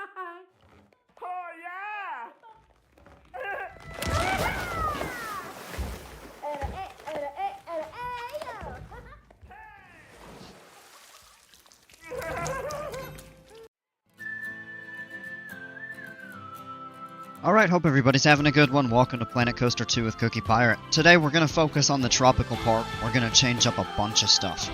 Oh yeah! Alright, hope everybody's having a good one. Welcome to Planet Coaster 2 with Cookie Pirate. Today we're going to focus on the tropical part. We're going to change up a bunch of stuff.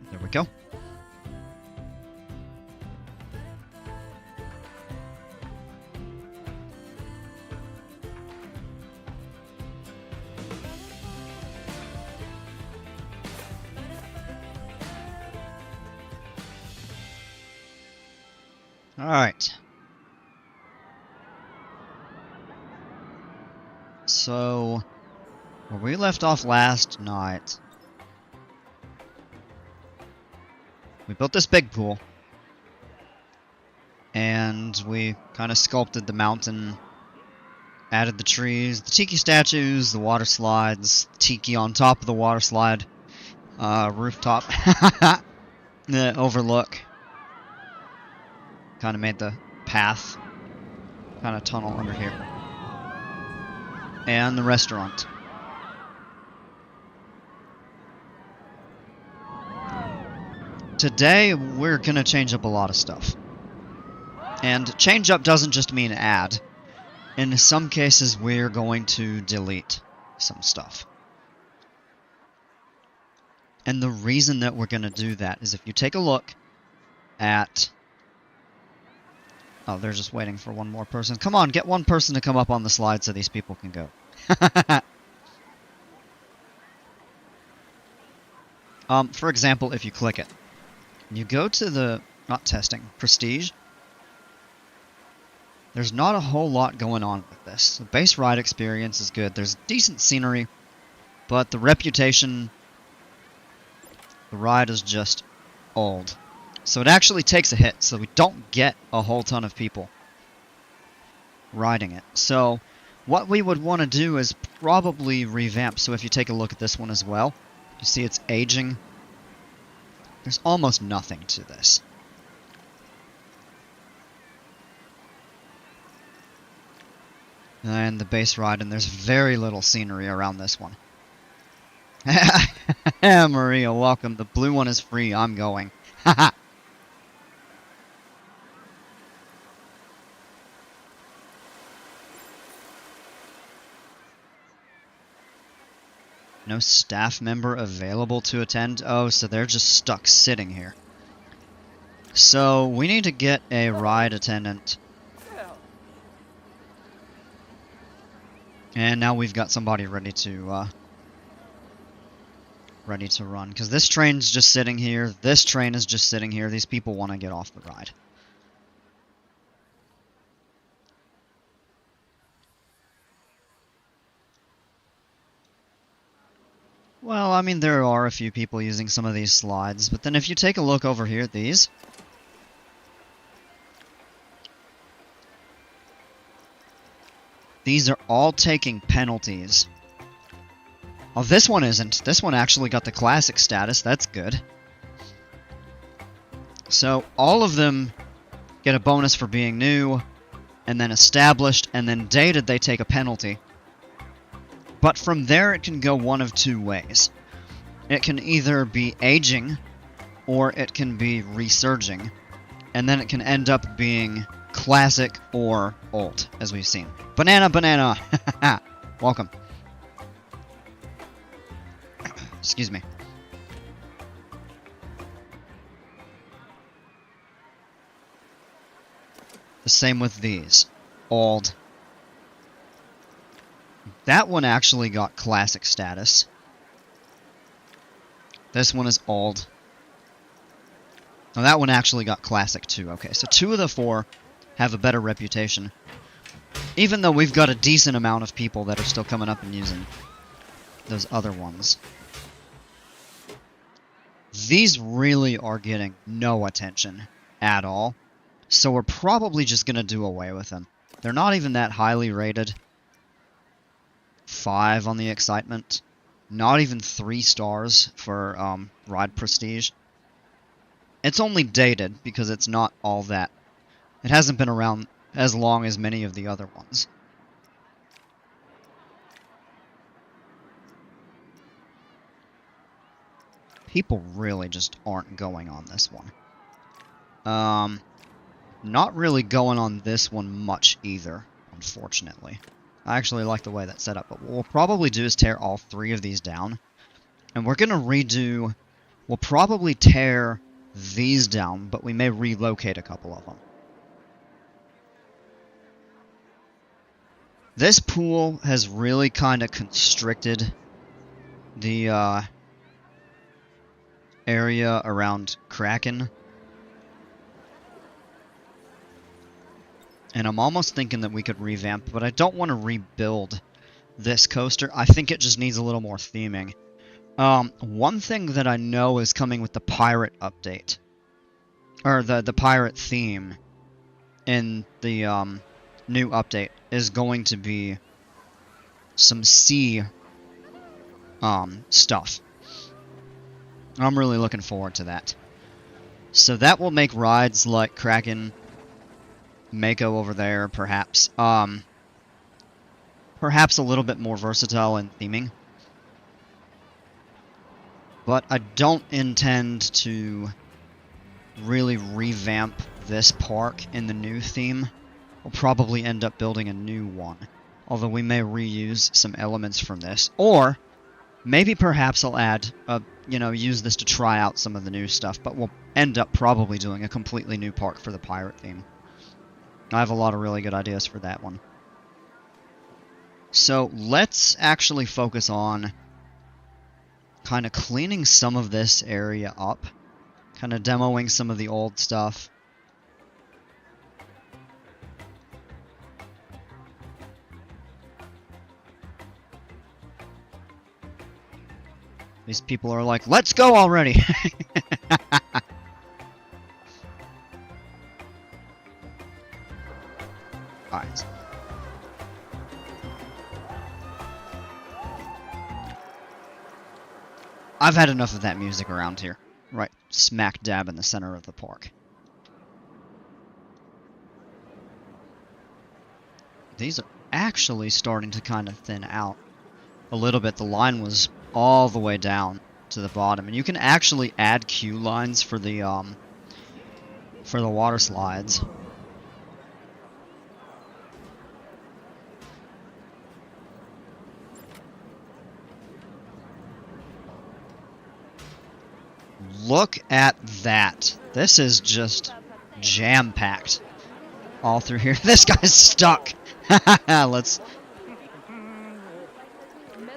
There we go. Alright. So, where we left off last night, we built this big pool, and we kind of sculpted the mountain, added the trees, the tiki statues, the water slides, tiki on top of the water slide, rooftop, the overlook. Kind of made the path, kind of tunnel under here. And the restaurant. Today, we're going to change up a lot of stuff. And change up doesn't just mean add. In some cases, we're going to delete some stuff. And the reason that we're going to do that is if you take a look at... Oh, they're just waiting for one more person. Come on, get one person to come up on the slide so these people can go. For example, if you click it, you go to the, not testing, prestige. There's not a whole lot going on with this. The base ride experience is good. There's decent scenery, but the reputation, the ride is just old. So it actually takes a hit, so we don't get a whole ton of people riding it. So what we would want to do is probably revamp. So if you take a look at this one as well, you see it's aging. There's almost nothing to this. And the base ride, and there's very little scenery around this one. Maria, welcome. The blue one is free. I'm going. Haha. No staff member available to attend. Oh, so they're just stuck sitting here. So we need to get a ride attendant. And now we've got somebody ready to run. Because this train's just sitting here. This train is just sitting here. These people want to get off the ride. Well, I mean, there are a few people using some of these slides, but then if you take a look over here at these, these are all taking penalties. Oh, this one isn't. This one actually got the classic status. That's good. So, all of them get a bonus for being new, and then established, and then dated, they take a penalty. But from there, it can go one of two ways. It can either be aging, or it can be resurging. And then it can end up being classic or old, as we've seen. Banana, banana! Welcome. Excuse me. The same with these. Old. That one actually got classic status. This one is old. Now that one actually got classic too. Okay, so 2 of the 4 have a better reputation. Even though we've got a decent amount of people that are still coming up and using those other ones. These really are getting no attention at all. So we're probably just going to do away with them. They're not even that highly rated. 5 on the excitement. Not even 3 stars for ride prestige. It's only dated because it's not all that. It hasn't been around as long as many of the other ones. People really just aren't going on this one. Not really going on this one much either, unfortunately. I actually like the way that's set up, but what we'll probably do is tear all 3 of these down. And we're going to redo... We'll probably tear these down, but we may relocate a couple of them. This pool has really kind of constricted the area around Kraken. And I'm almost thinking that we could revamp, but I don't want to rebuild this coaster. I think it just needs a little more theming. One thing that I know is coming with the pirate update, or the pirate theme in the new update, is going to be some sea stuff. I'm really looking forward to that. So that will make rides like Kraken, Mako over there, perhaps a little bit more versatile in theming. But I don't intend to really revamp this park in the new theme. We'll probably end up building a new one. Although we may reuse some elements from this. Or, maybe perhaps I'll add, use this to try out some of the new stuff. But we'll end up probably doing a completely new park for the pirate theme. I have a lot of really good ideas for that one. So, let's actually focus on kind of cleaning some of this area up. Kind of demoing some of the old stuff. These people are like, let's go already! Alright. I've had enough of that music around here. Right smack dab in the center of the park. These are actually starting to kind of thin out a little bit. The line was all the way down to the bottom, and you can actually add queue lines for the water slides. Look at that. This is just jam-packed all through here. This guy's stuck. Let's...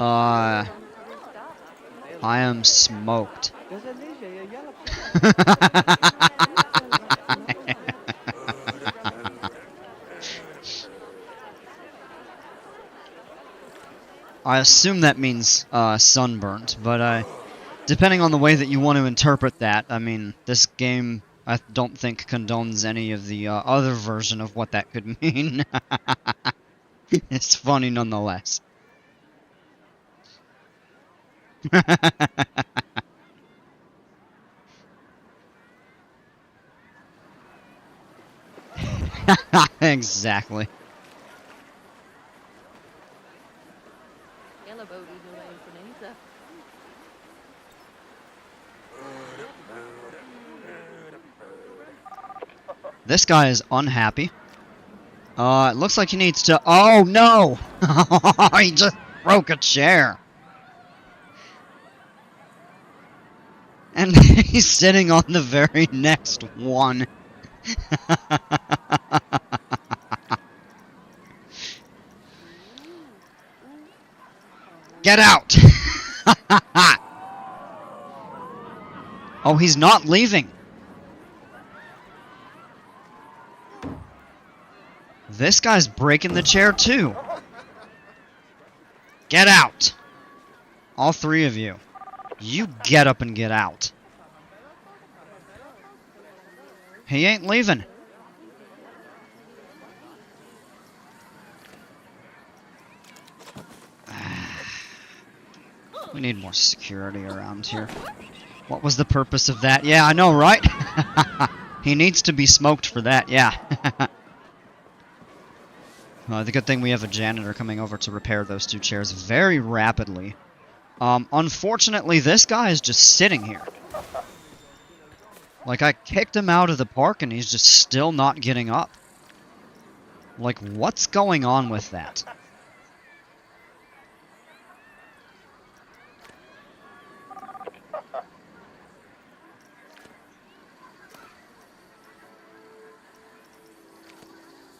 I am smoked. I assume that means sunburnt, but depending on the way that you want to interpret that, I mean, this game, I don't think condones any of the other version of what that could mean. It's funny nonetheless. Exactly. This guy is unhappy. It looks like he needs to... Oh, no! He just broke a chair. And he's sitting on the very next one. Get out! Oh, he's not leaving. This guy's breaking the chair too. Get out! All 3 of you. You get up and get out. He ain't leaving. We need more security around here. What was the purpose of that? Yeah, I know, right? He needs to be smoked for that, yeah. The good thing we have a janitor coming over to repair those 2 chairs very rapidly. Unfortunately, this guy is just sitting here. Like, I kicked him out of the park and he's just still not getting up. Like, what's going on with that?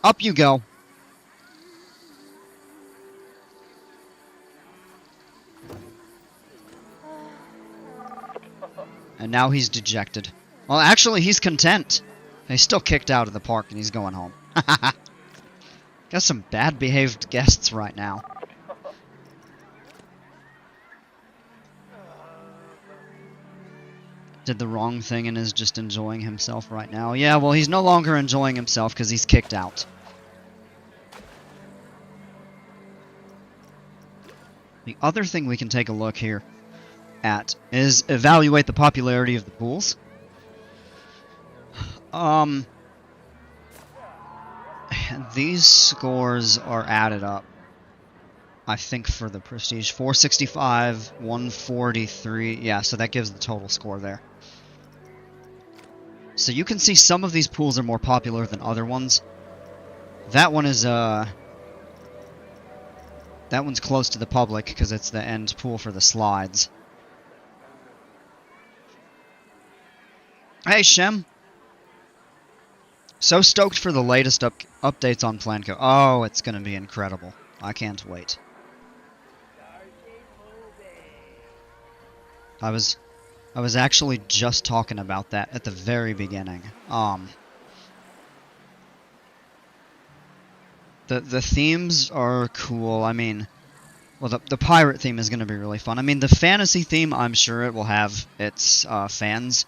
Up you go. And now he's dejected. Well, actually, he's content. He's still kicked out of the park and he's going home. Got some bad behaved guests right now. Did the wrong thing and is just enjoying himself right now. Yeah, well, he's no longer enjoying himself because he's kicked out. The other thing we can take a look here at is evaluate the popularity of the pools. These scores are added up, I think, for the prestige. 465, 143, yeah, so that gives the total score there. So you can see some of these pools are more popular than other ones. That one is, that one's close to the public because it's the end pool for the slides. Hey, Shem. So stoked for the latest updates on Planco. Oh, it's going to be incredible. I can't wait. I was actually just talking about that at the very beginning. The themes are cool. I mean, well, the pirate theme is going to be really fun. I mean, the fantasy theme, I'm sure it will have its fans.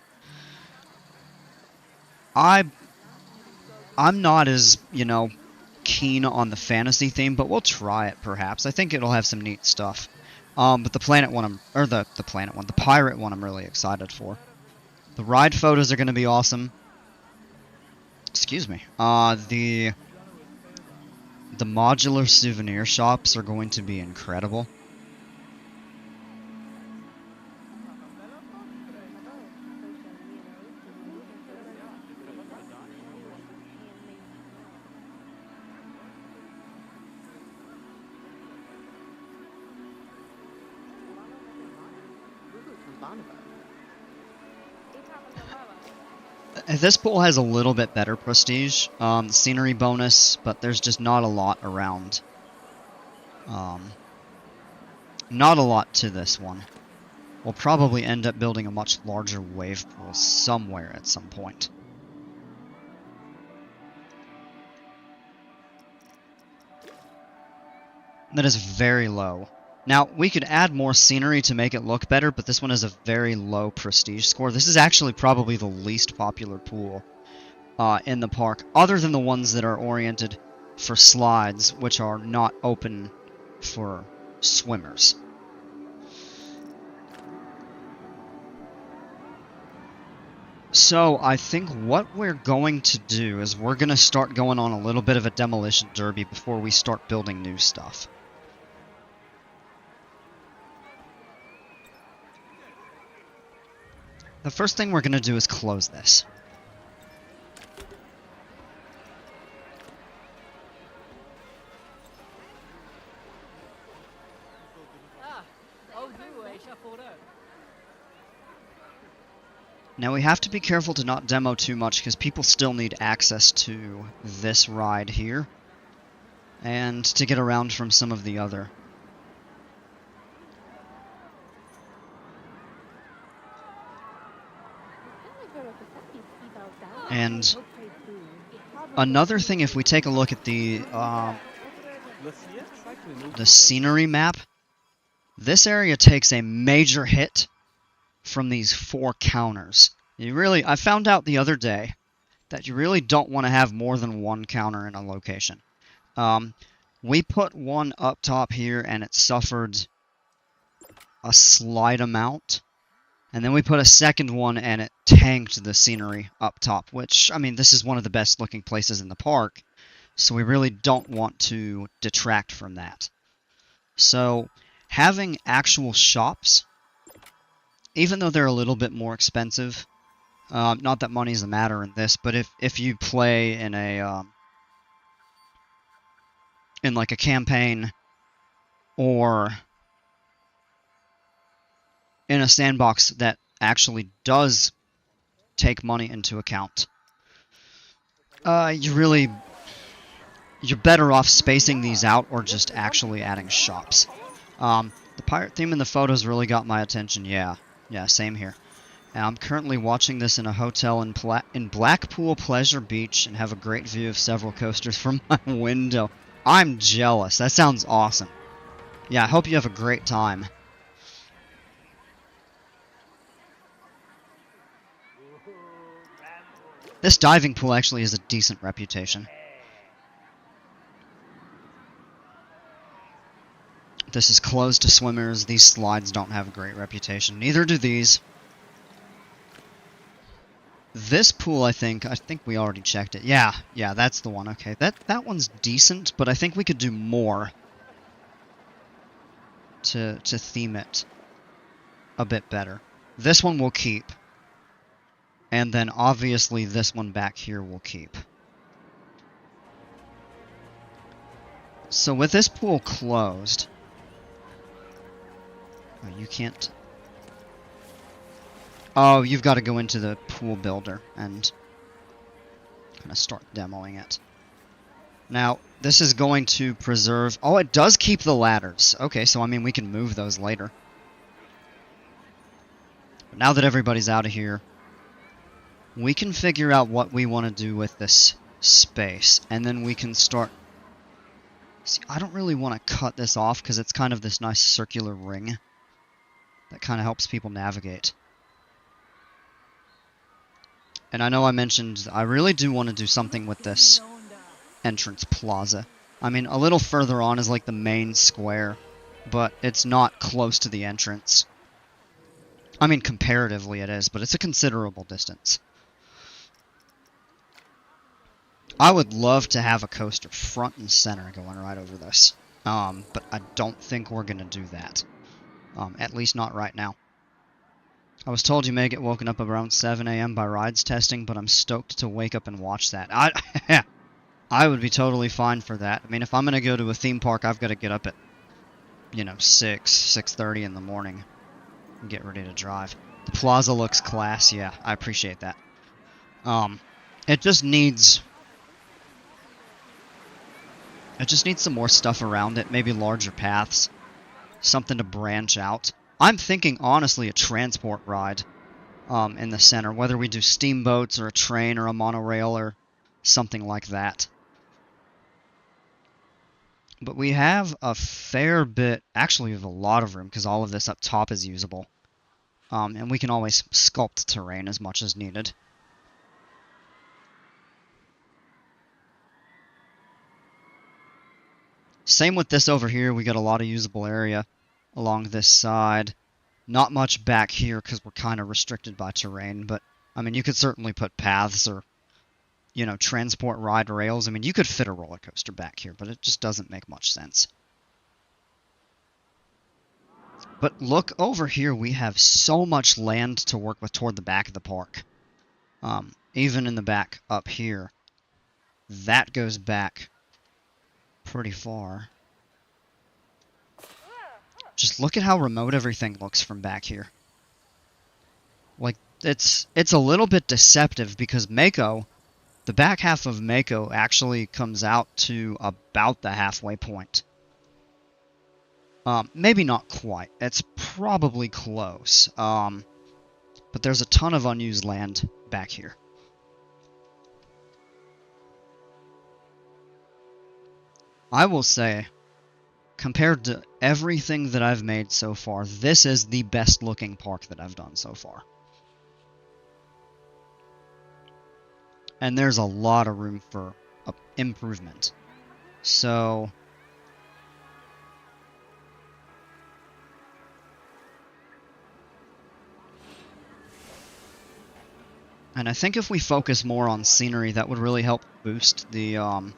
I'm not as, you know, keen on the fantasy theme, but we'll try it perhaps. I think it'll have some neat stuff. But the planet one, the pirate one I'm really excited for. The ride photos are going to be awesome. Excuse me. The modular souvenir shops are going to be incredible. This pool has a little bit better prestige, scenery bonus, but there's just not a lot around. Not a lot to this one. We'll probably end up building a much larger wave pool somewhere at some point. That is very low. Now, we could add more scenery to make it look better, but this one is a very low prestige score. This is actually probably the least popular pool in the park, other than the ones that are oriented for slides, which are not open for swimmers. So, I think what we're going to do is we're going to start going on a little bit of a demolition derby before we start building new stuff. The first thing we're going to do is close this. Now we have to be careful to not demo too much because people still need access to this ride here and to get around from some of the other. And another thing, if we take a look at the scenery map, this area takes a major hit from these 4 counters. I found out the other day that you really don't want to have more than 1 counter in a location. We put one up top here and it suffered a slight amount. And then we put a second one and it tanked the scenery up top, which, I mean, this is one of the best looking places in the park, so we really don't want to detract from that. So, having actual shops, even though they're a little bit more expensive, not that money's a matter in this, but if you play in a, in like a campaign, or in a sandbox that actually does take money into account, you're better off spacing these out or just actually adding shops. The pirate theme in the photos really got my attention. Yeah, same here. And I'm currently watching this in a hotel in Blackpool Pleasure Beach and have a great view of several coasters from my window. I'm jealous. That sounds awesome. Yeah, I hope you have a great time. This diving pool actually has a decent reputation. This is closed to swimmers. These slides don't have a great reputation. Neither do these. This pool, I think we already checked it. Yeah, that's the one. Okay, that one's decent, but I think we could do more to theme it a bit better. This one we'll keep. And then obviously this one back here we'll keep. So with this pool closed... Oh, you can't... Oh, you've got to go into the pool builder and kind of start demoing it. Now, this is going to preserve... Oh, it does keep the ladders. Okay, so I mean we can move those later. But now that everybody's out of here, we can figure out what we want to do with this space, and then we can start... See, I don't really want to cut this off because it's kind of this nice circular ring that kind of helps people navigate. And I know I mentioned I really do want to do something with this entrance plaza. I mean, a little further on is like the main square, but it's not close to the entrance. I mean, comparatively it is, but it's a considerable distance. I would love to have a coaster front and center going right over this. But I don't think we're going to do that. At least not right now. I was told you may get woken up around 7 a.m. by rides testing, but I'm stoked to wake up and watch that. I would be totally fine for that. I mean, if I'm going to go to a theme park, I've got to get up at, 6:30 in the morning and get ready to drive. The plaza looks class. Yeah, I appreciate that. It just needs... It just needs some more stuff around it, maybe larger paths, something to branch out. I'm thinking, honestly, a transport ride in the center, whether we do steamboats or a train or a monorail or something like that. But we have a fair bit, actually we have a lot of room because all of this up top is usable. And we can always sculpt terrain as much as needed. Same with this over here, we got a lot of usable area along this side. Not much back here because we're kind of restricted by terrain, but I mean you could certainly put paths or, transport ride rails. I mean you could fit a roller coaster back here, but it just doesn't make much sense. But look over here, we have so much land to work with toward the back of the park. Even in the back up here, that goes back pretty far. Just look at how remote everything looks from back here. Like, it's a little bit deceptive because Mako, the back half of Mako actually comes out to about the halfway point. Maybe not quite. It's probably close. But there's a ton of unused land back here. I will say, compared to everything that I've made so far, this is the best looking park that I've done so far. And there's a lot of room for improvement. So, And I think if we focus more on scenery, that would really help boost the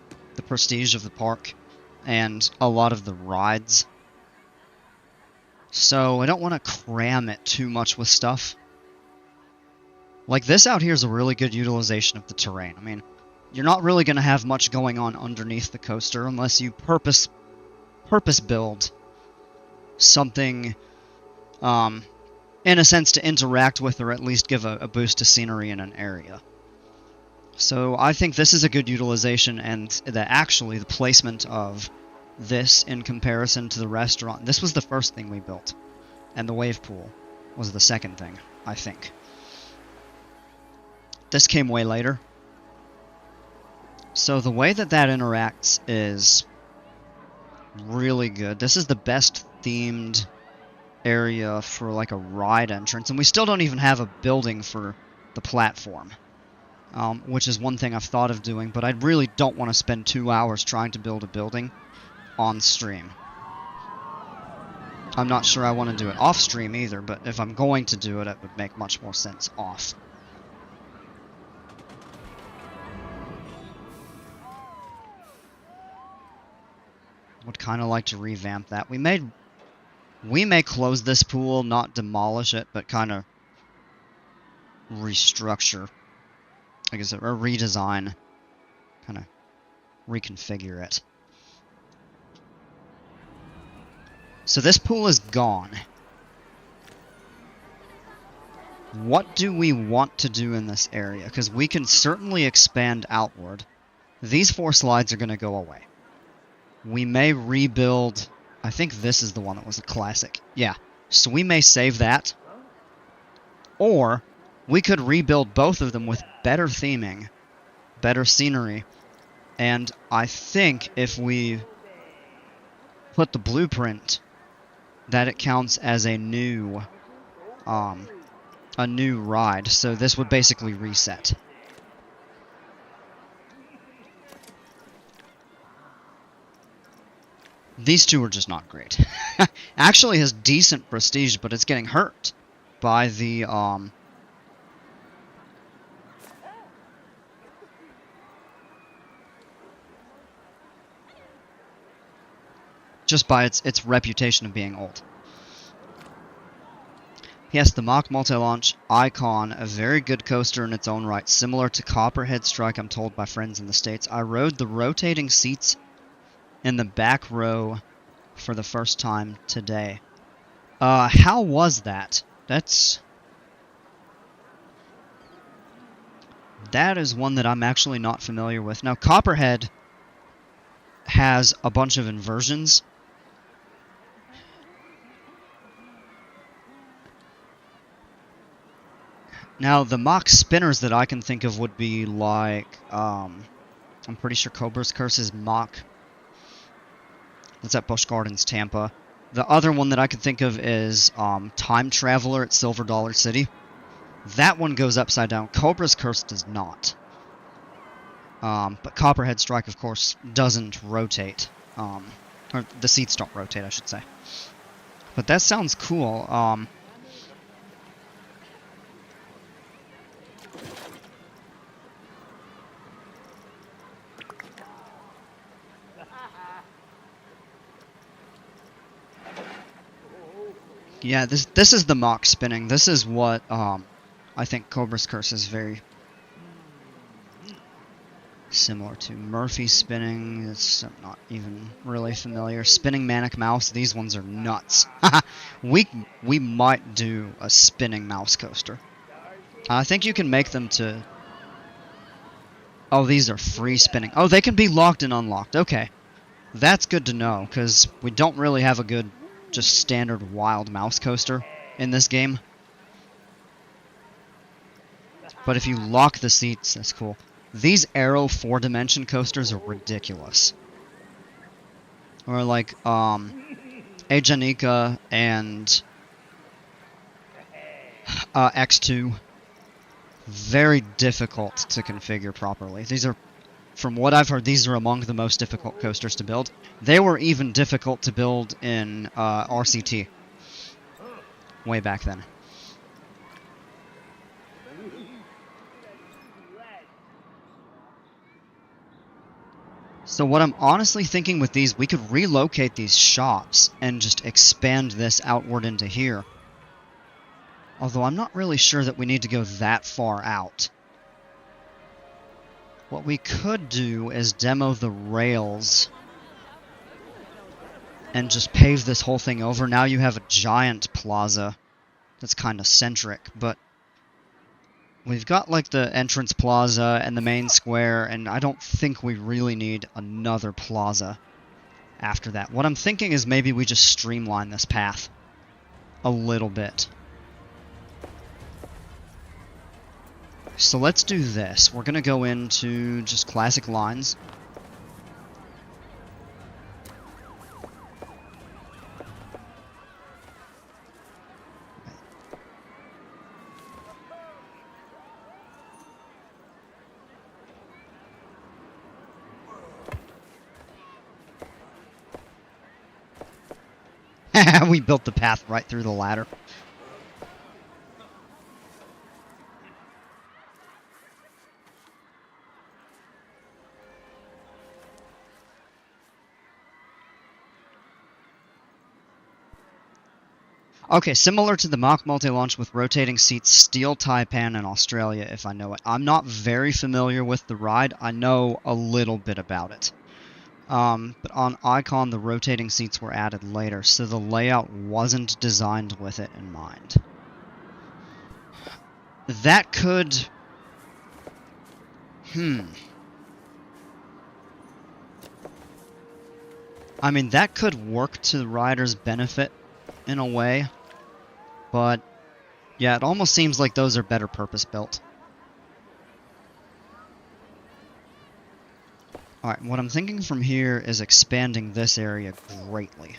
prestige of the park and a lot of the rides. So I don't want to cram it too much with stuff. Like, this out here is a really good utilization of the terrain. I mean, you're not really going to have much going on underneath the coaster unless you purpose build something, in a sense, to interact with or at least give a boost to scenery in an area. So I think this is a good utilization, and that actually the placement of this in comparison to the restaurant, this was the first thing we built, and the wave pool was the second thing, I think. This came way later. So the way that interacts is really good. This is the best themed area for like a ride entrance, and we still don't even have a building for the platform, which is one thing I've thought of doing, but I really don't want to spend 2 hours trying to build a building on stream. I'm not sure I want to do it off stream either, but if I'm going to do it, it would make much more sense off. Would kind of like to revamp that. We may close this pool, not demolish it, but kind of restructure, I guess, or redesign, kind of reconfigure it. So this pool is gone. What do we want to do in this area? Because we can certainly expand outward. These 4 slides are going to go away. We may rebuild... I think this is the one that was a classic. Yeah. So we may save that. Or we could rebuild both of them with better theming, better scenery. And I think if we put the blueprint, that it counts as a new ride. So this would basically reset. These two are just not great. Actually has decent prestige, but it's getting hurt by the just by its reputation of being old. Yes, the Mack Multi-Launch Icon, a very good coaster in its own right, similar to Copperhead Strike, I'm told by friends in the States. I rode the rotating seats in the back row for the first time today. How was that? That is one that I'm actually not familiar with. Now, Copperhead has a bunch of inversions. Now, the Mack spinners that I can think of would be like, I'm pretty sure Cobra's Curse is Mack. That's at Busch Gardens, Tampa. The other one that I could think of is Time Traveler at Silver Dollar City. That one goes upside down. Cobra's Curse does not. But Copperhead Strike, of course, doesn't rotate. Or the seats don't rotate, I should say. But that sounds cool. Yeah, this is the Mack spinning. This is what I think Cobra's Curse is very similar to. Murphy spinning, it's not even really familiar. Spinning Manic Mouse, these ones are nuts. we might do a spinning mouse coaster. I think you can make them to... Oh, these are free spinning. Oh, they can be locked and unlocked. Okay. That's good to know, because we don't really have a good... just standard wild mouse coaster in this game. But if you lock the seats, that's cool. These Arrow 4-dimension coasters are ridiculous. Or like, Ajanica and X2. Very difficult to configure properly. These are, from what I've heard, these are among the most difficult coasters to build. They were even difficult to build in RCT. Way back then. So what I'm honestly thinking with these, we could relocate these shops and just expand this outward into here. Although I'm not really sure that we need to go that far out. What we could do is demo the rails and just pave this whole thing over. Now you have a giant plaza that's kind of centric, but we've got like the entrance plaza and the main square, and I don't think we really need another plaza after that. What I'm thinking is maybe we just streamline this path a little bit. So let's do this. We're going to go into just classic lines. We built the path right through the ladder. Okay, similar to the Mach multi-launch with rotating seats, Steel Taipan in Australia, if I know it. I'm not very familiar with the ride. I know a little bit about it. But on Icon, the rotating seats were added later, so the layout wasn't designed with it in mind. That could... I mean, that could work to the rider's benefit in a way. But, yeah, it almost seems like those are better purpose-built. Alright, what I'm thinking from here is expanding this area greatly.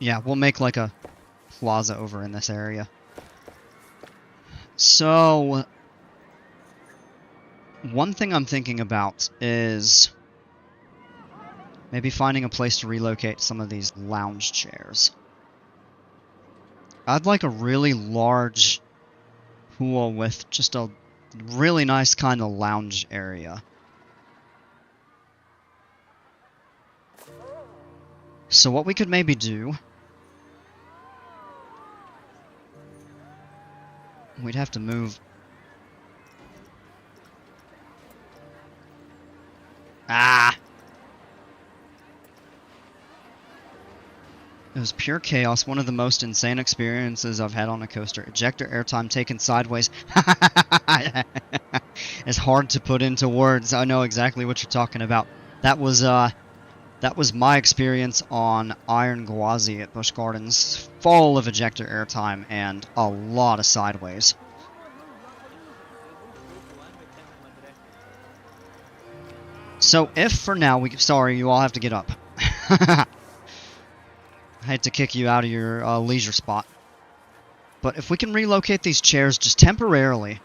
Yeah, we'll make like a plaza over in this area. So... one thing I'm thinking about is maybe finding a place to relocate some of these lounge chairs. I'd like a really large pool with just a really nice kind of lounge area. So what we could maybe do... we'd have to move... Ah! It was pure chaos, one of the most insane experiences I've had on a coaster. Ejector airtime taken sideways. It's hard to put into words. I know exactly what you're talking about. That was my experience on Iron Gwazi at Busch Gardens. Full of ejector airtime and a lot of sideways. So if for now we... sorry, you all have to get up. I hate to kick you out of your leisure spot. But if we can relocate these chairs just temporarily,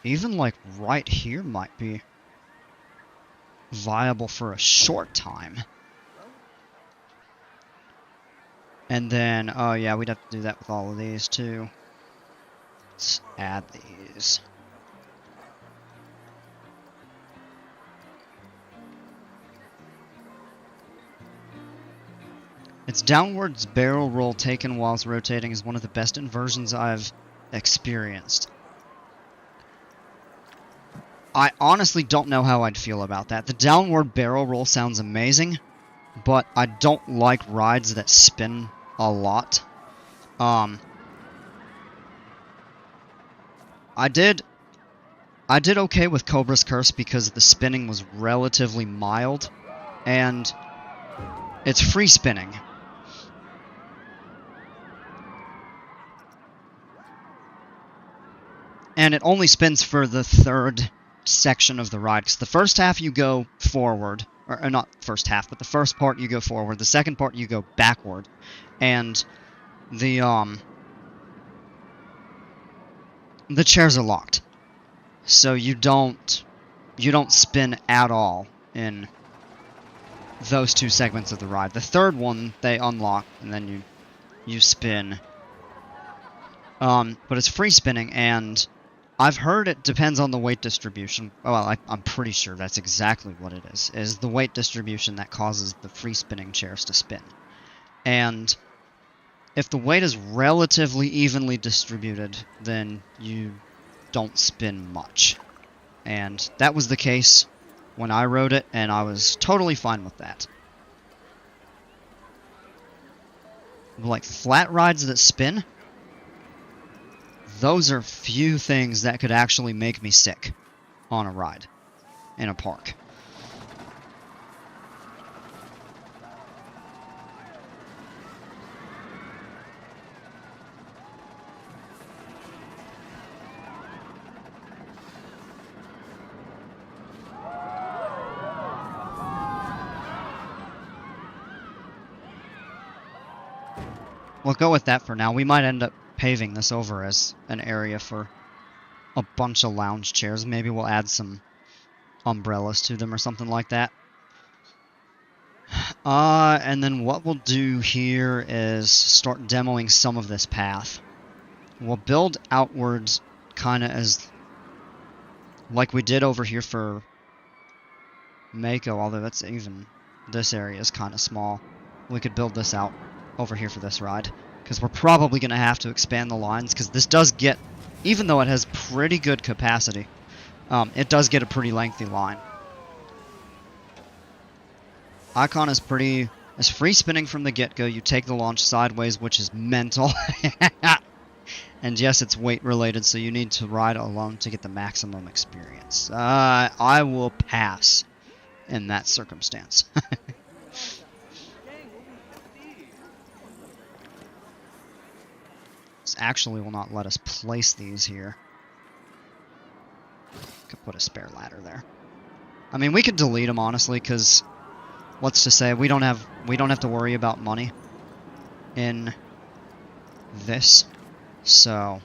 even like right here might be viable for a short time. And then, oh yeah, we'd have to do that with all of these too. Let's add these. Its downwards barrel roll taken whilst rotating is one of the best inversions I've experienced. I honestly don't know how I'd feel about that. The downward barrel roll sounds amazing, but I don't like rides that spin a lot. I did okay with Cobra's Curse because the spinning was relatively mild, and it's free spinning. And it only spins for the third section of the ride, because the first half you go forward, or not first half, but the first part you go forward, the second part you go backward, and the chairs are locked, so you don't spin at all in those two segments of the ride. The third one, they unlock, and then you spin. But it's free spinning, and I've heard it depends on the weight distribution. Well, I'm pretty sure that's exactly what it is the weight distribution that causes the free spinning chairs to spin. And if the weight is relatively evenly distributed, then you don't spin much. And that was the case when I rode it, and I was totally fine with that. Like flat rides that spin, those are few things that could actually make me sick on a ride in a park. We'll go with that for now. We might end up paving this over as an area for a bunch of lounge chairs. Maybe we'll add some umbrellas to them or something like that. And then what we'll do here is start demoing some of this path. We'll build outwards kind of as like we did over here for Mako, although that's even, this area is kind of small. We could build this out over here for this ride, because we're probably going to have to expand the lines, because this does get, even though it has pretty good capacity, it does get a pretty lengthy line. Icon is free spinning from the get-go. You take the launch sideways, which is mental. And yes, it's weight related, so you need to ride alone to get the maximum experience. I will pass in that circumstance. This actually will not let us place these here. Could put a spare ladder there. I mean, we could delete them honestly, because what's to say we don't have to worry about money in this. So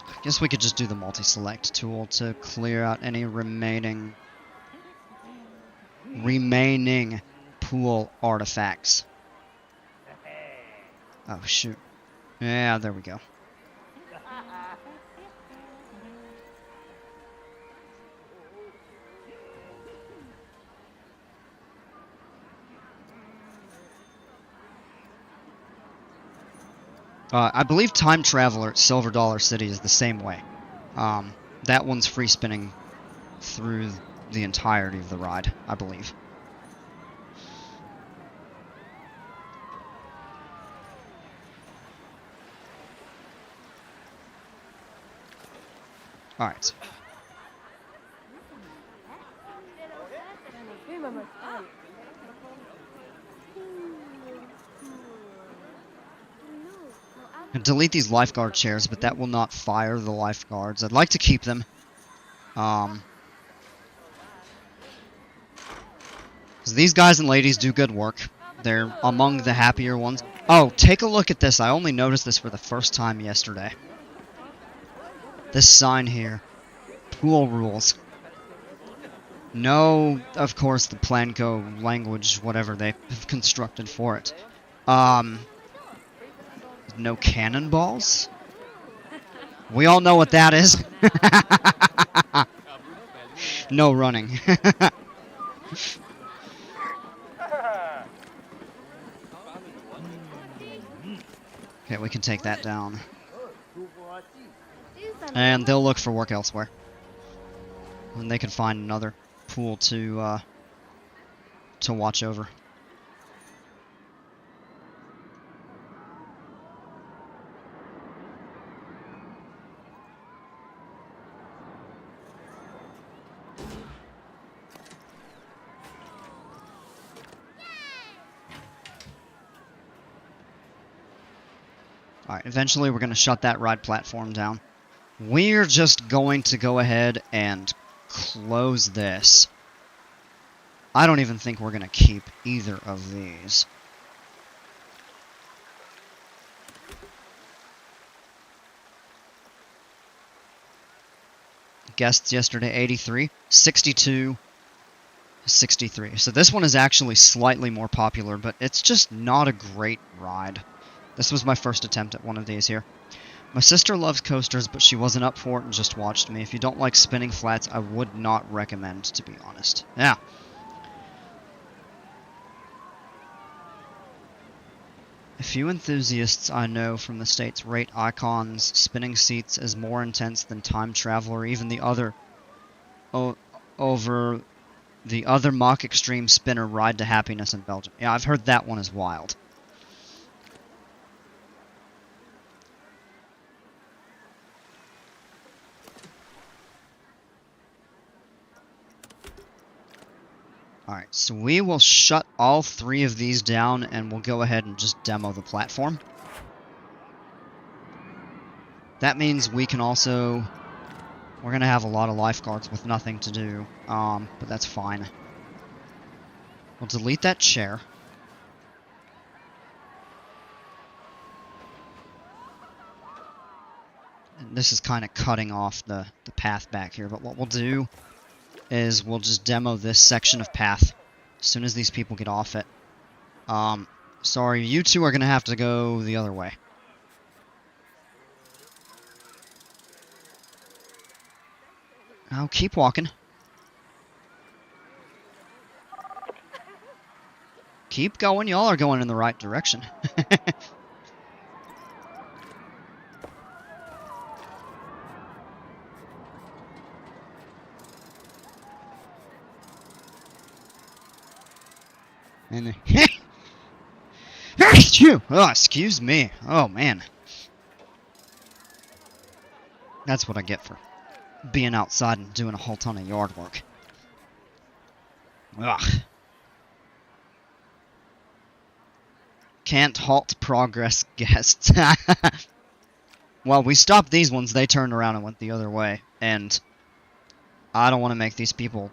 I guess we could just do the multi-select tool to clear out any remaining pool artifacts. Oh shoot. Yeah, there we go. I believe Time Traveler at Silver Dollar City is the same way. That one's free spinning through the entirety of the ride, I believe. Alright. Delete these lifeguard chairs, but that will not fire the lifeguards. I'd like to keep them. Because these guys and ladies do good work. They're among the happier ones. Oh, take a look at this. I only noticed this for the first time yesterday. This sign here. Pool rules. No, of course, the Planco language, whatever they have constructed for it. No cannonballs? We all know what that is. No running. Okay, we can take that down. And they'll look for work elsewhere. And they can find another pool to watch over. Alright, eventually we're going to shut that ride platform down. We're just going to go ahead and close this. I don't even think we're going to keep either of these. guests yesterday, 83, 62, 63. So this one is actually slightly more popular, but it's just not a great ride. This was my first attempt at one of these here. My sister loves coasters, but she wasn't up for it and just watched me. If you don't like spinning flats, I would not recommend, to be honest. Yeah. A few enthusiasts I know from the States rate Icons spinning seats as more intense than Time Travel or even the other over the other Mach Extreme spinner Ride to Happiness in Belgium. Yeah, I've heard that one is wild. Alright, so we will shut all 3 of these down and we'll go ahead and just demo the platform. That means we can also... We're going to have a lot of lifeguards with nothing to do, but that's fine. We'll delete that chair. And this is kind of cutting off the path back here, but what we'll do is we'll just demo this section of path as soon as these people get off it. Sorry, you two are going to have to go the other way. Now keep walking. Keep going, y'all are going in the right direction. And oh, excuse me. Oh man, that's what I get for being outside and doing a whole ton of yard work. Ugh. Can't halt progress guests. Well, we stopped these ones. They turned around and went the other way, and I don't want to make these people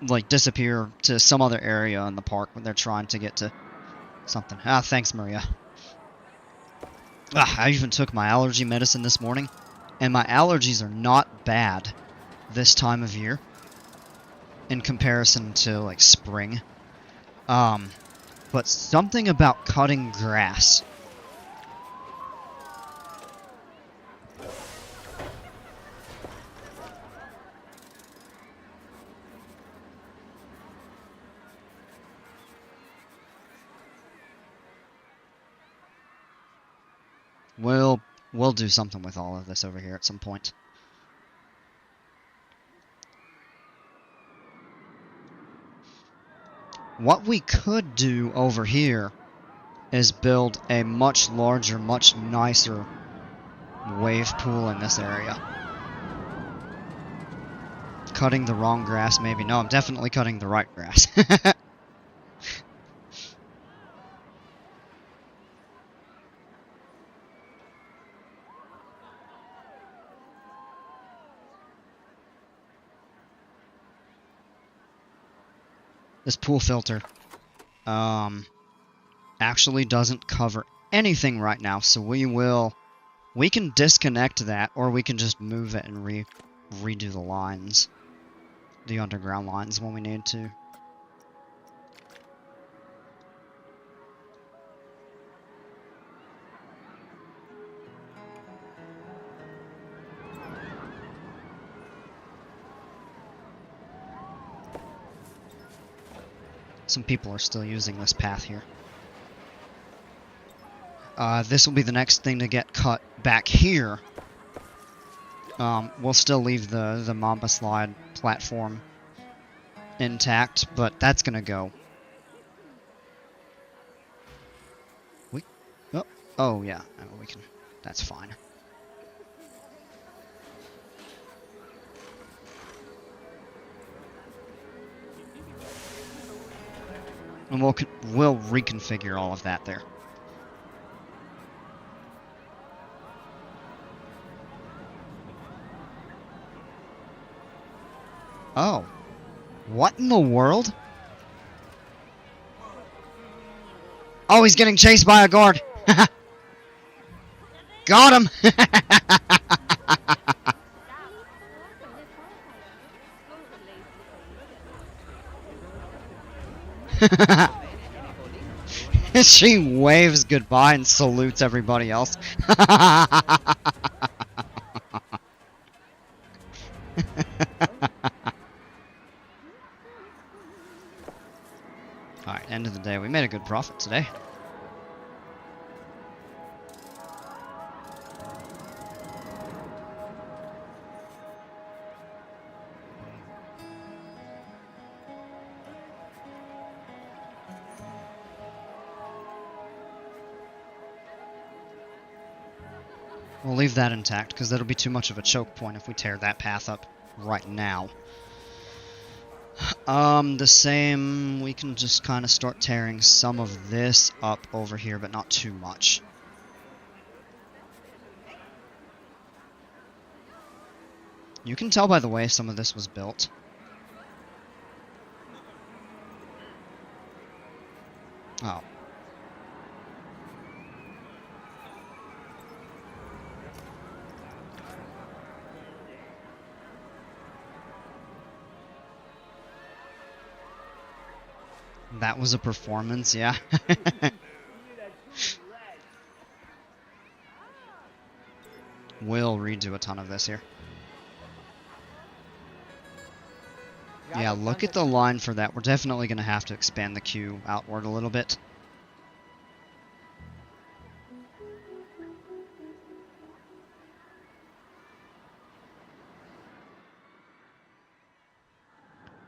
like disappear to some other area in the park when they're trying to get to something. Ah, thanks, Maria. I even took my allergy medicine this morning, and my allergies are not bad this time of year in comparison to like spring. But something about cutting grass. We'll do something with all of this over here at some point. What we could do over here is build a much larger, much nicer wave pool in this area. Cutting the wrong grass, maybe. No, I'm definitely cutting the right grass. This pool filter actually doesn't cover anything right now, so we can disconnect that, or we can just move it and redo the lines, the underground lines when we need to. Some people are still using this path here. This will be the next thing to get cut back here. We'll still leave the Mamba Slide platform intact, but that's gonna go. Oh yeah, we can. That's fine. And we'll reconfigure all of that there. Oh. What in the world? Oh, he's getting chased by a guard. Got him! She waves goodbye and salutes everybody else. Alright, end of the day. We made a good profit today. We'll leave that intact, because that'll be too much of a choke point if we tear that path up right now. The same, we can just kind of start tearing some of this up over here, but not too much. You can tell by the way some of this was built. Oh. That was a performance, yeah. We'll redo a ton of this here. Yeah, look at the line for that. We're definitely going to have to expand the queue outward a little bit.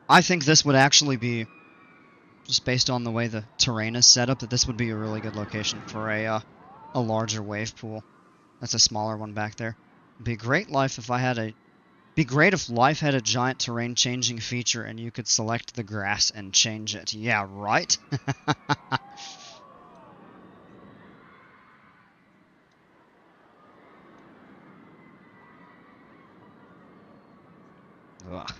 I think this would actually be, just based on the way the terrain is set up, that this would be a really good location for a larger wave pool. That's a smaller one back there. It'd be great life if I had a... Be great if life had a giant terrain changing feature and you could select the grass and change it. Yeah, right? Ugh.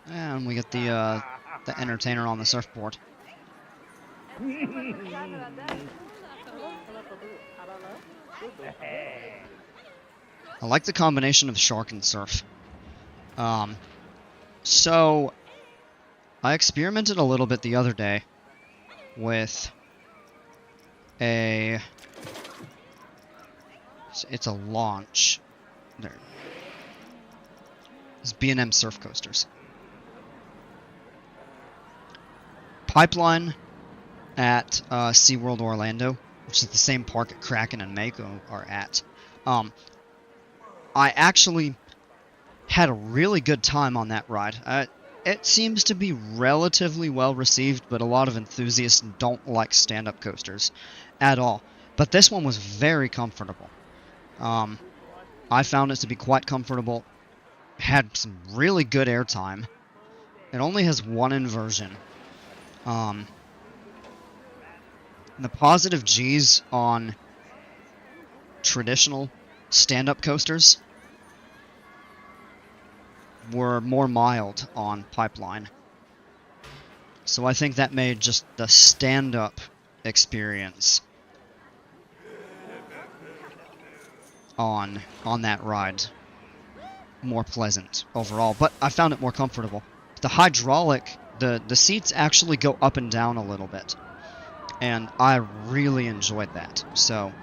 And we get the entertainer on the surfboard. I like the combination of shark and surf. So I experimented a little bit the other day with it's a launch. There. It's B&M surf coasters. Pipeline at SeaWorld Orlando, which is the same park that Kraken and Mako are at. I actually had a really good time on that ride. It seems to be relatively well received, but a lot of enthusiasts don't like stand-up coasters at all. But this one was very comfortable. I found it to be quite comfortable. Had some really good airtime. It only has one inversion. The positive G's on traditional stand-up coasters were more mild on Pipeline. So I think that made just the stand-up experience on that ride more pleasant overall, but I found it more comfortable. The hydraulic, the seats actually go up and down a little bit, and I really enjoyed that. So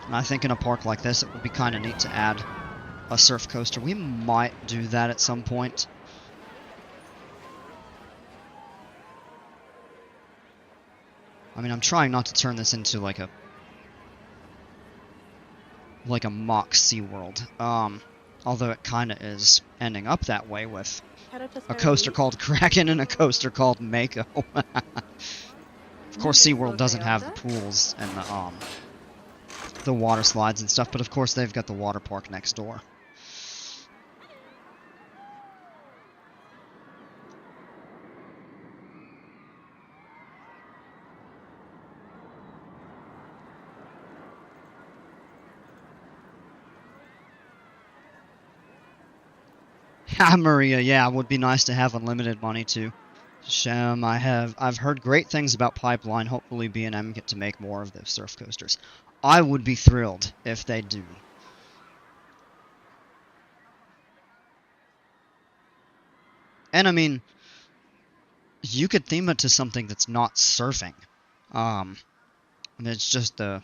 I think in a park like this, it would be kind of neat to add a surf coaster. We might do that at some point. I mean, I'm trying not to turn this into like a mock SeaWorld. Although it kind of is ending up that way with a coaster called Kraken and a coaster called Mako. Of course, SeaWorld doesn't have the pools and the water slides and stuff, but of course they've got the water park next door. Maria, yeah, it would be nice to have unlimited money too. I've heard great things about Pipeline. Hopefully B&M get to make more of the surf coasters. I would be thrilled if they do. And I mean, you could theme it to something that's not surfing. And it's just the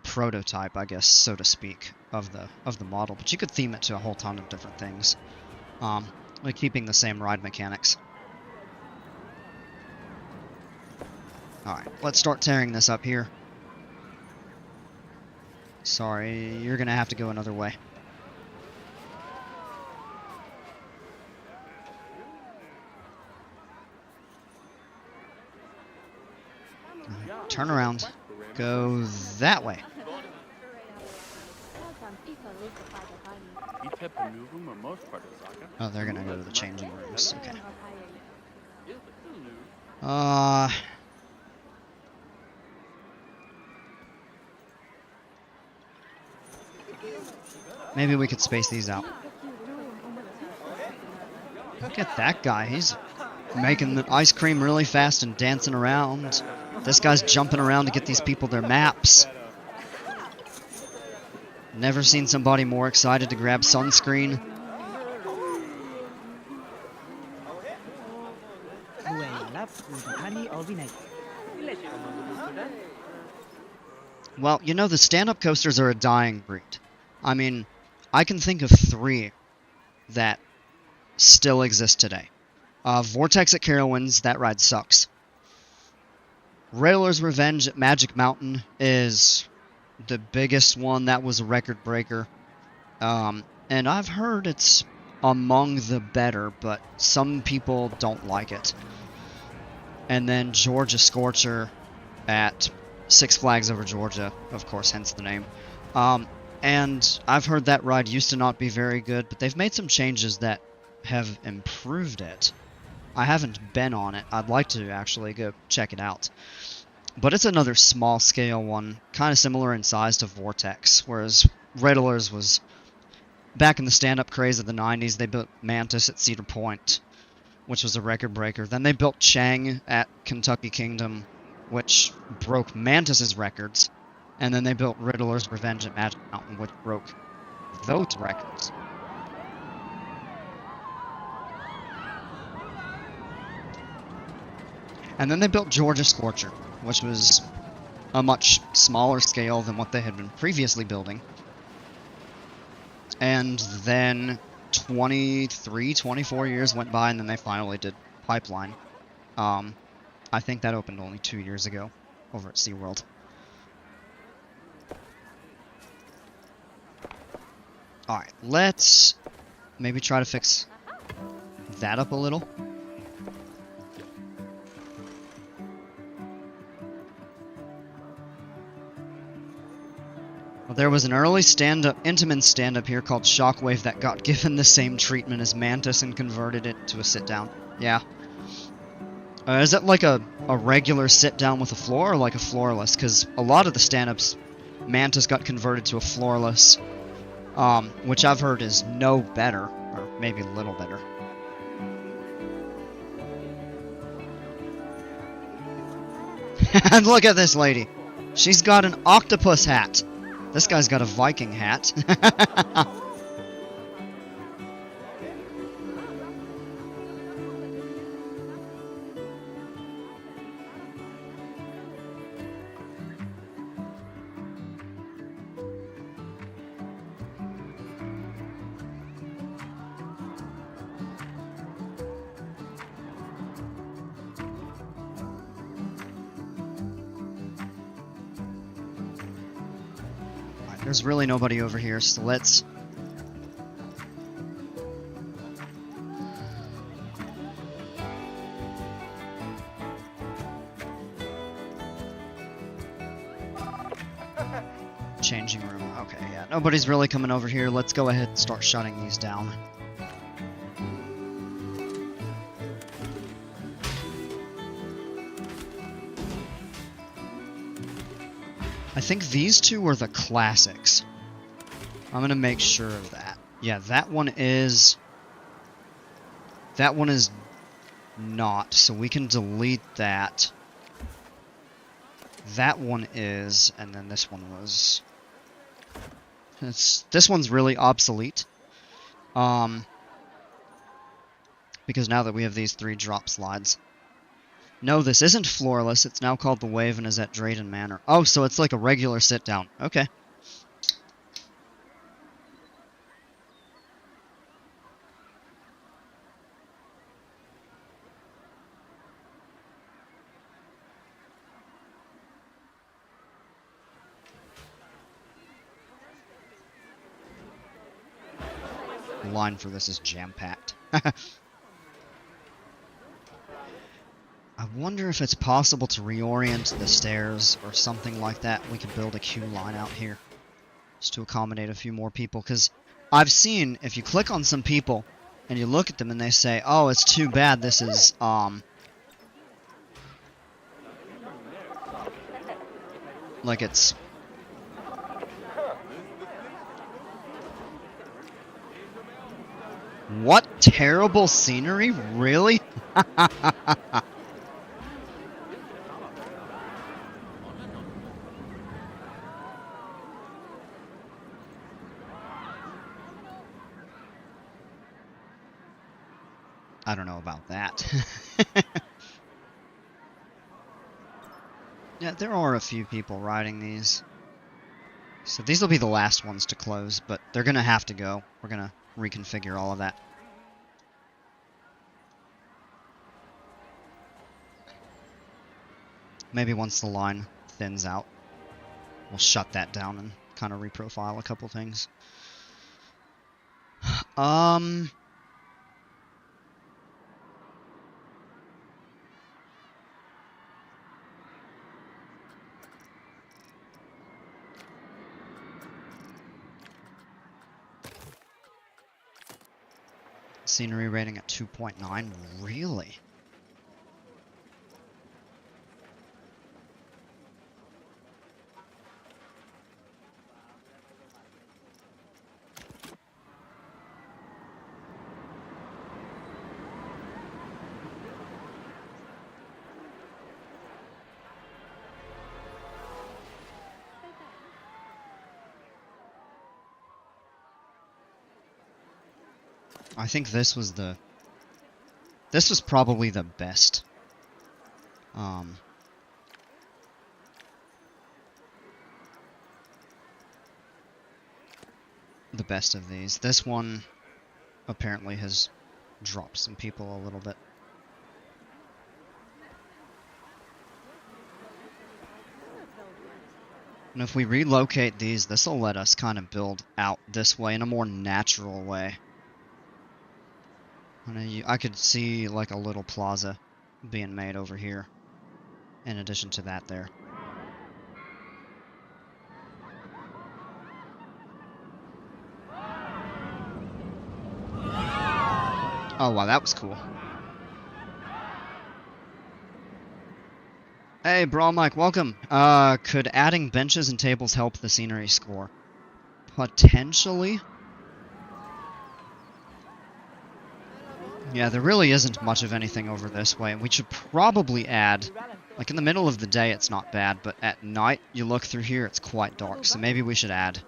prototype, I guess, so to speak, of the model. But you could theme it to a whole ton of different things, like keeping the same ride mechanics. All right, let's start tearing this up here. Sorry, you're gonna have to go another way. Turn around. Go that way. Oh, they're gonna go to the changing rooms. Okay. Maybe we could space these out. Look at that guy. He's making the ice cream really fast and dancing around. This guy's jumping around to get these people their maps. Never seen somebody more excited to grab sunscreen. Well, you know, the stand-up coasters are a dying breed. I mean, I can think of 3 that still exist today. Vortex at Carowinds, that ride sucks. Rattler's Revenge at Magic Mountain is the biggest one. That was a record breaker. And I've heard it's among the better, but some people don't like it. And then Georgia Scorcher at Six Flags Over Georgia, of course, hence the name. And I've heard that ride used to not be very good, but they've made some changes that have improved it. I haven't been on it. I'd like to actually go check it out. But it's another small-scale one, kind of similar in size to Vortex, whereas Riddler's was... Back in the stand-up craze of the 90s, they built Mantis at Cedar Point, which was a record breaker. Then they built Chang at Kentucky Kingdom, which broke Mantis's records. And then they built Riddler's Revenge at Magic Mountain, which broke those records. And then they built Georgia Scorcher, which was a much smaller scale than what they had been previously building. And then 23, 24 years went by, and then they finally did Pipeline. I think that opened only 2 years ago over at SeaWorld. Alright, let's maybe try to fix that up a little. Well, there was an early Intamin stand-up here called Shockwave that got given the same treatment as Mantis and converted it to a sit-down. Yeah. Is it like a regular sit-down with a floor, or like a floorless? Because a lot of the stand-ups, Mantis got converted to a floorless, which I've heard is no better, or maybe a little better. And look at this lady. She's got an octopus hat. This guy's got a Viking hat. There's really nobody over here, so let's... Changing room. Okay, yeah. Nobody's really coming over here. Let's go ahead and start shutting these down. I think these two are the classics. I'm gonna make sure of that. Yeah, that one is... That one is not, so we can delete that. That one is, and then this one was... This one's really obsolete. Because now that we have these 3 drop slides. No, this isn't floorless. It's now called the Wave and is at Drayden Manor. Oh, so it's like a regular sit-down. Okay. The line for this is jam-packed. I wonder if it's possible to reorient the stairs or something like that. We could build a queue line out here just to accommodate a few more people. Because I've seen, if you click on some people and you look at them and they say, oh, it's too bad this is, like it's... What terrible scenery? Really? I don't know about that. Yeah, there are a few people riding these. So these will be the last ones to close, but they're going to have to go. We're going to reconfigure all of that. Maybe once the line thins out, we'll shut that down and kind of reprofile a couple things. Scenery rating at 2.9? Really? I think this was probably the best. The best of these. This one apparently has dropped some people a little bit. And if we relocate these, this will let us kind of build out this way in a more natural way. I could see like a little plaza being made over here, in addition to that there. Oh wow, that was cool. Hey, Brawl Mike, welcome. Could adding benches and tables help the scenery score? Potentially. Yeah, there really isn't much of anything over this way, and we should probably add... Like, in the middle of the day, it's not bad, but at night, you look through here, it's quite dark, so maybe we should add.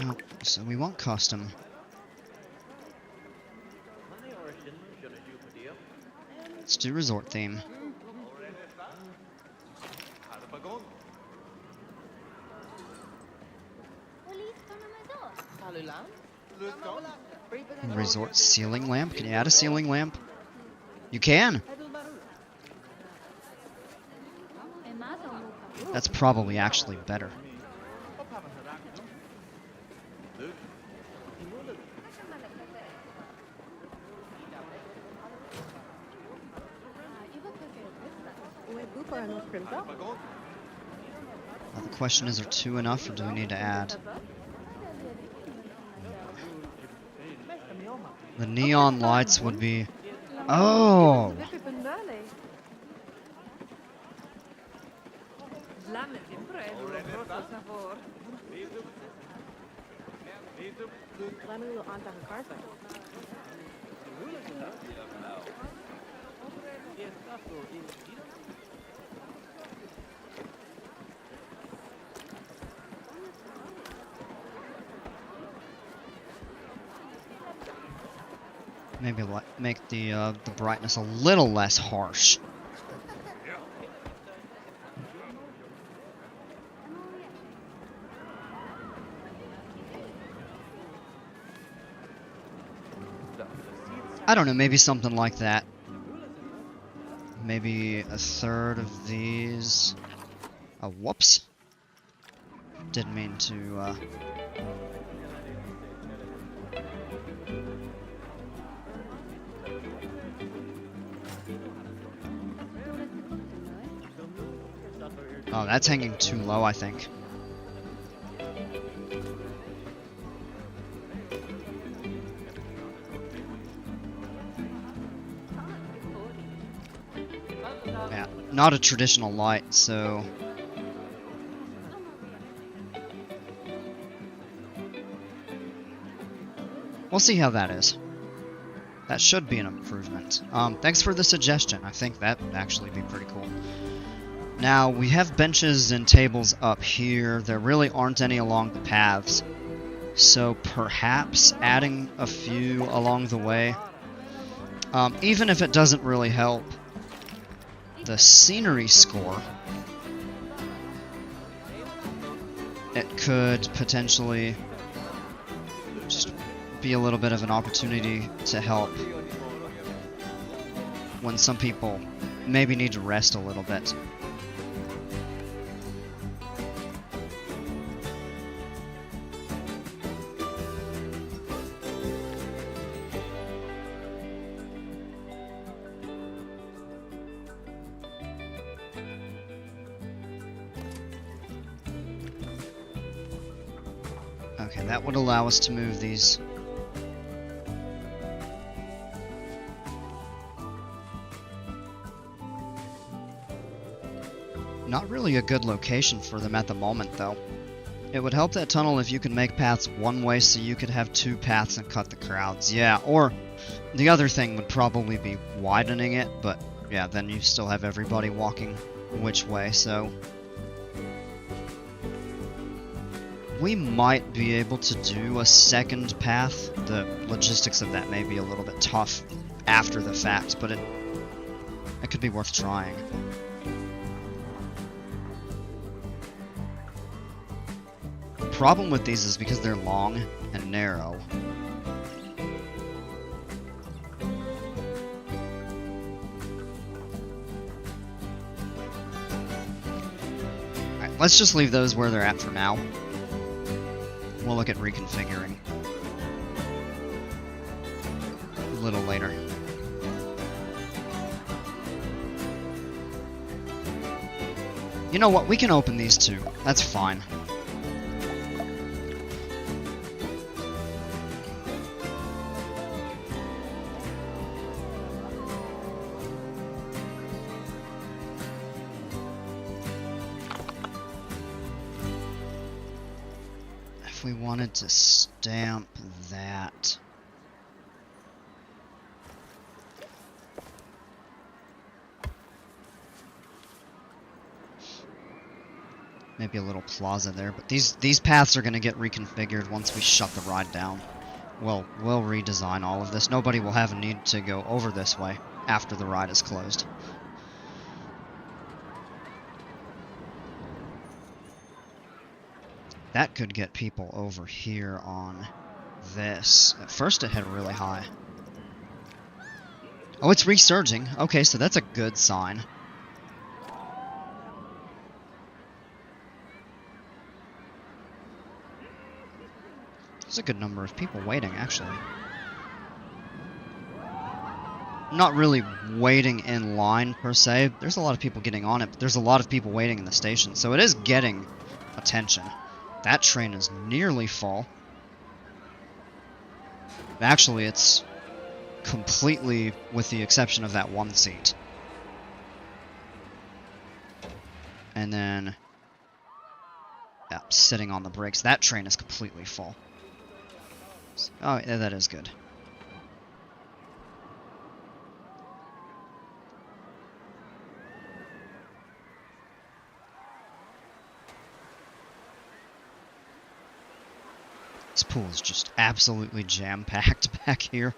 Oh, so we want custom. Let's do resort theme. Resort ceiling lamp? Can you add a ceiling lamp? You can! That's probably actually better. Now the question is, are 2 enough, or do we need to add? The neon lights would be... Oh! Maybe make the brightness a little less harsh. I don't know, maybe something like that. Maybe a third of these. Oh, whoops. Didn't mean to, Oh, that's hanging too low, I think. Yeah, not a traditional light, so... we'll see how that is. That should be an improvement. Thanks for the suggestion. I think that would actually be pretty cool. Now, we have benches and tables up here. There really aren't any along the paths. So perhaps adding a few along the way, even if it doesn't really help the scenery score, it could potentially just be a little bit of an opportunity to help when some people maybe need to rest a little bit. Okay, that would allow us to move these. Not really a good location for them at the moment, though. It would help that tunnel if you could make paths one way so you could have two paths and cut the crowds. Yeah, or the other thing would probably be widening it, but yeah, then you still have everybody walking which way, so... we might be able to do a second path. The logistics of that may be a little bit tough after the fact, but it could be worth trying. The problem with these is because they're long and narrow. Alright, let's just leave those where they're at for now. We'll look at reconfiguring a little later. You know what? We can open these two. That's fine. If we wanted to stamp that... maybe a little plaza there, but these paths are going to get reconfigured once we shut the ride down. We'll redesign all of this. Nobody will have a need to go over this way after the ride is closed. That could get people over here on this. At first it hit really high. Oh, it's resurging. Okay, so that's a good sign. There's a good number of people waiting, actually. Not really waiting in line, per se. There's a lot of people getting on it, but there's a lot of people waiting in the station, so it is getting attention. That train is nearly full. Actually, it's completely with the exception of that one seat. And then... yeah, sitting on the brakes. That train is completely full. Oh, yeah, that is good. This pool is just absolutely jam-packed back here.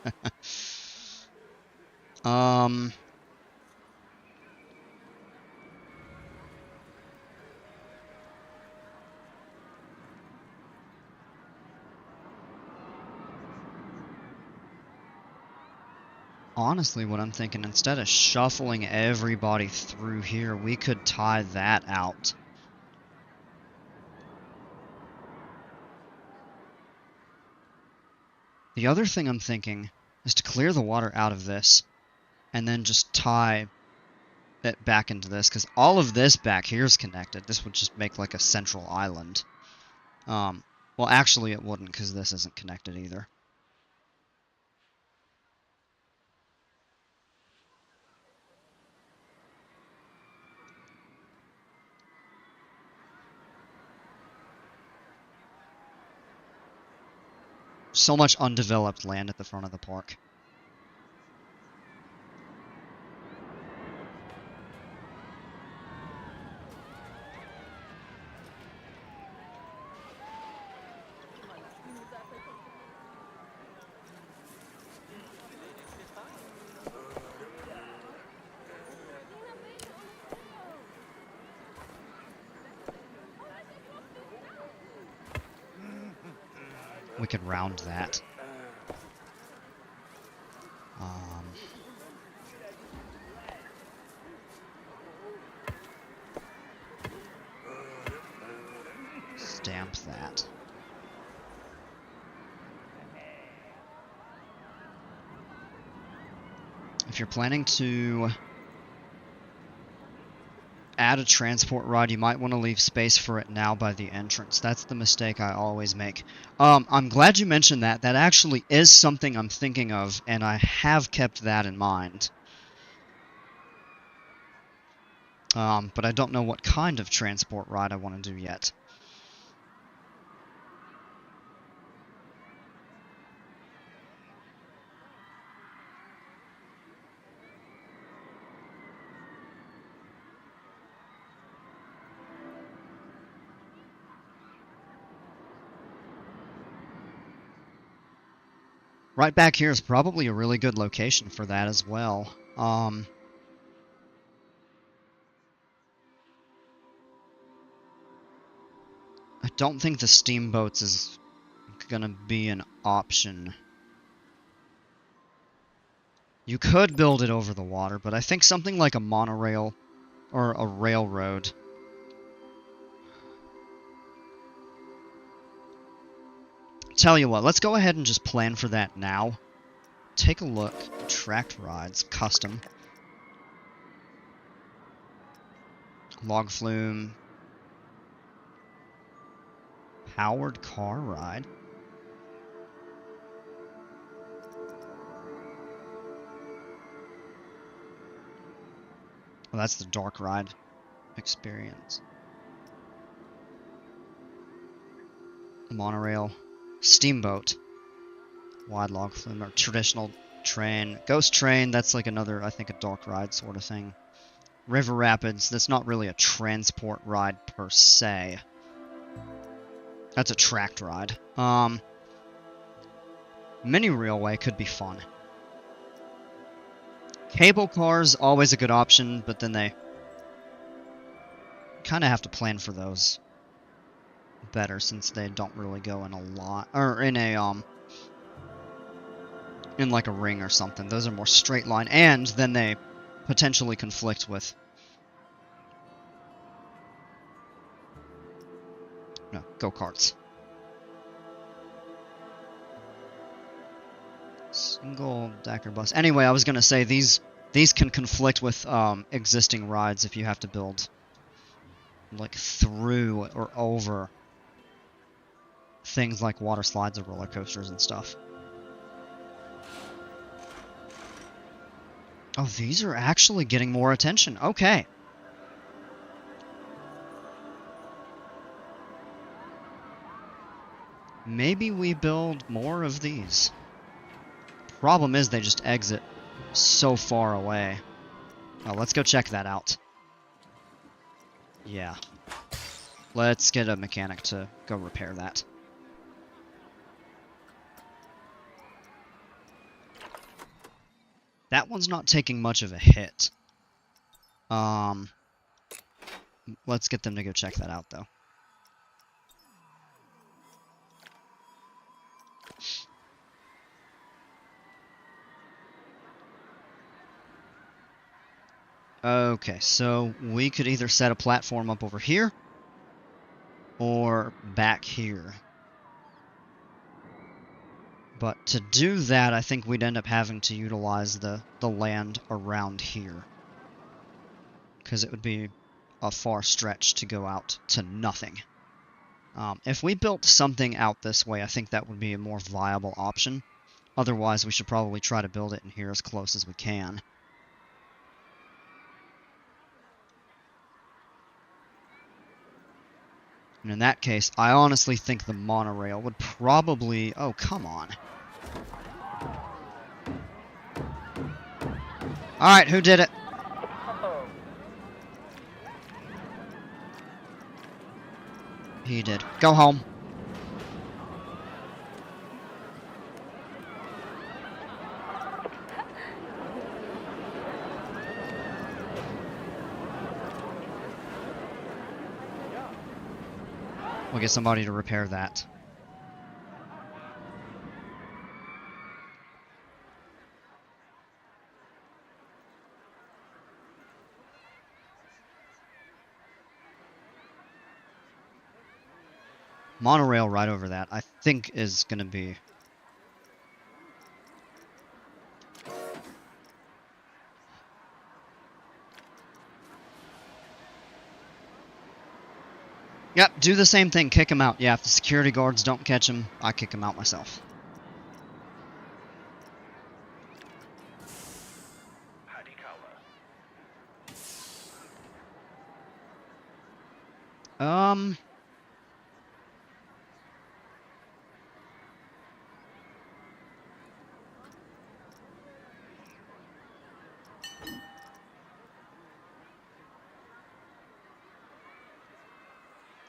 Honestly, what I'm thinking, instead of shuffling everybody through here, we could tie that out. The other thing I'm thinking is to clear the water out of this, and then just tie it back into this, because all of this back here is connected. This would just make like a central island. Well, actually it wouldn't, because this isn't connected either. So much undeveloped land at the front of the park. We could round that. Stamp that. If you're planning to add a transport rod, you might want to leave space for it now by the entrance. That's the mistake I always make. I'm glad you mentioned that. That actually is something I'm thinking of, and I have kept that in mind. But I don't know what kind of transport ride I want to do yet. Right back here is probably a really good location for that as well. I don't think the steamboats is gonna be an option. You could build it over the water, but I think something like a monorail or a railroad. Tell you what, let's go ahead and just plan for that now. Take a look. Tracked rides, custom. Log flume. Powered car ride. Well, that's the dark ride experience. Monorail. Steamboat. Wide log flume, or traditional train. Ghost train, that's like another, I think, a dark ride sort of thing. River Rapids, that's not really a transport ride per se. That's a tracked ride. Mini railway could be fun. Cable cars, always a good option, but then they kind of have to plan for those better since they don't really go in a lot, or in a in like a ring or something. Those are more straight line, and then they potentially conflict with go-karts. Single decker bus. Anyway, I was gonna say these can conflict with existing rides if you have to build like through or over things like water slides or roller coasters and stuff. Oh, these are actually getting more attention. Okay. Maybe we build more of these. Problem is they just exit so far away. Oh, let's go check that out. Yeah. Let's get a mechanic to go repair that. That one's not taking much of a hit. Let's get them to go check that out, though. Okay, so we could either set a platform up over here or back here. But to do that, I think we'd end up having to utilize the land around here. Because it would be a far stretch to go out to nothing. If we built something out this way, I think that would be a more viable option. Otherwise, we should probably try to build it in here as close as we can. And in that case, I honestly think the monorail would probably... Oh, come on. Alright, who did it? He did. Go home. We'll get somebody to repair that. Monorail right over that, I think, is going to be... Yep, do the same thing, kick him out. Yeah, if the security guards don't catch him, I kick him out myself.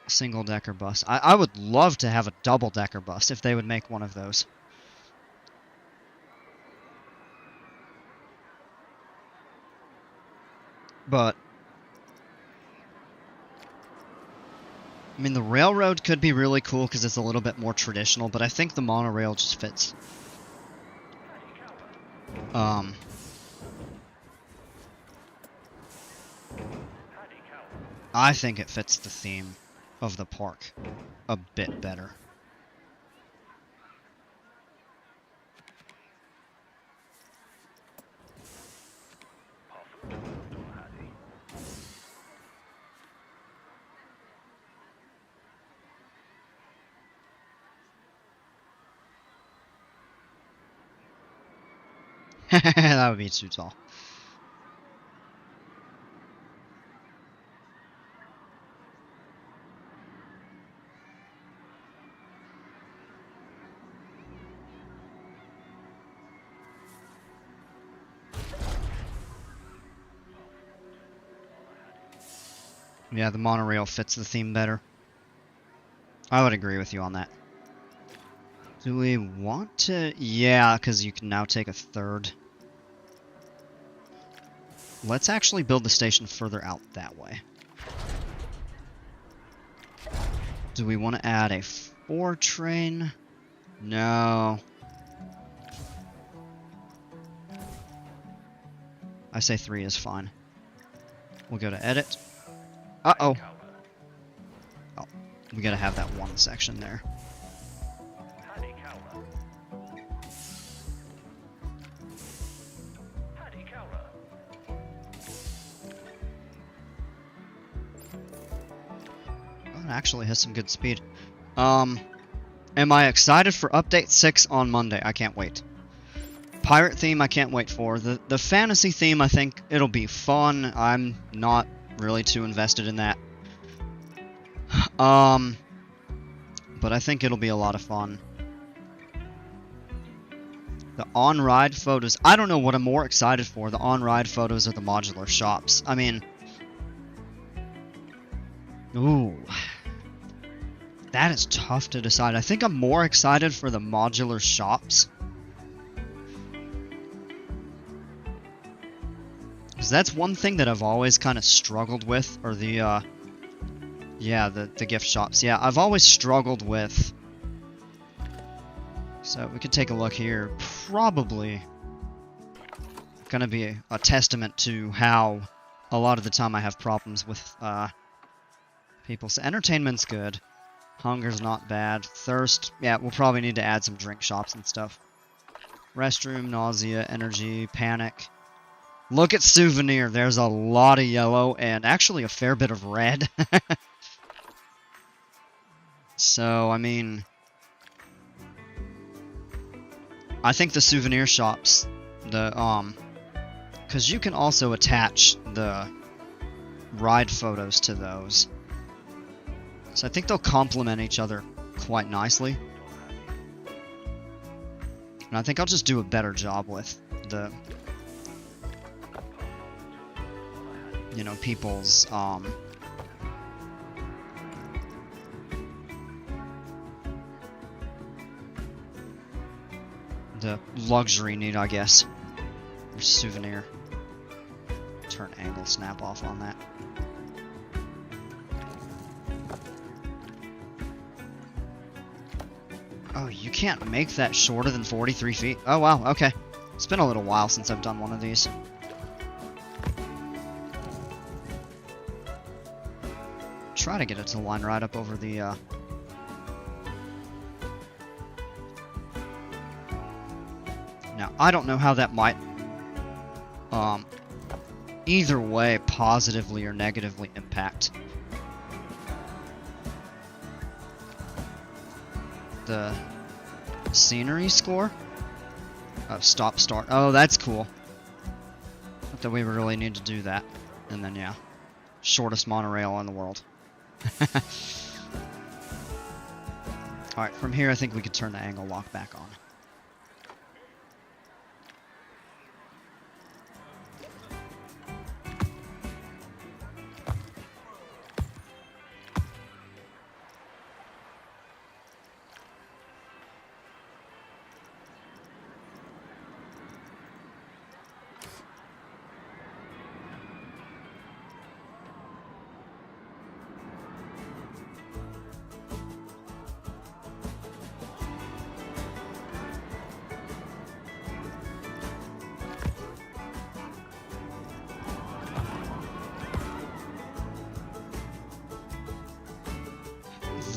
Single-decker bus. I would love to have a double-decker bus if they would make one of those. But I mean, the railroad could be really cool because it's a little bit more traditional, but I think the monorail just fits. I think it fits the theme of the park a bit better. That would be too tall. Yeah, the monorail fits the theme better. I would agree with you on that. Do we want to... Yeah, because you can now take a third. Let's actually build the station further out that way. Do we want to add a 4 train? No. I say 3 is fine. We'll go to edit. Uh-oh. Oh, we gotta have that one section there. Oh, it actually has some good speed. Am I excited for Update 6 on Monday? I can't wait. Pirate theme, I can't wait for. The fantasy theme, I think it'll be fun. I'm not really too invested in that. But I think it'll be a lot of fun. The on-ride photos, I don't know what I'm more excited for, the on-ride photos or the modular shops. I mean, ooh, that is tough to decide. I think I'm more excited for the modular shops. that's one thing that I've always kind of struggled with, or the gift shops. Yeah, I've always struggled with. So we could take a look here. Probably gonna be a testament to how a lot of the time I have problems with people. So entertainment's good. Hunger's not bad. Thirst, yeah, we'll probably need to add some drink shops and stuff. Restroom, nausea, energy, panic. Look at souvenir. There's a lot of yellow and actually a fair bit of red. So, I mean, I think the souvenir shops, because you can also attach the ride photos to those. So I think they'll complement each other quite nicely. And I think I'll just do a better job with the, you know, people's, the luxury need, I guess. Or souvenir. Turn angle snap off on that. Oh, you can't make that shorter than 43 feet? Oh, wow, okay. It's been a little while since I've done one of these. Try to get it to line right up over the, Now, I don't know how that might, either way, positively or negatively impact the scenery score. Oh, stop, start. Oh, that's cool. Not that we really need to do that. And then, yeah, shortest monorail in the world. Alright, from here I think we could turn the angle lock back on.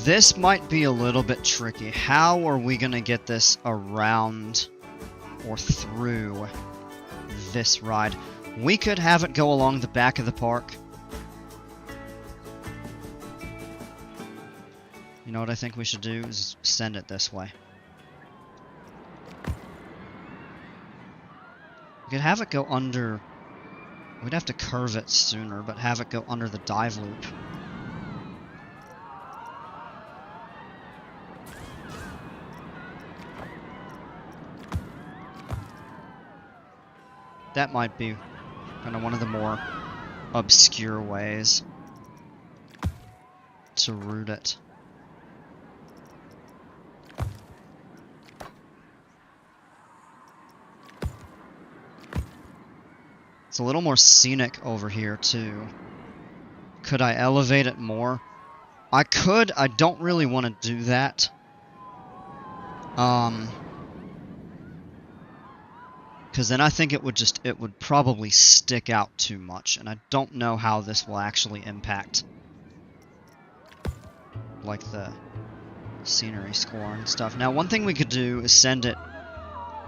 This might be a little bit tricky. How are we going to get this around or through this ride? We could have it go along the back of the park. You know what I think we should do is send it this way. We could have it go under... We'd have to curve it sooner, but have it go under the dive loop. That might be kind of one of the more obscure ways to route it. It's a little more scenic over here too. Could I elevate it more? I could. I don't really want to do that. Because then I think it would probably stick out too much, and I don't know how this will actually impact, like, the scenery score and stuff. Now, one thing we could do is send it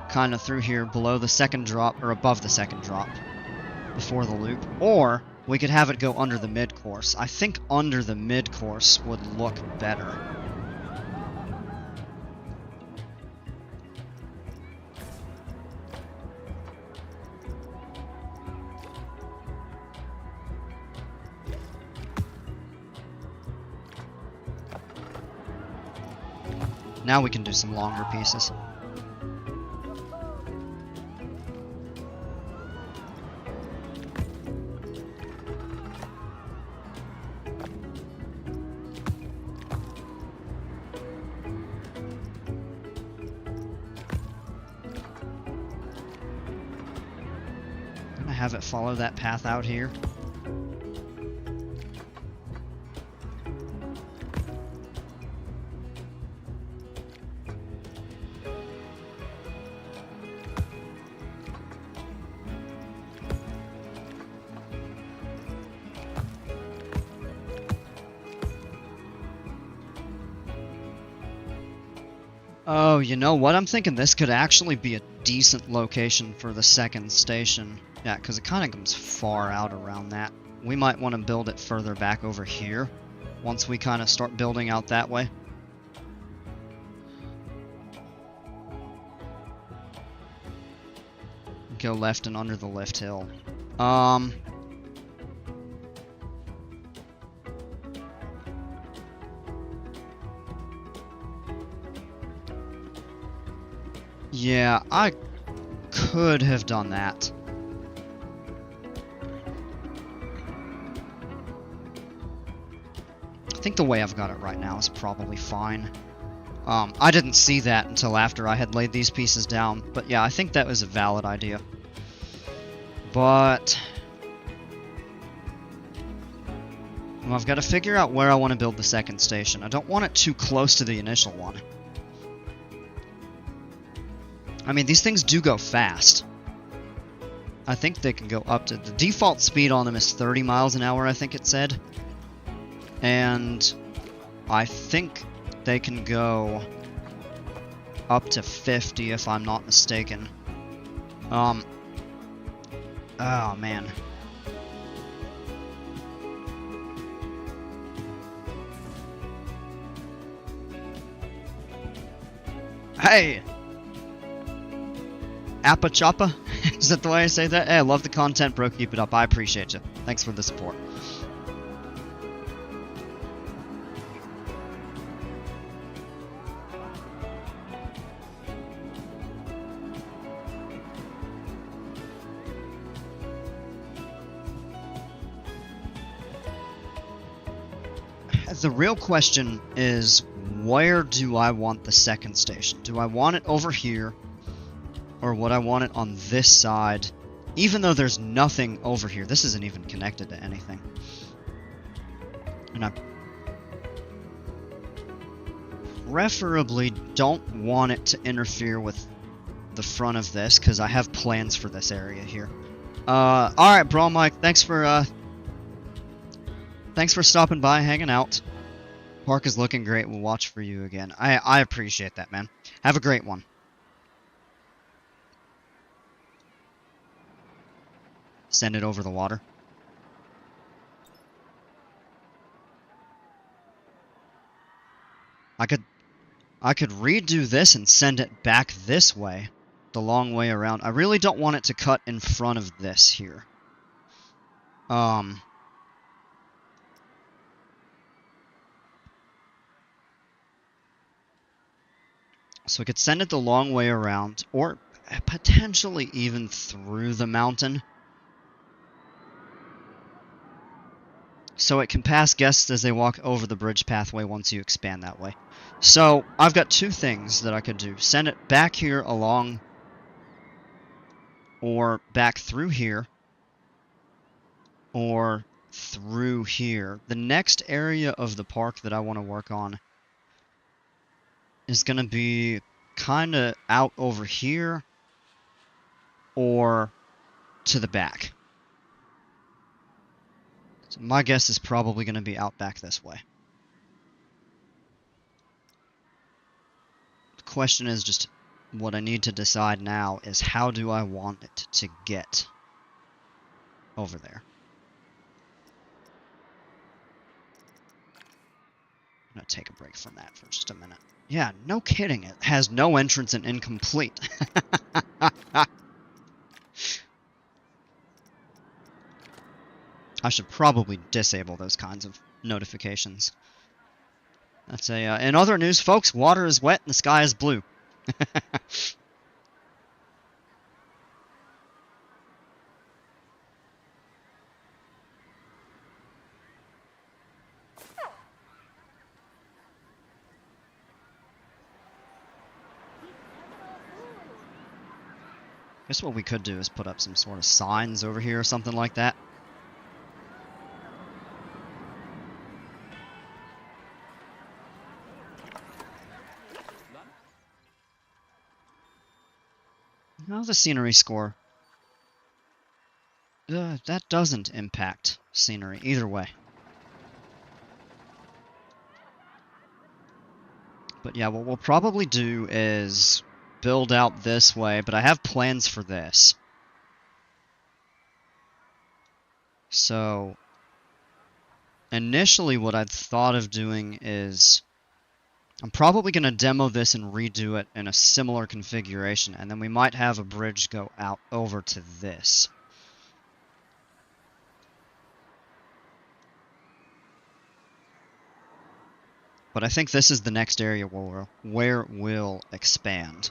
kind of through here below the second drop, or above the second drop, before the loop, or we could have it go under the mid-course. I think under the mid-course would look better. Now we can do some longer pieces. I'm gonna have it follow that path out here. Oh, you know what? I'm thinking this could actually be a decent location for the second station. Yeah, because it kind of comes far out around that. We might want to build it further back over here once we kind of start building out that way. Go left and under the lift hill. Yeah, I could have done that. I think the way I've got it right now is probably fine. I didn't see that until after I had laid these pieces down, but yeah, I think that was a valid idea. But well, I've got to figure out where I want to build the second station. I don't want it too close to the initial one. I mean, these things do go fast. I think they can go up to... The default speed on them is 30 miles an hour, I think it said. And I think they can go up to 50, if I'm not mistaken. Oh, man. Hey! Appa Choppa? Is that the way I say that? Hey, I love the content, bro. Keep it up. I appreciate you. Thanks for the support. The real question is, where do I want the second station? Do I want it over here? Or would I want it on this side? Even though there's nothing over here. This isn't even connected to anything. And I preferably don't want it to interfere with the front of this, because I have plans for this area here. Alright, bro, Mike, thanks for stopping by, hanging out. Park is looking great. We'll watch for you again. I appreciate that, man. Have a great one. Send it over the water. I could redo this and send it back this way, the long way around. I really don't want it to cut in front of this here. So I could send it the long way around, or potentially even through the mountain. So it can pass guests as they walk over the bridge pathway once you expand that way. So I've got two things that I could do. Send it back here along, or back through here, or through here. The next area of the park that I want to work on is going to be kind of out over here, or to the back. So my guess is probably going to be out back this way. The question is just, what I need to decide now is, how do I want it to get over there? I'm going to take a break from that for just a minute. Yeah, no kidding. It has no entrance and incomplete. I should probably disable those kinds of notifications. That's a, in other news, folks, water is wet and the sky is blue. Guess what we could do is put up some sort of signs over here or something like that. Now the scenery score. That doesn't impact scenery either way. But yeah, what we'll probably do is build out this way, but I have plans for this. So, initially what I'd thought of doing is I'm probably going to demo this and redo it in a similar configuration, and then we might have a bridge go out over to this. But I think this is the next area where we'll expand.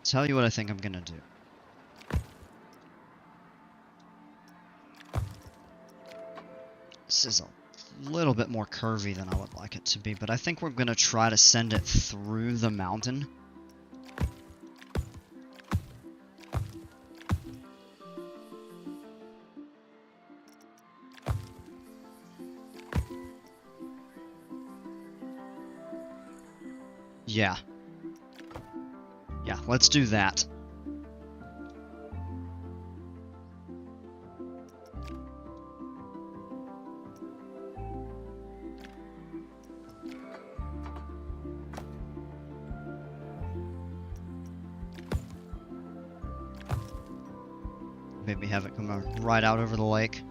Tell you what I think I'm gonna do. This is a little bit more curvy than I would like it to be, but I think we're gonna try to send it through the mountain. Yeah. Yeah, let's do that. Maybe have it come right out over the lake.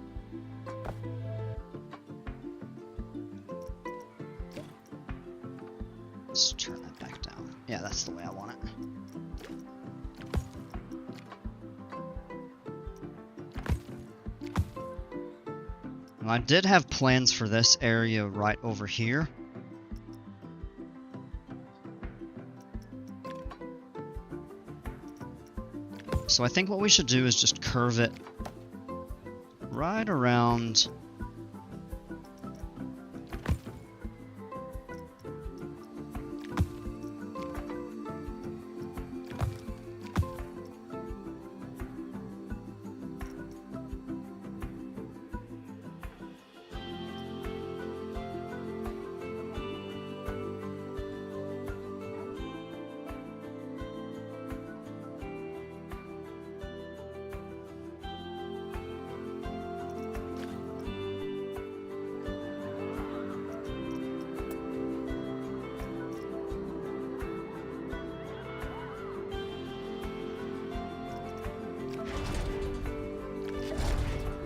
Let's turn that back down. Yeah, that's the way I want it. Now, I did have plans for this area right over here. So I think what we should do is just curve it right around.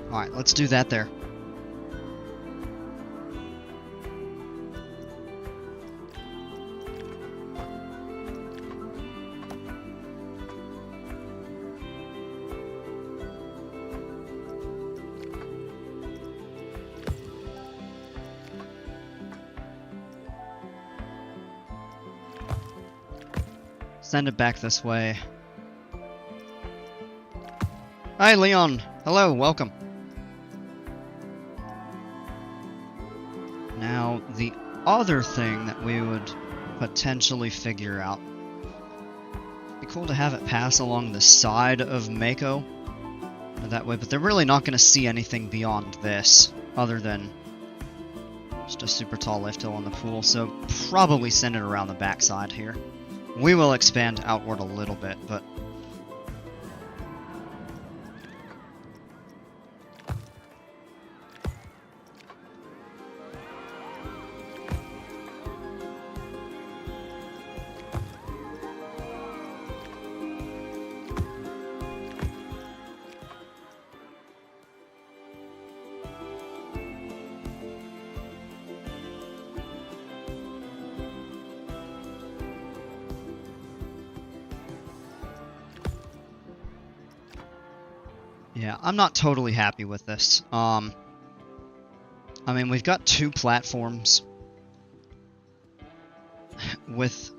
Alright, let's do that there. Send it back this way. Hi, Leon. Hello, welcome. Now, the other thing that we would potentially figure out, it'd be cool to have it pass along the side of Mako that way, but they're really not going to see anything beyond this, other than just a super tall lift hill on the pool, so probably send it around the backside here. We will expand outward a little bit, but Yeah, I'm not totally happy with this. I mean, we've got 2 platforms. With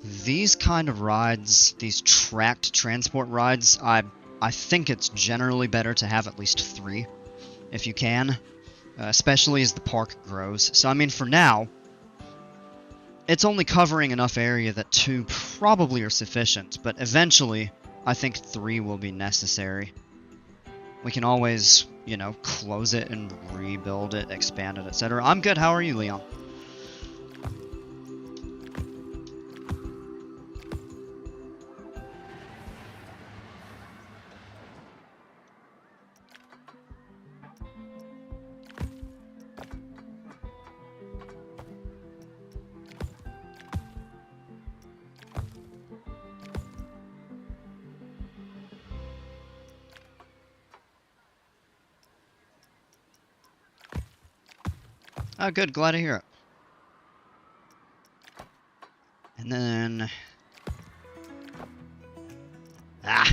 these kind of rides, these tracked transport rides, I think it's generally better to have at least 3, if you can. Especially as the park grows. So, I mean, for now, it's only covering enough area that 2 probably are sufficient, but eventually, I think 3 will be necessary. We can always, you know, close it and rebuild it, expand it, etc. I'm good, how are you, Leon? Oh, good. Glad to hear it. And then... Ah!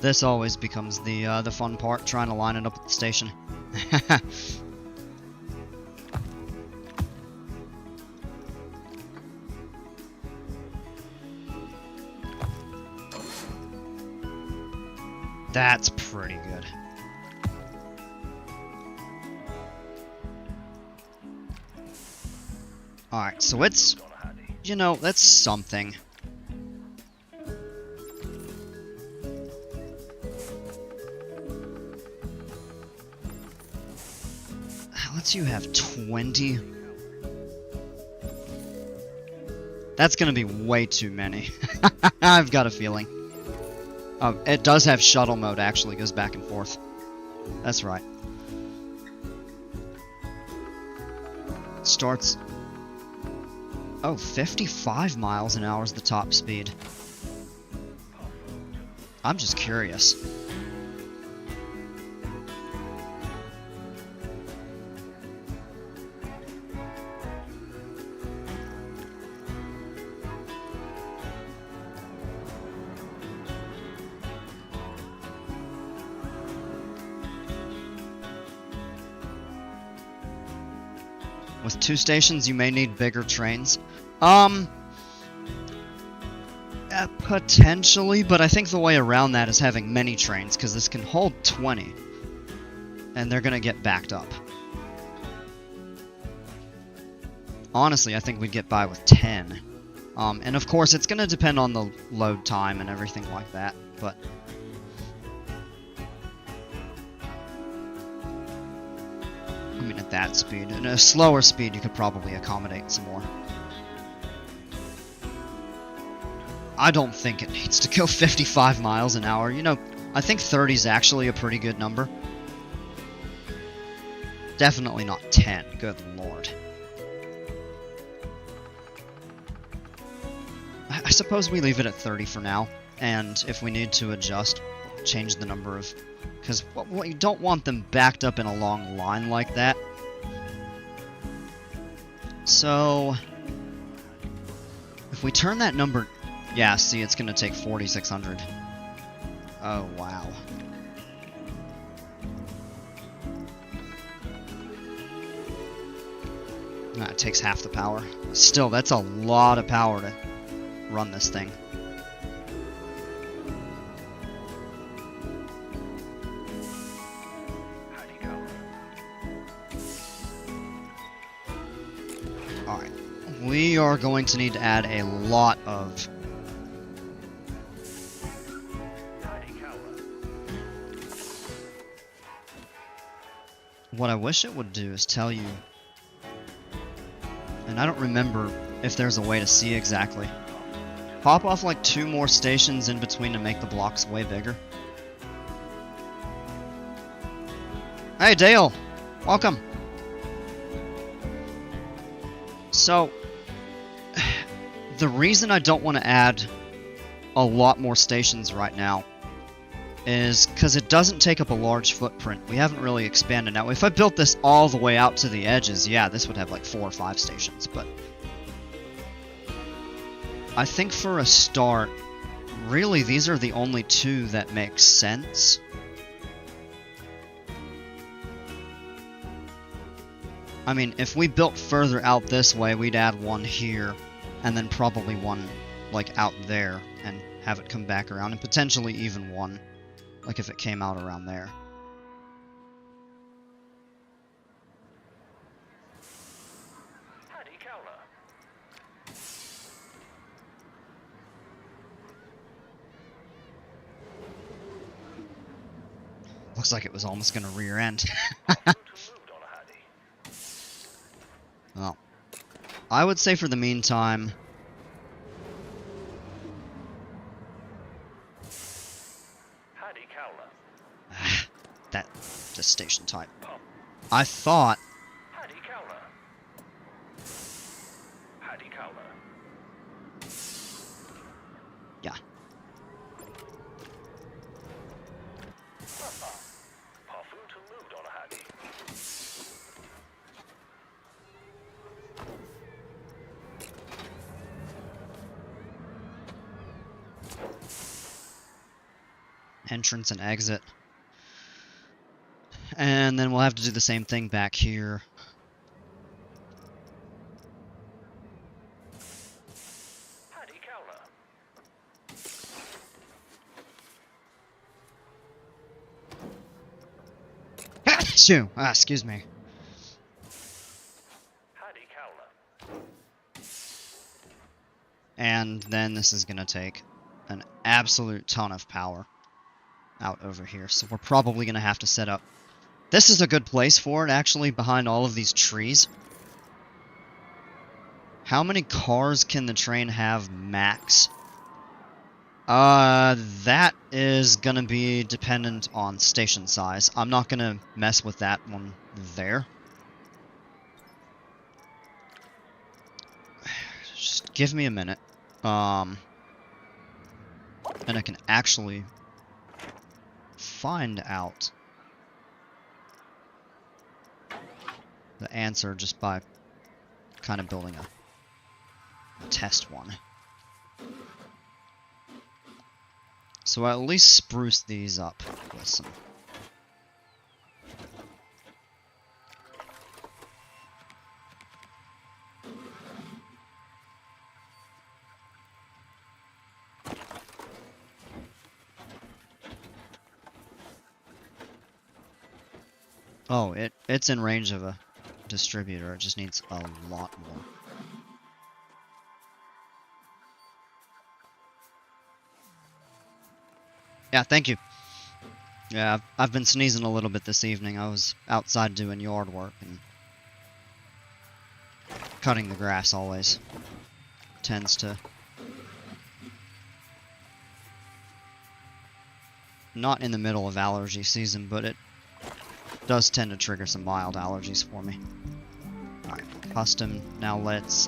This always becomes the fun part, trying to line it up at the station. That's pretty good. Alright, so it's... You know, that's something. Lets you have 20. That's gonna be way too many. I've got a feeling. It does have shuttle mode, actually, goes back and forth. That's right. Starts... Oh, 55 miles an hour is the top speed. I'm just curious. With 2 stations, you may need bigger trains. Potentially, but I think the way around that is having many trains, because this can hold 20. And they're gonna get backed up. Honestly, I think we'd get by with 10. And of course, it's gonna depend on the load time and everything like that, but... I mean, at that speed. At a slower speed, you could probably accommodate some more. I don't think it needs to go 55 miles an hour. You know, I think 30 is actually a pretty good number. Definitely not 10. Good lord. I suppose we leave it at 30 for now. And if we need to adjust, change the number of... Because you don't want them backed up in a long line like that. So... if we turn that number... Yeah, see, it's gonna take 4,600. Oh, wow. That takes half the power. Still, that's a lot of power to run this thing. Alright. We are going to need to add a lot of... What I wish it would do is tell you... And I don't remember if there's a way to see exactly. Pop off like 2 more stations in between to make the blocks way bigger. Hey Dale! Welcome! So, the reason I don't want to add a lot more stations right now is because it doesn't take up a large footprint. We haven't really expanded. Now, if I built this all the way out to the edges, yeah, this would have like 4 or 5 stations, but I think for a start, really these are the only 2 that make sense. I mean, if we built further out this way, we'd add 1 here, and then probably 1, like, out there, and have it come back around, and potentially even 1, like, if it came out around there. Looks like it was almost gonna rear end. Well, I would say for the meantime, the station type. I thought yeah. Entrance and exit. And then we'll have to do the same thing back here. Shoo! Excuse me. And then this is gonna take an absolute ton of power out over here, so we're probably gonna have to set up. This is a good place for it, actually, behind all of these trees. How many cars can the train have max? That is gonna be dependent on station size. I'm not gonna mess with that one there. Just give me a minute. And I can actually find out the answer just by kind of building a test one. So I'll at least spruce these up with some. Oh, it's in range of a distributor. It just needs a lot more. Yeah, thank you. Yeah, I've been sneezing a little bit this evening. I was outside doing yard work and cutting the grass always tends to not in the middle of allergy season, but it does tend to trigger some mild allergies for me. Alright, custom. Now let's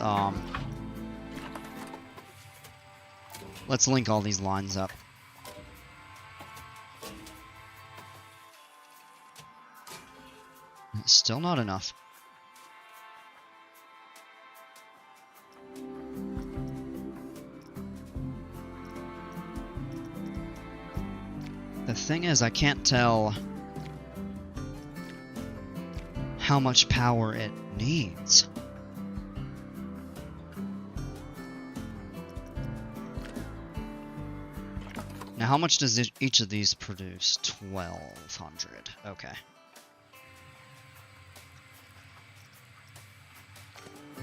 link all these lines up. Still not enough. The thing is, I can't tell how much power it needs. Now, how much does each of these produce? 1,200. Okay.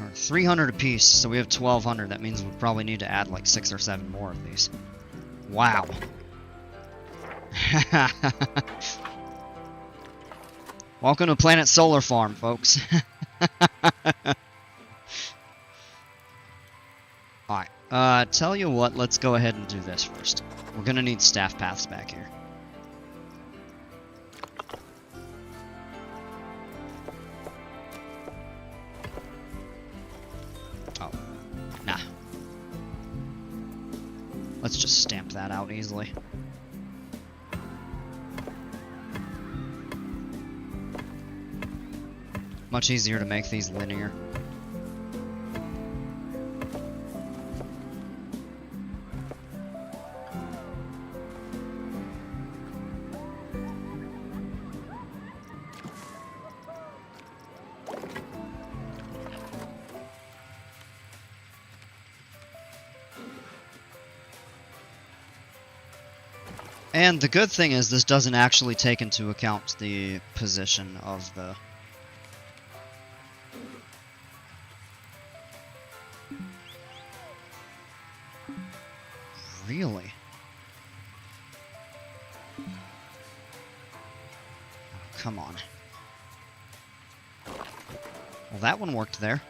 Or 300 apiece, so we have 1,200. That means we probably need to add like 6 or 7 more of these. Wow. Welcome to Planet Solar Farm, folks. Alright, tell you what, let's go ahead and do this first. We're gonna need staff paths back here. Oh, nah. Let's just stamp that out easily. Much easier to make these linear. And the good thing is this doesn't actually take into account the position of the... Really? Oh, come on. Well, that one worked there.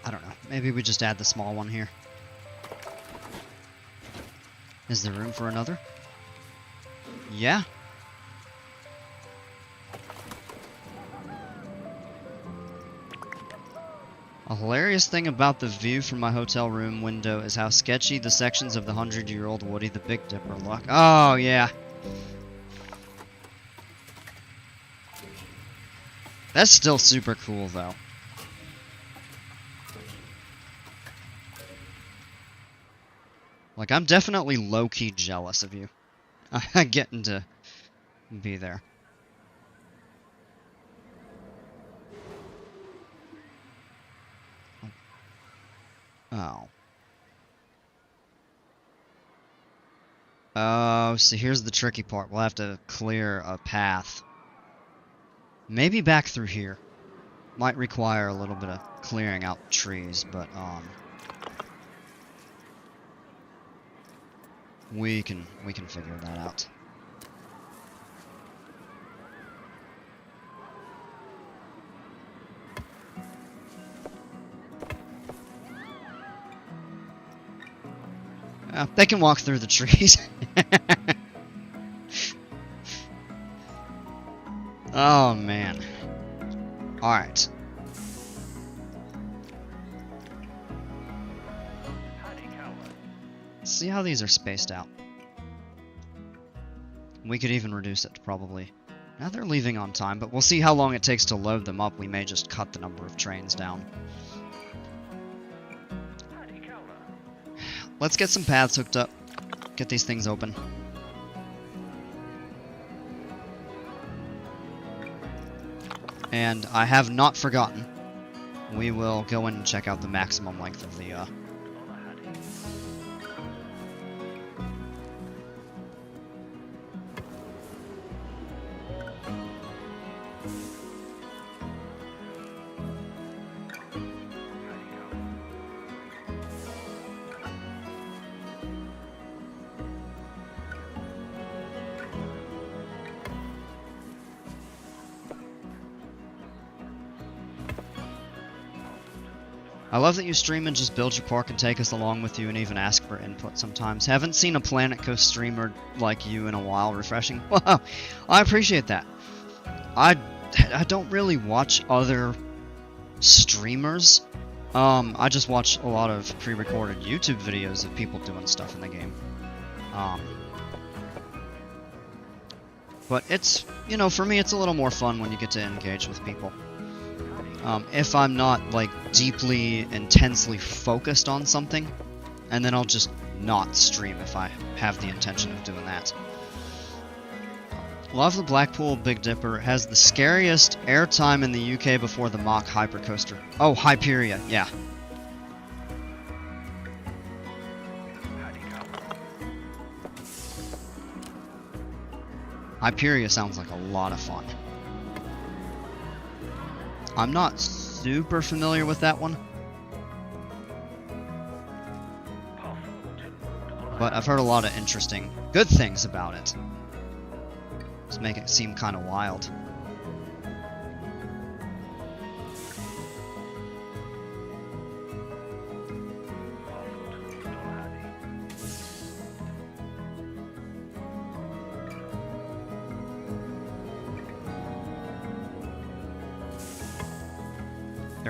I don't know. Maybe we just add the small one here. Is there room for another? Yeah. A hilarious thing about the view from my hotel room window is how sketchy the sections of the 100-year-old Woody the Big Dipper look. Oh, yeah. That's still super cool, though. Like, I'm definitely low-key jealous of you. Getting to be there. Oh. Oh, so here's the tricky part. We'll have to clear a path. Maybe back through here. Might require a little bit of clearing out trees, but, we can figure that out. They can walk through the trees. Oh, man. Alright. See how these are spaced out. We could even reduce it, probably. Now they're leaving on time, but we'll see how long it takes to load them up. We may just cut the number of trains down. Let's get some paths hooked up. Get these things open. And I have not forgotten. We will go in and check out the maximum length of the, I love that you stream and just build your park and take us along with you and even ask for input sometimes. Haven't seen a Planet Coast streamer like you in a while. Refreshing. Wow, I appreciate that. I don't really watch other streamers. I just watch a lot of pre-recorded YouTube videos of people doing stuff in the game. But it's, you know, for me it's a little more fun when you get to engage with people. If I'm not, like, deeply, intensely focused on something, and then I'll just not stream if I have the intention of doing that. Love the Blackpool Big Dipper. It has the scariest airtime in the UK before the Mach Hypercoaster. Oh, Hyperia, yeah. Hyperia sounds like a lot of fun. I'm not super familiar with that one, but I've heard a lot of interesting, good things about it. Just make it seem kind of wild.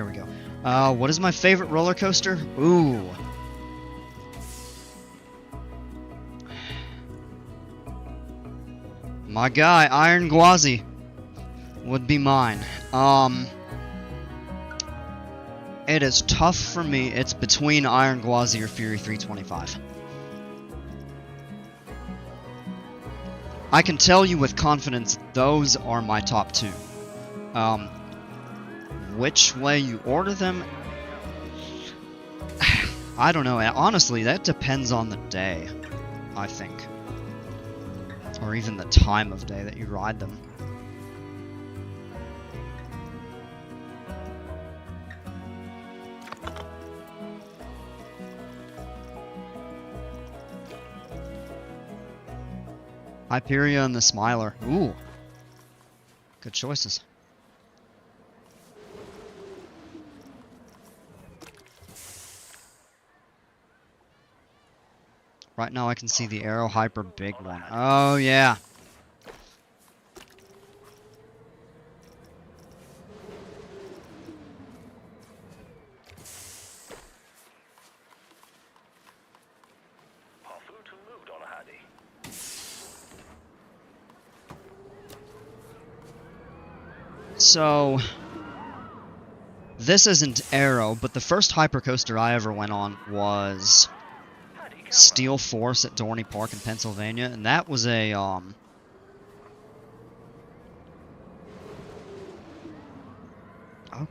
There we go. What is my favorite roller coaster? Ooh. My guy, Iron Gwazi, would be mine. It is tough for me. It's between Iron Gwazi or Fury 325. I can tell you with confidence those are my top two. Which way you order them, I don't know. Honestly, that depends on the day, I think. Or even the time of day that you ride them. Hyperia and the Smiler. Ooh. Good choices. Right now I can see the Aero Hyper big one. Oh, yeah. So, this isn't Aero, but the first hypercoaster I ever went on was Steel Force at Dorney Park in Pennsylvania, and that was a, oh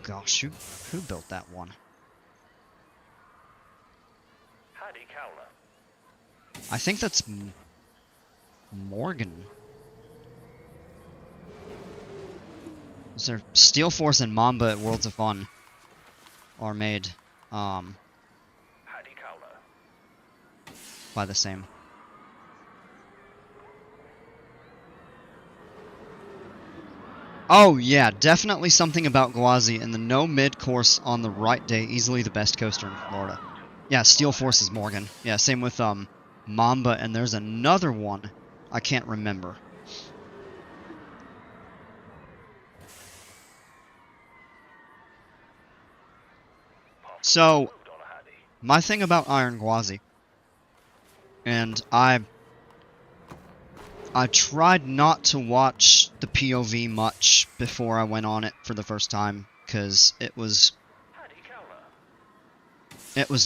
gosh, who built that one? I think that's Morgan. So Steel Force and Mamba at Worlds of Fun are made by the same. Oh yeah, definitely something about Gwazi, and the no mid course on the right day, easily the best coaster in Florida. Yeah, Steel Force is Morgan. Yeah, same with Mamba, and there's another one I can't remember. So, my thing about Iron Gwazi, and I tried not to watch the POV much before I went on it for the first time, because it was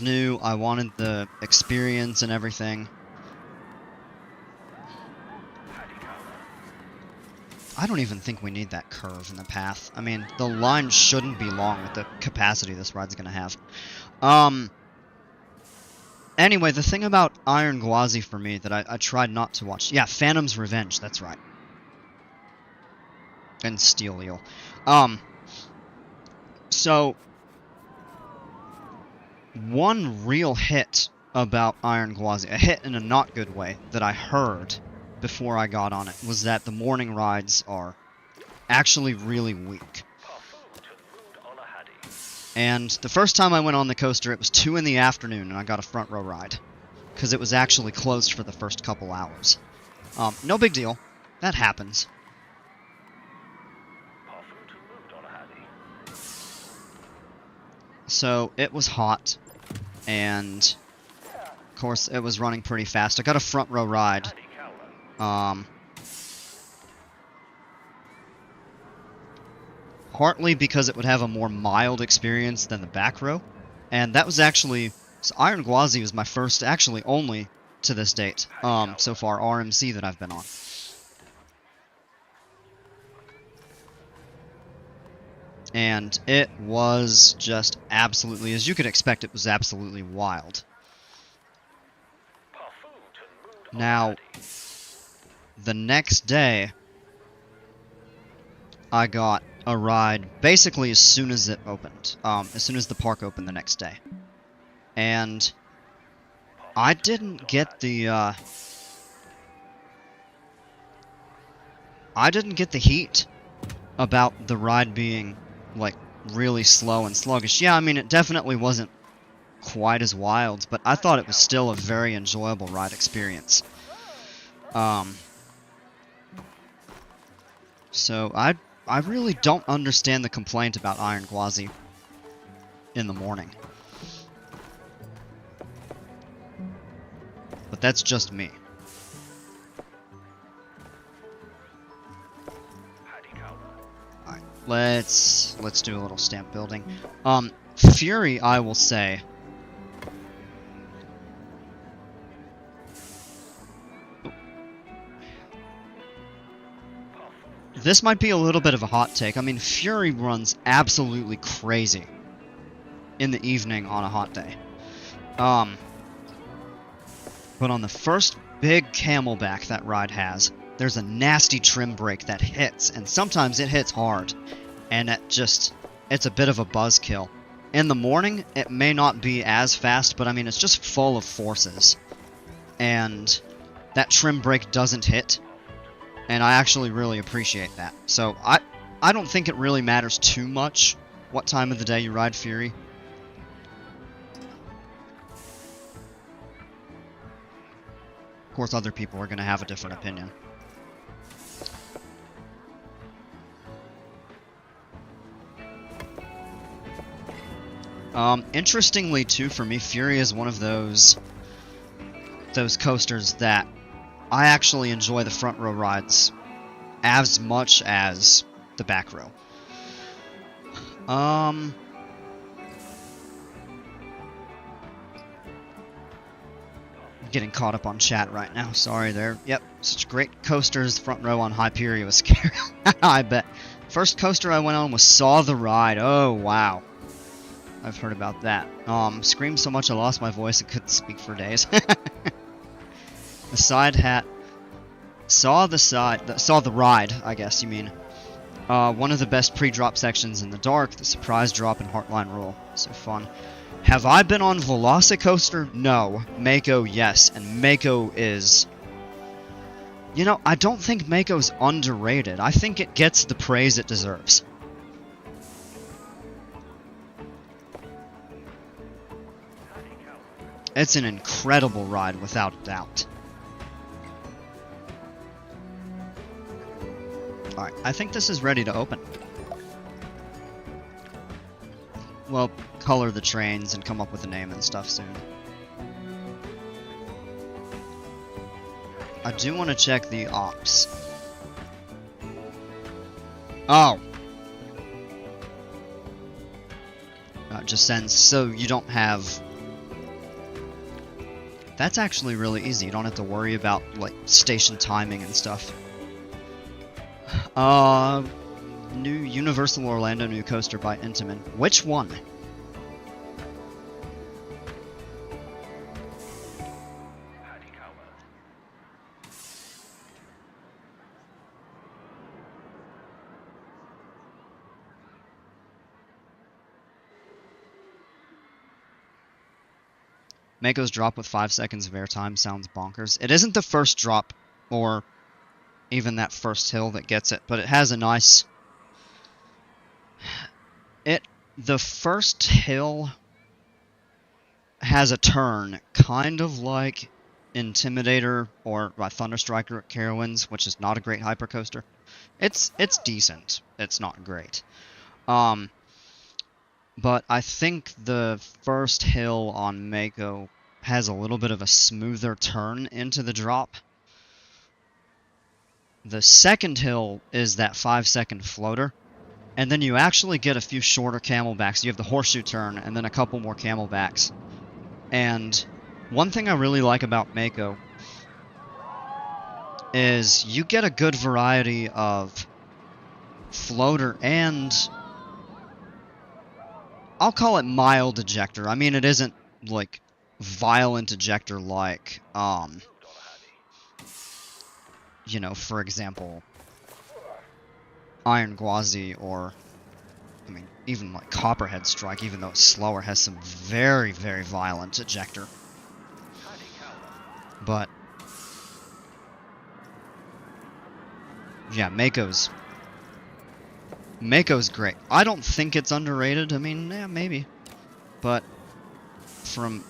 new. I wanted the experience and everything. I don't even think we need that curve in the path. I mean, the line shouldn't be long with the capacity this ride's gonna have. Anyway, the thing about Iron Gwazi for me that I tried not to watch... Yeah, Phantom's Revenge, that's right. And Steel Eel. So... one real hit about Iron Gwazi, a hit in a not good way, that I heard before I got on it, was that the morning rides are actually really weak. And the first time I went on the coaster, it was 2 in the afternoon, and I got a front row ride. Because it was actually closed for the first couple hours. No big deal. That happens. So, it was hot. And, of course, it was running pretty fast. I got a front row ride. Partly because it would have a more mild experience than the back row. And that was actually... So Iron Gwazi was my first, actually only, to this date, so far, RMC that I've been on. And it was just absolutely, as you could expect, it was absolutely wild. Now, the next day, I got a ride basically as soon as it opened, as soon as the park opened the next day. And I didn't get the, heat about the ride being, like, really slow and sluggish. Yeah, I mean, it definitely wasn't quite as wild, but I thought it was still a very enjoyable ride experience. So I really don't understand the complaint about Iron Gwazi. in the morning. But that's just me. Alright, let's do a little stamp building. Fury, I will say, this might be a little bit of a hot take. I mean, Fury runs absolutely crazy in the evening on a hot day. But on the first big camelback that ride has, there's a nasty trim break that hits, and sometimes it hits hard. And it's a bit of a buzzkill. In the morning, it may not be as fast, but I mean, it's just full of forces. And that trim break doesn't hit. And I actually really appreciate that. So I don't think it really matters too much what time of the day you ride Fury. Of course, other people are going to have a different opinion. Interestingly, too, for me, Fury is one of those coasters that I actually enjoy the front row rides as much as the back row. Getting caught up on chat right now. Sorry there. Yep, such great coasters. Front row on Hyperia was scary. I bet. First coaster I went on was Saw the Ride. Oh, wow. I've heard about that. Screamed so much I lost my voice and couldn't speak for days. The side hat. Saw the ride, I guess you mean. One of the best pre-drop sections in the dark, the surprise drop and Heartline Roll. So fun. Have I been on Velocicoaster? No. Mako, yes. And Mako is... You know, I don't think Mako's underrated. I think it gets the praise it deserves. It's an incredible ride, without a doubt. Alright, I think this is ready to open. Well, color the trains and come up with a name and stuff soon. I do want to check the ops. Oh! Just sends, so you don't have... That's actually really easy. You don't have to worry about, like, station timing and stuff. New Universal Orlando new coaster by Intamin. Which one? Mako's drop with 5 seconds of airtime sounds bonkers. It isn't the first drop, or even that first hill that gets it, but it has a nice... The first hill has a turn, kind of like Intimidator or Thunderstriker at Carowinds, which is not a great hypercoaster. It's decent. It's not great. But I think the first hill on Mako has a little bit of a smoother turn into the drop. The second hill is that 5-second floater, and then you actually get a few shorter camelbacks. You have the horseshoe turn, and then a couple more camelbacks. And one thing I really like about Mako is you get a good variety of floater and... I'll call it mild ejector. I mean, it isn't, like, violent ejector like, you know, for example, Iron Gwazi or, I mean, even like Copperhead Strike, even though it's slower, has some very, very violent ejector. But, yeah, Mako's great. I don't think it's underrated. I mean, yeah, maybe. But from,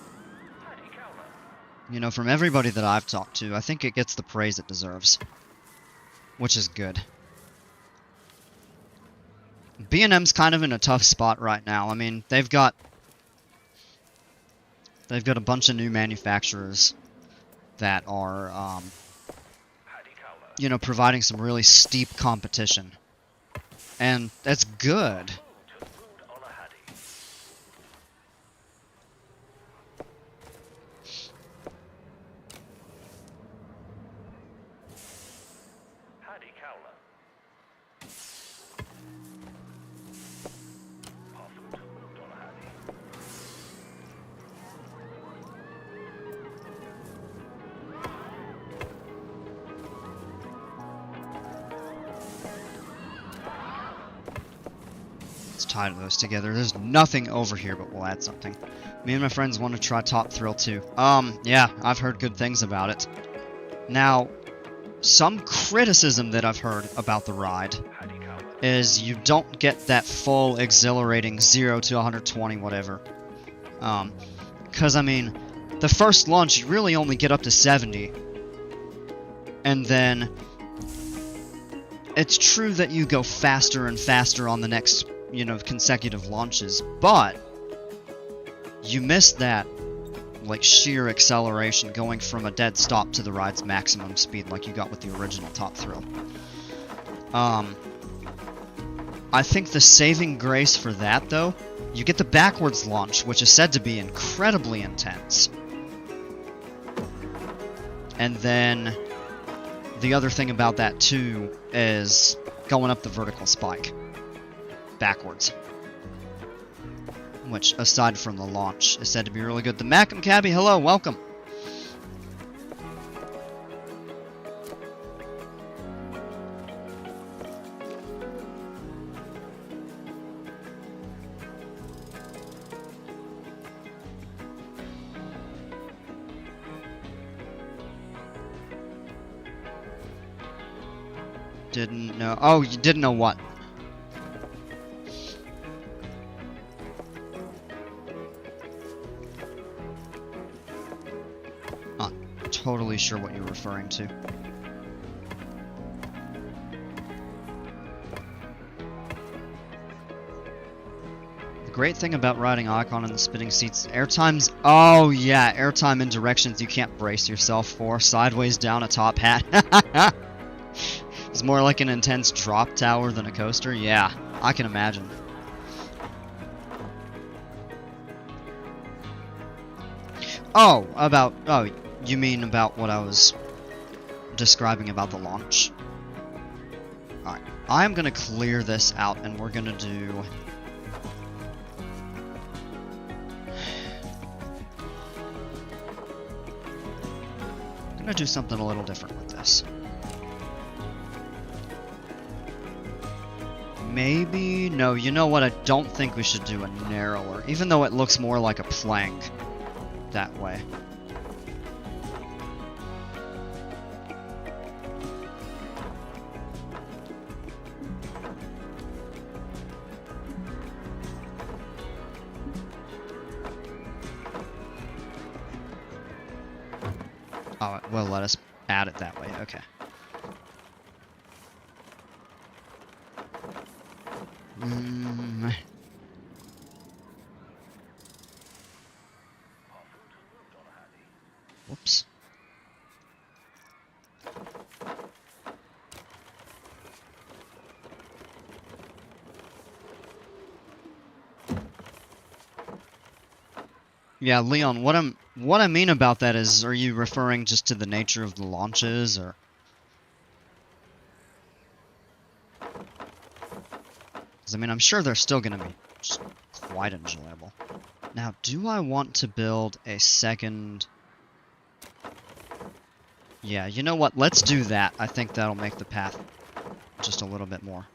you know, from everybody that I've talked to, I think it gets the praise it deserves. Which is good. B&M's kind of in a tough spot right now. I mean, they've got They've got a bunch of new manufacturers that are, you know, providing some really steep competition. And that's good. Let's tie those together. There's nothing over here, but we'll add something. Me and my friends want to try Top Thrill too. Yeah, I've heard good things about it. Now, some criticism that I've heard about the ride is you don't get that full exhilarating 0 to 120 whatever. Because, I mean, the first launch you really only get up to 70. And then it's true that you go faster and faster on the next, you know, consecutive launches, but you miss that, like, sheer acceleration going from a dead stop to the ride's maximum speed like you got with the original Top Thrill. I think the saving grace for that, though, you get the backwards launch, which is said to be incredibly intense. And then the other thing about that, too, is going up the vertical spike. Backwards. Which, aside from the launch, is said to be really good. The Macam Cabby, hello, welcome! Didn't know. Oh, you didn't know what? Not totally sure what you're referring to. The great thing about riding Icon in the spinning seats, airtime's... Oh, yeah, airtime in directions you can't brace yourself for. Sideways down a top hat. It's more like an intense drop tower than a coaster. Yeah, I can imagine. Oh, you mean about what I was describing about the launch? Alright, I'm gonna clear this out and we're gonna do... I'm gonna do something a little different with this. Maybe... No, you know what? I don't think we should do a narrower, even though it looks more like a plank that way. Oh, it will let us add it that way. Okay. Whoops. Yeah, Leon, what I mean about that is, are you referring just to the nature of the launches, or? Because, I mean, I'm sure they're still going to be just quite enjoyable. Now, do I want to build a second... Yeah, you know what? Let's do that. I think that'll make the path just a little bit more.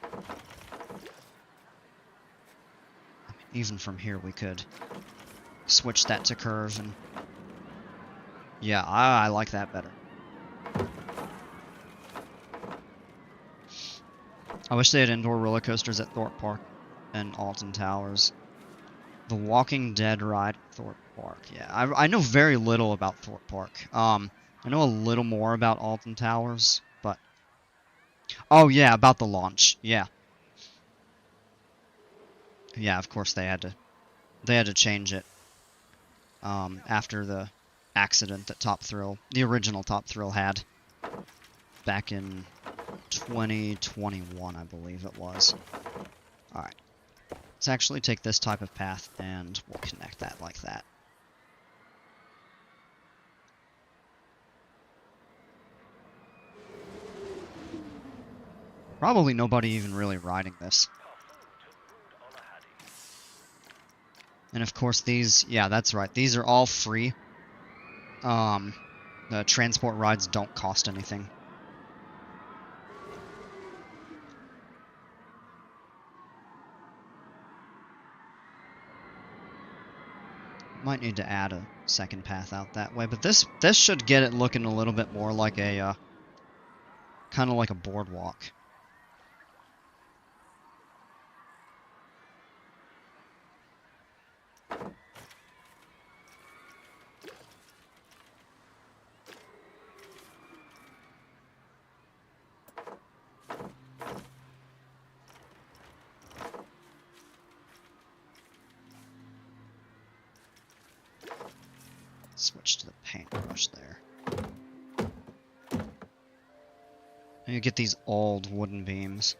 I mean, even from here, we could switch that to curve, and... Yeah, I like that better. I wish they had indoor roller coasters at Thorpe Park and Alton Towers. The Walking Dead ride at Thorpe Park. Yeah, I know very little about Thorpe Park. I know a little more about Alton Towers, but... Oh, yeah, about the launch. Yeah. Yeah, of course they had to change it. after the accident that Top Thrill, the original Top Thrill, had back in 2021, I believe it was. Alright. Let's actually take this type of path and we'll connect that like that. Probably nobody even really riding this. And of course these, yeah, that's right, these are all free. The transport rides don't cost anything. Might need to add a second path out that way, but this should get it looking a little bit more like a, kind of like a boardwalk. Switch to the paintbrush there. And you get these old wooden beams.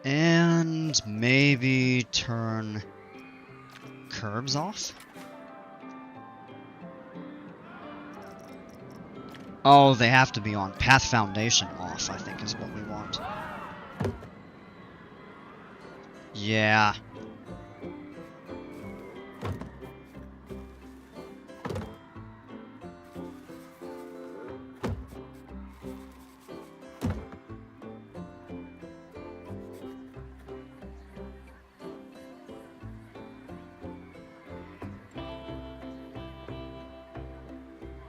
And maybe turn curbs off? Oh, they have to be on. Path foundation off, I think, is what we want. Yeah.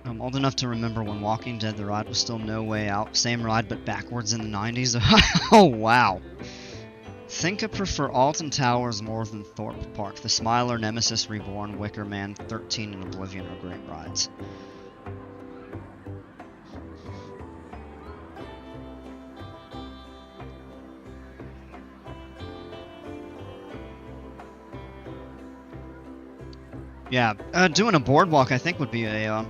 I'm old enough to remember when Walking Dead the ride was still No Way Out. Same ride but backwards in the 90s. Oh, wow. Think I prefer Alton Towers more than Thorpe Park. The Smiler, Nemesis Reborn, Wicker Man, 13, and Oblivion are great rides. Yeah, doing a boardwalk I think would be a,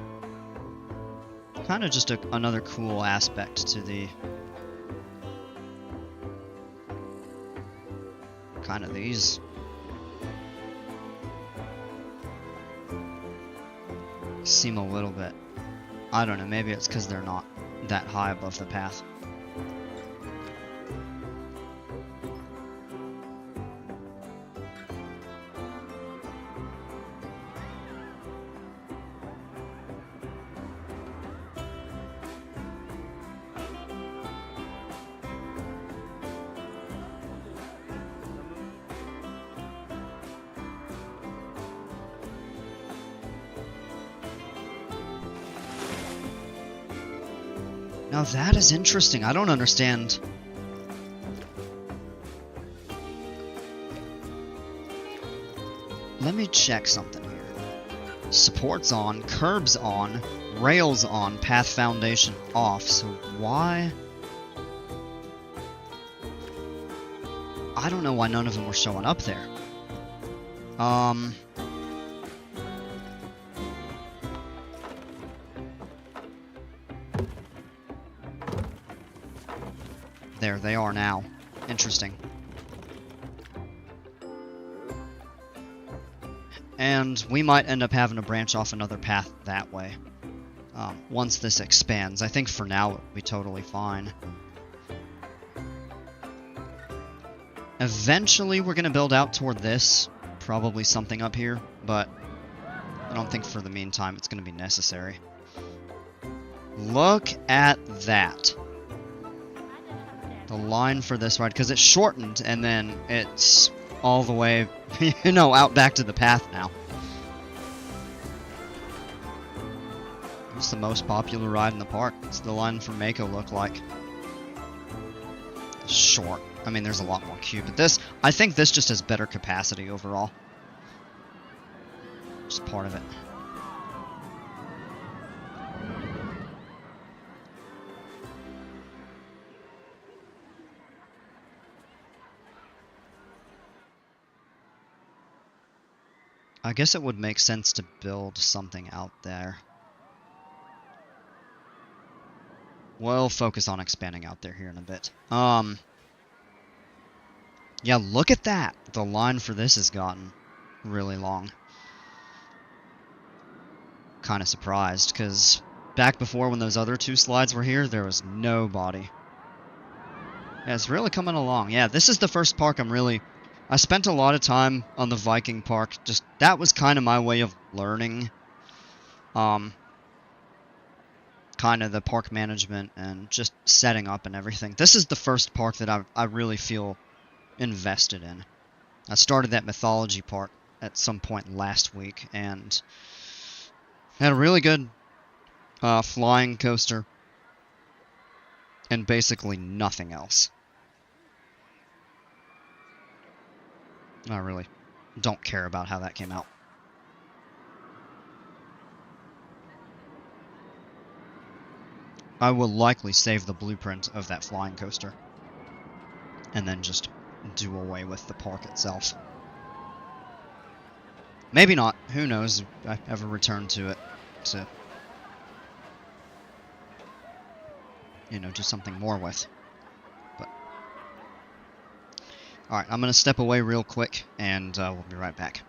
kind of just another cool aspect to the... kind of these. Seem a little bit... I don't know, maybe it's because they're not that high above the path. Now that is interesting. I don't understand. Let me check something here. Supports on, curbs on, rails on, path foundation off. So why? I don't know why none of them were showing up there. There they are now. Interesting. And we might end up having to branch off another path that way. Once this expands. I think for now it will be totally fine. Eventually we're going to build out toward this. Probably something up here. But I don't think for the meantime it's going to be necessary. Look at that. The line for this ride, because it's shortened, and then it's all the way, you know, out back to the path now. It's the most popular ride in the park. It's the line from Mako look like. Short. I mean, there's a lot more queue, but this, I think this just has better capacity overall. Just part of it. I guess it would make sense to build something out there. We'll focus on expanding out there here in a bit. Yeah, look at that! The line for this has gotten really long. Kind of surprised, because back before when those other two slides were here, there was nobody. Yeah, it's really coming along. Yeah, this is the first park I spent a lot of time on the Viking Park. Just, that was kind of my way of learning, kind of the park management and just setting up and everything. This is the first park that I really feel invested in. I started that mythology park at some point last week, and had a really good flying coaster, and basically nothing else. I really don't care about how that came out. I will likely save the blueprint of that flying coaster, and then just do away with the park itself. Maybe not. Who knows if I ever return to it to, you know, do something more with. But alright, I'm going to step away real quick, and we'll be right back.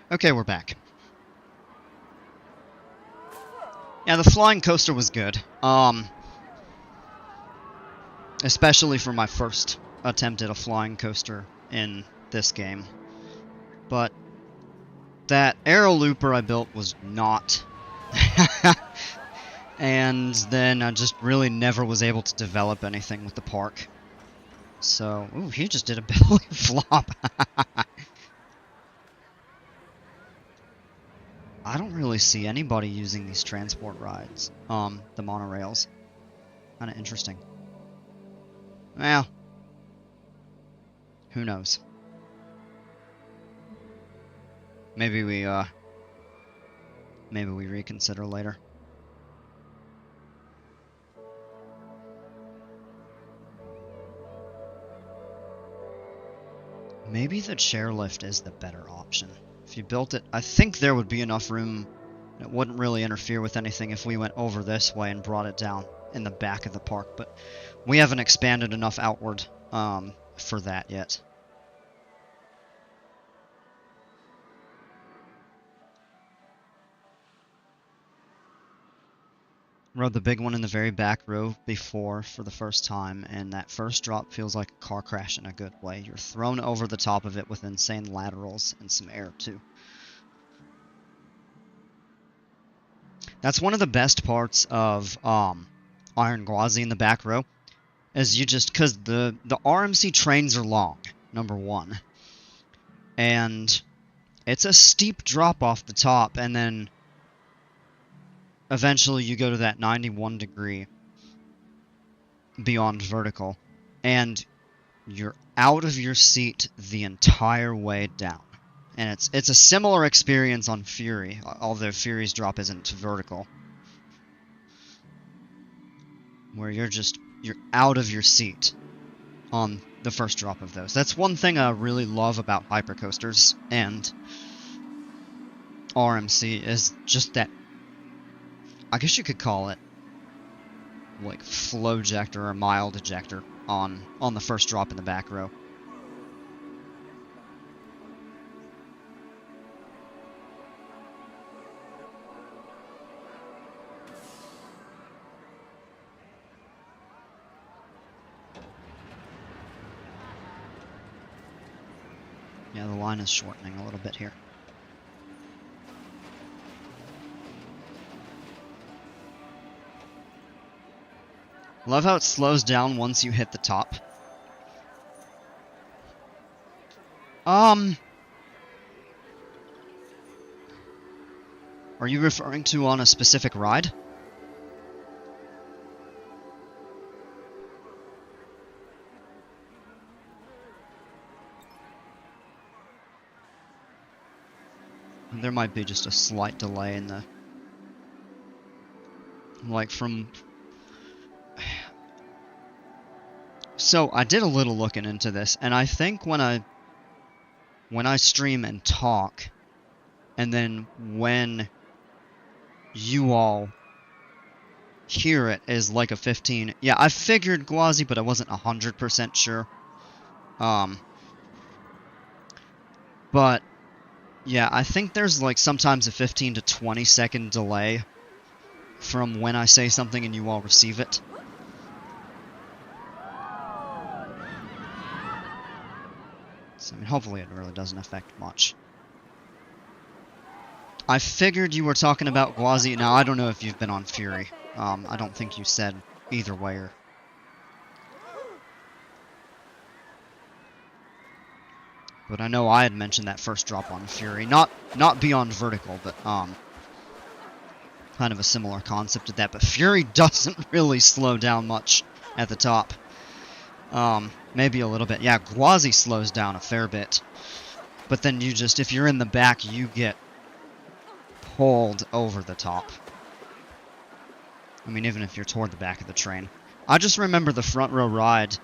Okay, we're back. Yeah, the flying coaster was good. Especially for my first attempt at a flying coaster in this game. But that aero looper I built was not. And then I just really never was able to develop anything with the park. So, ooh, he just did a belly flop. I don't really see anybody using these transport rides, the monorails. Kind of interesting. Well, who knows? Maybe we reconsider later. Maybe the chairlift is the better option. If you built it, I think there would be enough room. It wouldn't really interfere with anything if we went over this way and brought it down in the back of the park, but we haven't expanded enough outward for that yet. Rode the big one in the very back row before for the first time, and that first drop feels like a car crash in a good way. You're thrown over the top of it with insane laterals and some air too. That's one of the best parts of Iron Gwazi in the back row, is you just, because the RMC trains are long, number one, and it's a steep drop off the top, and then eventually you go to that 91 degree beyond vertical, and you're out of your seat the entire way down. And it's a similar experience on Fury, although Fury's drop isn't vertical. Where you're out of your seat on the first drop of those. That's one thing I really love about hypercoasters and RMC is just that, I guess you could call it like flow ejector or mild ejector on the first drop in the back row. Yeah, the line is shortening a little bit here. Love how it slows down once you hit the top. Are you referring to on a specific ride? There might be just a slight delay in the... like from... So, I did a little looking into this, and I think when I stream and talk, and then when you all hear it is like a 15... Yeah, I figured Gwazi, but I wasn't 100% sure. But, yeah, I think there's like sometimes a 15 to 20 second delay from when I say something and you all receive it. So, I mean, hopefully it really doesn't affect much. I figured you were talking about Gwazi. Now, I don't know if you've been on Fury. I don't think you said either way. But I know I had mentioned that first drop on Fury. Not beyond vertical, but kind of a similar concept to that. But Fury doesn't really slow down much at the top. Maybe a little bit. Yeah, Gwazi slows down a fair bit. But then you just, if you're in the back, you get pulled over the top. I mean, even if you're toward the back of the train. I just remember the front row ride.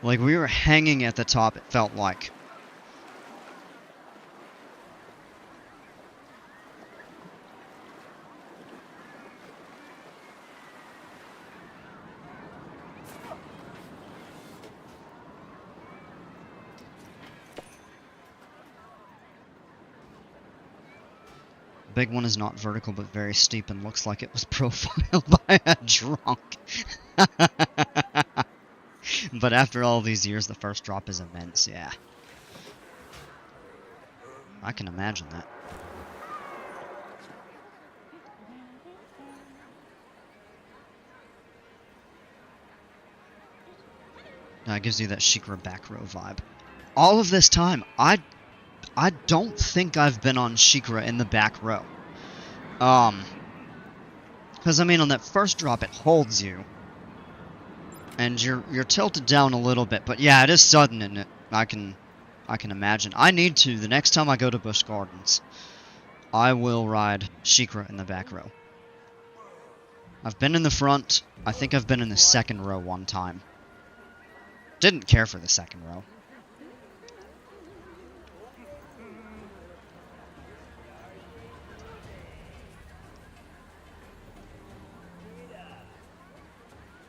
Like, we were hanging at the top, it felt like. Big one is not vertical, but very steep and looks like it was profiled by a drunk. But after all these years, the first drop is immense, yeah. I can imagine that. It gives you that Sheikra back row vibe. All of this time, I don't think I've been on Sheikra in the back row. Because, I mean, on that first drop, it holds you. And you're tilted down a little bit. But, yeah, it is sudden, and I can imagine. I need to, the next time I go to Busch Gardens, I will ride Sheikra in the back row. I've been in the front. I think I've been in the second row one time. Didn't care for the second row.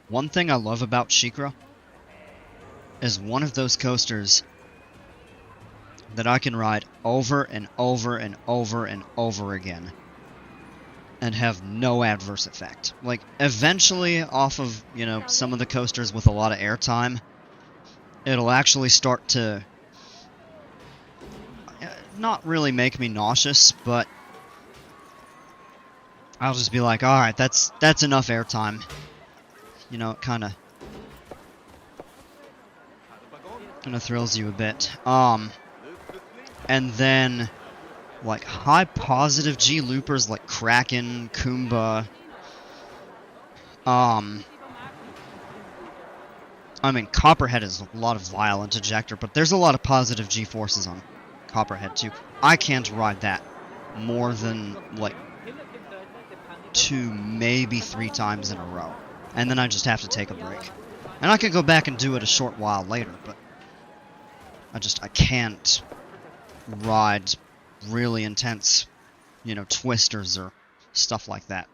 One thing I love about Sheikra is one of those coasters that I can ride over and over and over and over again and have no adverse effect. Like, eventually, off of, you know, some of the coasters with a lot of airtime, it'll actually start to not really make me nauseous, but I'll just be like, alright, that's enough airtime. You know, it kind of thrills you a bit. And then, like, high positive G loopers like Kraken, Kumba, I mean, Copperhead is a lot of violent ejector, but there's a lot of positive G-forces on Copperhead too. I can't ride that more than, like, 2, maybe 3 times in a row. And then I just have to take a break. And I could go back and do it a short while later, but I can't ride really intense, you know, twisters or stuff like that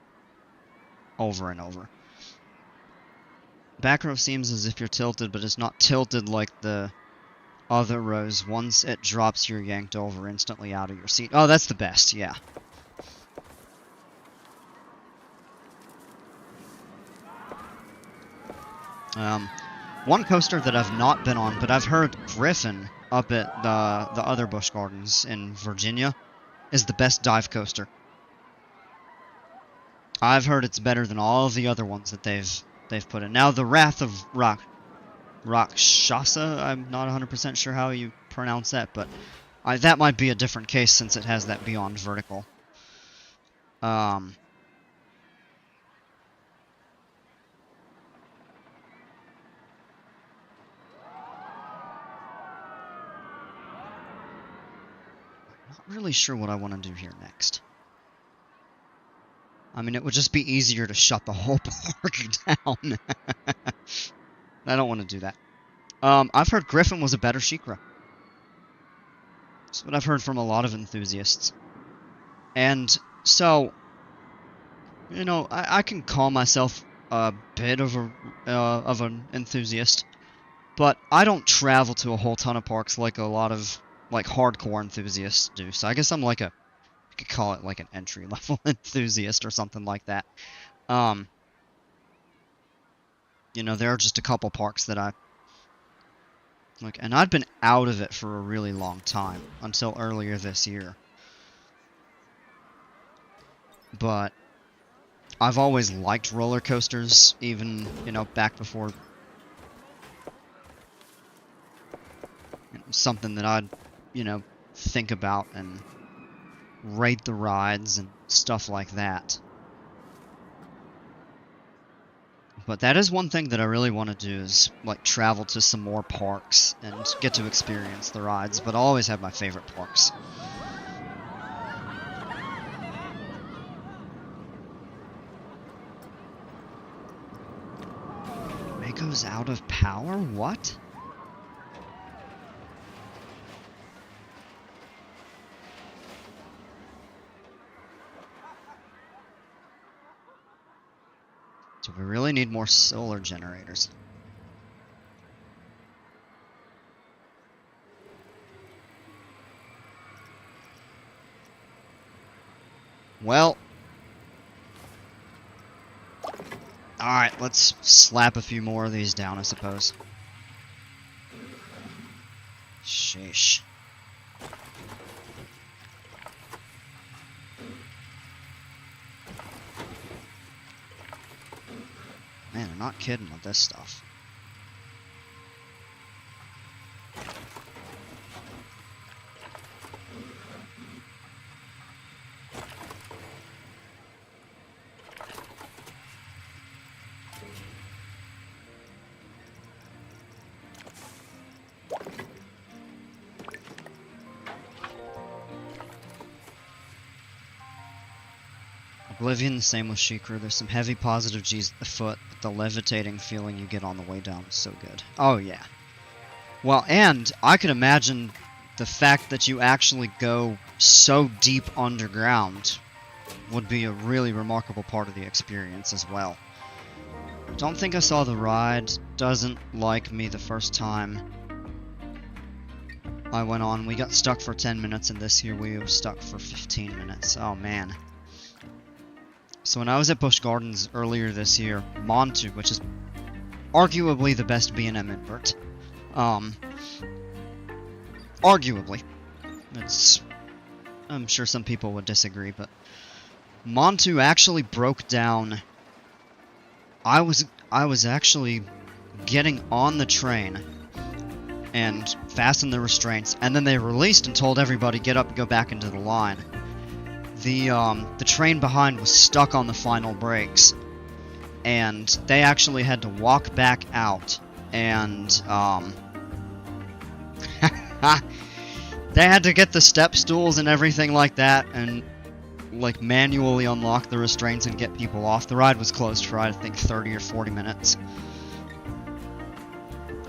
over and over. Back row seems as if you're tilted, but it's not tilted like the other rows. Once it drops, you're yanked over instantly out of your seat. Oh, that's the best, yeah. One coaster that I've not been on, but I've heard Griffon up at the other Busch Gardens in Virginia is the best dive coaster. I've heard it's better than all of the other ones that they've put in. Now, the Wrath of Rakshasa, I'm not 100% sure how you pronounce that, but that might be a different case since it has that Beyond Vertical. Not really sure what I want to do here next. I mean, it would just be easier to shut the whole park down. I don't want to do that. I've heard Griffon was a better SheiKra. That's what I've heard from a lot of enthusiasts. And so, you know, I can call myself a bit of an enthusiast, but I don't travel to a whole ton of parks like a lot of hardcore enthusiasts do. So I guess I'm like you could call it like an entry-level enthusiast or something like that. You know, there are just a couple parks that I like, and I'd been out of it for a really long time, until earlier this year. But I've always liked roller coasters, even, you know, back before something that I'd, you know, think about and rate the rides and stuff like that. But that is one thing that I really want to do, is like travel to some more parks and get to experience the rides, but I'll always have my favorite parks. Mako's out of power? What? Do we really need more solar generators? Well. Alright, let's slap a few more of these down, I suppose. Sheesh. Man, they're not kidding with this stuff. Oblivion, same with SheiKra. There's some heavy positive G's at the foot, but the levitating feeling you get on the way down is so good. Oh, yeah. Well, and I could imagine the fact that you actually go so deep underground would be a really remarkable part of the experience as well. Don't think I saw the ride. Doesn't like me the first time I went on. We got stuck for 10 minutes, and this year we were stuck for 15 minutes. Oh, man. So when I was at Busch Gardens earlier this year, Montu, which is arguably the best B&M invert, arguably, I'm sure some people would disagree, but Montu actually broke down. I was actually getting on the train and fastened the restraints, and then they released and told everybody get up and go back into the line. The train behind was stuck on the final brakes, and they actually had to walk back out, and they had to get the step stools and everything like that, and like manually unlock the restraints and get people off. The ride was closed for I think 30 or 40 minutes.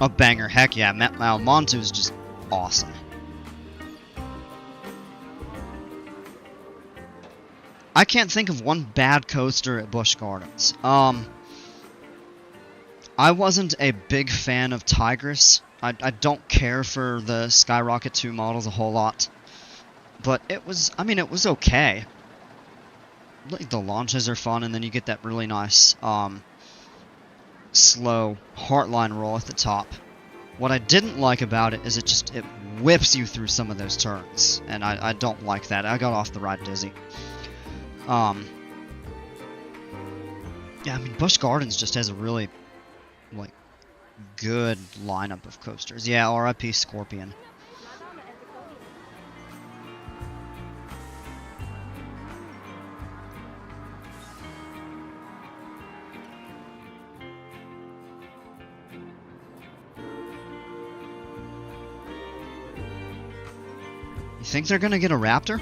A banger, heck yeah. Montu is just awesome. I can't think of one bad coaster at Busch Gardens. I wasn't a big fan of Tigris. I don't care for the Skyrocket 2 models a whole lot. But it was, I mean, it was okay. Like, the launches are fun, and then you get that really nice, slow Heartline roll at the top. What I didn't like about it is it whips you through some of those turns, and I don't like that. I got off the ride dizzy. Yeah, I mean, Busch Gardens just has a really, like, good lineup of coasters. Yeah, RIP Scorpion. You think they're gonna get a Raptor?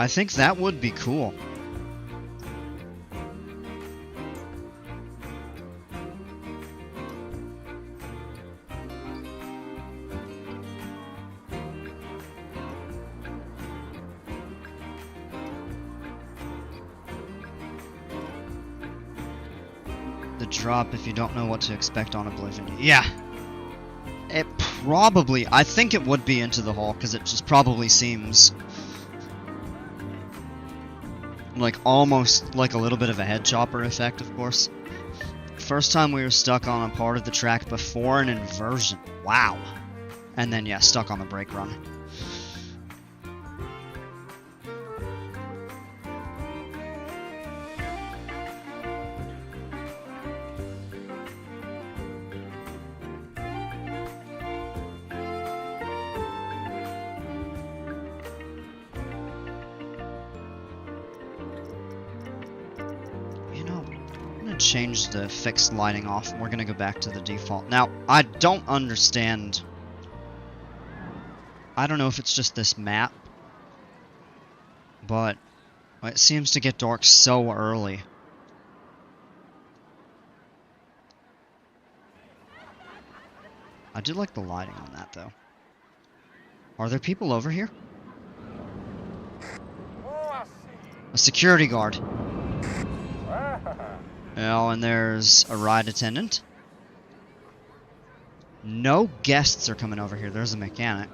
I think that would be cool. The drop if you don't know what to expect on Oblivion. Yeah. It probably, I think it would be Into the Hole, because it just probably seems like almost like a little bit of a head chopper effect, of course. First time we were stuck on a part of the track before an inversion. Wow. And then, yeah, stuck on the brake run. Change the fixed lighting off, and we're gonna go back to the default. Now, I don't understand. I don't know if it's just this map, but it seems to get dark so early. I do like the lighting on that, though. Are there people over here? A security guard. Oh, and there's a ride attendant. No guests are coming over here. There's a mechanic.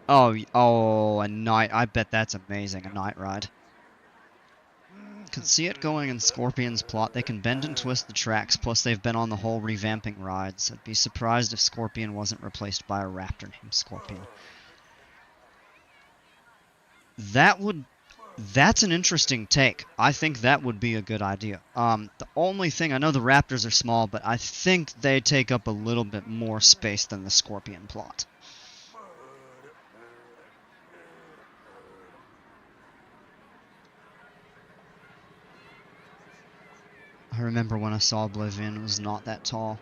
Oh, a night. I bet that's amazing, a night ride. Can see it going in Scorpion's plot. They can bend and twist the tracks, plus they've been on the whole revamping rides. I'd be surprised if Scorpion wasn't replaced by a Raptor named Scorpion. That's an interesting take. I think that would be a good idea. The only thing, I know the Raptors are small, but I think they take up a little bit more space than the Scorpion plot. I remember when I saw Oblivion, it was not that tall.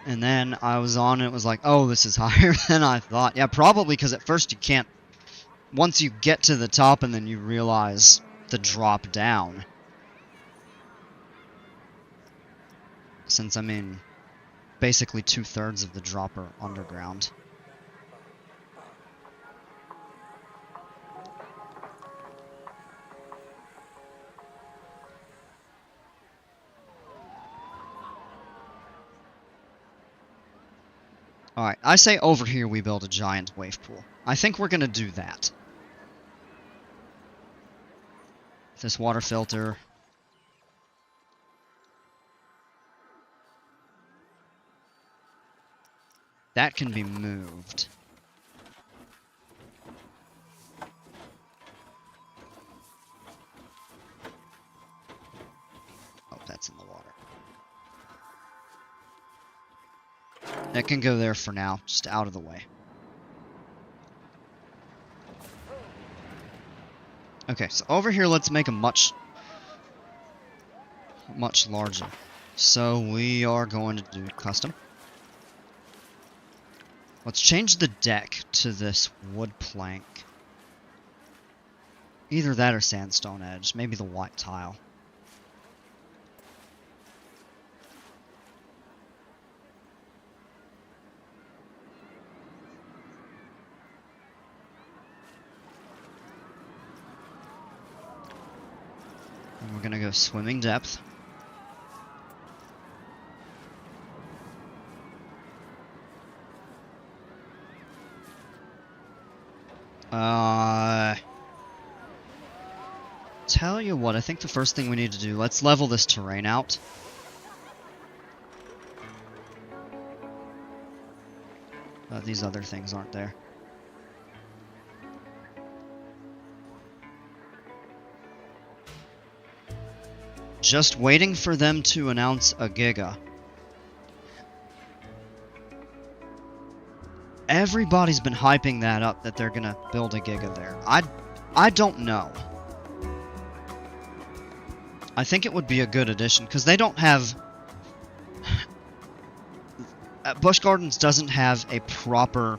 And then I was on and it was like, oh, this is higher than I thought. Yeah, probably because at first you can't. Once you get to the top and then you realize the drop down. Since, I mean, basically 2/3 of the drop are underground. Alright, I say over here we build a giant wave pool. I think we're gonna do that. This water filter. That can be moved. Oh, that's in the water. That can go there for now, just out of the way. Okay, so over here, let's make a much larger. So we are going to do custom. Let's change the deck to this wood plank. Either that or sandstone edge. Maybe the white tile. And we're gonna go swimming depth. Tell you what, I think the first thing we need to do, let's level this terrain out. These other things aren't there. Just waiting for them to announce a Giga. Everybody's been hyping that up, that they're gonna build a Giga there. I don't know. I think it would be a good addition, because they don't have... Busch Gardens doesn't have a proper...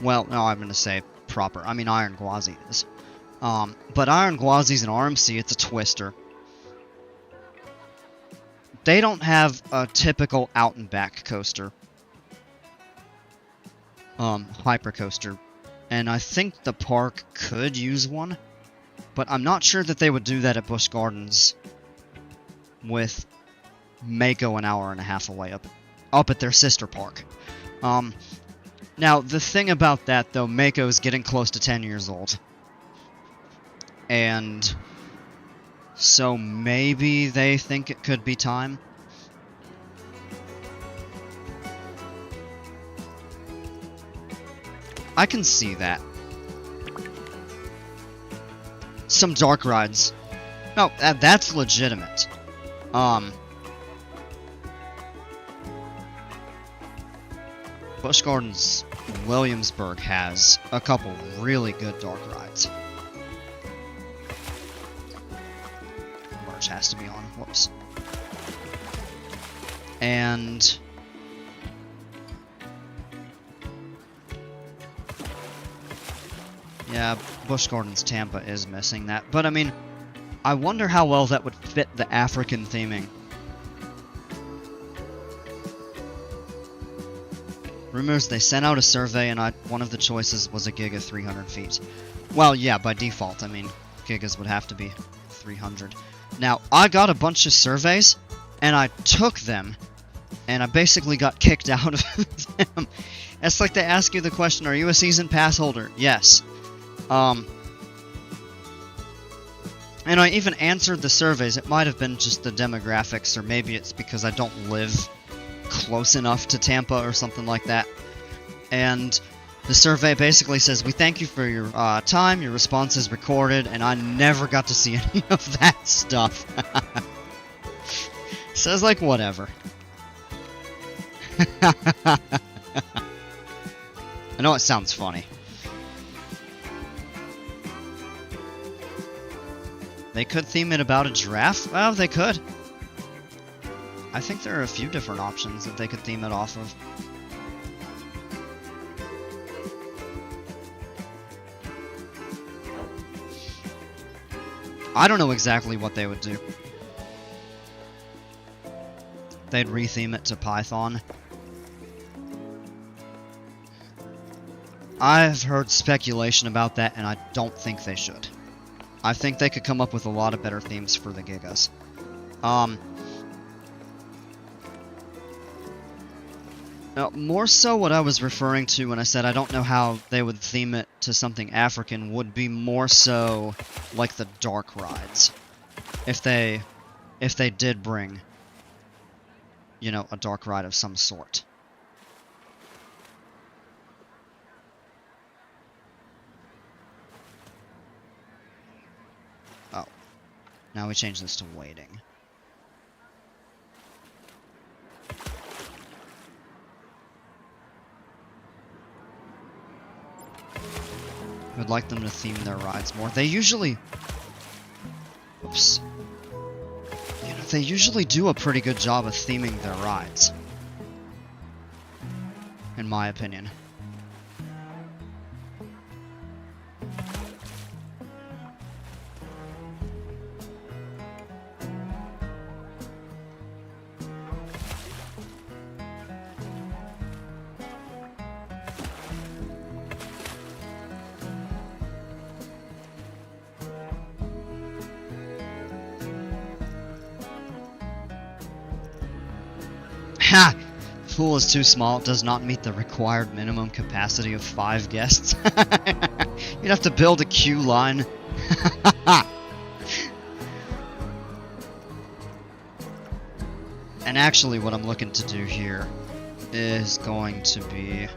Well, no, I'm going to say proper. I mean, Iron Gwazi is. But Iron Gwazi's an RMC, it's a twister. They don't have a typical out-and-back coaster. Hyper coaster. And I think the park could use one. But I'm not sure that they would do that at Busch Gardens with Mako an hour and a half away up at their sister park. Now, the thing about that, though, Mako is getting close to 10 years old. And so maybe they think it could be time. I can see that. Some dark rides. No, that's legitimate. Busch Gardens Williamsburg has a couple really good dark rides. Merge has to be on. Whoops. And... yeah, Busch Gardens Tampa is missing that. But, I mean, I wonder how well that would fit the African theming. Rumors, they sent out a survey and one of the choices was a Giga 300 feet. Well, yeah, by default, I mean, Gigas would have to be 300. Now, I got a bunch of surveys, and I took them, and I basically got kicked out of them. It's like they ask you the question, are you a season pass holder? Yes. And I even answered the surveys. It might have been just the demographics, or maybe it's because I don't live close enough to Tampa or something like that. And the survey basically says, we thank you for your time, your response is recorded, and I never got to see any of that stuff. Says like, whatever. I know it sounds funny. They could theme it about a giraffe? Well, they could. I think there are a few different options that they could theme it off of. I don't know exactly what they would do. They'd retheme it to Python. I've heard speculation about that, and I don't think they should. I think they could come up with a lot of better themes for the Gigas. Now, more so what I was referring to when I said I don't know how they would theme it to something African would be more so like the dark rides. If they did bring, you know, a dark ride of some sort. Oh. Now we change this to waiting. I'd like them to theme their rides more. They usually... Oops. You know, they usually do a pretty good job of theming their rides. In my opinion. Ha! The pool is too small. It does not meet the required minimum capacity of 5 guests. You'd have to build a queue line. And actually what I'm looking to do here is going to be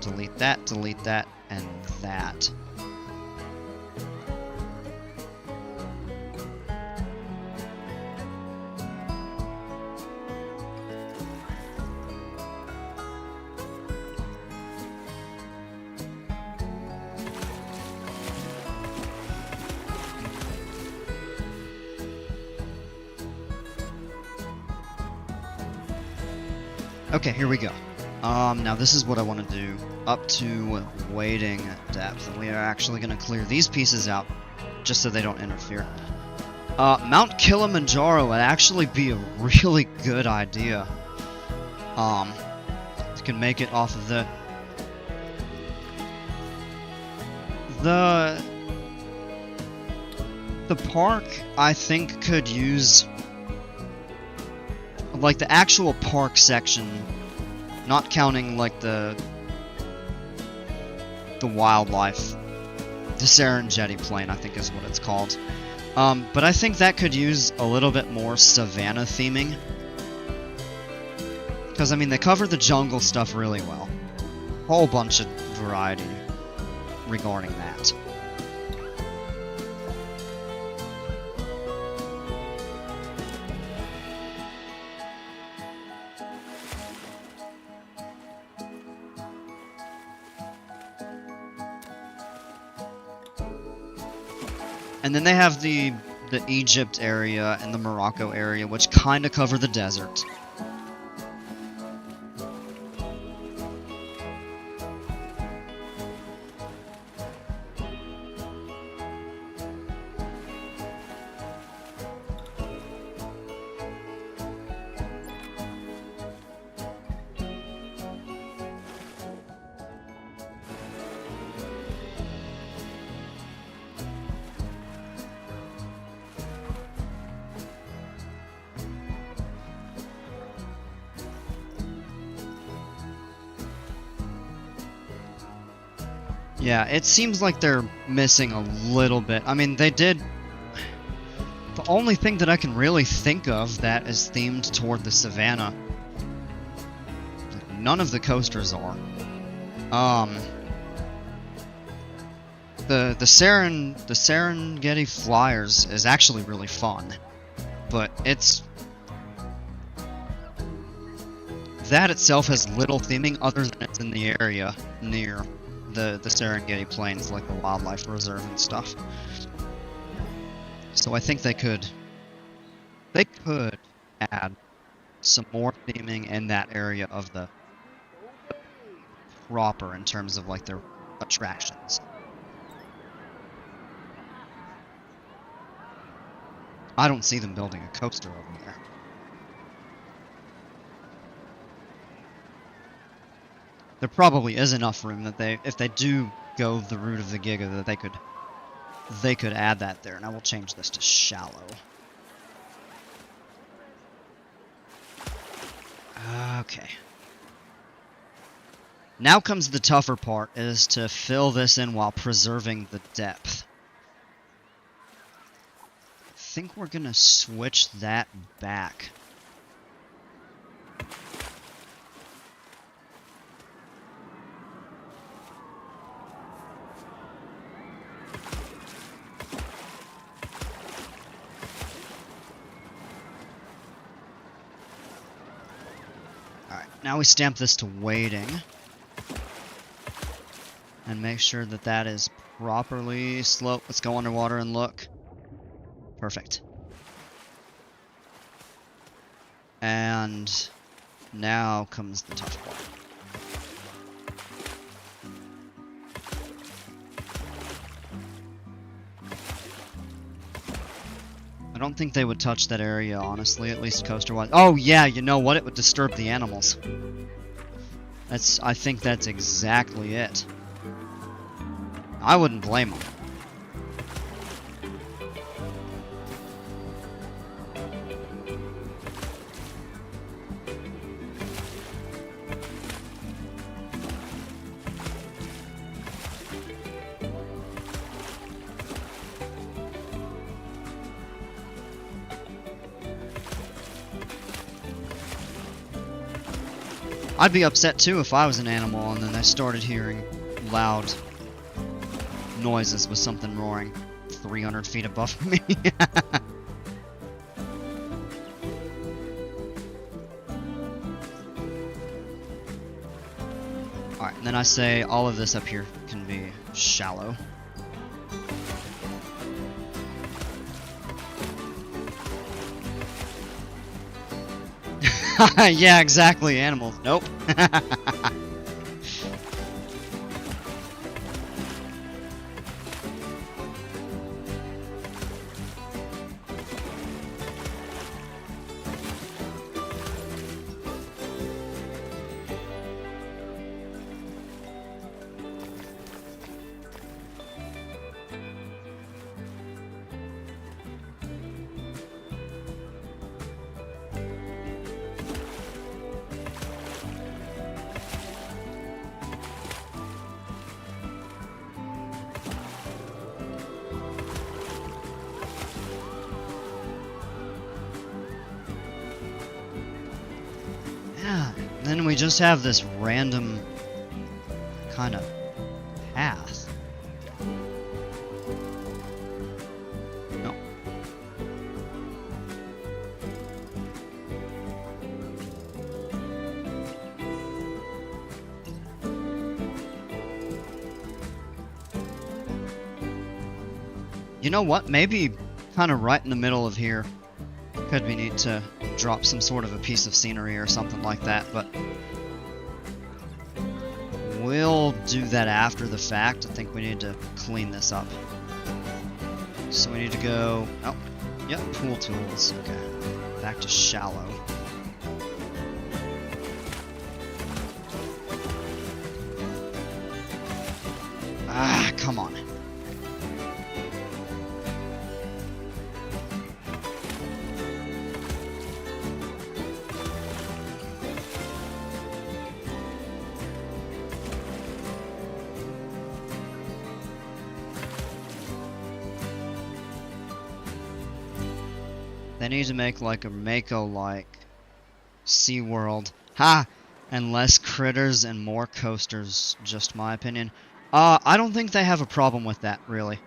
delete that, and that. Okay, here we go. Now this is what I want to do. Up to wading depth. And we are actually going to clear these pieces out, just so they don't interfere. Mount Kilimanjaro would actually be a really good idea. You can make it off of the park, I think, could use... like the actual park section, not counting like the wildlife, the Serengeti Plain, I think is what it's called. But I think that could use a little bit more savanna theming, because I mean they cover the jungle stuff really well. Whole bunch of variety regarding that. And then they have the Egypt area and the Morocco area, which kind of cover the desert. Yeah, it seems like they're missing a little bit. I mean, they did... The only thing that I can really think of that is themed toward the savannah... None of the coasters are. The Serengeti Flyers is actually really fun. But it's... That itself has little theming other than it's in the area near the Serengeti Plains, like the wildlife reserve and stuff. So I think they could add some more theming in that area of the proper in terms of like their attractions. I don't see them building a coaster over there. There probably is enough room that if they do go the route of the Giga, that they could add that there. And I will change this to shallow. Okay. Now comes the tougher part, is to fill this in while preserving the depth. I think we're gonna switch that back. Now we stamp this to waiting. And make sure that that is properly sloped. Let's go underwater and look. Perfect. And now comes the tough part. I don't think they would touch that area, honestly, at least coaster-wise. Oh, yeah, you know what? It would disturb the animals. I think that's exactly it. I wouldn't blame them. I'd be upset too if I was an animal and then I started hearing loud noises with something roaring 300 feet above me. Alright, and then I say all of this up here can be shallow. Yeah, exactly, animals. Nope. Yeah, then we just have this random kind of path. No. You know what? Maybe kind of right in the middle of here could be neat to drop some sort of a piece of scenery or something like that, but we'll do that after the fact. I think we need to clean this up. So we need to go... Oh, yep, pool tools. Okay, back to shallow. Ah, come on. They need to make like a Mako-like SeaWorld. Ha! And less critters and more coasters, just my opinion. I don't think they have a problem with that, really.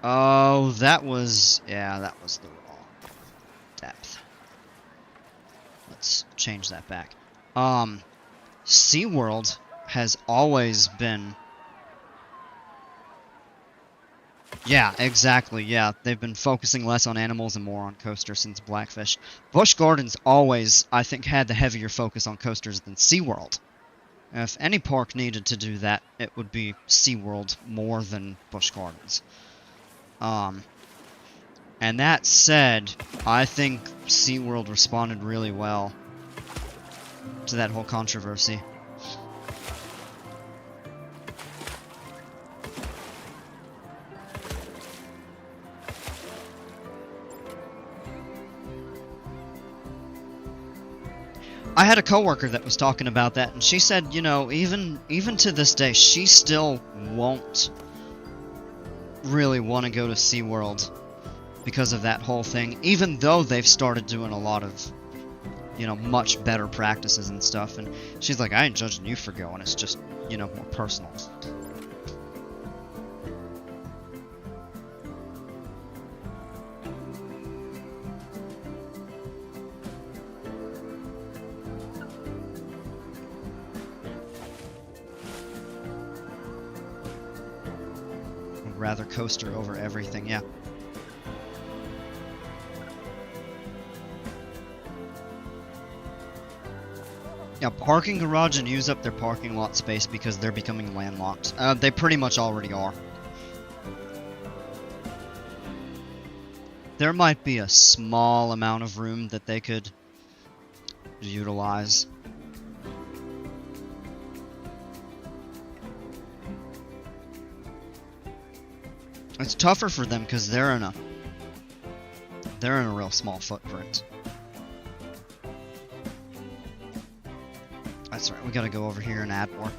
Oh, that was... yeah, that was the wrong depth. Let's change that back. SeaWorld has always been... Yeah, exactly, yeah. They've been focusing less on animals and more on coasters since Blackfish. Busch Gardens always, I think, had the heavier focus on coasters than SeaWorld. If any park needed to do that, it would be SeaWorld more than Busch Gardens. And that said, I think SeaWorld responded really well to that whole controversy. I had a coworker that was talking about that, and she said, you know, even to this day, she still won't really want to go to SeaWorld because of that whole thing, even though they've started doing a lot of, you know, much better practices and stuff. And she's like, I ain't judging you for going, it's just, you know, more personal. rather coaster over everything, yeah. Yeah, parking garage and use up their parking lot space because they're becoming landlocked. They pretty much already are. There might be a small amount of room that they could utilize. It's tougher for them because they're in a real small footprint. That's right, we gotta go over here and add more.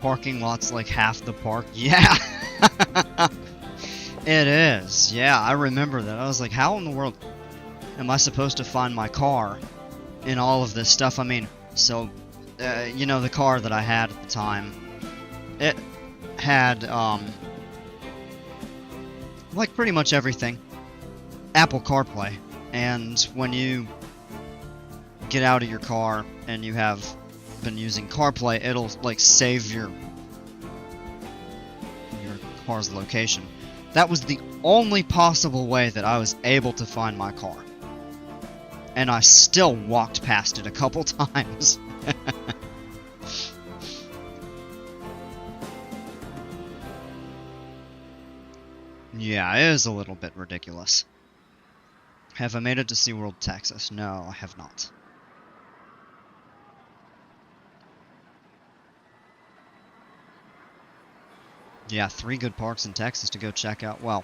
Parking lot's like half the park. Yeah! It is. Yeah, I remember that. I was like, how in the world am I supposed to find my car in all of this stuff? I mean, so, you know, the car that I had at the time, it had, like pretty much everything. Apple CarPlay. And when you get out of your car and you have been using CarPlay, it'll like save your car's location. That was the only possible way that I was able to find my car. And I still walked past it a couple times. Yeah, it is a little bit ridiculous. Have I made it to SeaWorld, Texas? No, I have not. Yeah, 3 good parks in Texas to go check out. Well,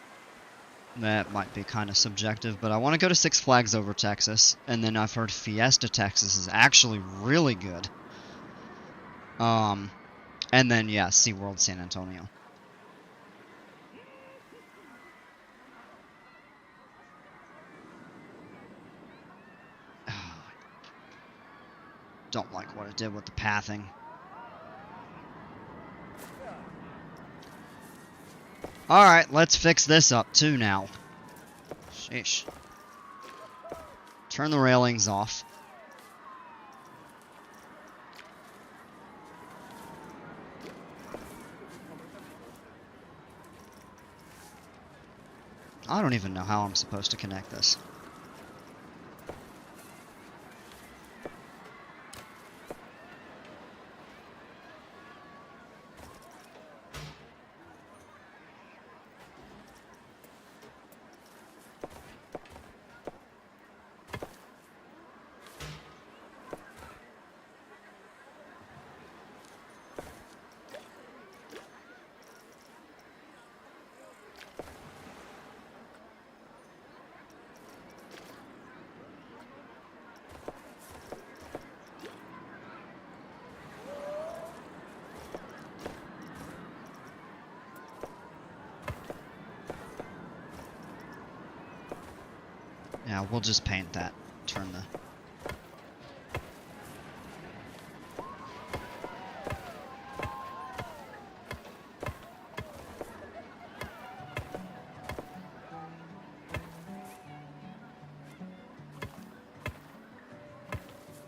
that might be kind of subjective, but I want to go to Six Flags over Texas, and then I've heard Fiesta, Texas is actually really good. And then, yeah, SeaWorld San Antonio. Don't like what it did with the pathing. Alright, let's fix this up too now. Sheesh. Turn the railings off. I don't even know how I'm supposed to connect this. Yeah, we'll just paint that. Turn the...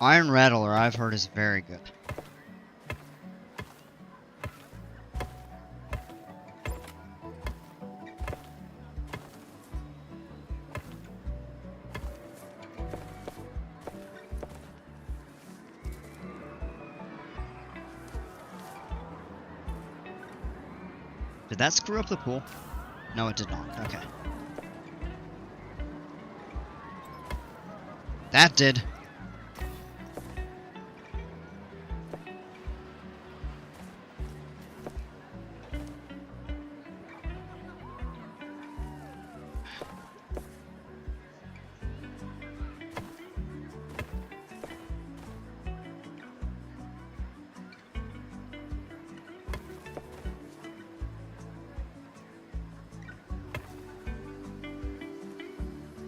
Iron Rattler, I've heard, is very good. Did that screw up the pool? No, it did not. Okay. That did.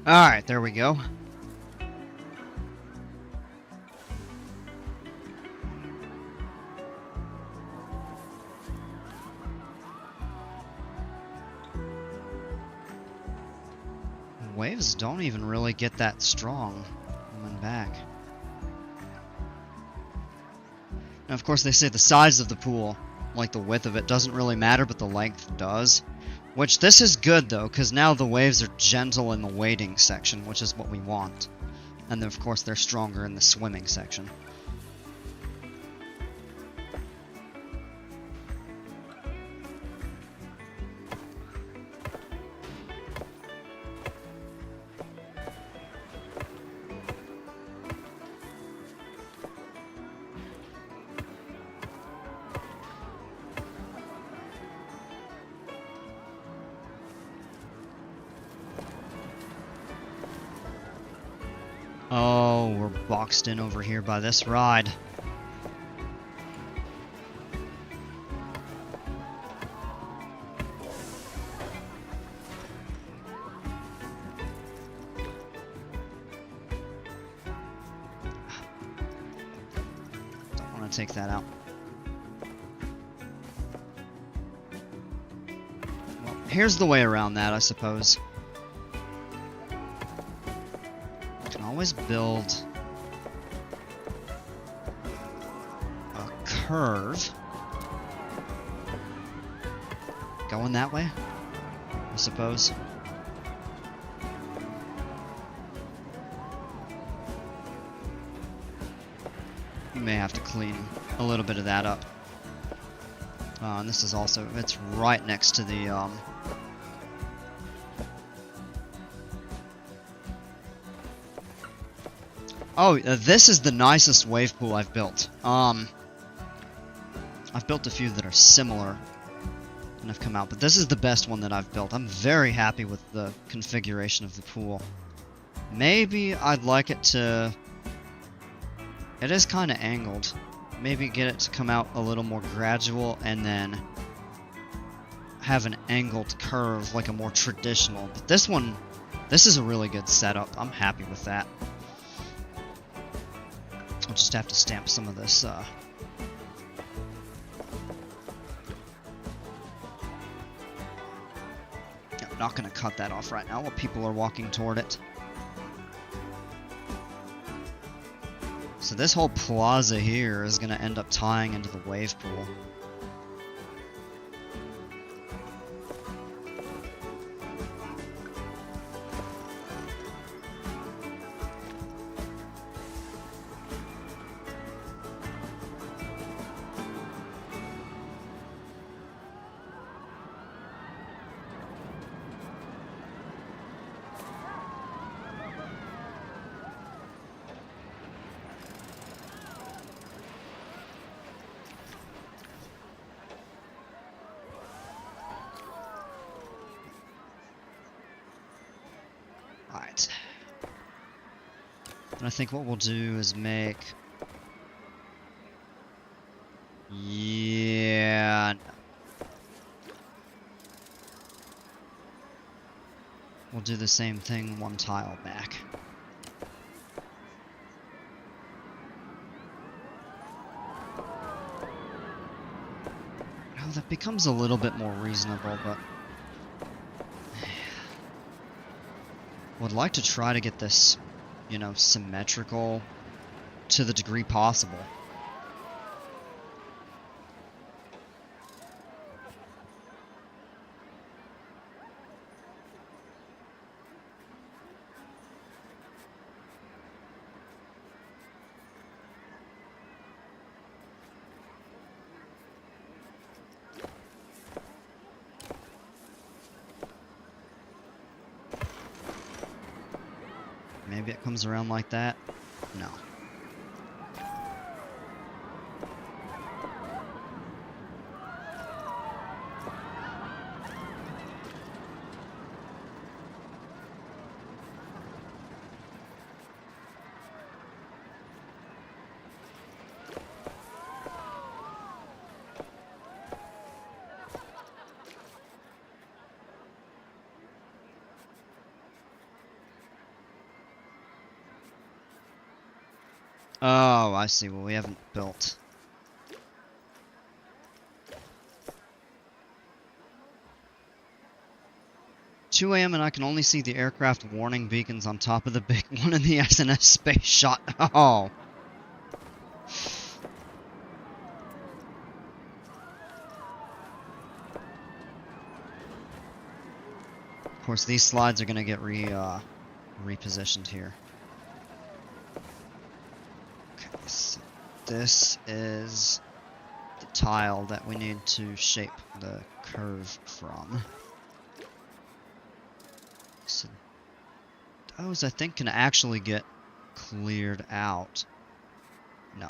Alright, there we go. Waves don't even really get that strong coming back. Now, of course, they say the size of the pool, like the width of it, doesn't really matter, but the length does. Which, this is good, though, because now the waves are gentle in the wading section, which is what we want. And then, of course, they're stronger in the swimming section. Oh, we're boxed in over here by this ride. Don't want to take that out. Well, here's the way around that, I suppose. Always build a curve going that way, I suppose. You may have to clean a little bit of that up. And this is also, it's right next to the Oh, this is the nicest wave pool I've built. I've built a few that are similar and have come out, but this is the best one that I've built. I'm very happy with the configuration of the pool. Maybe I'd like it to... It is kind of angled. Maybe get it to come out a little more gradual and then have an angled curve like a more traditional. But this one, this is a really good setup. I'm happy with that. I'll just have to stamp some of this, I'm not going to cut that off right now while people are walking toward it. So this whole plaza here is going to end up tying into the wave pool. Alright. And I think what we'll do is make... Yeah... We'll do the same thing one tile back. Oh, that becomes a little bit more reasonable, but... Would like to try to get this, you know, symmetrical to the degree possible. Maybe it comes around like that? No. Oh, I see. Well, we haven't built. "2 a.m. and I can only see the aircraft warning beacons on top of the big one in the SNS space shot." Oh. Of course, these slides are going to get repositioned here. Okay, so this is the tile that we need to shape the curve from. So those, I think, can actually get cleared out. No.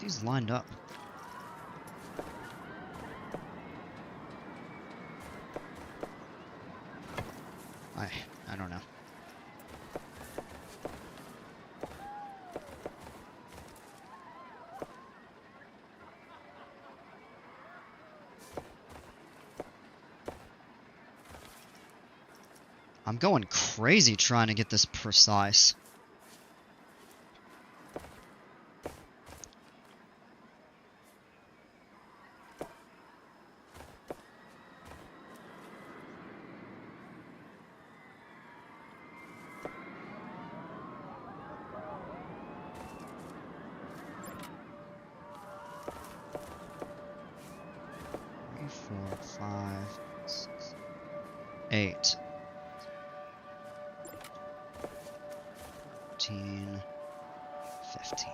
These lined up. I don't know. I'm going crazy trying to get this precise. Four, 5, 6, 8, 14, 15.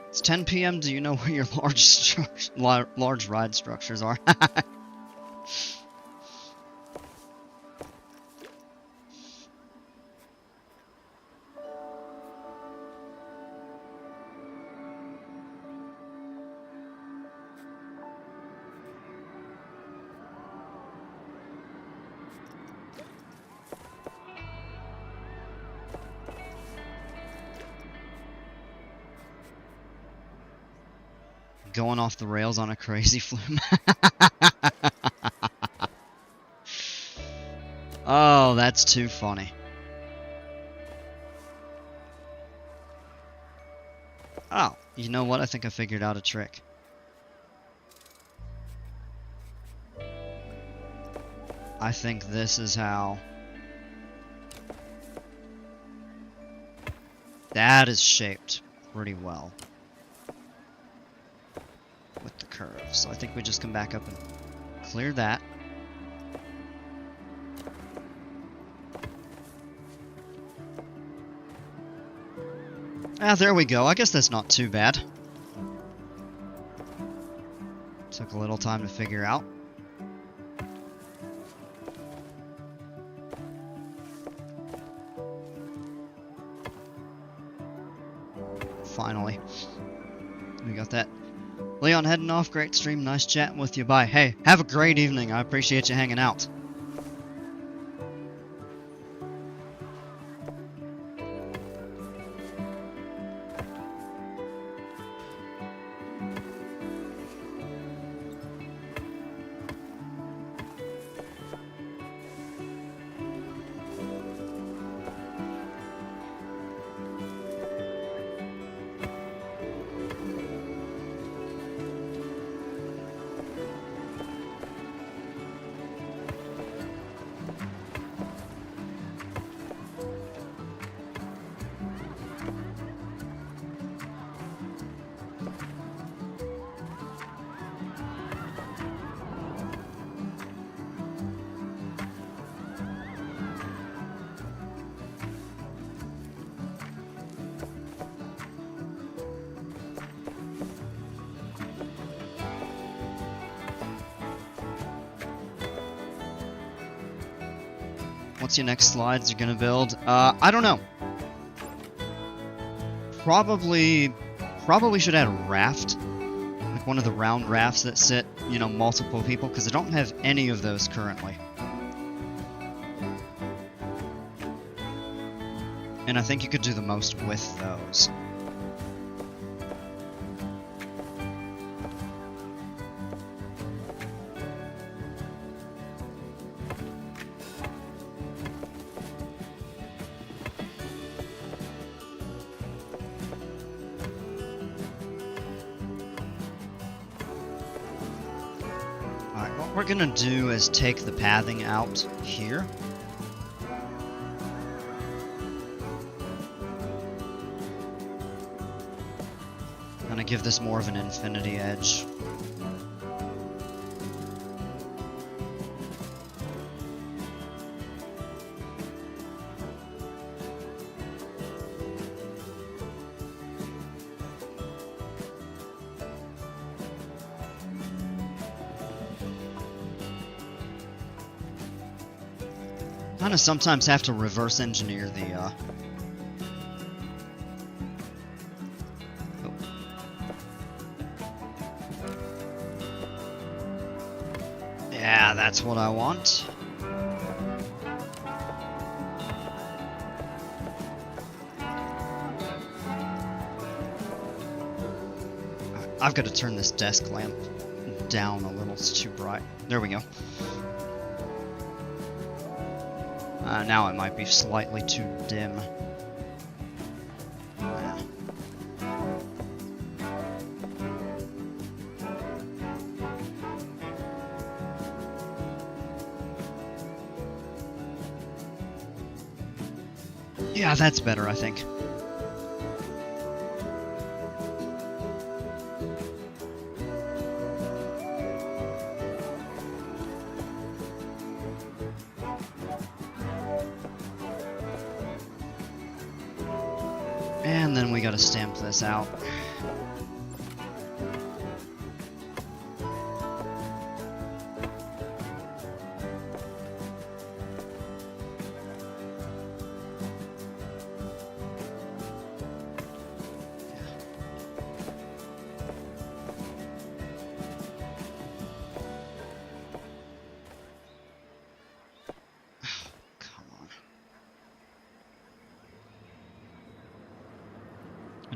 It's 10 p.m. Do you know where your large ride structures are? Going off the rails on a crazy flume. Oh, that's too funny. Oh, you know what? I think I figured out a trick. I think this is how... That is shaped pretty well with the curve. So I think we just come back up and clear that. Ah, there we go. I guess that's not too bad. Took a little time to figure out. Finally. We got that. Leon heading off. Great stream. Nice chatting with you. Bye. Hey, have a great evening. I appreciate you hanging out. What's your next slides you're gonna build? I don't know. Probably should add a raft. Like one of the round rafts that sit, you know, multiple people, because I don't have any of those currently. And I think you could do the most with those. Alright, what we're gonna do is take the pathing out here. Gonna give this more of an infinity edge. Kinda sometimes have to reverse engineer the, oh. Yeah, that's what I want. I've got to turn this desk lamp down a little, it's too bright. There we go. Now it might be slightly too dim. Yeah, that's better, I think. And then we gotta stamp this out.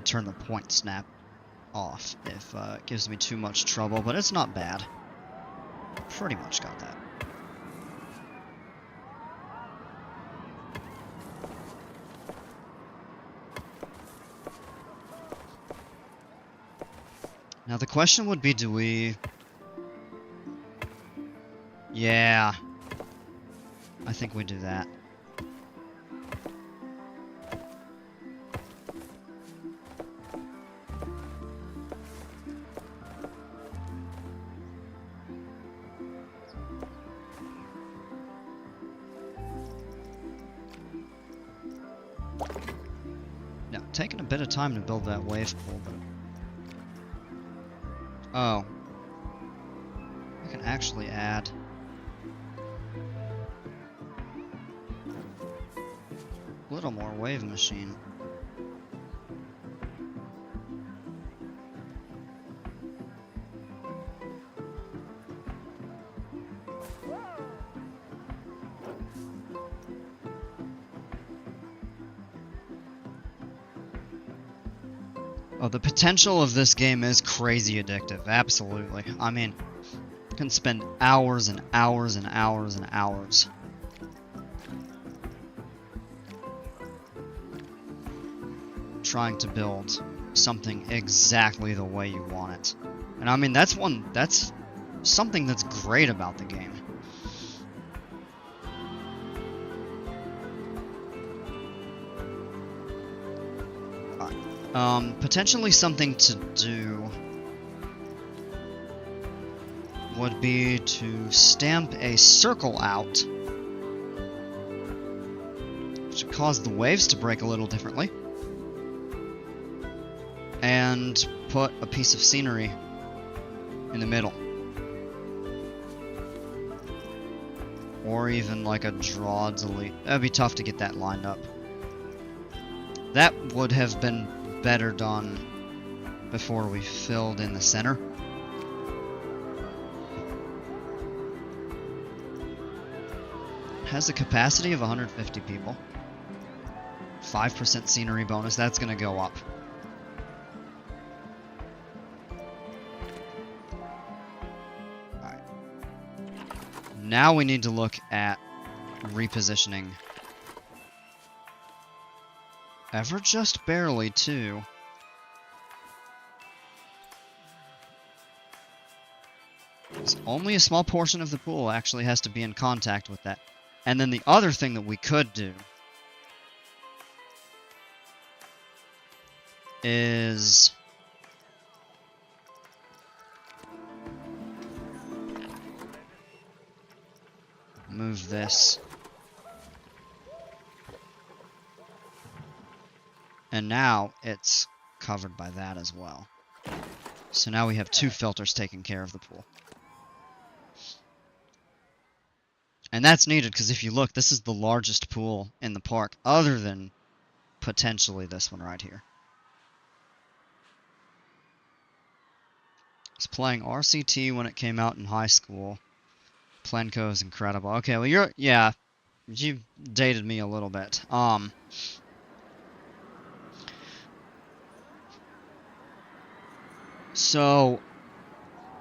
Turn the point snap off if it gives me too much trouble, but it's not bad. Pretty much got that. Now the question would be, do we... Yeah. I think we do that. Now, taking a bit of time to build that wave pool, but... Oh. I can actually add... a little more wave machine. Oh, the potential of this game is crazy addictive, absolutely. I mean, you can spend hours and hours and hours and hours. Trying to build something exactly the way you want it. And I mean, that's something that's great about the game. Potentially something to do would be to stamp a circle out, which would cause the waves to break a little differently, and put a piece of scenery in the middle. Or even like a draw delete. That'd be tough to get that lined up. That would have been better done before we filled in the center. has a capacity of 150 people. 5% scenery bonus, that's gonna go up. Alright. Now we need to look at repositioning. Ever just barely, too. Only a small portion of the pool actually has to be in contact with that. And then the other thing that we could do is move this. And now it's covered by that as well. So now we have 2 filters taking care of the pool. And that's needed because if you look, this is the largest pool in the park, other than potentially this one right here. I was playing RCT when it came out in high school. Plenko is incredible. Okay, well you dated me a little bit. So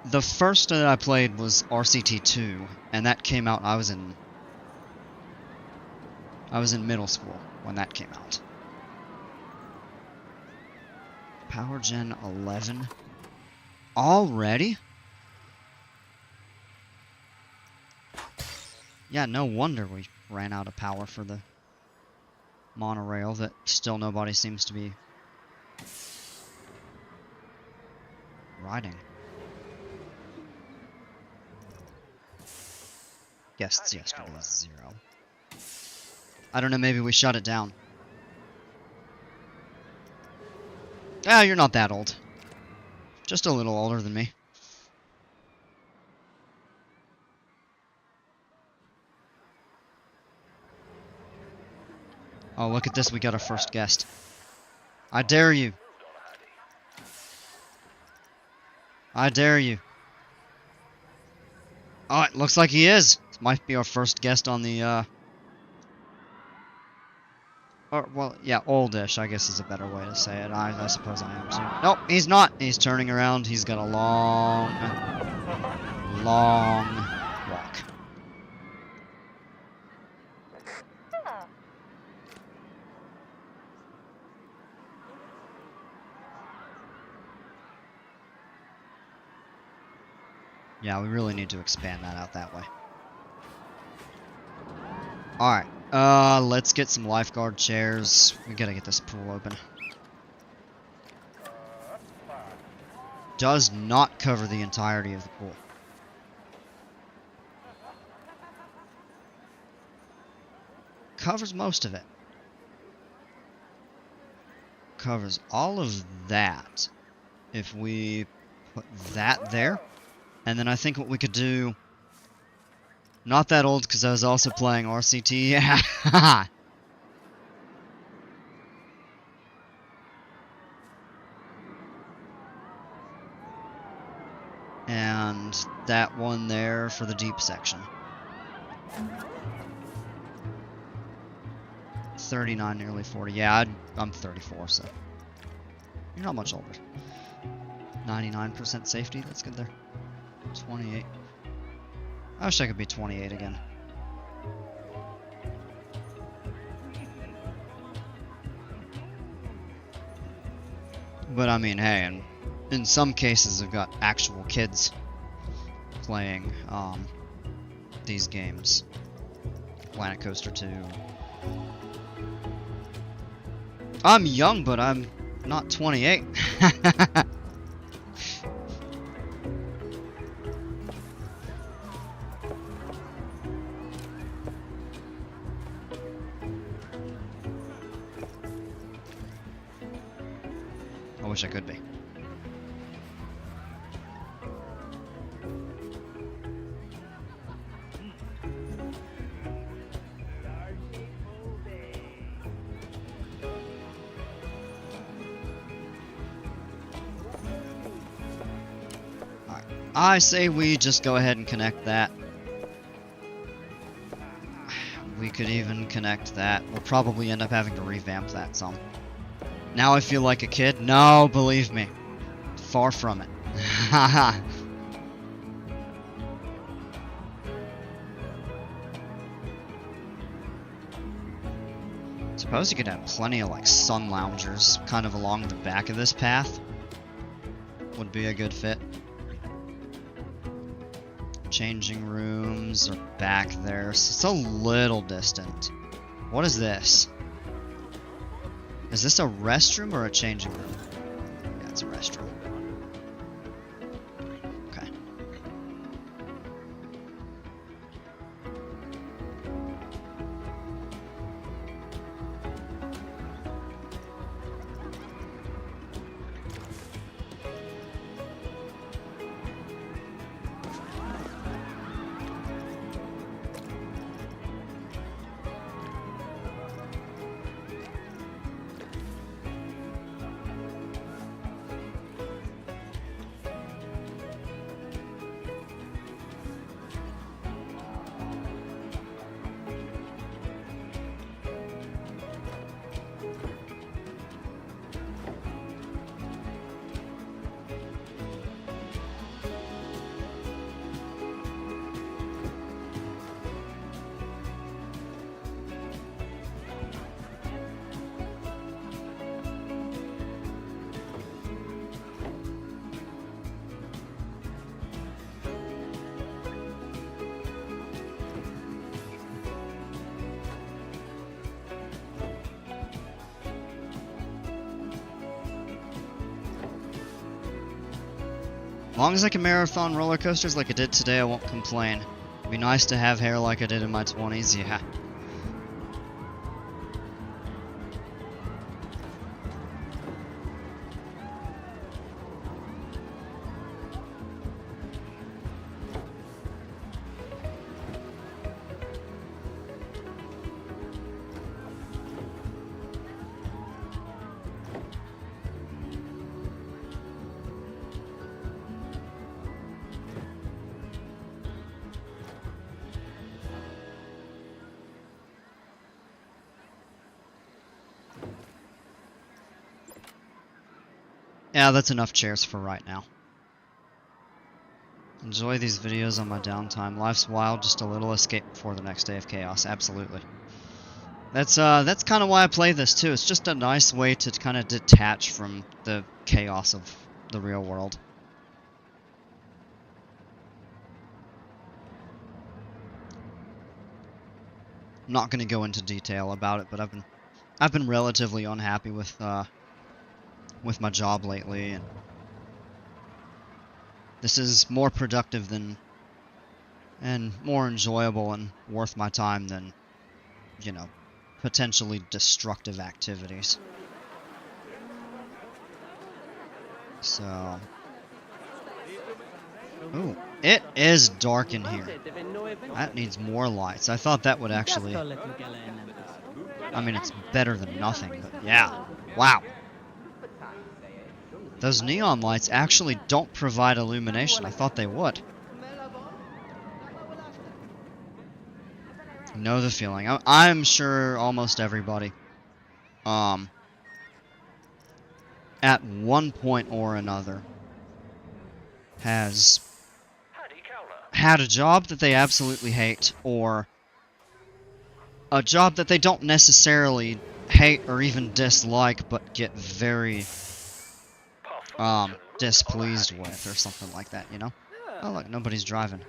the first that I played was RCT2, and that came out. I was in middle school when that came out. Power Gen 11 already? Yeah, no wonder we ran out of power for the monorail that still nobody seems to be riding. Guests yesterday was 0. I don't know, maybe we shut it down. Ah, you're not that old. Just a little older than me. Oh, look at this, we got our first guest. I dare you. I dare you. Oh, it looks like he is. This might be our first guest on the, or, well, yeah, oldish, I guess is a better way to say it. I suppose I am too. Nope, he's not. He's turning around. He's got a long walk. Yeah, we really need to expand that out that way. Alright, let's get some lifeguard chairs. We gotta get this pool open. Does not cover the entirety of the pool. Covers most of it. Covers all of that. If we put that there. And then I think what we could do... Not that old, because I was also playing RCT. Yeah. And that one there for the deep section. 39, nearly 40. Yeah, I'm 34, so... You're not much older. 99% safety, that's good there. 28. I wish I could be 28 again. But I mean, hey, in some cases I've got actual kids playing these games. Planet Coaster 2. I'm young, but I'm not 28. I wish I could be. Alright. I say we just go ahead and connect that. could even connect that. We'll probably end up having to revamp that some. Now I feel like a kid? No, believe me. Far from it. Haha. Suppose you could have plenty of like sun loungers kind of along the back of this path. Would be a good fit. Changing rooms are back there, so it's a little distant. What is this? Is this a restroom or a changing room? Yeah, it's a restroom. Okay. As long as I can marathon roller coasters like I did today, I won't complain. It'd be nice to have hair like I did in my 20s, yeah. Yeah, that's enough chairs for right now. Enjoy these videos on my downtime. Life's wild, just a little escape before the next day of chaos. Absolutely. That's kind of why I play this too. It's just a nice way to kind of detach from the chaos of the real world. I'm not going to go into detail about it, but I've been relatively unhappy with my job lately, and this is more productive than and more enjoyable and worth my time than, you know, potentially destructive activities. So, ooh, it is dark in here. That needs more lights. I thought that would actually, I mean, it's better than nothing, but yeah, wow. Those neon lights actually don't provide illumination. I thought they would. Know the feeling. I'm sure almost everybody, at one point or another, has had a job that they absolutely hate, or a job that they don't necessarily hate or even dislike, but get very displeased with, or something like that, you know? Oh look, nobody's driving.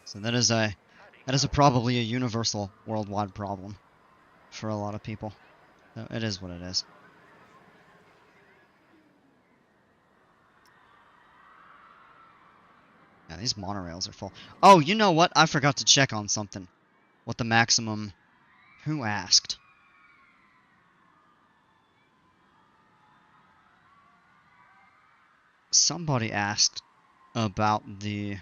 So that is probably a universal worldwide problem for a lot of people. So it is what it is. Yeah, these monorails are full. Oh, you know what? I forgot to check on something. What the maximum... Who asked? Somebody asked about the...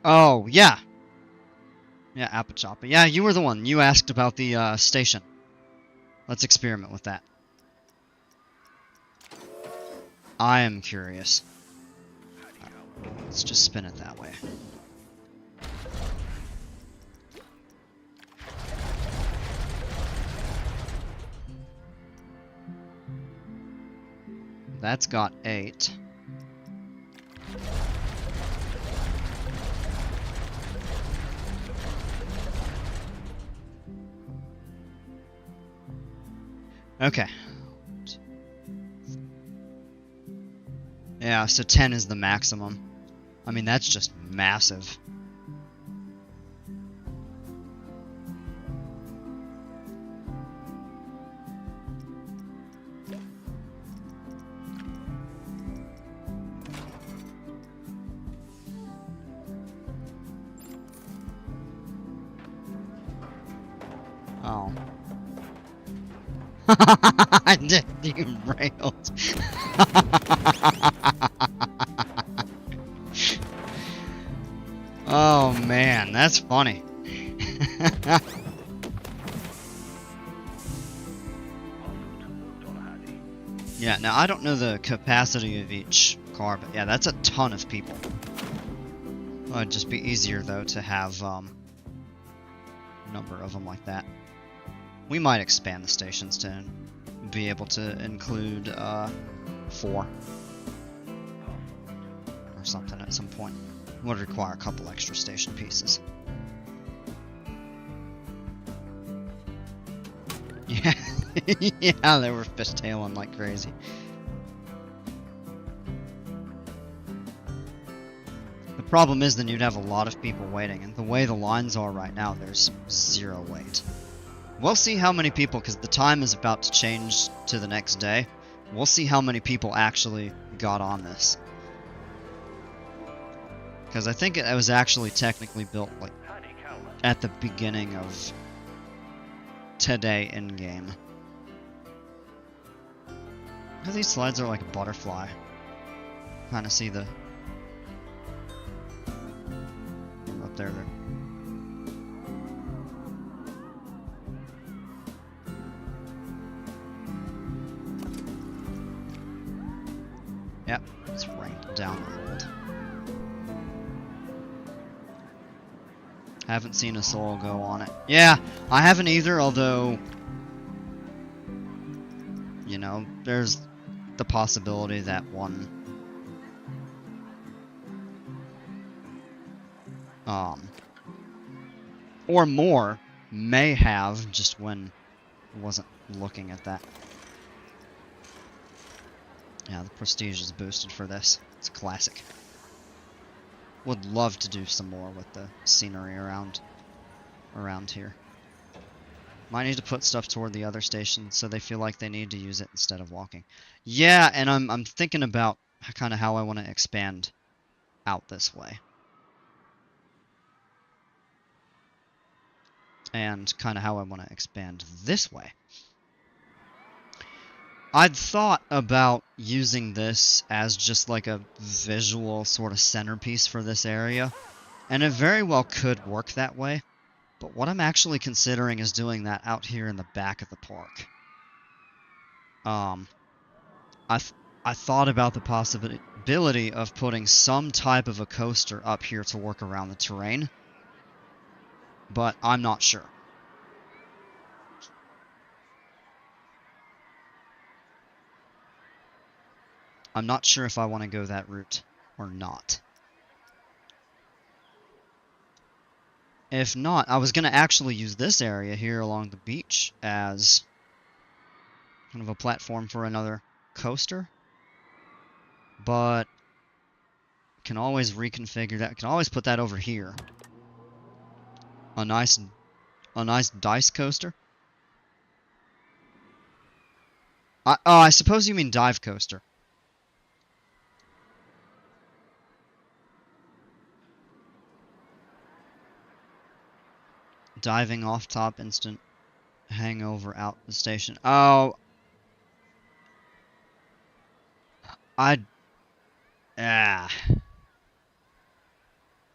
Oh, yeah. Yeah, Apachapa. Yeah, you were the one. You asked about the station. Let's experiment with that. I am curious. Let's just spin it that way. That's got 8. Okay. Yeah, so 10 is the maximum. I mean, that's just massive. Oh. I derailed. Oh man, that's funny. Yeah, now I don't know the capacity of each car, but yeah, that's a ton of people. Well, it'd just be easier though to have a number of them like that. We might expand the stations to be able to include 4 or something at some point. Would require a couple extra station pieces. Yeah, yeah, they were fishtailing like crazy. The problem is then you'd have a lot of people waiting, and the way the lines are right now, there's 0 wait. We'll see how many people, because the time is about to change to the next day. We'll see how many people actually got on this. Because I think it was actually technically built like at the beginning of today in-game. These slides are like a butterfly. Kind of see the... up there. Yep, it's ranked down a hold. Haven't seen a soul go on it. Yeah, I haven't either, although... you know, there's the possibility that one... or more may have, just when I wasn't looking at that. Yeah, the prestige is boosted for this. It's classic. Would love to do some more with the scenery around here. Might need to put stuff toward the other stations so they feel like they need to use it instead of walking. Yeah, and I'm thinking about kind of how I want to expand out this way. And kind of how I want to expand this way. I'd thought about using this as just like a visual sort of centerpiece for this area, and it very well could work that way, but what I'm actually considering is doing that out here in the back of the park. I thought about the possibility of putting some type of a coaster up here to work around the terrain, but I'm not sure. I'm not sure if I want to go that route or not. If not, I was going to actually use this area here along the beach as kind of a platform for another coaster. But can always reconfigure that. Can always put that over here. A nice dice coaster. I suppose you mean dive coaster. Diving off top, instant hangover out the station. Oh,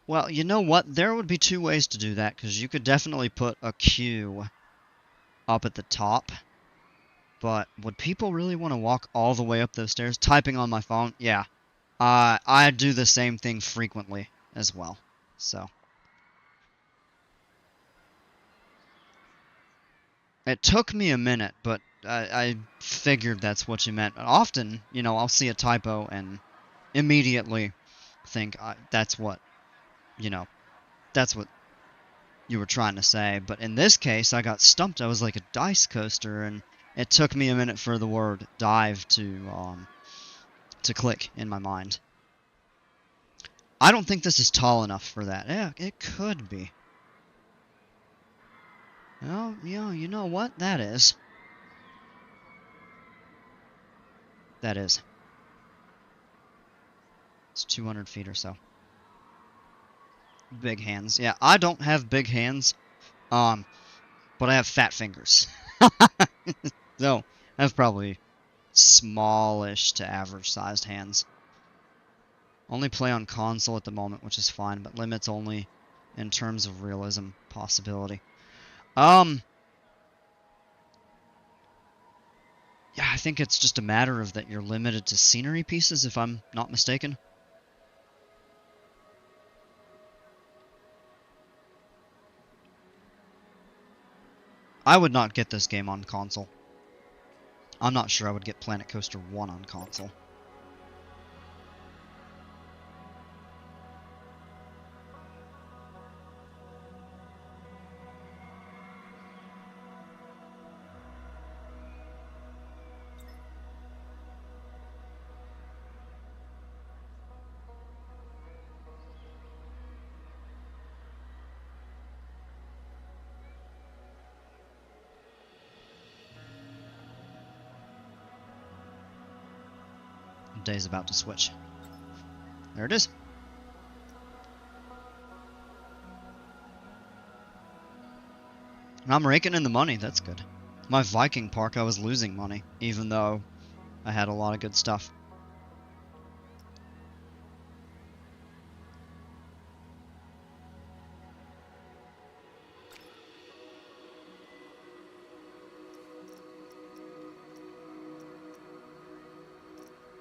Well, you know what? There would be two ways to do that, because you could definitely put a queue up at the top. But would people really want to walk all the way up those stairs? Typing on my phone? Yeah. I do the same thing frequently as well. So. It took me a minute, but I figured that's what you meant. Often, you know, I'll see a typo and immediately think that's what, you know, that's what you were trying to say. But in this case, I got stumped. I was like a dice coaster, and it took me a minute for the word dive to click in my mind. I don't think this is tall enough for that. Yeah, it could be. Oh, yeah, you know what? That is. That is. It's 200 feet or so. Big hands. Yeah, I don't have big hands. But I have fat fingers. So, I have probably smallish to average sized hands. Only play on console at the moment, which is fine, but limits only in terms of realism possibility. Yeah, I think it's just a matter of that you're limited to scenery pieces, if I'm not mistaken. I would not get this game on console. I'm not sure I would get Planet Coaster 1 on console. Day's about to switch. There it is. And I'm raking in the money, that's good. My Viking Park, I was losing money, even though I had a lot of good stuff.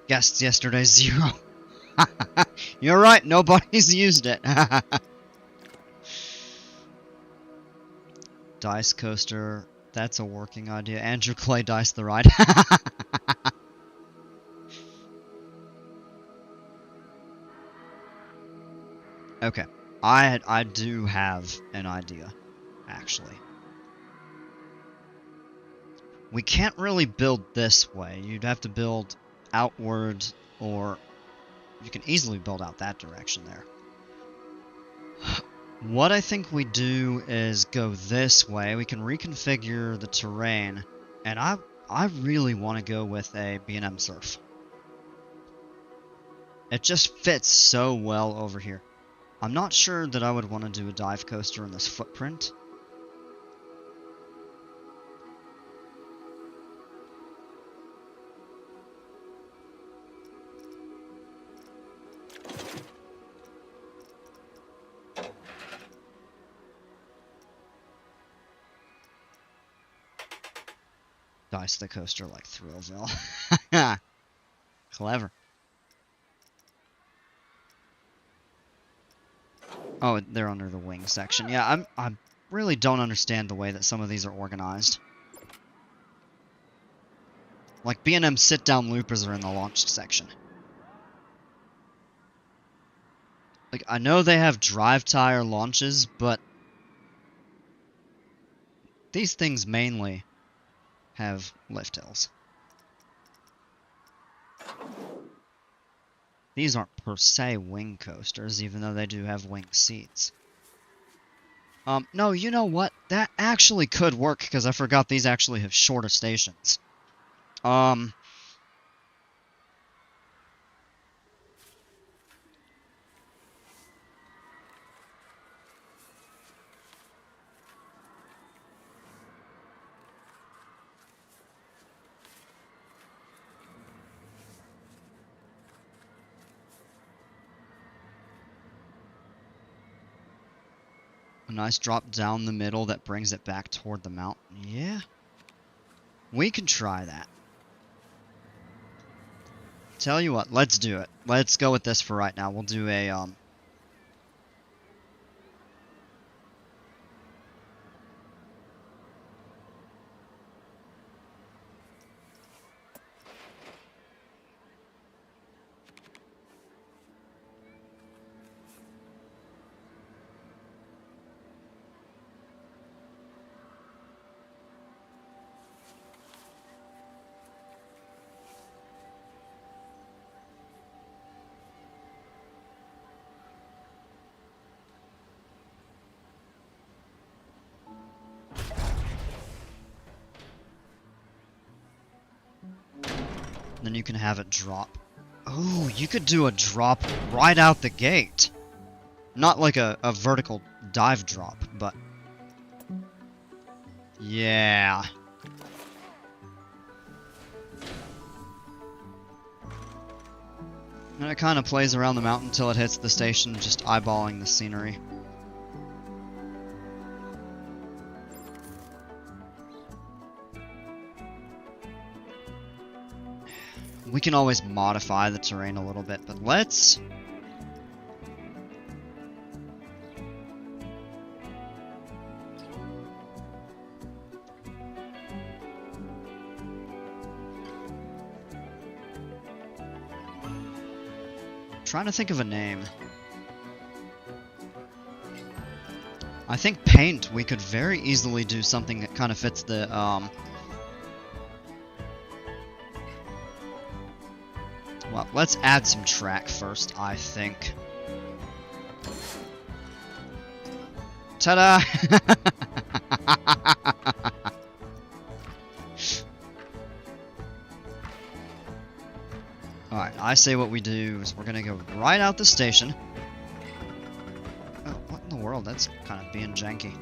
Guests yesterday, 0. You're right, nobody's used it. Dice Coaster, that's a working idea. Andrew Clay Dice the Ride. Okay, I do have an idea, actually. We can't really build this way. You'd have to build outward, or you can easily build out that direction there. What I think we do is go this way. We can reconfigure the terrain, and I really want to go with a B&M Surf. It just fits so well over here. I'm not sure that I would want to do a dive coaster in this footprint. Dice the coaster like Thrillville. Clever. Oh, they're under the wing section. Yeah, I really don't understand the way that some of these are organized. Like, B&M sit-down loopers are in the launch section. Like, I know they have drive tire launches, but these things mainly have lift hills. These aren't per se wing coasters, even though they do have wing seats. No, you know what? That actually could work, because I forgot these actually have shorter stations. A nice drop down the middle that brings it back toward the mountain. Yeah. We can try that. Tell you what, let's do it. Let's go with this for right now. We'll do a, then you can have it drop. Oh, you could do a drop right out the gate. Not like a vertical dive drop, but... yeah. And it kind of plays around the mountain until it hits the station, just eyeballing the scenery. We can always modify the terrain a little bit, but let's... trying to think of a name. I think paint, we could very easily do something that kind of fits the, well, let's add some track first, I think. Ta-da! Alright, I say what we do is we're gonna go right out the station. Oh, what in the world? That's kind of being janky.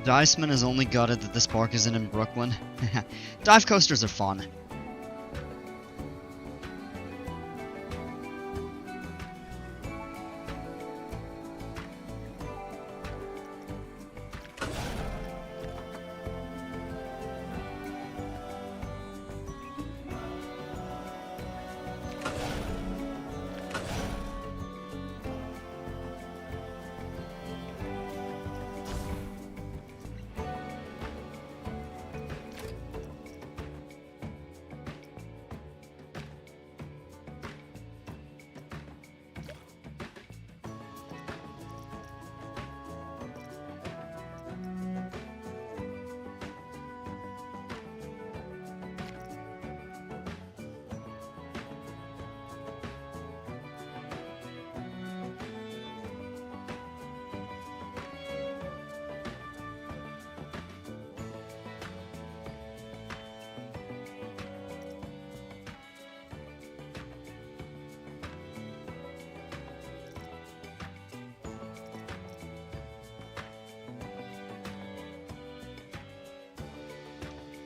Diceman is only gutted that this park isn't in Brooklyn. Dive coasters are fun.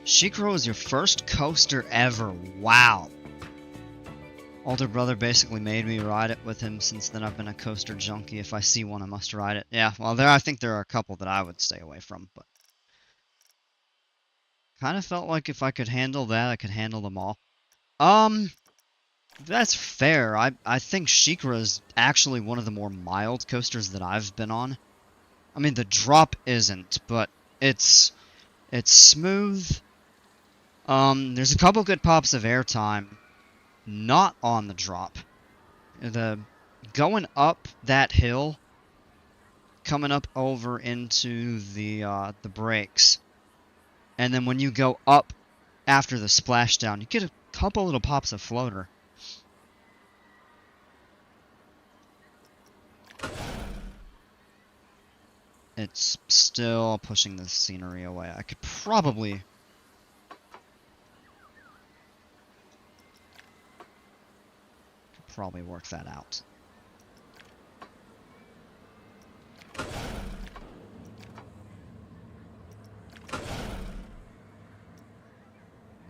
Shikro is your first coaster ever. Wow. Older brother basically made me ride it with him. Since then I've been a coaster junkie. If I see one, I must ride it. Yeah, well, I think there are a couple that I would stay away from, but... kind of felt like if I could handle that, I could handle them all. That's fair. I think Shikra is actually one of the more mild coasters that I've been on. I mean, the drop isn't, but it's smooth. There's a couple good pops of airtime, not on the drop. The going up that hill, coming up over into the brakes, and then when you go up after the splashdown, you get a couple little pops of floater. It's still pushing the scenery away. I could probably... probably work that out.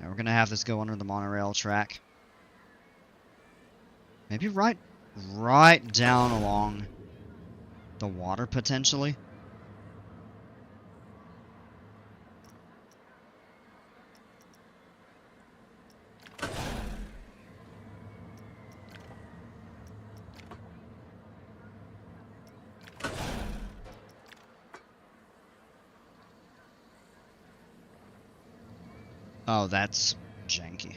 Now we're gonna have this go under the monorail track. Maybe right down along the water, potentially. Oh, that's janky.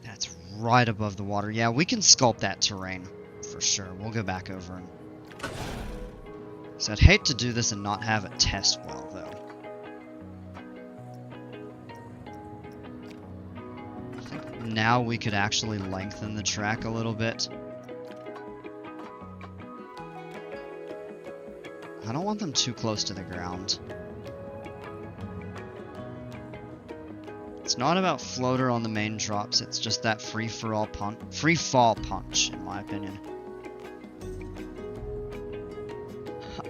That's right above the water. Yeah, we can sculpt that terrain for sure. We'll go back over and... So I'd hate to do this and not have it test well, though. I think now we could actually lengthen the track a little bit. I don't want them too close to the ground. It's not about floater on the main drops, it's just that free fall punch, in my opinion.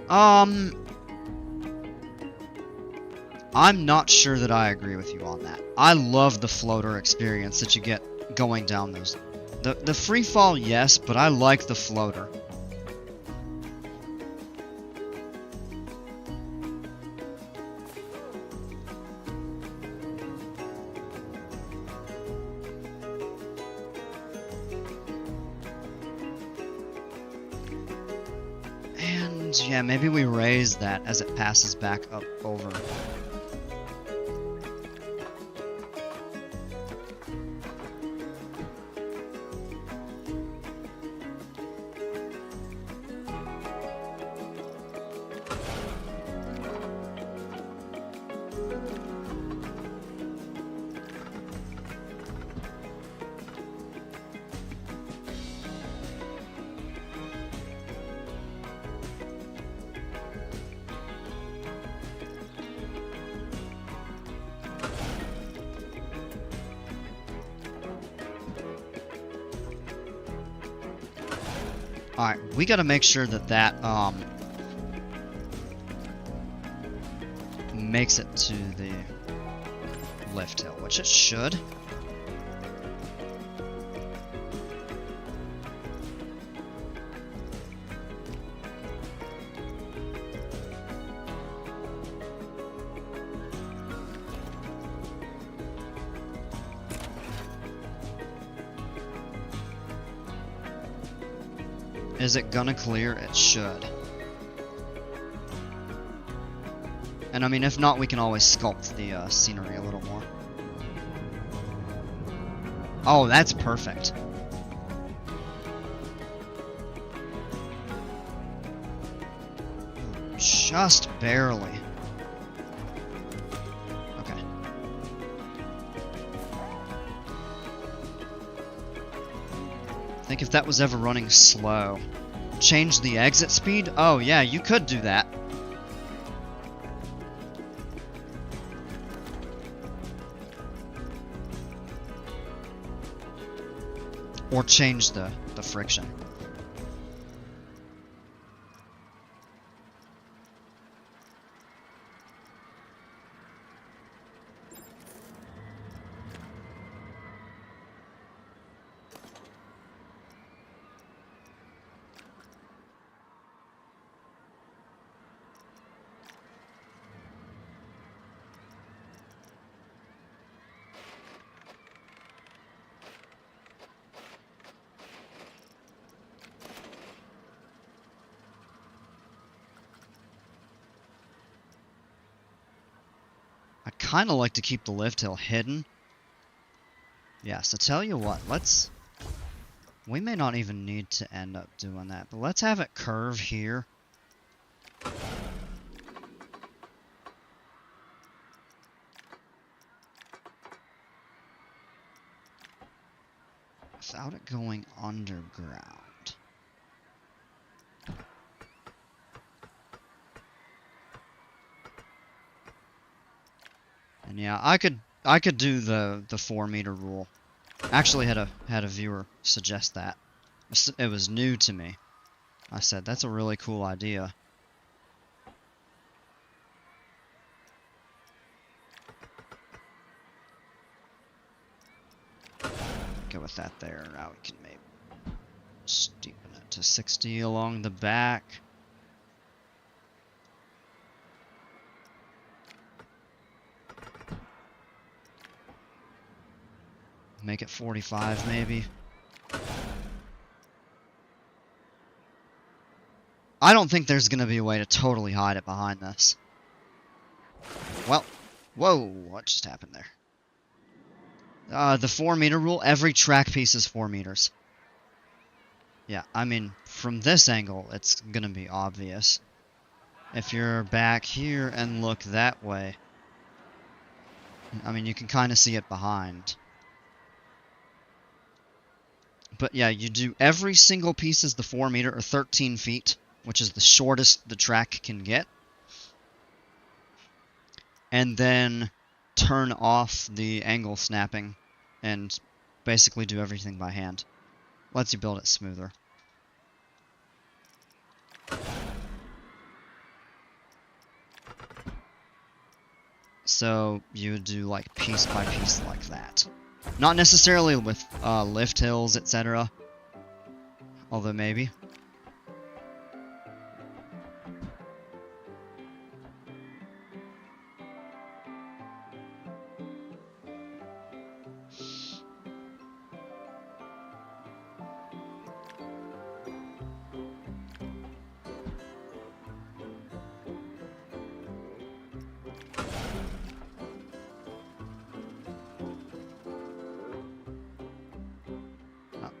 I'm not sure that I agree with you on that. I love the floater experience that you get going down those. The free fall, yes, but I like the floater. Yeah, maybe we raise that as it passes back up over. Alright, we gotta make sure that that, makes it to the lift hill, which it should. Is it gonna clear? It should. And I mean, if not, we can always sculpt the scenery a little more. Oh, that's perfect. Just barely. Okay. I think if that was ever running slow. Change the exit speed? Oh yeah, you could do that. Or change the friction. I'd kind of like to keep the lift hill hidden. Yeah, so tell you what, we may not even need to end up doing that, but let's have it curve here. Without it going underground. And yeah, I could do the 4-meter rule. Actually had a viewer suggest that. It was new to me. I said that's a really cool idea. Go with that there. Now we can maybe steepen it to 60 along the back. Make it 45 maybe. I don't think there's gonna be a way to totally hide it behind this. Well, whoa, what just happened there? The 4-meter rule, every track piece is 4 meters. Yeah, I mean, from this angle, it's gonna be obvious. If you're back here and look that way, I mean, you can kind of see it behind. But yeah, you do every single piece is the 4 meter or 13 feet, which is the shortest the track can get. And then turn off the angle snapping and basically do everything by hand. Lets you build it smoother. So you would do like piece by piece like that. Not necessarily with lift hills, etc. Although maybe.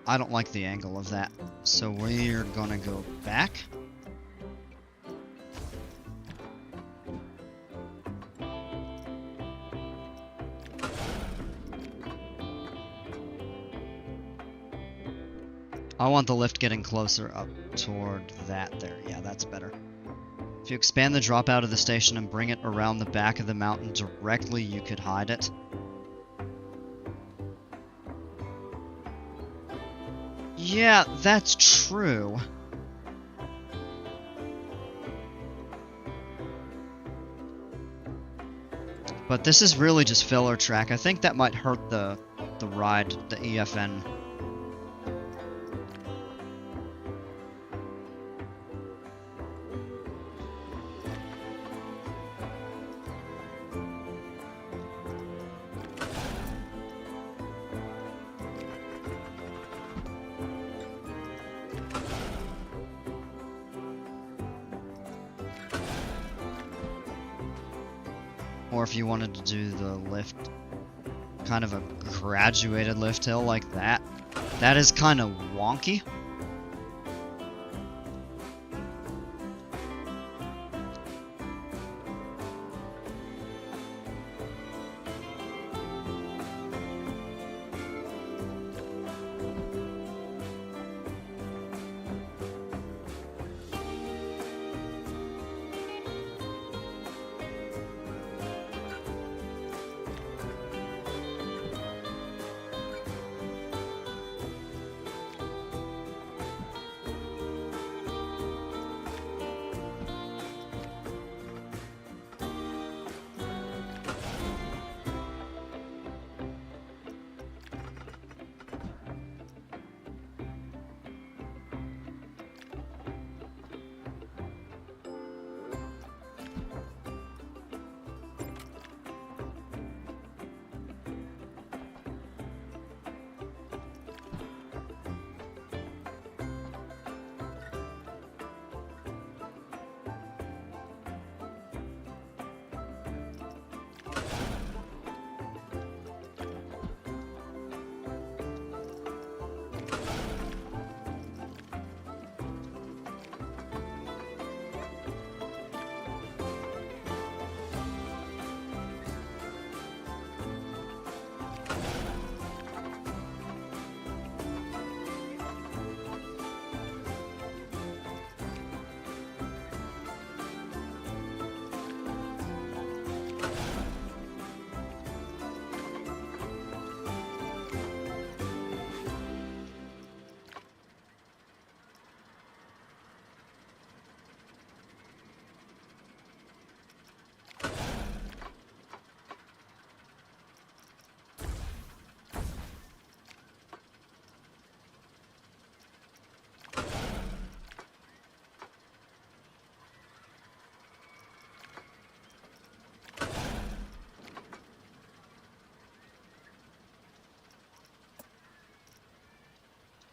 I don't like the angle of that, so we're gonna go back. I want the lift getting closer up toward that there. Yeah, that's better. If you expand the drop out of the station and bring it around the back of the mountain directly, you could hide it. Yeah, that's true. But this is really just filler track. I think that might hurt the ride, the EFN. Or if you wanted to do the lift, kind of a graduated lift hill like that, that is kind of wonky.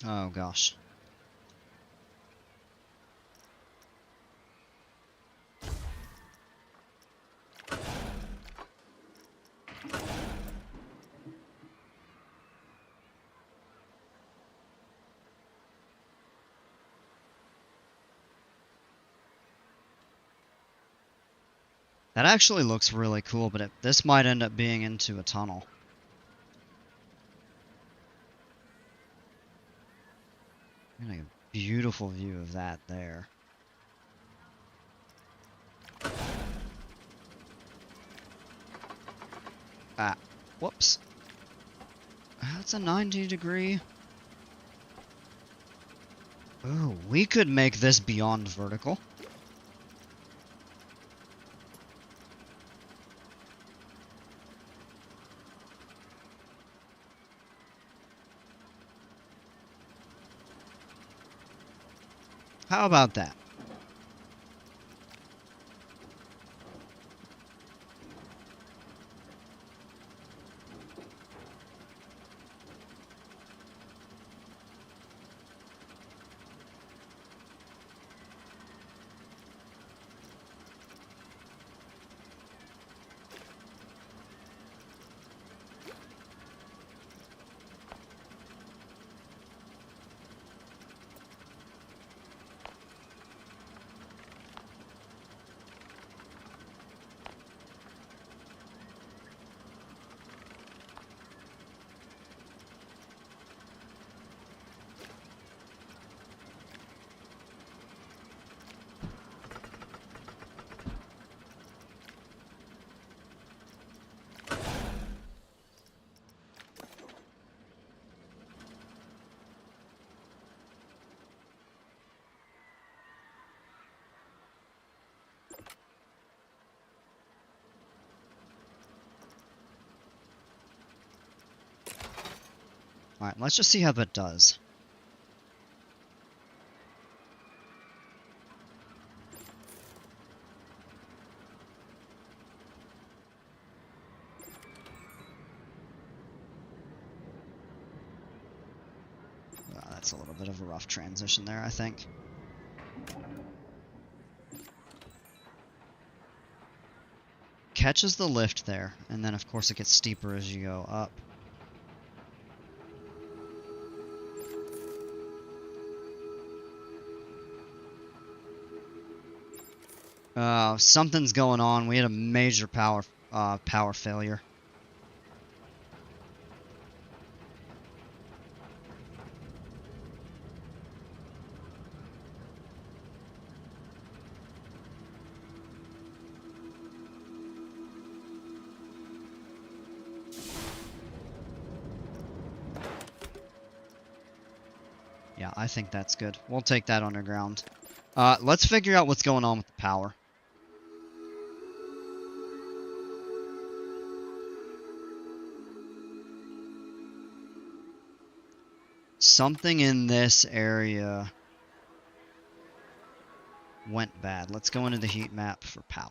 Oh gosh. That actually looks really cool, but this might end up being into a tunnel. Getting a beautiful view of that there. Ah, whoops. That's a 90-degree. Oh, we could make this beyond vertical. How about that? Alright, let's just see how that does. That's a little bit of a rough transition there, I think. Catches the lift there, and then of course it gets steeper as you go up. Something's going on. We had a major power failure. Yeah, I think that's good. We'll take that underground. Let's figure out what's going on with the power. Something in this area went bad. Let's go into the heat map for power.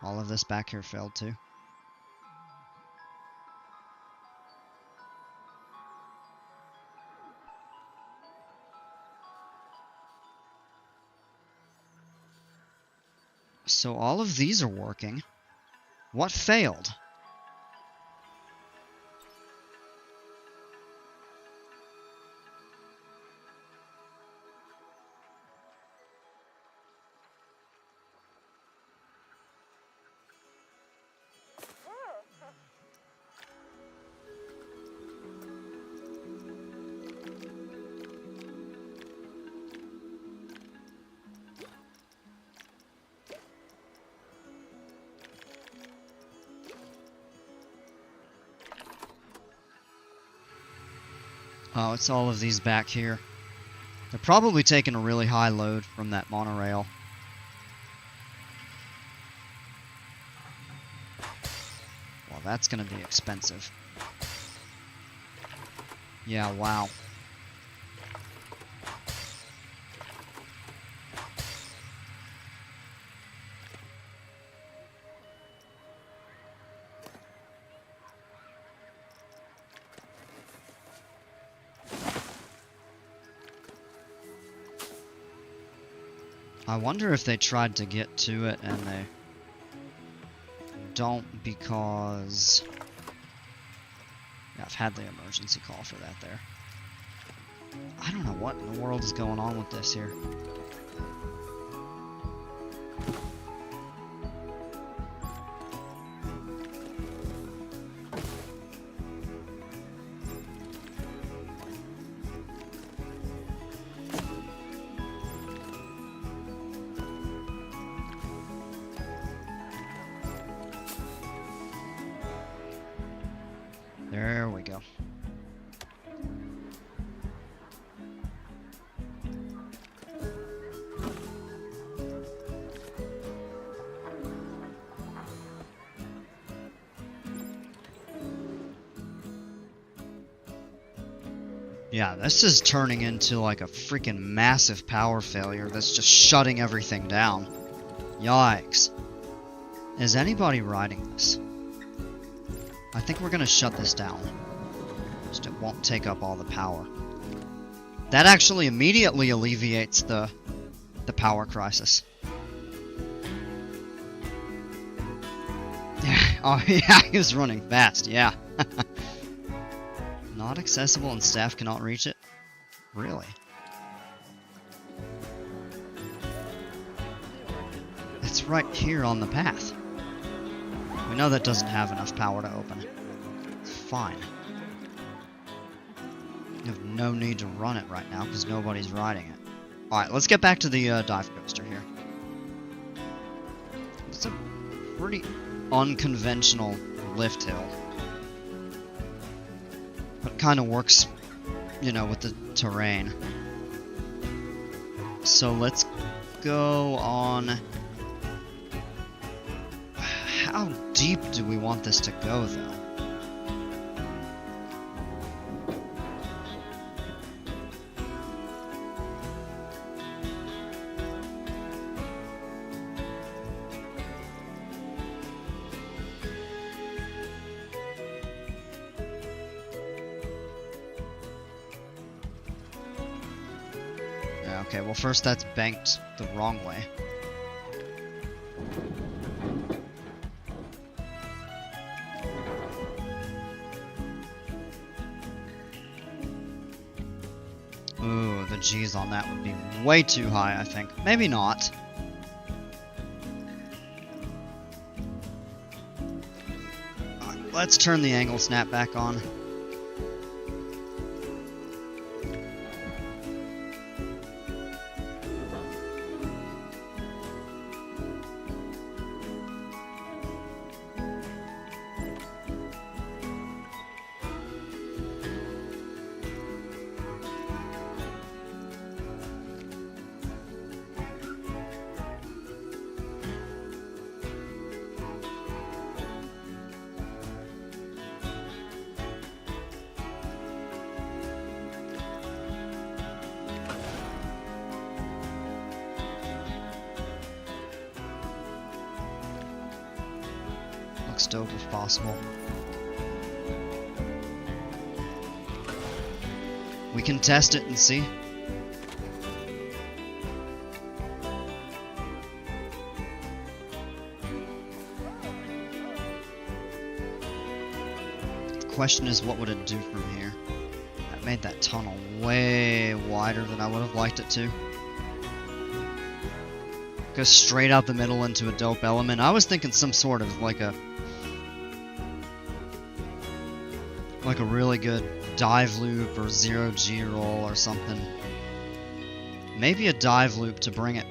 All of this back here failed too. So all of these are working. What failed? Oh, it's all of these back here. They're probably taking a really high load from that monorail. Well, that's going to be expensive. Yeah, wow. I wonder if they tried to get to it and they don't because... Yeah, I've had the emergency call for that there. I don't know what in the world is going on with this here. There we go. Yeah, this is turning into like a freaking massive power failure that's just shutting everything down. Yikes. Is anybody riding this? I think we're gonna shut this down. Just it won't take up all the power. That actually immediately alleviates the power crisis. Yeah, oh yeah, he was running fast, yeah. Not accessible and staff cannot reach it? Really? It's right here on the path. We know that doesn't have enough power to open. It's fine. You have no need to run it right now because nobody's riding it. Alright, let's get back to the dive coaster here. It's a pretty unconventional lift hill. But kind of works, you know, with the terrain. So let's go on... How deep do we want this to go, though? Yeah, okay, well first that's banked the wrong way. Ooh, the G's on that would be way too high, I think. Maybe not. Let's turn the angle snap back on. Dope if possible. We can test it and see. The question is, what would it do from here? That made that tunnel way wider than I would have liked it to. Go straight out the middle into a dope element. I was thinking some sort of like a really good dive loop or zero G roll or something. Maybe a dive loop to bring it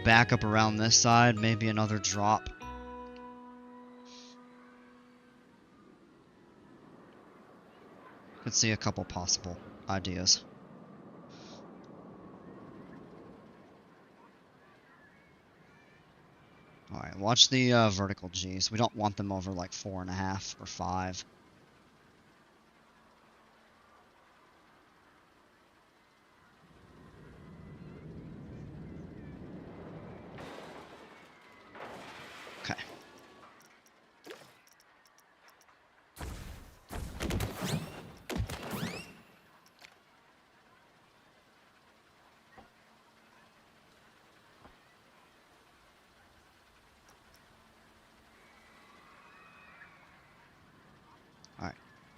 back up around this side, maybe another drop. Could see a couple possible ideas. Alright, watch the vertical G's. We don't want them over like 4.5 or 5.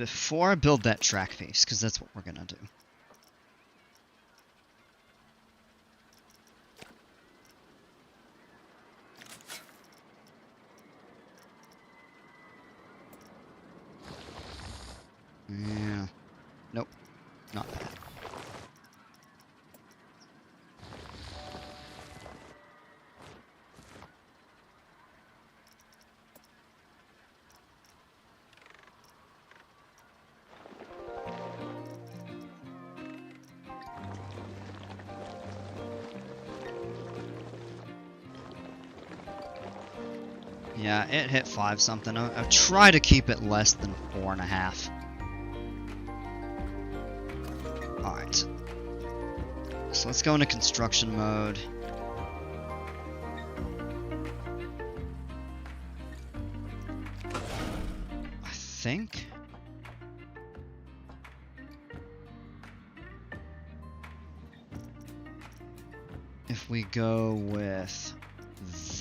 before I build that track piece, because that's what we're gonna do. Yeah. Nope. Not that. Yeah, it hit 5 something. I'll try to keep it less than 4.5. Alright. So let's go into construction mode. I think. If we go with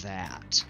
that.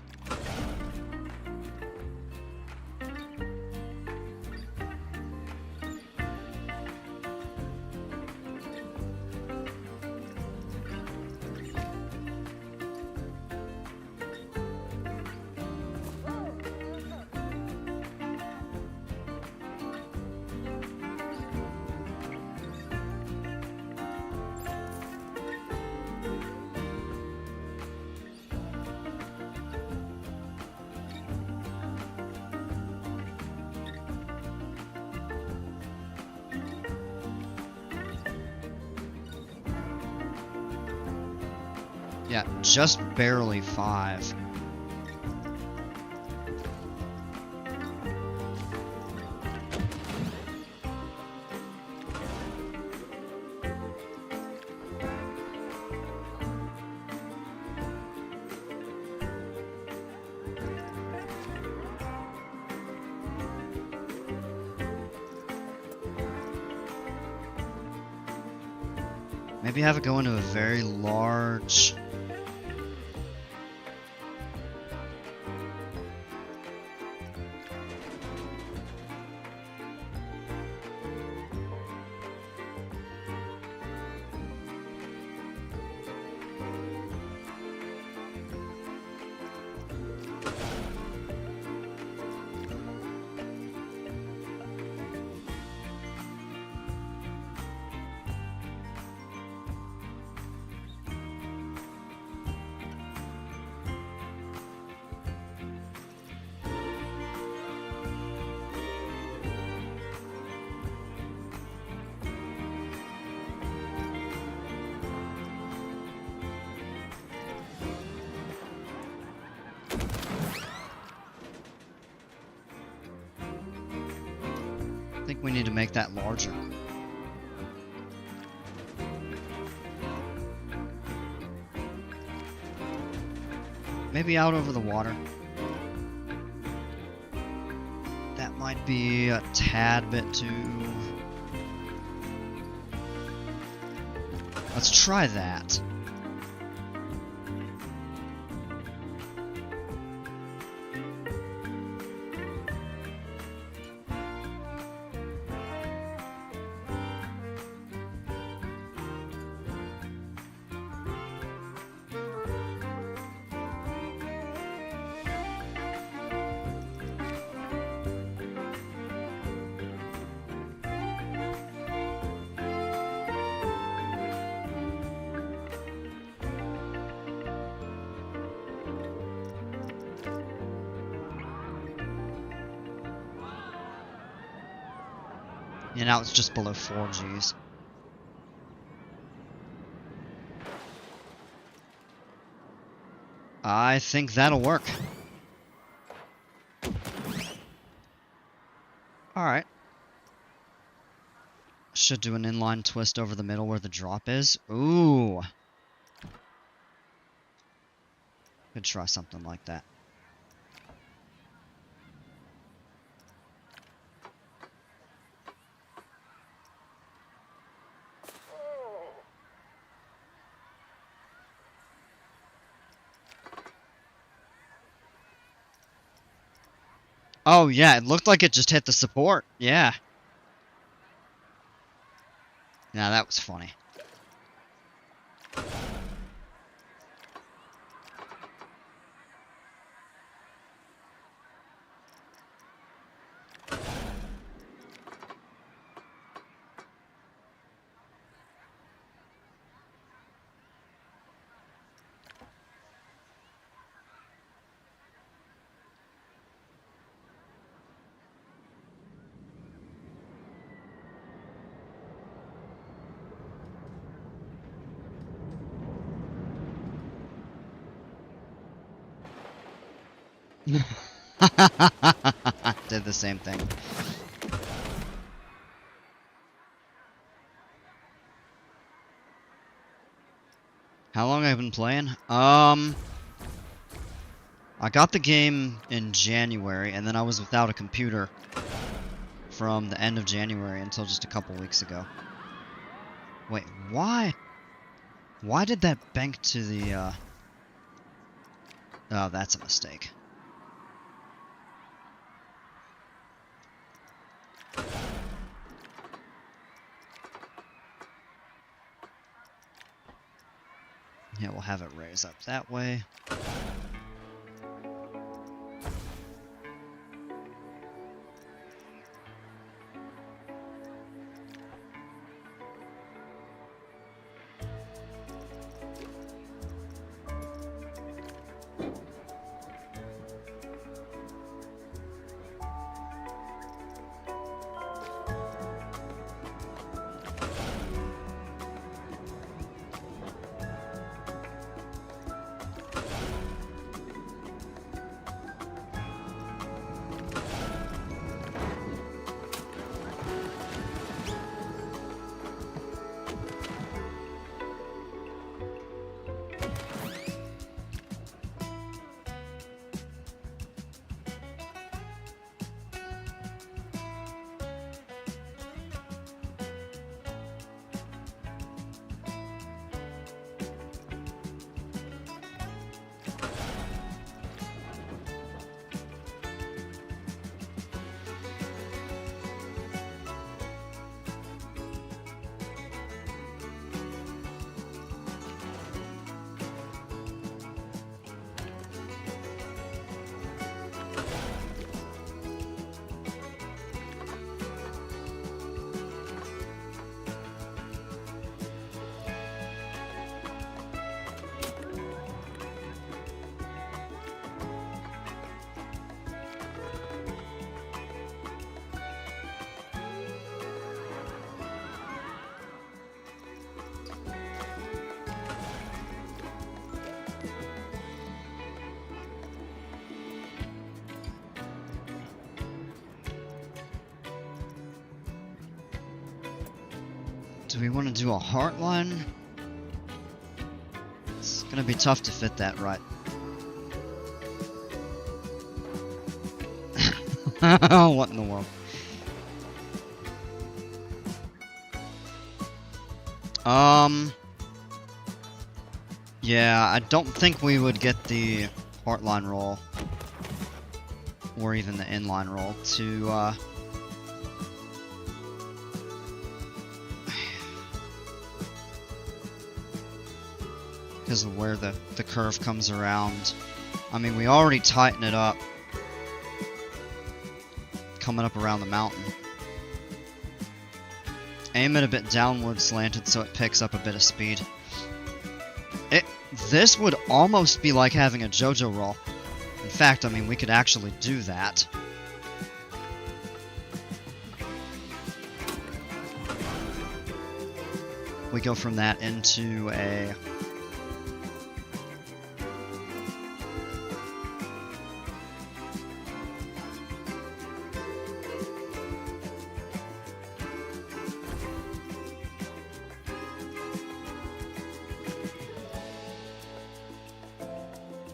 Yeah, just barely 5. Maybe have it go into a very large... I think we need to make that larger. Maybe out over the water. That might be a tad bit too... Let's try that. And now it's just below 4 Gs. I think that'll work. Alright. Should do an inline twist over the middle where the drop is. Ooh. Could try something like that. Oh yeah, it looked like it just hit the support. Yeah. Now that was funny. Did the same thing. How long have I been playing? I got the game in January, and then I was without a computer from the end of January until just a couple weeks ago. Wait, why? Why did that bank to the, Oh, that's a mistake. Yeah, we'll have it raise up that way. Do we want to do a heart line? It's gonna be tough to fit that right. What in the world? Yeah, I don't think we would get the heart line roll, or even the inline roll, to, because of where the curve comes around. I mean, we already tighten it up coming up around the mountain. Aim it a bit downward slanted so it picks up a bit of speed. This would almost be like having a JoJo roll. In fact, I mean, we could actually do that. We go from that into a...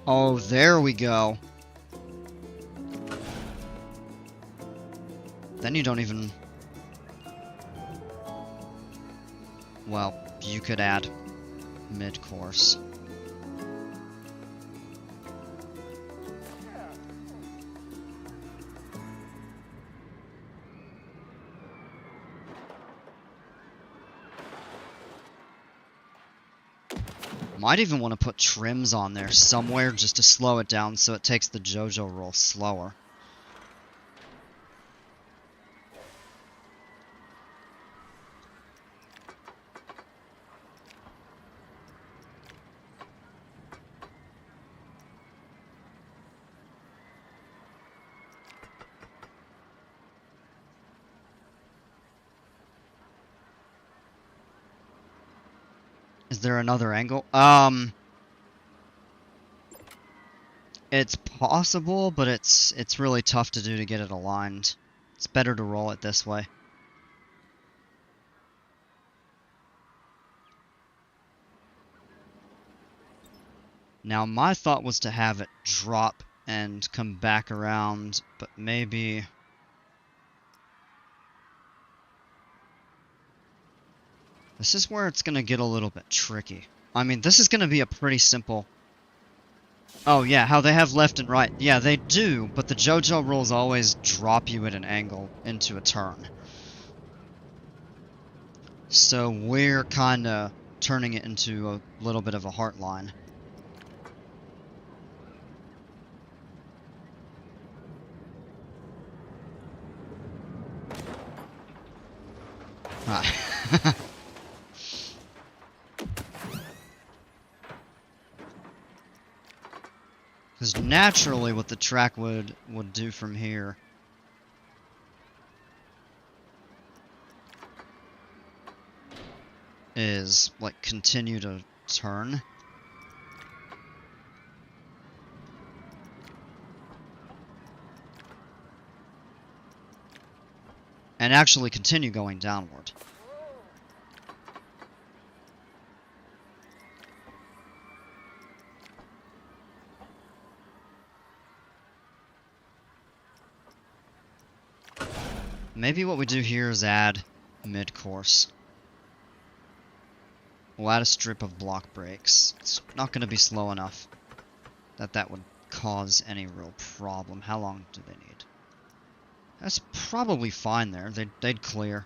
Oh, there we go. Then you don't even... Well, you could add mid-course. Might even want to put trims on there somewhere just to slow it down so it takes the JoJo roll slower. Is there another angle? It's possible, but it's really tough to do to get it aligned. It's better to roll it this way. Now, my thought was to have it drop and come back around, but maybe... This is where it's going to get a little bit tricky. I mean, this is going to be a pretty simple... Oh yeah, how they have left and right. Yeah, they do, but the JoJo rules always drop you at an angle into a turn. So we're kind of turning it into a little bit of a heart line. Ah. Because naturally what the track would do from here is, like, continue to turn. And actually continue going downward. Maybe what we do here is add mid-course. We'll add a strip of block brakes. It's not going to be slow enough that would cause any real problem. How long do they need? That's probably fine there. They'd clear.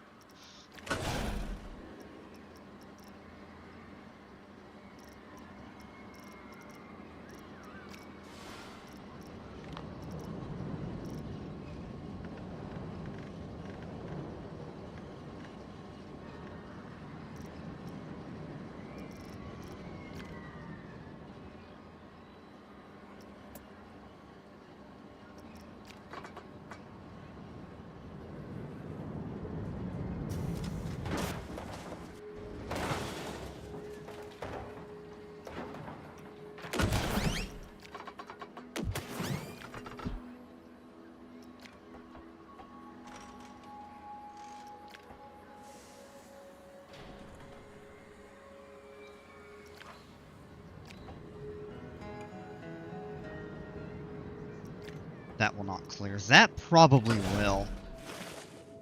That will not clear. That probably will.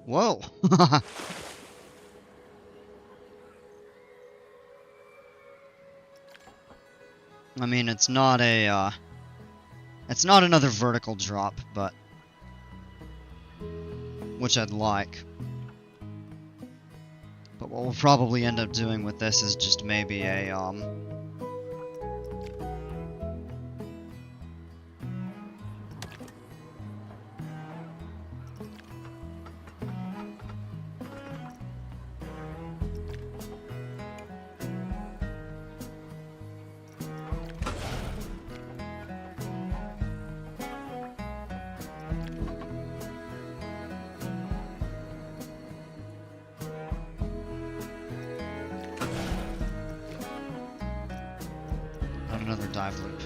Whoa! I mean, it's not a, it's not another vertical drop, but... which I'd like. But what we'll probably end up doing with this is just maybe a, another dive loop.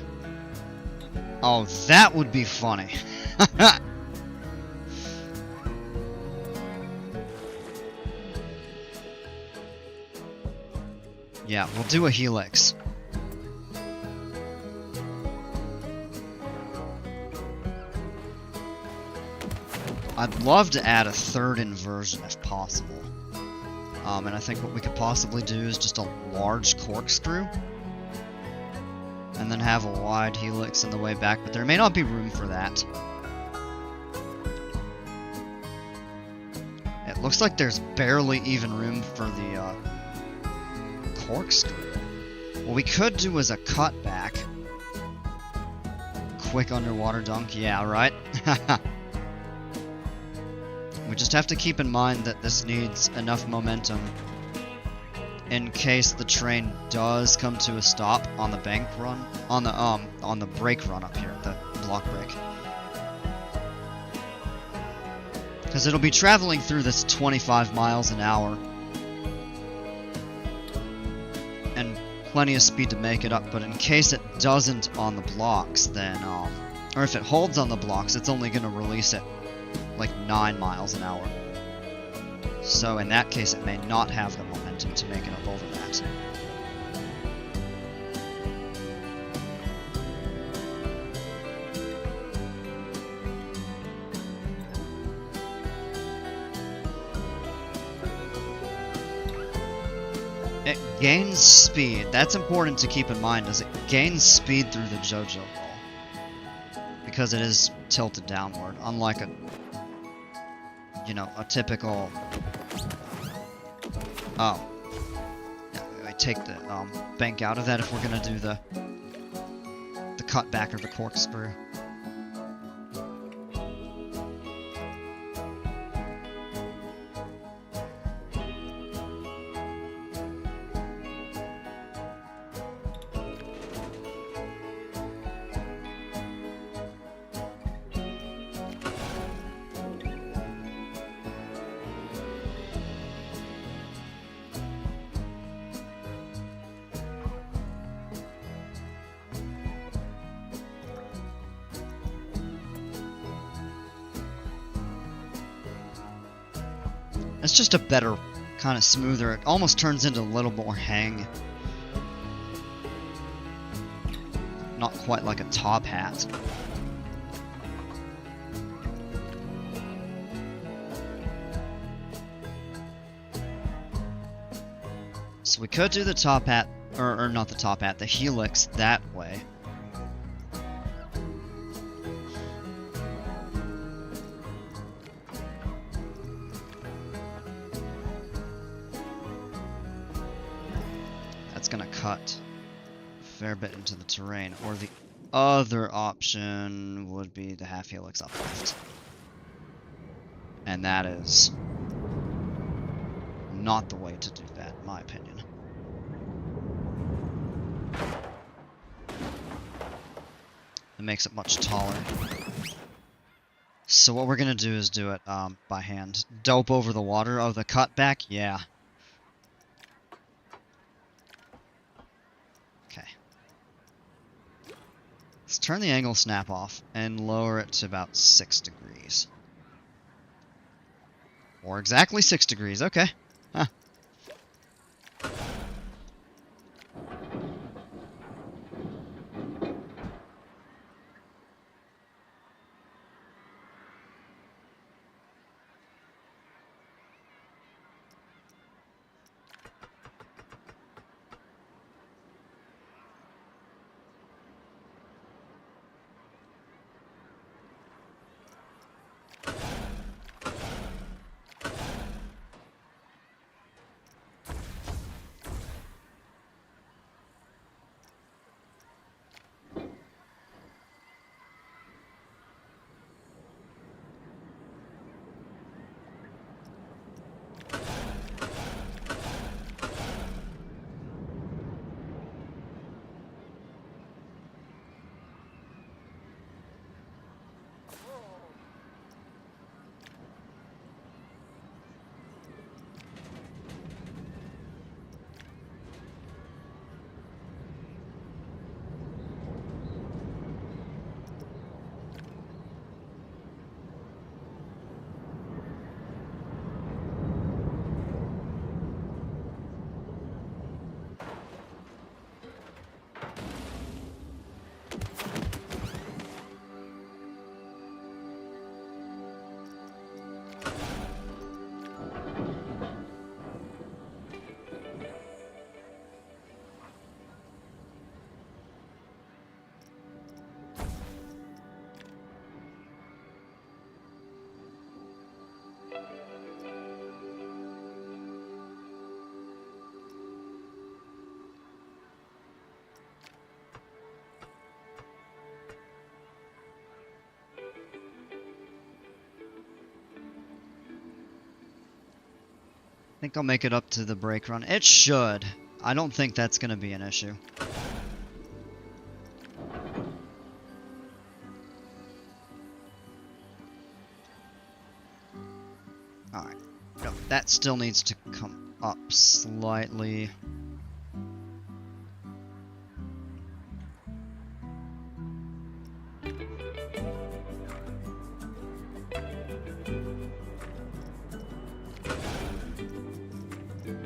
Oh, that would be funny. Yeah, we'll do a helix. I'd love to add a third inversion if possible. And I think what we could possibly do is just a large corkscrew. And then have a wide helix on the way back, but there may not be room for that. It looks like there's barely even room for the corkscrew. What we could do is a cutback. Quick underwater dunk, yeah, right? We just have to keep in mind that this needs enough momentum in case the train does come to a stop on the bank run, on the brake run up here, the block brake. Because it'll be traveling through this 25 miles an hour. And plenty of speed to make it up, but in case it doesn't on the blocks, then, or if it holds on the blocks, it's only going to release it like 9 miles an hour. So in that case, it may not have the momentum to make it up over that. It gains speed. That's important to keep in mind, as it gains speed through the JoJo roll. Because it is tilted downward, unlike a, you know, a typical... Oh. I take the bank out of that if we're gonna do the cutback or the corkscrew. It's just a better, kind of smoother, it almost turns into a little more hang. Not quite like a top hat. So we could do the top hat, or not the top hat, the helix that way. Gonna cut a fair bit into the terrain, or the other option would be the half helix uplift, and that is not the way to do that, in my opinion. It makes it much taller. So what we're gonna do is do it by hand. Dope over the water. Oh, the cutback? Yeah. Let's turn the angle snap off and lower it to about 6 degrees. Or exactly 6 degrees, okay. Huh. think I'll make it up to the break run. It should. I don't think that's going to be an issue. Alright. No, that still needs to come up slightly.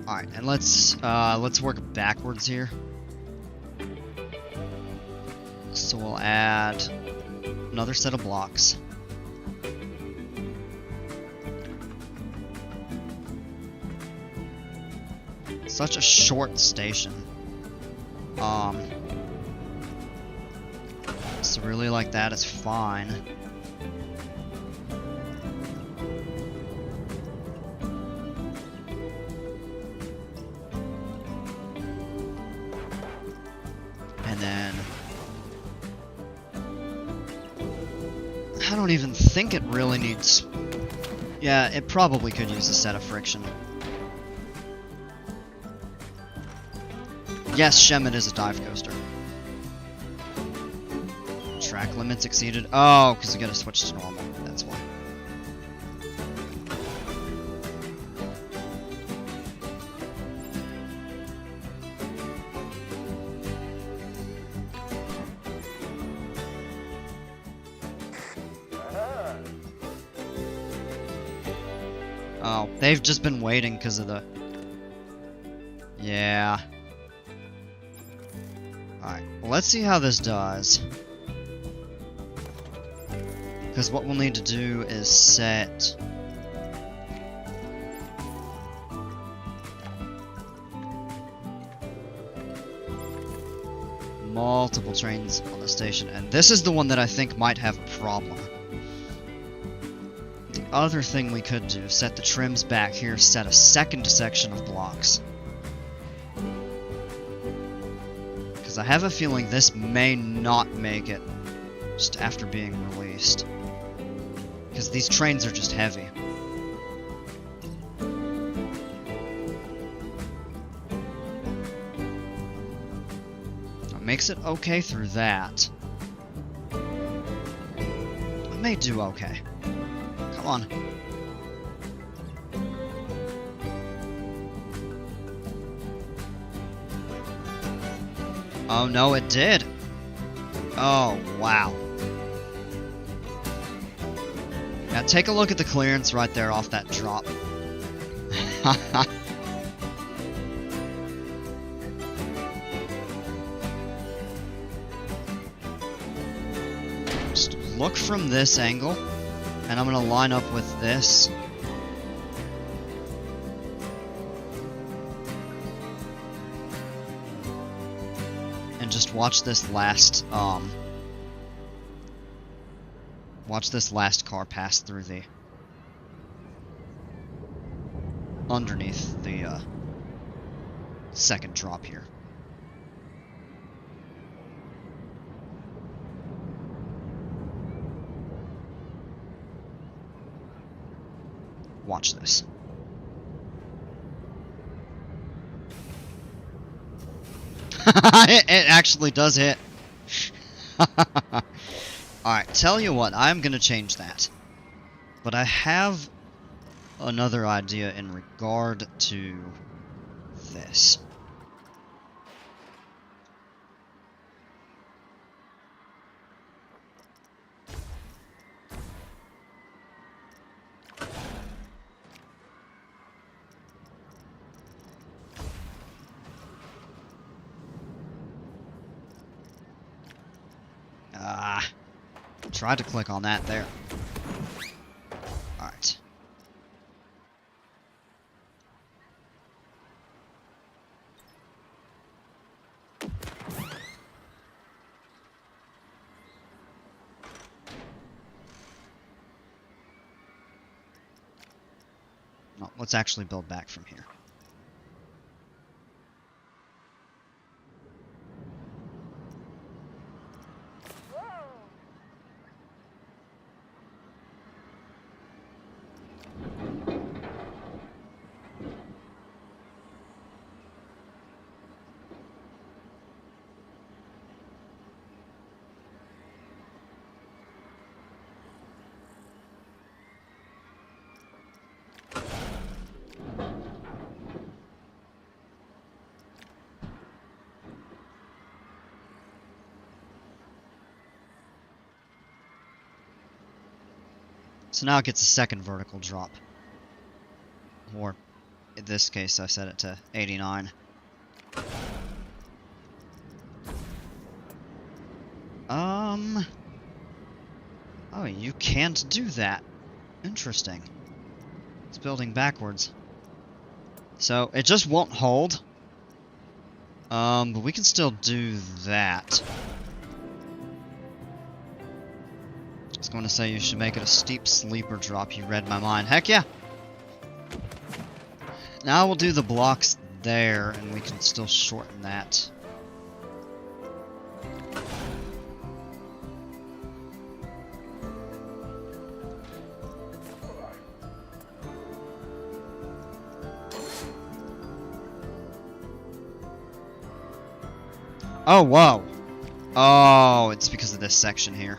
Alright, and let's work backwards here. So we'll add another set of blocks. Such a short station. So really like that is fine. And then I don't even think it really needs... Yeah, it probably could use a set of friction. Yes, Shemet is a dive coaster. Track limits exceeded. Oh, because we gotta switch to normal. That's why. Oh, they've just been waiting because of the... Yeah. Alright, well, let's see how this does. Because what we'll need to do is set... multiple trains on the station, and this is the one that I think might have a problem. The other thing we could do, set the trims back here, set a second section of blocks. Because I have a feeling this may not make it just after being released. Because these trains are just heavy. It makes it okay through that. It may do okay. Come on. Oh no, it did. Oh, wow. Now take a look at the clearance right there off that drop. Just look from this angle, and I'm gonna line up with this. And just watch this last, watch this last car pass through the... underneath the, second drop here. Watch this. It actually does hit. Alright, tell you what, I'm gonna change that. But I have another idea in regard to this. Tried to click on that there. Alright. No, let's actually build back from here. So now it gets a second vertical drop. Or, in this case, I set it to 89. Oh, you can't do that. Interesting. It's building backwards. So, it just won't hold. But we can still do that. I was going to say you should make it a steep sleeper drop. You read my mind. Heck yeah! Now we'll do the blocks there, and we can still shorten that. Oh, whoa! Oh, it's because of this section here.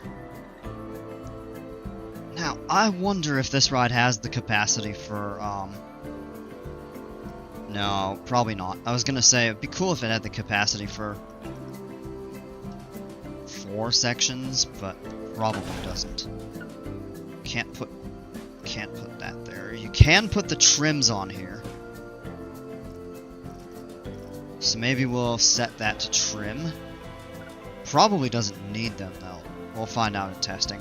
Now, I wonder if this ride has the capacity for, No, probably not. I was gonna say, it'd be cool if it had the capacity for 4 sections, but probably doesn't. Can't put that there. You can put the trims on here. So maybe we'll set that to trim. Probably doesn't need them, though. We'll find out in testing.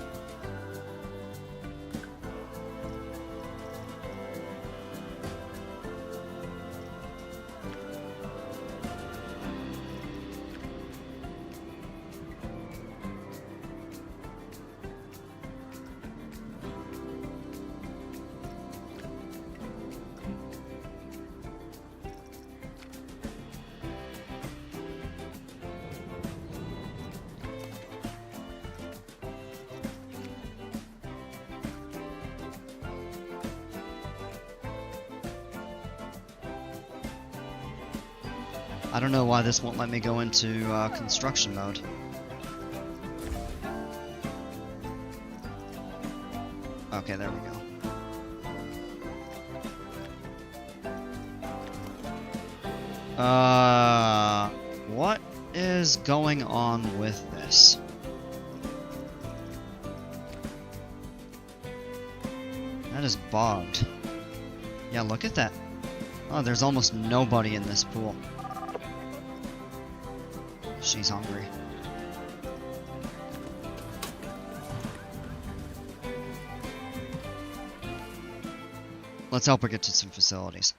I don't know why this won't let me go into construction mode. Okay, there we go. What is going on with this? That is bogged. Yeah, look at that. Oh, there's almost nobody in this pool. She's hungry. Let's help her get to some facilities.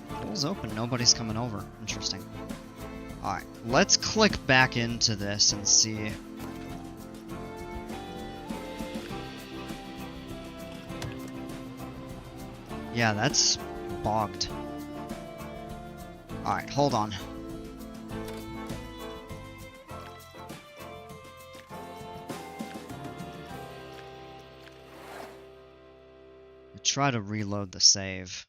Pool's open, nobody's coming over. Interesting. Alright, let's click back into this and see. Yeah, that's bogged. Alright, hold on. Try to reload the save.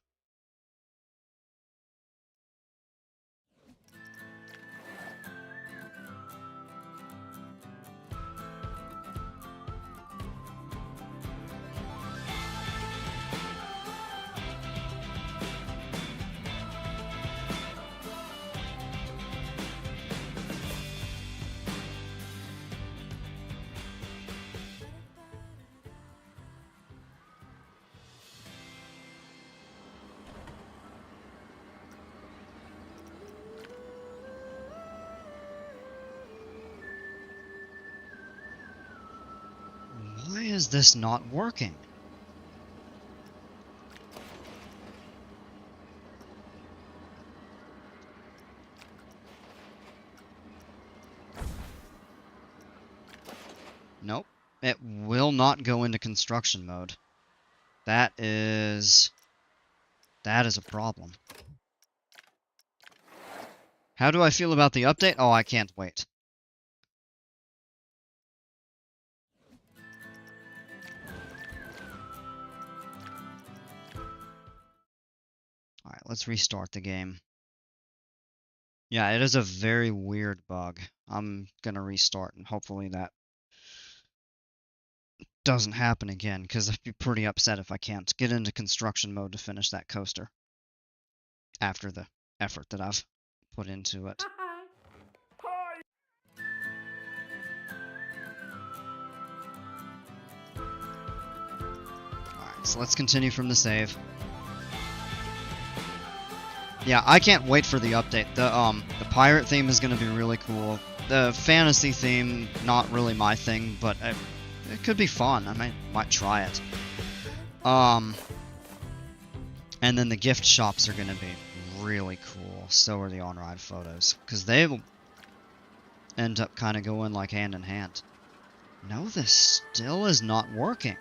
Why is this not working? Nope. It will not go into construction mode. That is a problem. How do I feel about the update? Oh, I can't wait. Alright, let's restart the game. Yeah, it is a very weird bug. I'm gonna restart and hopefully that doesn't happen again, because I'd be pretty upset if I can't get into construction mode to finish that coaster after the effort that I've put into it. So let's continue from the save. Yeah, I can't wait for the update. The pirate theme is going to be really cool. The fantasy theme, not really my thing, but it could be fun. I might try it. And then the gift shops are going to be really cool. So are the on-ride photos, because they will end up kind of going like hand in hand. No, this still is not working.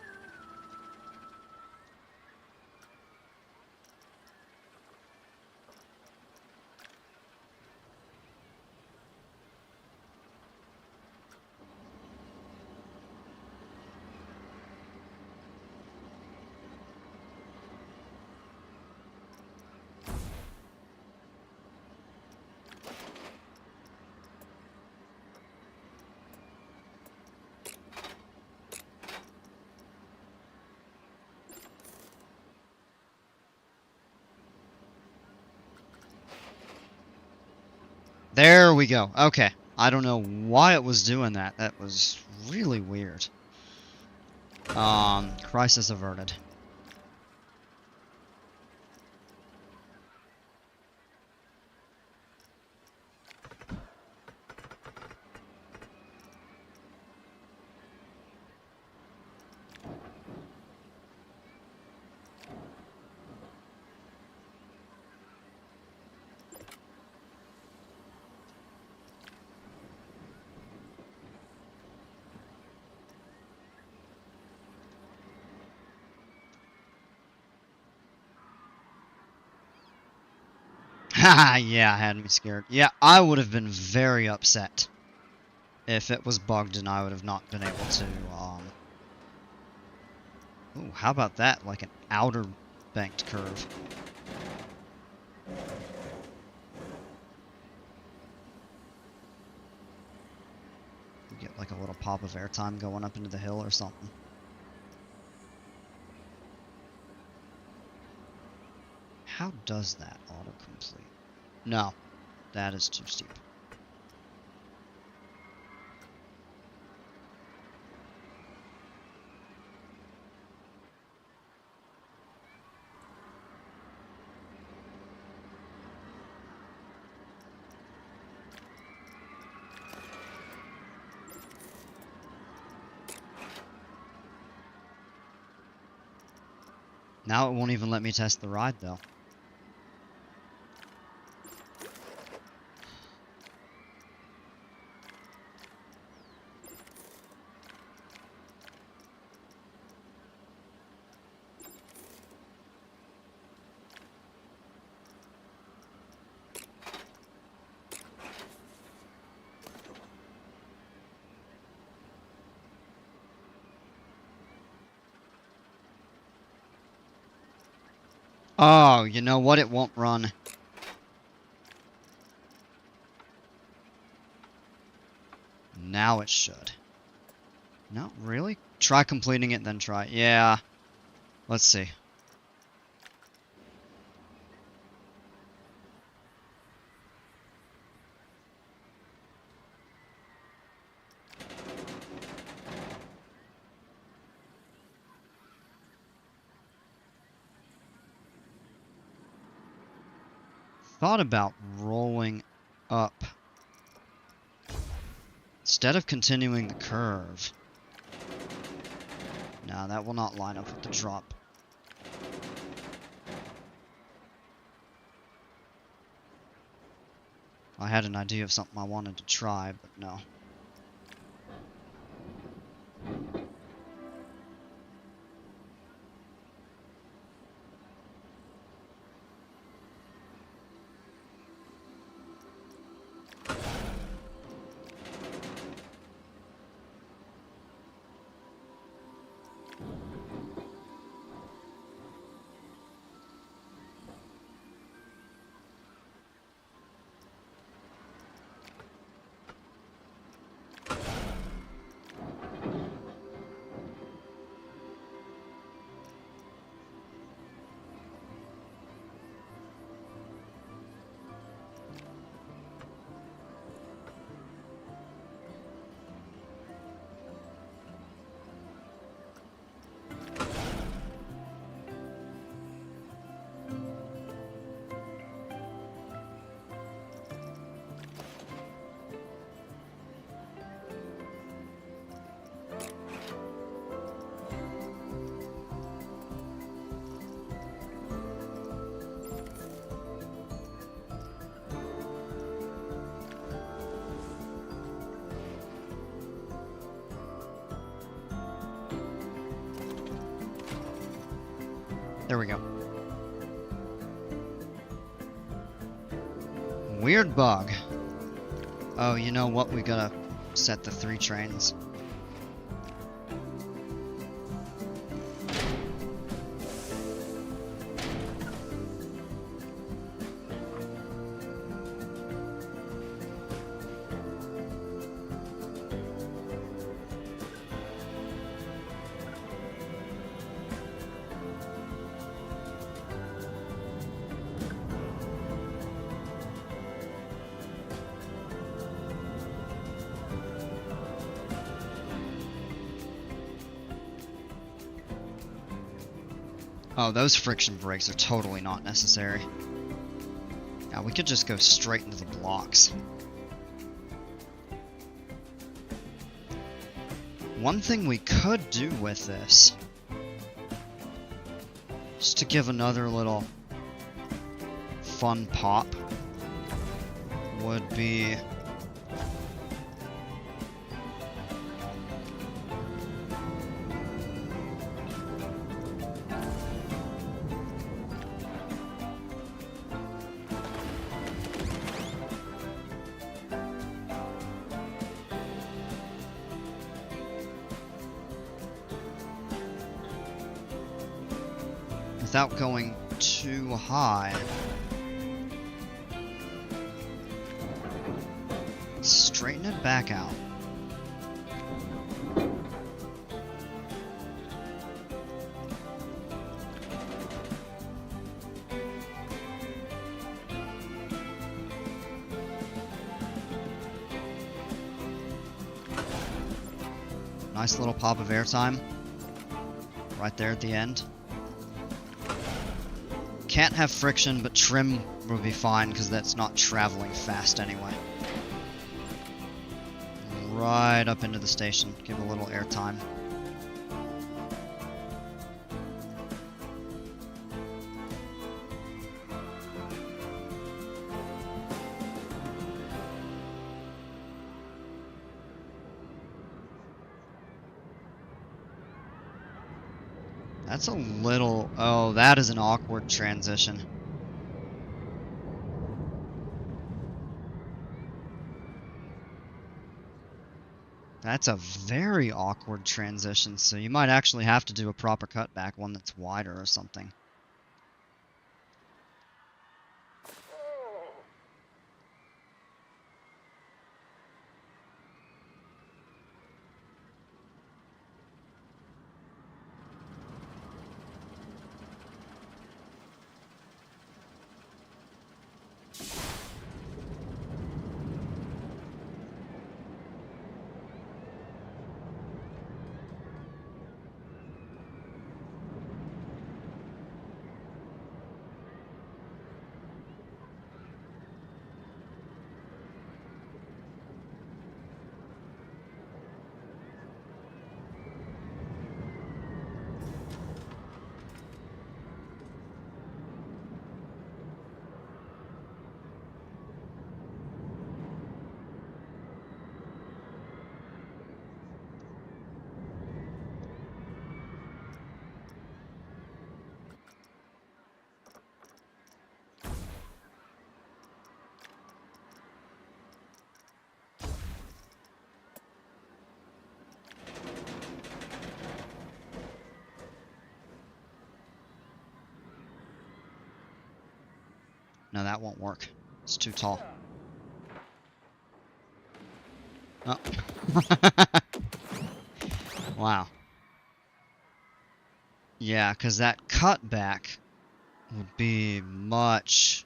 There we go. Okay. I don't know why it was doing that. That was really weird. Crisis averted. Haha, yeah, had me scared. Yeah, I would have been very upset if it was bugged and I would have not been able to, Ooh, how about that? Like an outer banked curve. You get like a little pop of airtime going up into the hill or something. How does that autocomplete? No, that is too steep. Now it won't even let me test the ride, though. Oh, you know what? It won't run. Now it should. No, really? Try completing it, then try. Yeah. Let's see. Thought about rolling up instead of continuing the curve. No, that will not line up with the drop. I had an idea of something I wanted to try, but no. There we go. Weird bug. Oh, you know what? We gotta set the 3 trains. Oh, those friction brakes are totally not necessary. Yeah, we could just go straight into the blocks. One thing we could do with this, just to give another little fun pop, would be... without going too high, straighten it back out. Nice little pop of airtime right there at the end. Can't have friction, but trim will be fine because that's not traveling fast anyway. Right up into the station. Give a little airtime. That's a little... Oh, that is an awkward transition. That's a very awkward transition, so you might actually have to do a proper cutback, one that's wider or something. No, that won't work. It's too tall. Oh. Wow. Yeah, because that cutback would be much...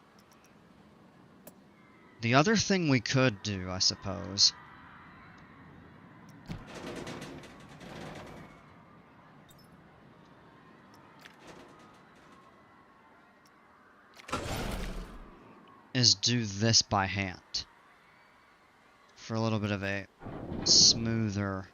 The other thing we could do, I suppose... is do this by hand. For a little bit of a smoother...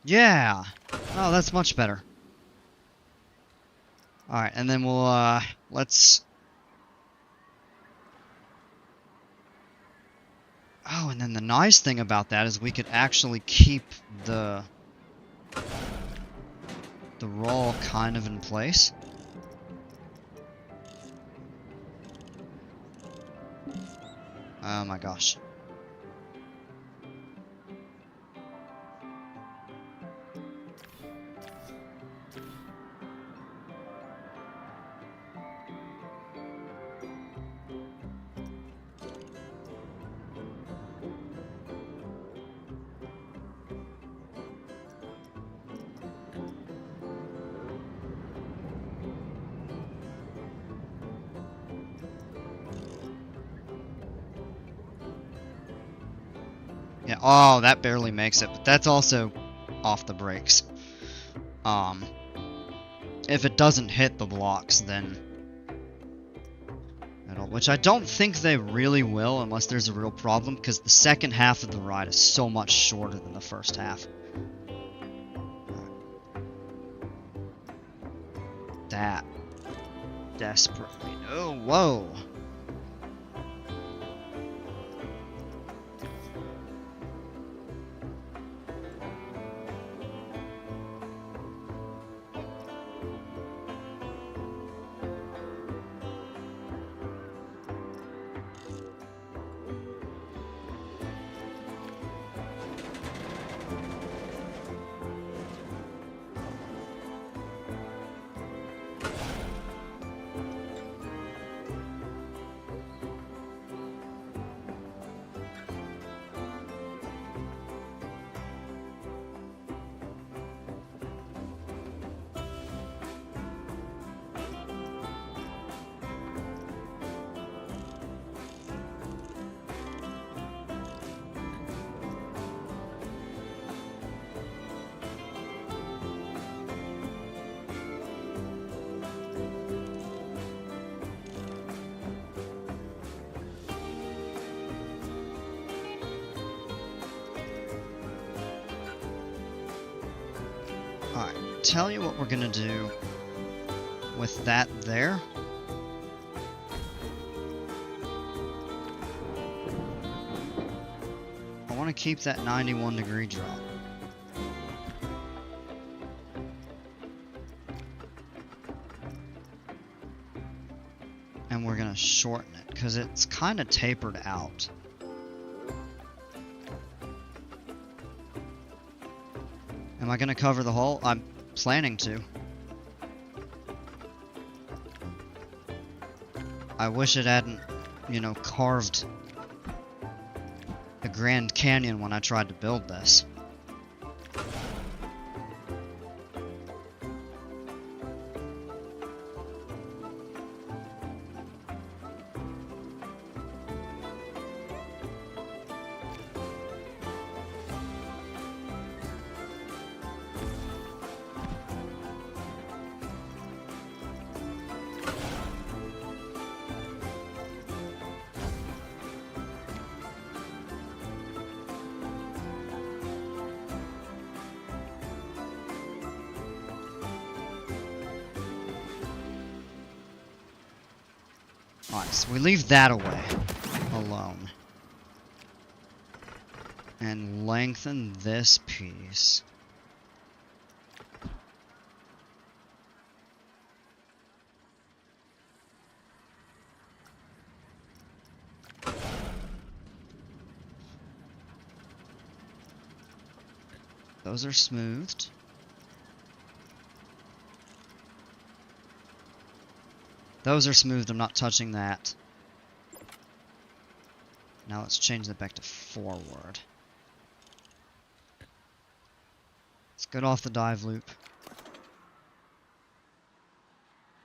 Yeah! Oh, that's much better. Alright, and then we'll, let's... Oh, and then the nice thing about that is we could actually keep the roll kind of in place. Oh my gosh. Yeah, oh, that barely makes it, but that's also off the brakes. If it doesn't hit the blocks, then... Which I don't think they really will, unless there's a real problem, because the second half of the ride is so much shorter than the first half. That. Desperately... Oh, whoa! Alright, tell you what we're gonna do with that there. I want to keep that 91-degree drop. And we're gonna shorten it, because it's kind of tapered out. Am I gonna cover the hole? I'm planning to. I wish it hadn't, you know, carved the Grand Canyon when I tried to build this. Alright, so we leave that away alone. And lengthen this piece. Those are smoothed. Those are smoothed, I'm not touching that. Now let's change that back to forward. Let's get off the dive loop.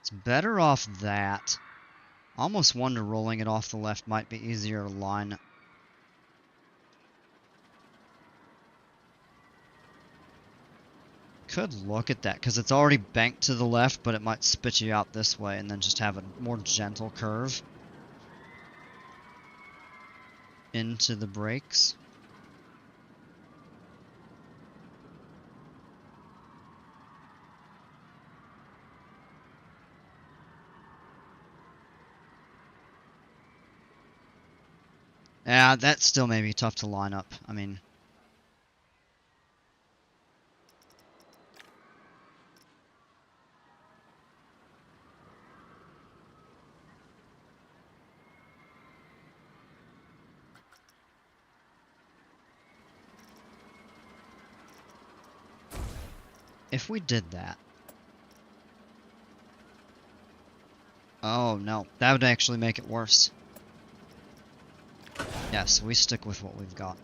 It's better off that. Almost wonder rolling it off the left might be easier to line. Could look at that, because it's already banked to the left, but it might spit you out this way and then just have a more gentle curve into the brakes. Yeah, that still may be tough to line up. I mean... If we did that... Oh, no. That would actually make it worse. Yes, we stick with what we've got.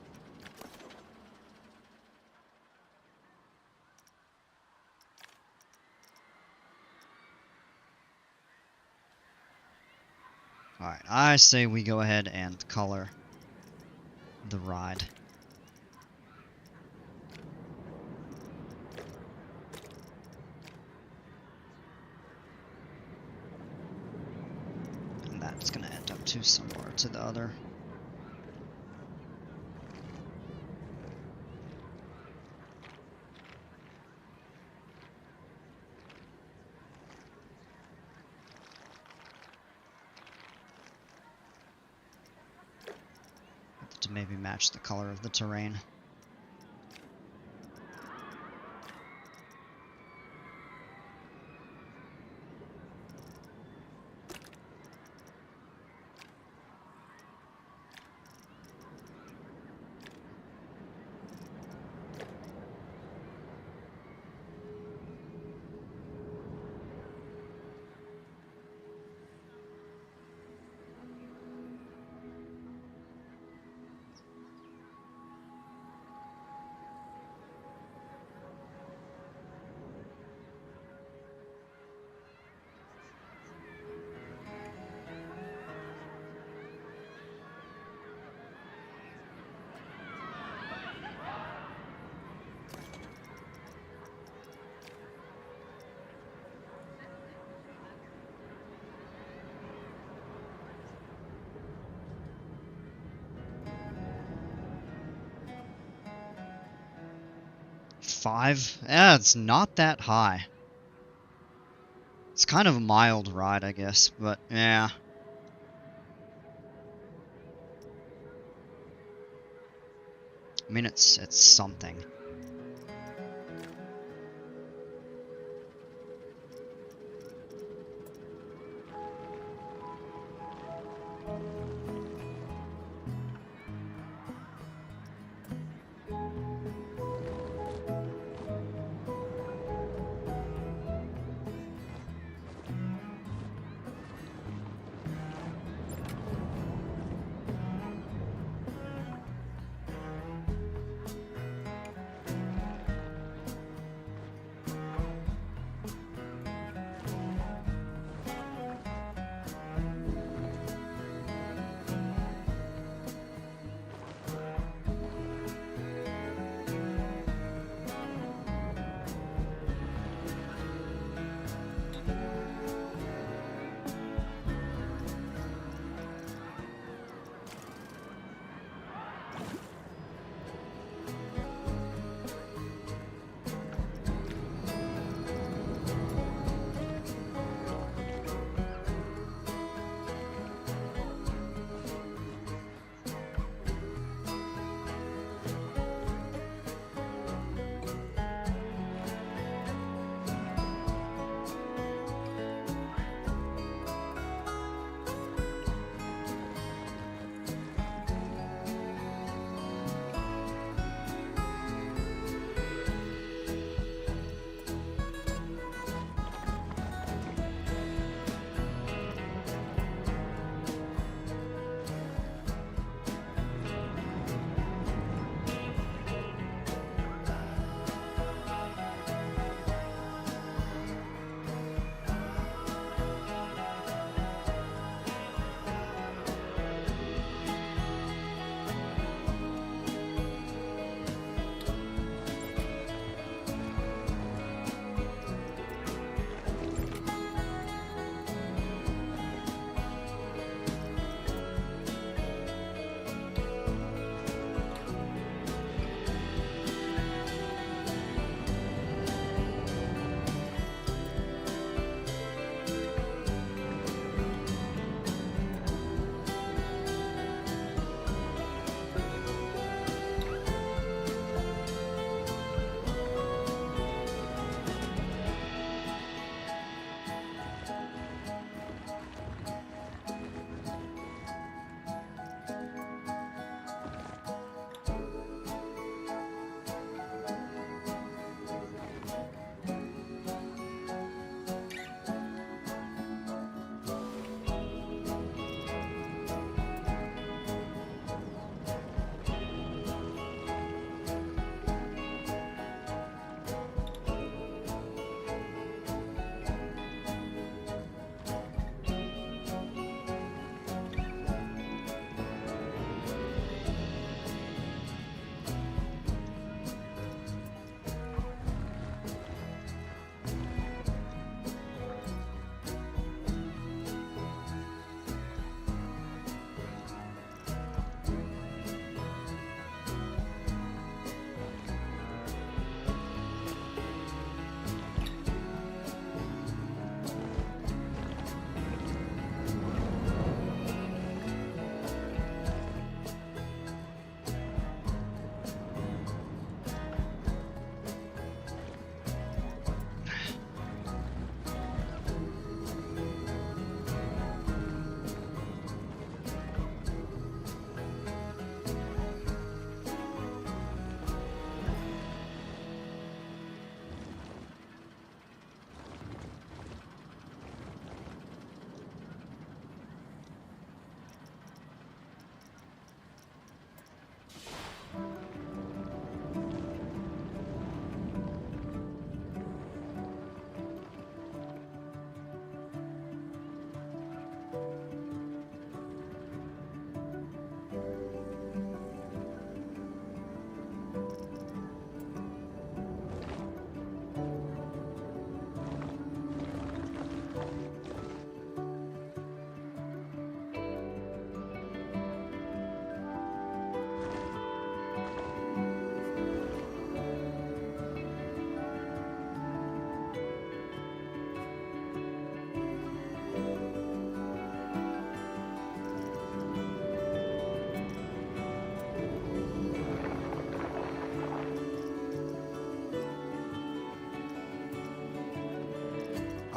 Alright, I say we go ahead and color the ride. And that's gonna end up too similar to the other. To maybe match the color of the terrain. Five? Yeah, it's not that high. It's kind of a mild ride, I guess, but yeah. I mean, it's something.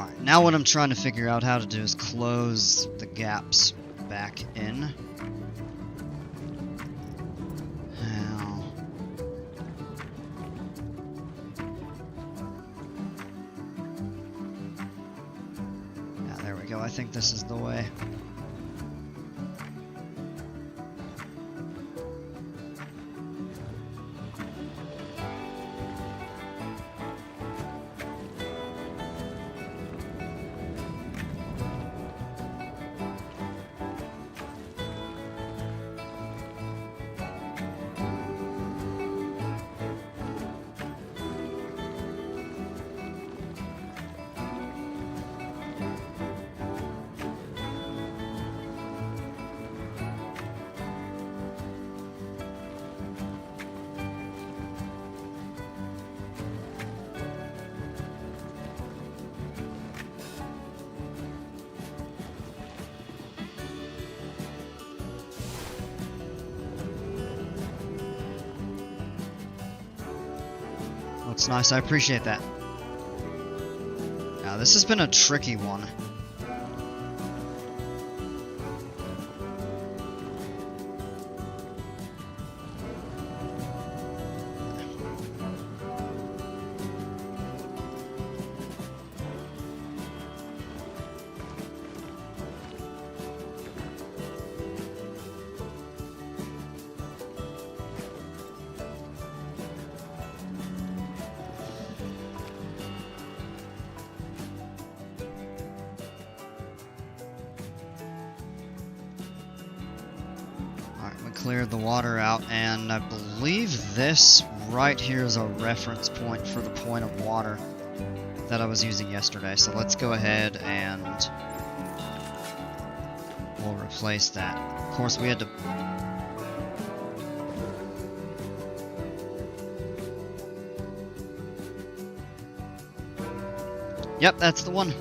Alright, now what I'm trying to figure out how to do is close the gaps back in. How? Yeah, there we go. I think this is the way. Looks nice, I appreciate that. Now, this has been a tricky one. Cleared the water out, and I believe this right here is a reference point for the point of water that I was using yesterday. So let's go ahead and we'll replace that. Of course, we had to... Yep, that's the one.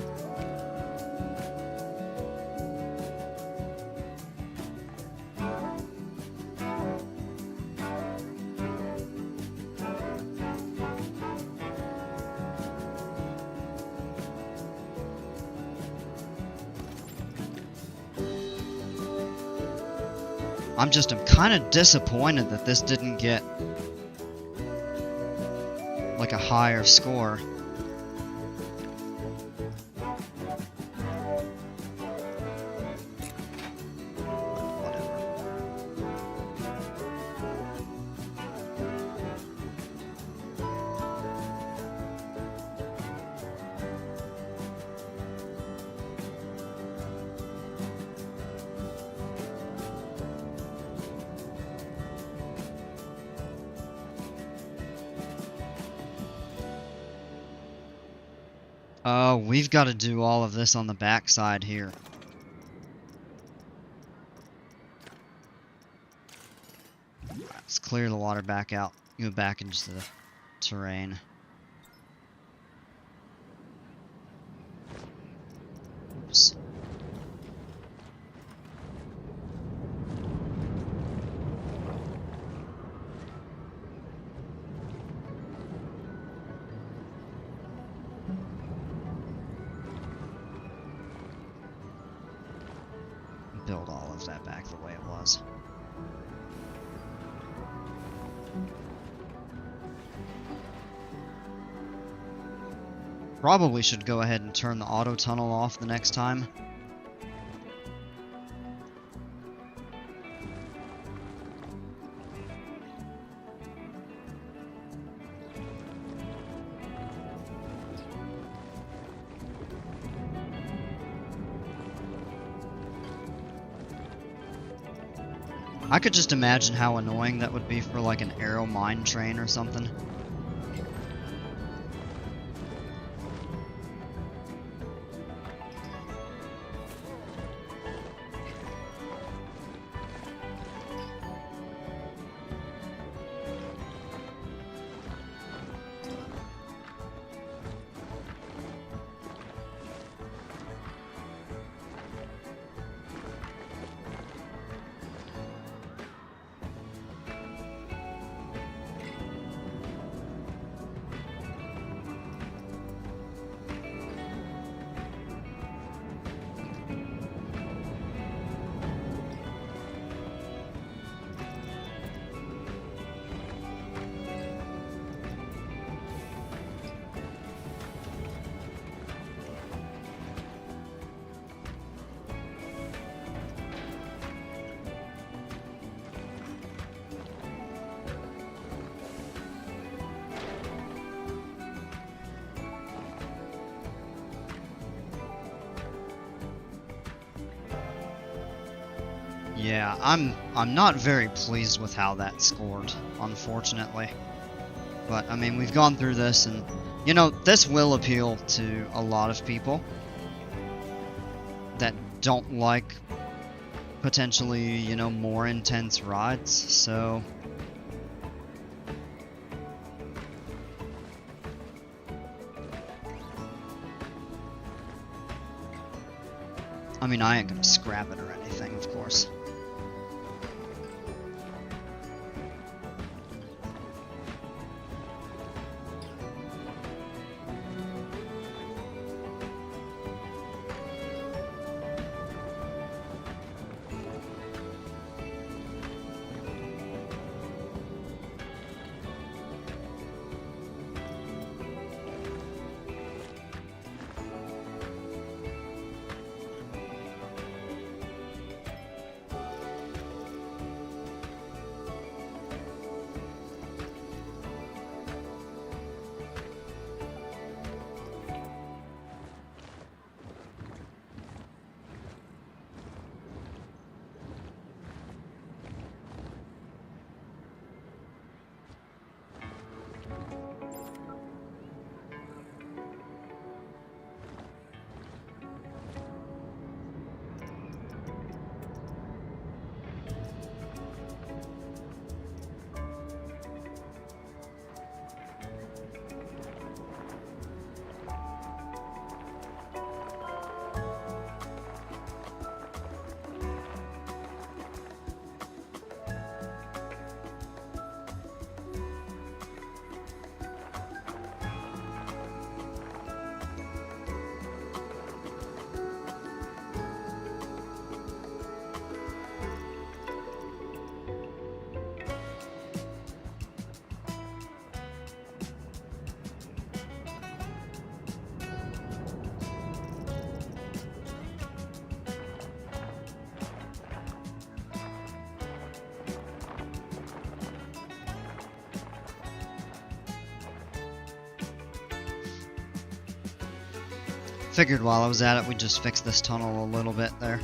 I'm kind of disappointed that this didn't get like a higher score. We've got to do all of this on the back side here. Let's clear the water back out. Go back into the terrain. Oops. Build all of that back the way it was. Probably should go ahead and turn the auto tunnel off the next time. I could just imagine how annoying that would be for like an aero mine train or something. Yeah, I'm not very pleased with how that scored, unfortunately. But I mean, we've gone through this, and you know, this will appeal to a lot of people that don't like potentially, you know, more intense rides. So I mean, I ain't gonna scrap it or anything, of course. Figured while I was at it, we'd just fix this tunnel a little bit there.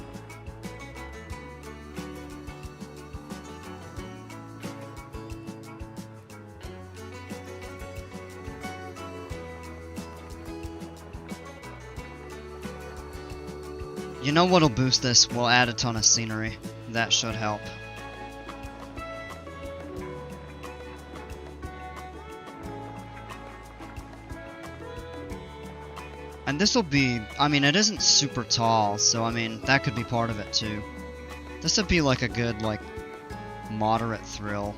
You know what'll boost this? We'll add a ton of scenery. That should help. And this'll be, I mean, it isn't super tall, so I mean, that could be part of it too. This would be like a good, like, moderate thrill.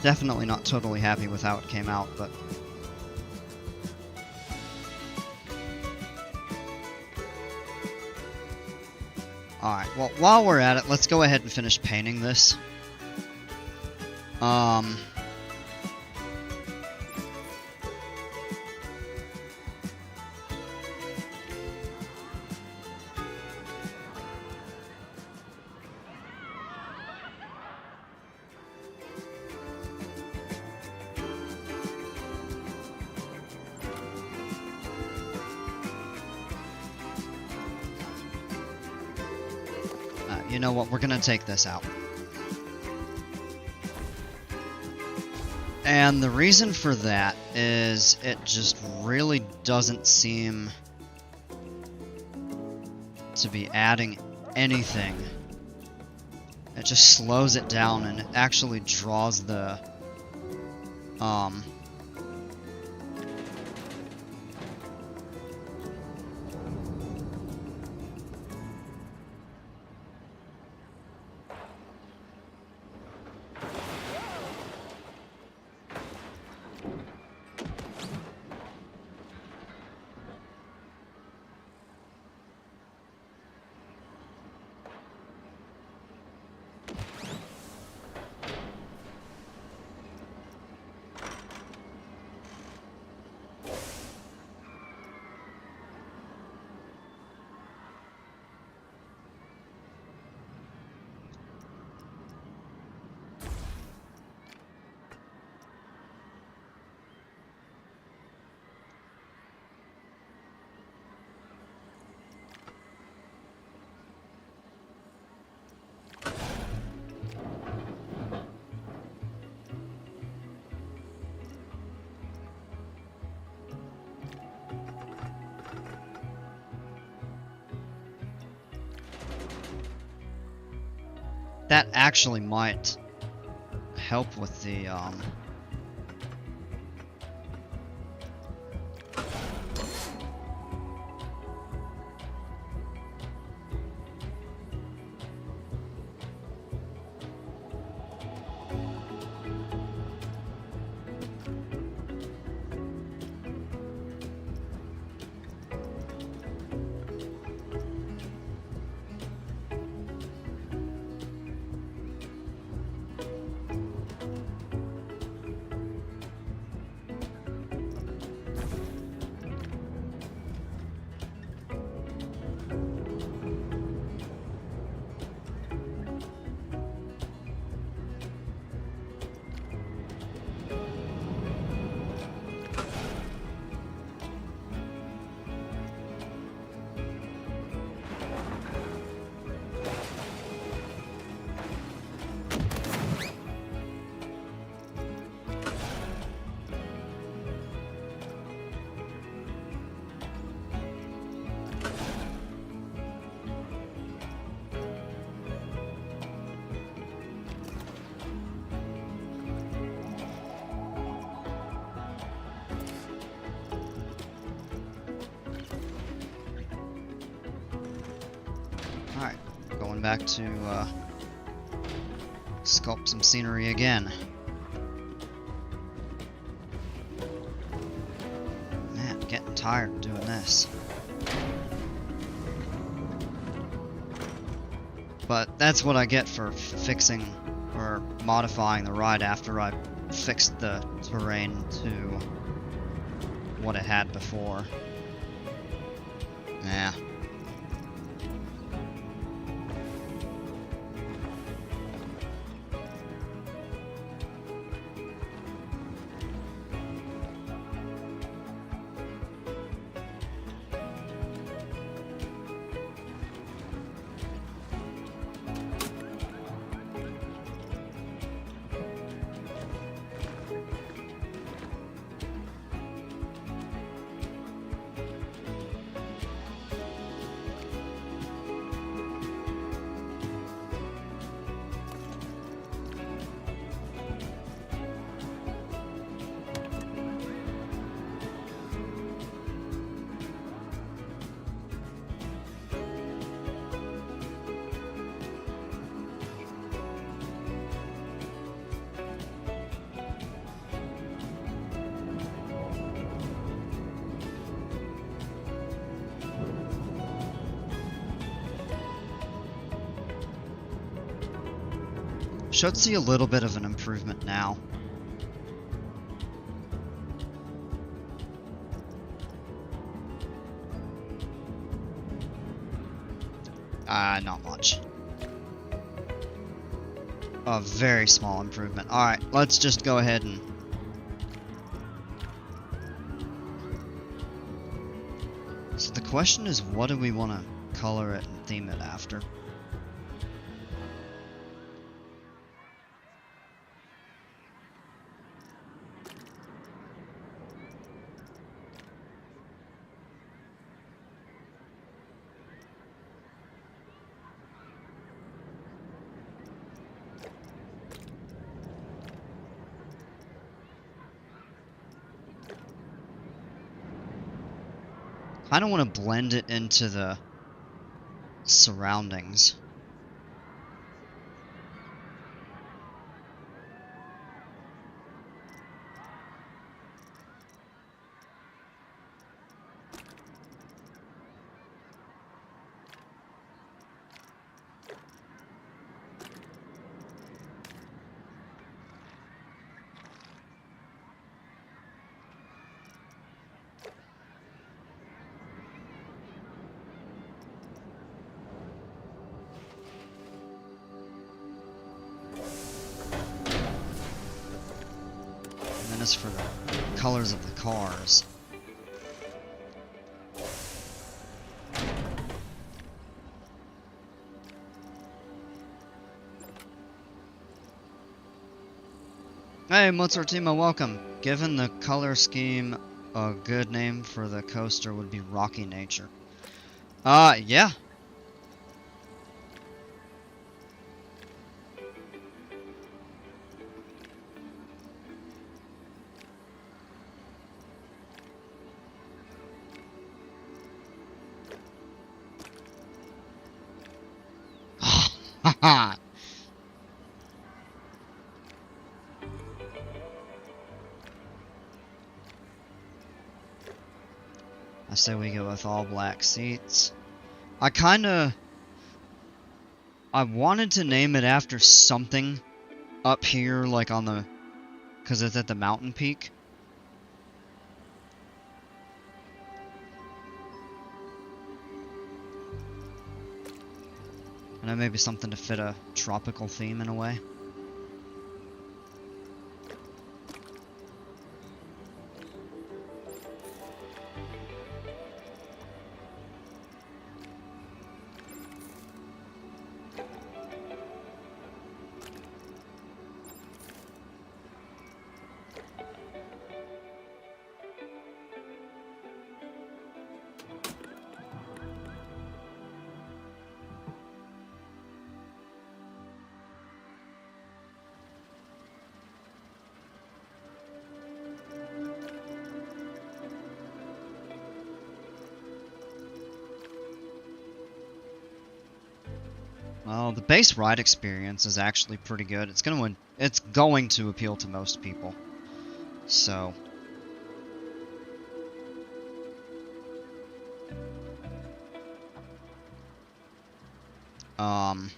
Definitely not totally happy with how it came out, but... Alright, well, while we're at it, let's go ahead and finish painting this. You know what, we're gonna take this out. And the reason for that is it just really doesn't seem to be adding anything. It just slows it down and it actually draws the That actually might help with the, alright, going back to, sculpt some scenery again. Man, getting tired of doing this. But that's what I get for fixing or modifying the ride after I fixed the terrain to what it had before. Yeah. Should see a little bit of an improvement now. Not much. A very small improvement. Alright, let's just go ahead and... So the question is, what do we want to color it and theme it after? I don't want to blend it into the surroundings. As for the colors of the cars, hey Mozartimo, welcome. Given the color scheme, a good name for the coaster would be Rocky Nature. Yeah. I say we go with all black seats. I wanted to name it after something up here, like on the, because it's at the mountain peak. And then maybe something to fit a tropical theme in a way. Well, the base ride experience is actually pretty good. It's going to appeal to most people. So, um,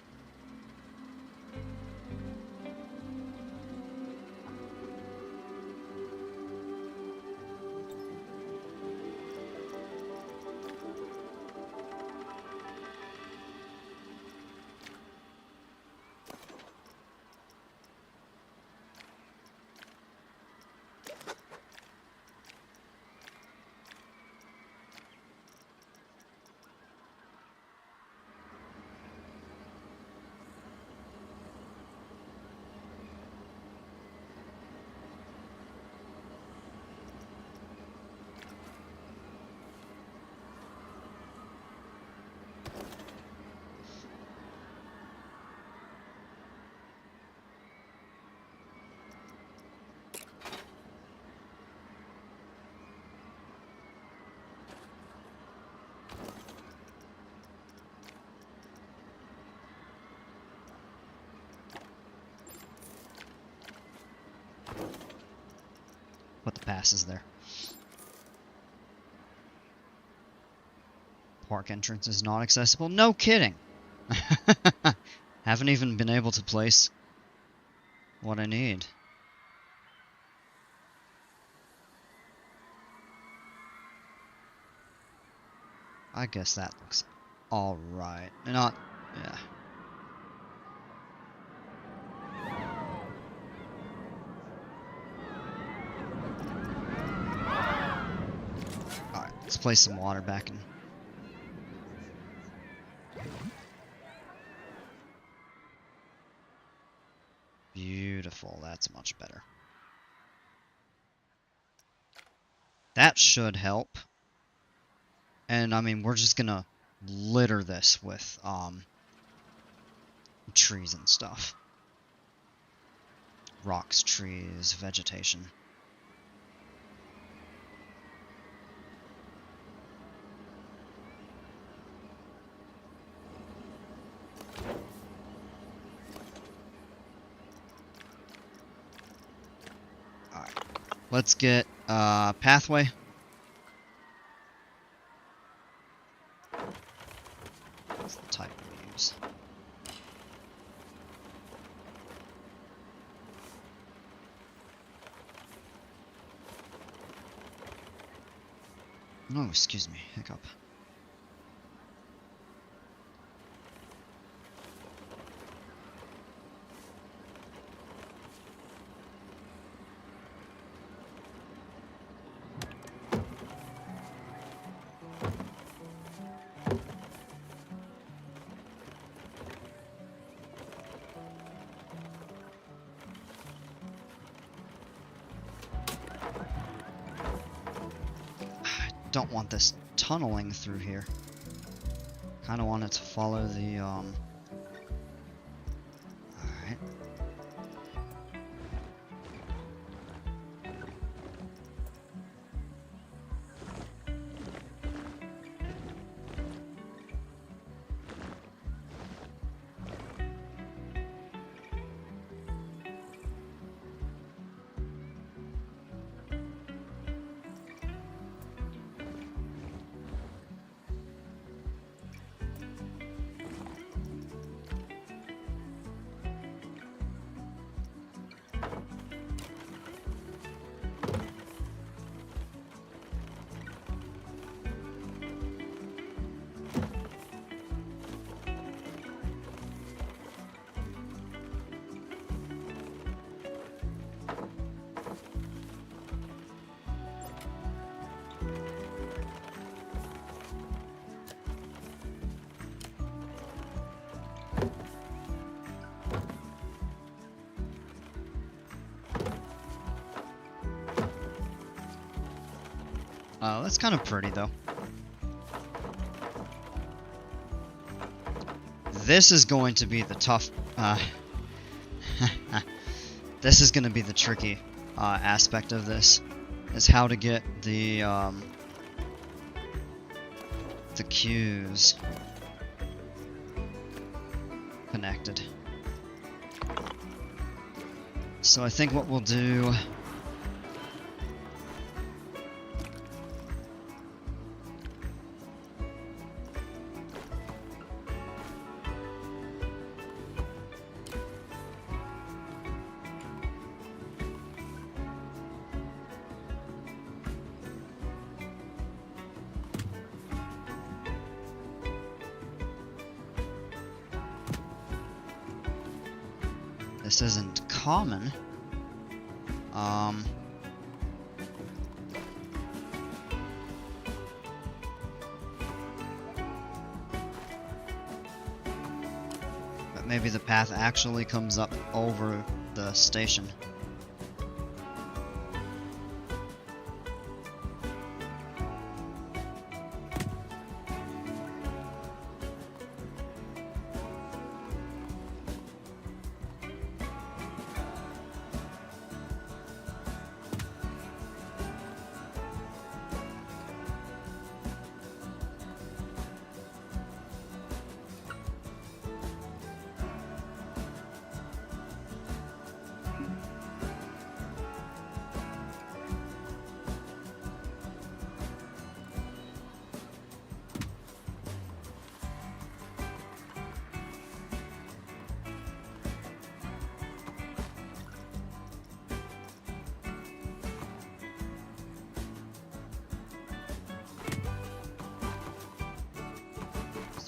put the passes there. Park entrance is not accessible. No kidding. Haven't even been able to place what I need. I guess that looks alright. Not, yeah. Alright, let's place some water back in. Beautiful, that's much better. That should help. And I mean, we're just gonna litter this with trees and stuff. Rocks, trees, vegetation. Alright. Let's get pathway. That's the type we use. Oh, excuse me, hiccup. Don't want this tunneling through here. Kind of want it to follow the Alright. That's kind of pretty, though. This is going to be the tough... this is going to be the tricky aspect of this, is how to get the queues connected. So I think what we'll do... This isn't common. But maybe the path actually comes up over the station.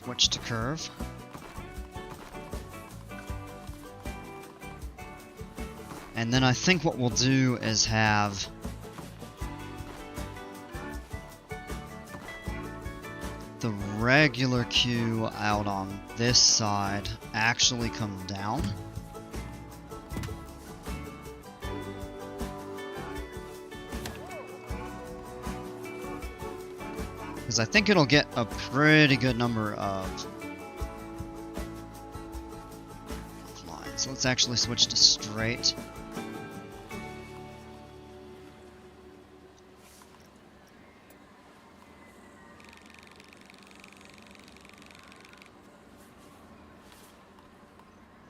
Switch to curve. And then I think what we'll do is have the regular queue out on this side actually come down. Because I think it'll get a pretty good number of lines. Let's actually switch to straight.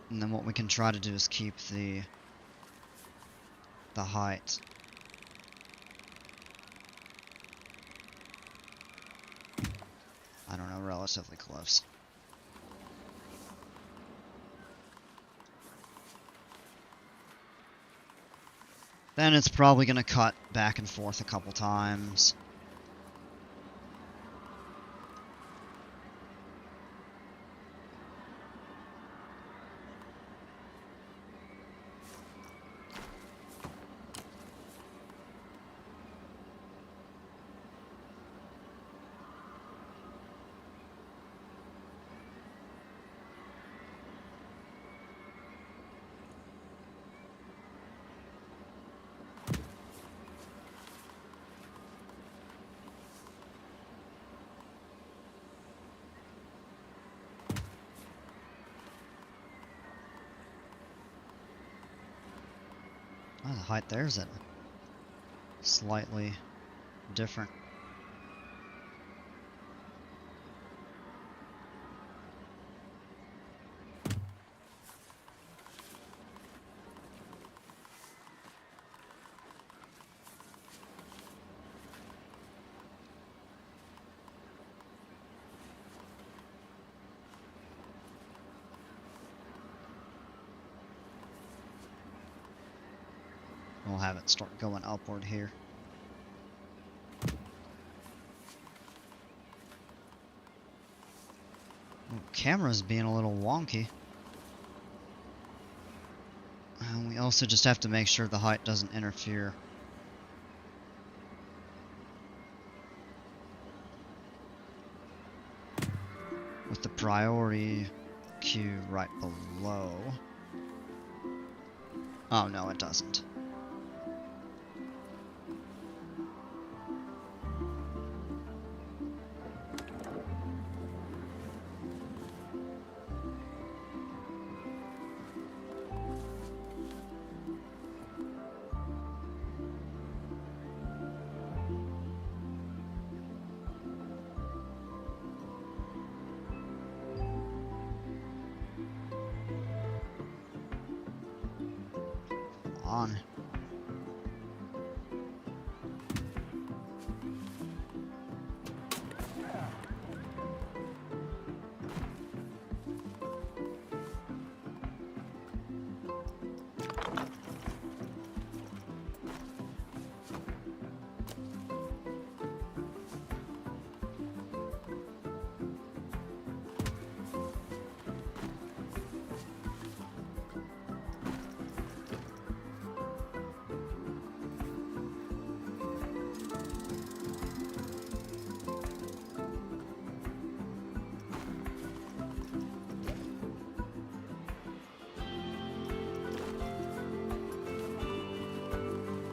And then what we can try to do is keep the height. I don't know, relatively close. Then it's probably going to cut back and forth a couple times. Oh, the height there's it. Slightly different. We'll have it start going upward here. Oh, camera's being a little wonky. And we also just have to make sure the height doesn't interfere. With the priority queue right below. Oh no, it doesn't. on.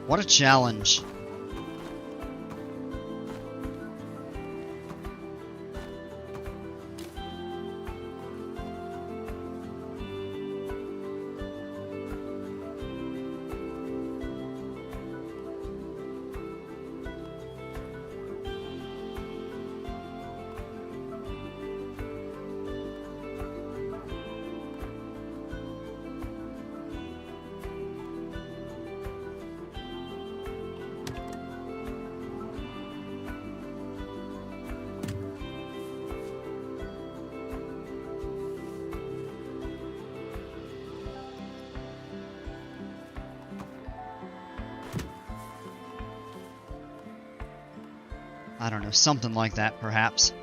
What a challenge. I don't know, something like that, perhaps.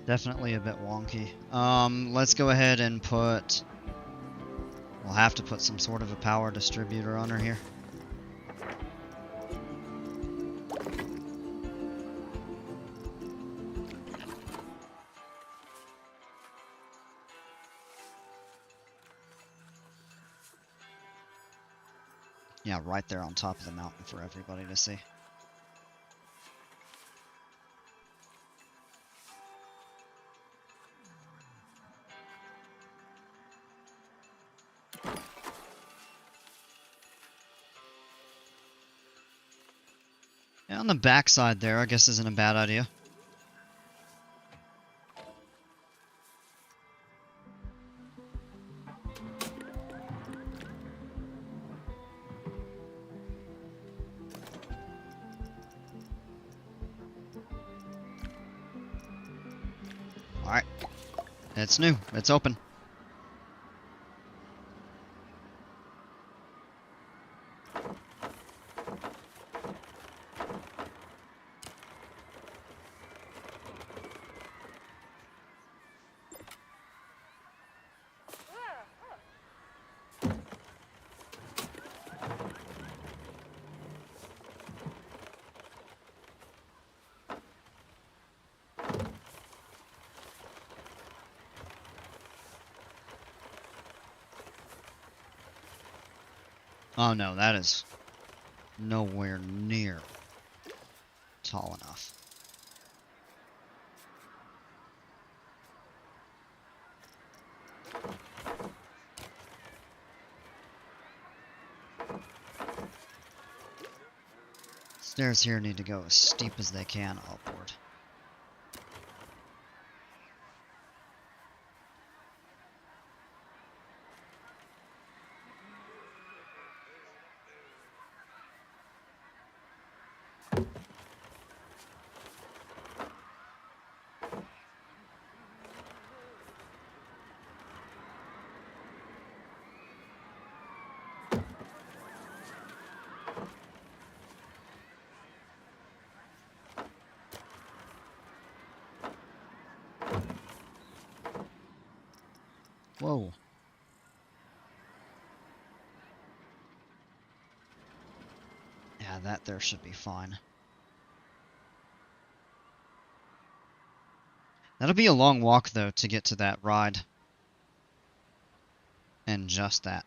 Definitely a bit wonky. Let's go ahead and put... We'll have to put some sort of a power distributor under here. Yeah, right there on top of the mountain for everybody to see. Yeah, on the backside there, I guess isn't a bad idea. Alright. It's new. It's open. Oh no, that is nowhere near tall enough. Stairs here need to go as steep as they can upward. Whoa. Yeah, that there should be fine. That'll be a long walk, though, to get to that ride. And just that.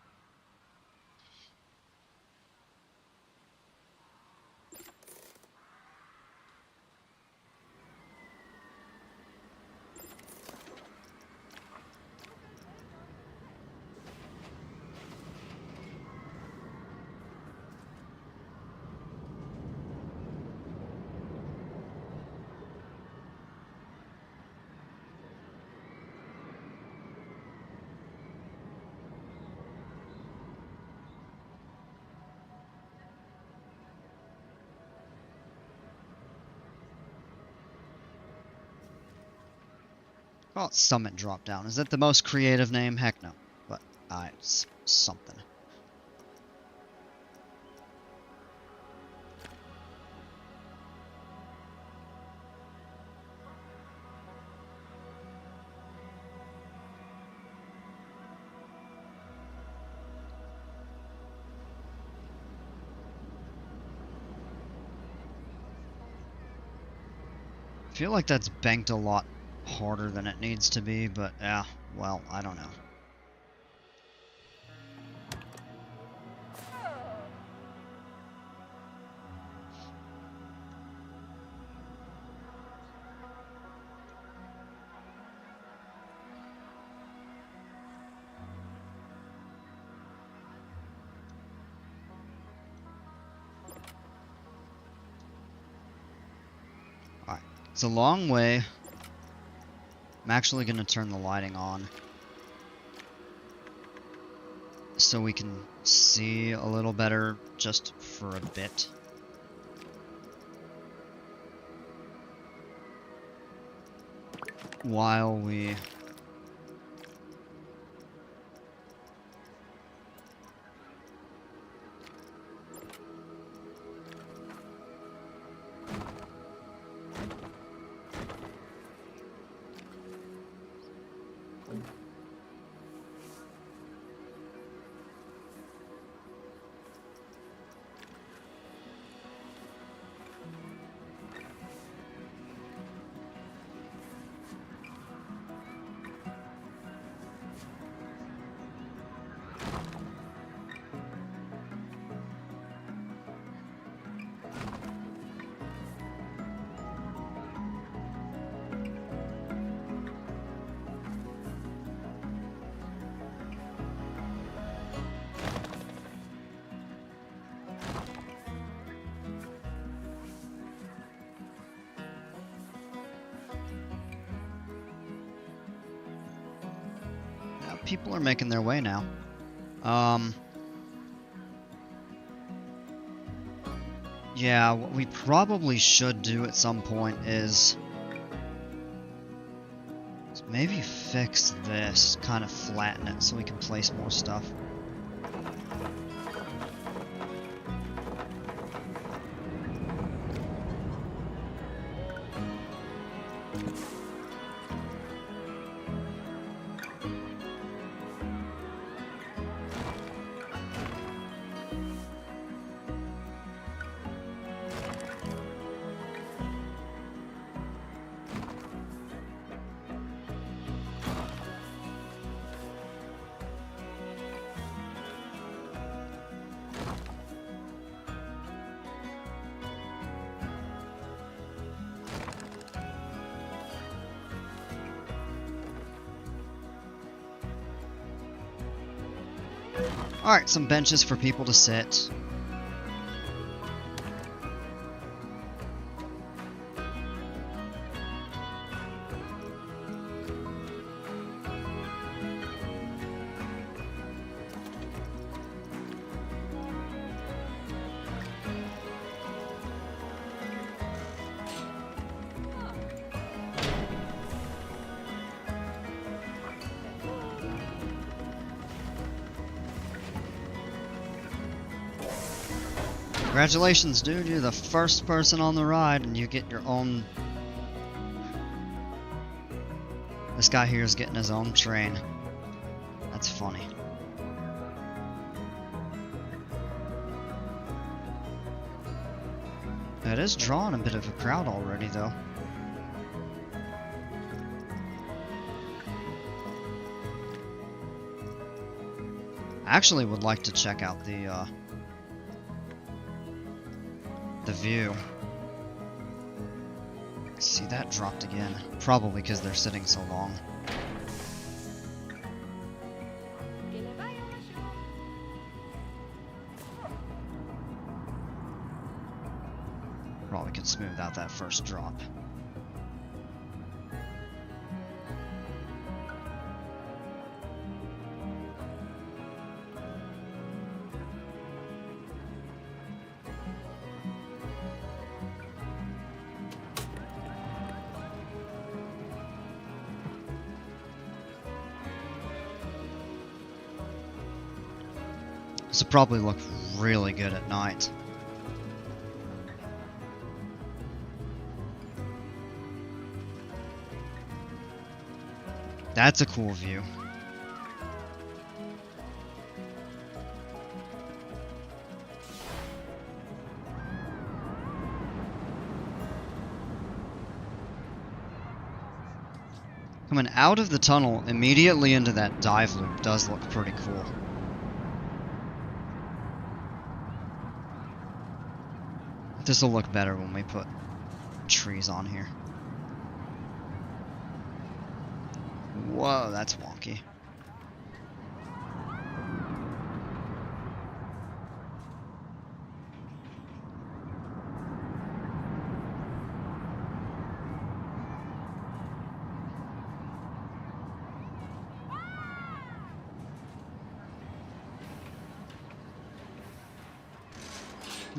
Call it Summit Dropdown. Is that the most creative name? Heck no. But, it's something. I feel like that's banked a lot harder than it needs to be, but yeah, well, I don't know. Alright, it's a long way. I'm actually going to turn the lighting on so we can see a little better just for a bit. While we... People are making their way now. Yeah, what we probably should do at some point is maybe fix this, kind of flatten it so we can place more stuff. Alright, some benches for people to sit. Congratulations, dude, you're the first person on the ride and you get your own... This guy here is getting his own train. That's funny. It is drawing a bit of a crowd already, though. I actually would like to check out the view. See, that dropped again. Probably because they're sitting so long. Probably could smooth out that first drop. This will probably look really good at night. That's a cool view. Coming out of the tunnel immediately into that dive loop does look pretty cool. This will look better when we put trees on here. Whoa, that's wonky.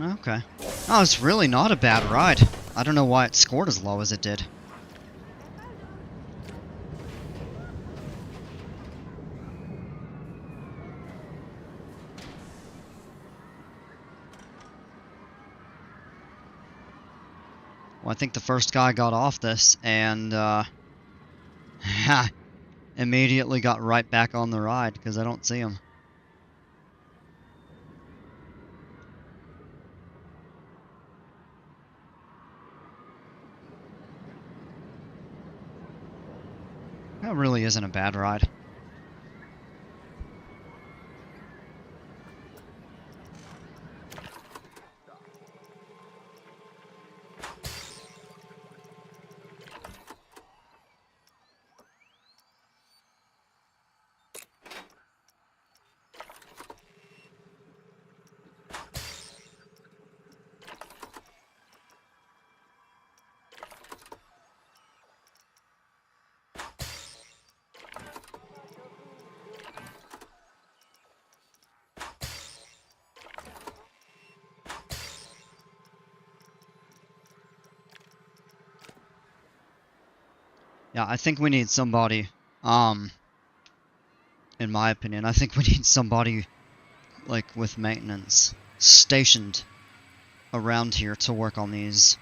Okay. Oh, it's really not a bad ride. I don't know why it scored as low as it did. Well, I think the first guy got off this and immediately got right back on the ride because I don't see him. That really isn't a bad ride. Yeah, I think we need somebody, in my opinion, I think we need somebody, like, with maintenance stationed around here to work on these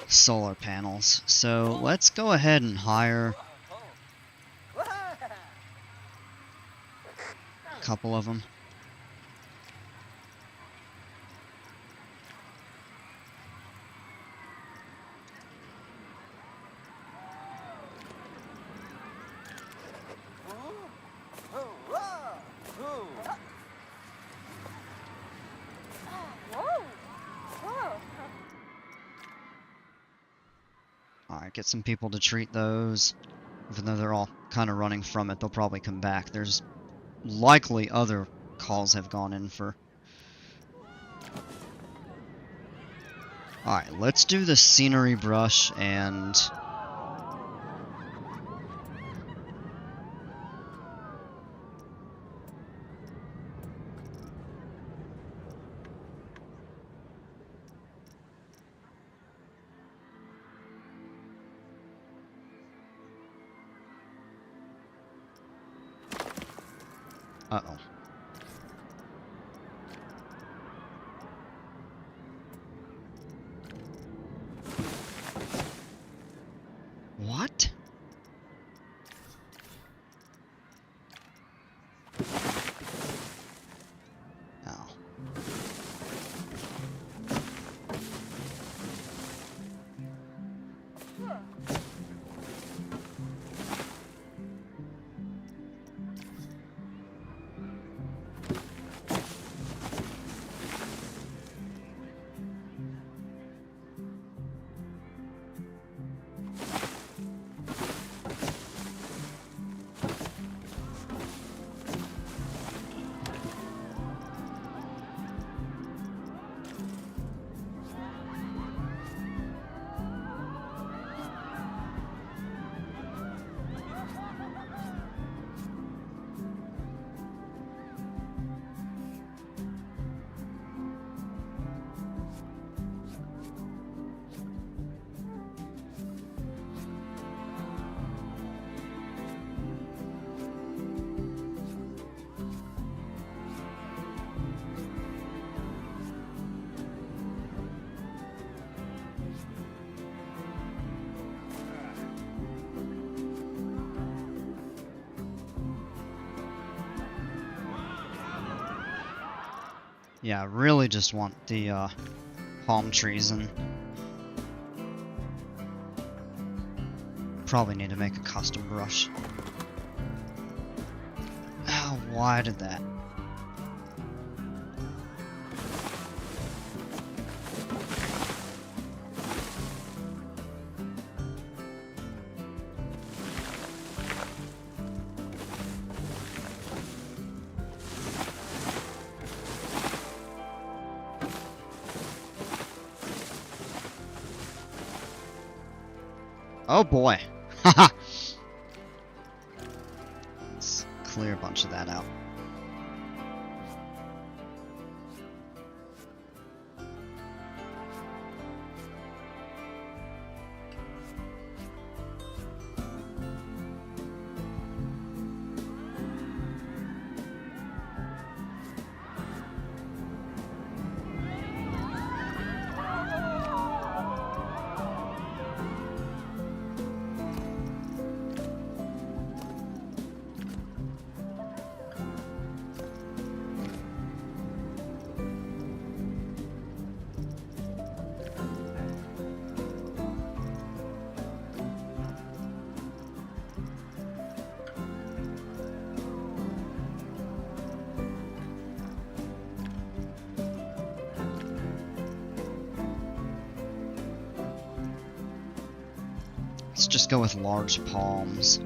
solar panels. So, let's go ahead and hire a couple of them. Alright, get some people to treat those. Even though they're all kind of running from it, they'll probably come back. There's likely other calls have gone in for... Alright, let's do the scenery brush and... Uh-oh. What? Yeah, I really just want the palm trees, and probably need to make a custom brush. How wide is that? Oh boy. Haha. Let's clear a bunch of that out. Let's just go with large palms.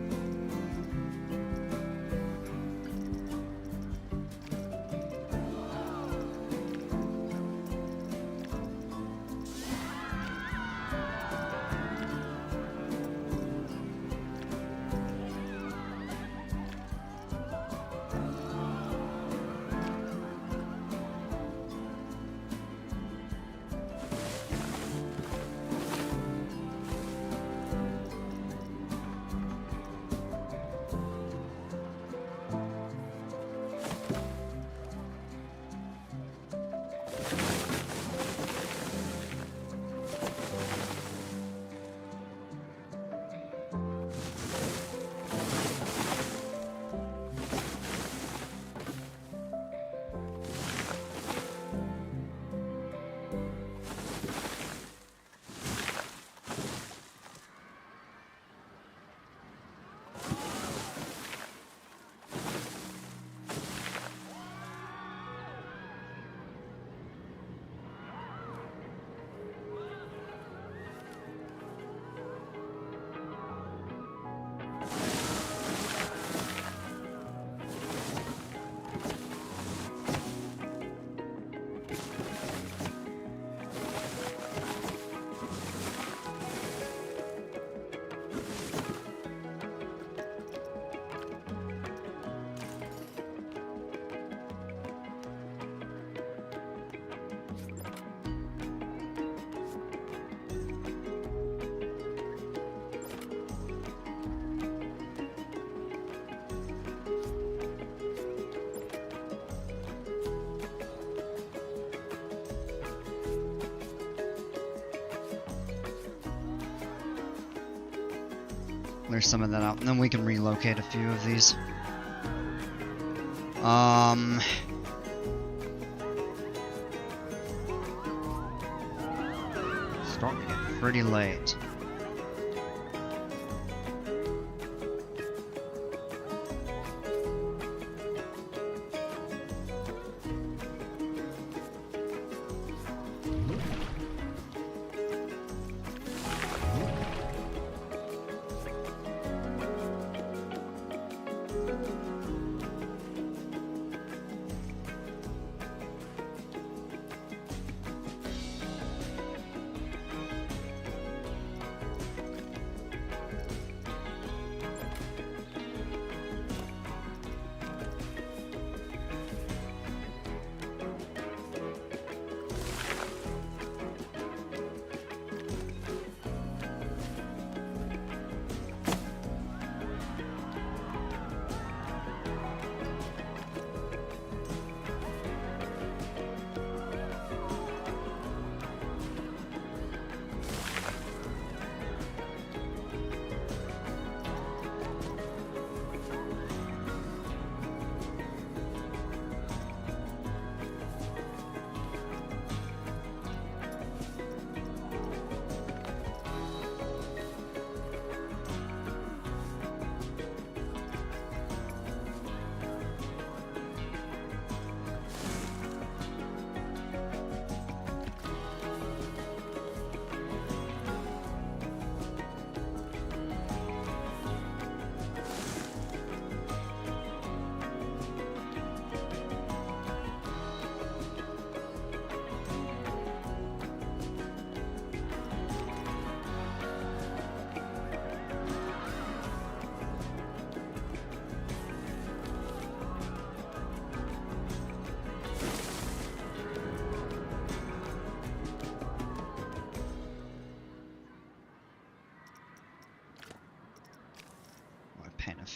Clear some of that out, and then we can relocate a few of these. Starting to get pretty late.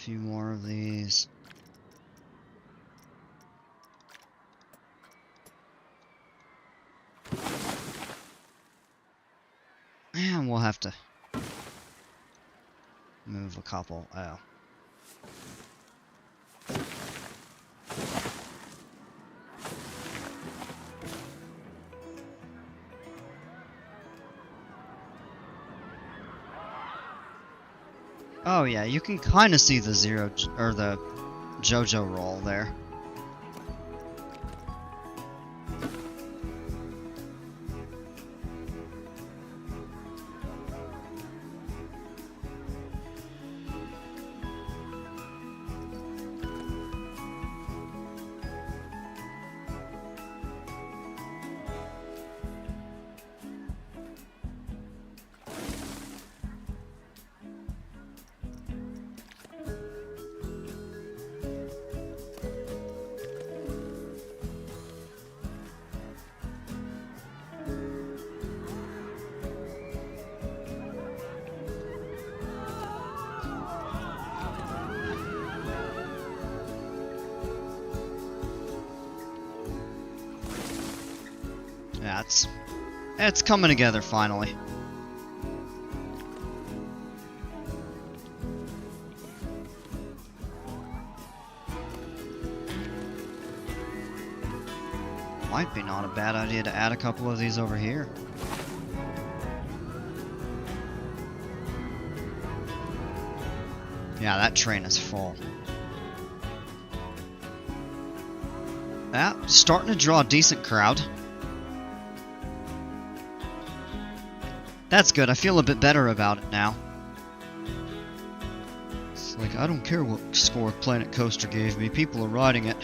few more of these. And we'll have to move a couple. Oh. Oh yeah, you can kind of see the the JoJo roll there. Yeah, it's coming together finally. Might be not a bad idea to add a couple of these over here. Yeah, that train is full. Yeah, starting to draw a decent crowd. That's good, I feel a bit better about it now. It's like, I don't care what score Planet Coaster gave me, people are riding it.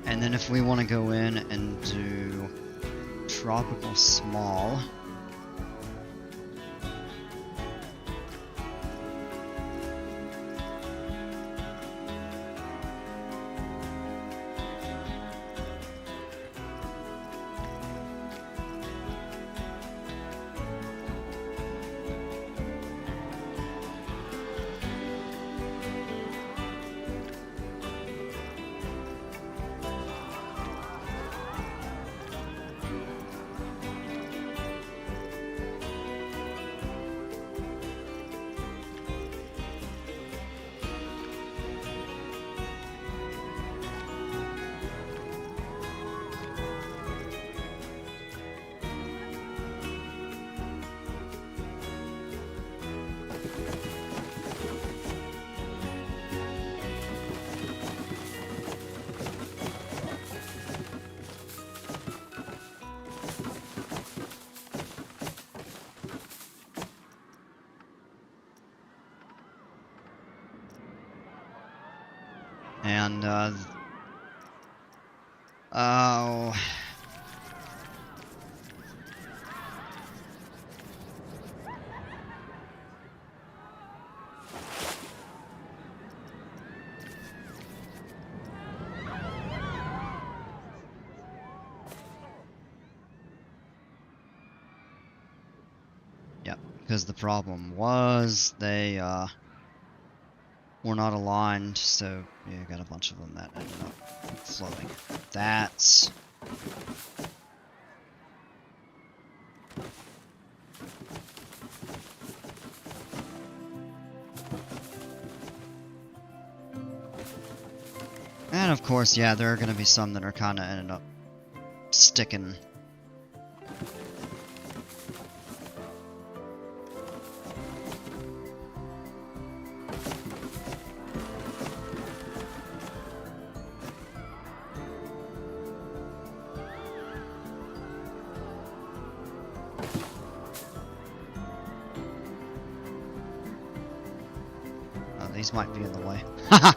And then if we want to go in and do Tropical Small. And, oh... Because the problem was they were not aligned, so yeah, got a bunch of them that ended up floating. That's... And of course, yeah, there are going to be some that are kind of ended up sticking. These might be in the way. Haha!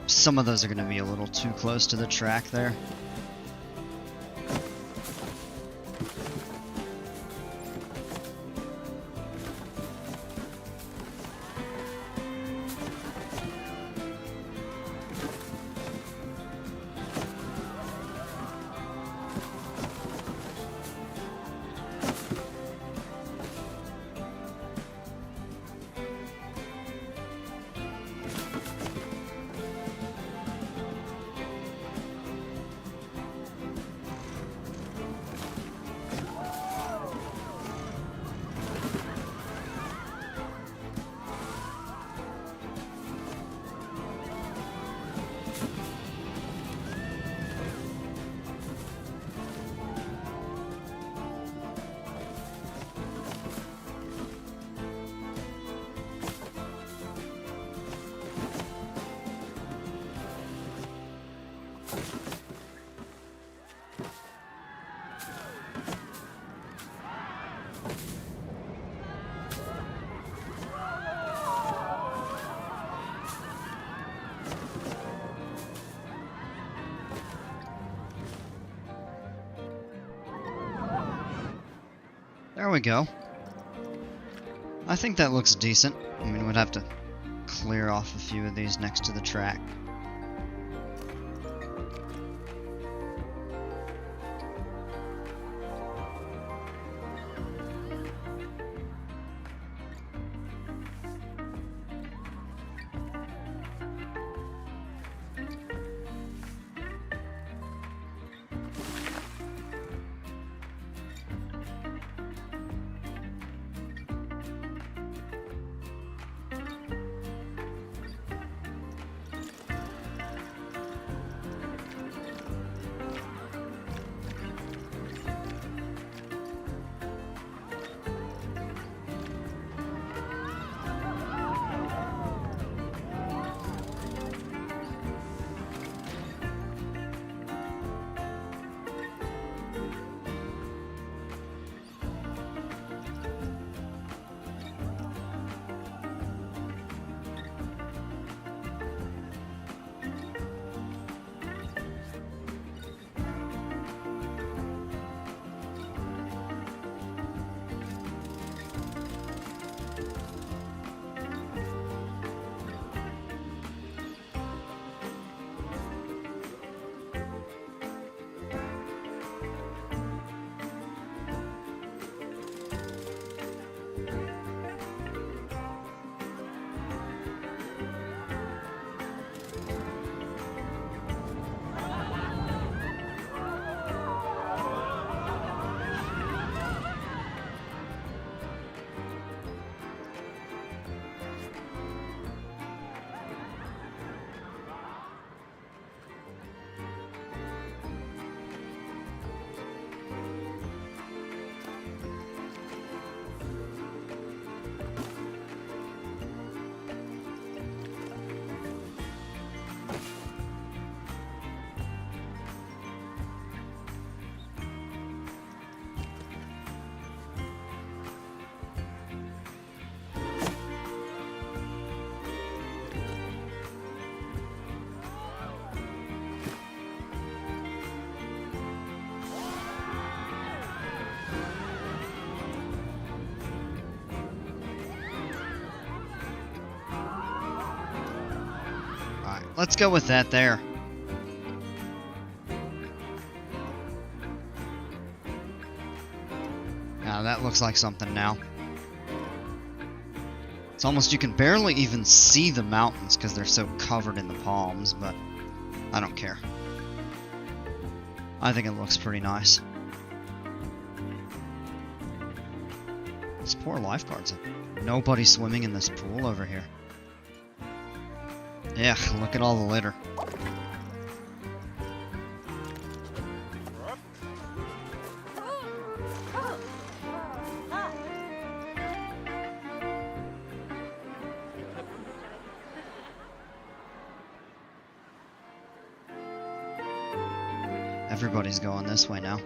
Some of those are going to be a little too close to the track there. There we go. I think that looks decent. I mean, we'd have to clear off a few of these next to the track. let's go with that there. Now that looks like something now. It's almost, you can barely even see the mountains because they're so covered in the palms, but I don't care. I think it looks pretty nice. These poor lifeguards. Nobody swimming in this pool over here. Yeah, look at all the litter. Everybody's going this way now.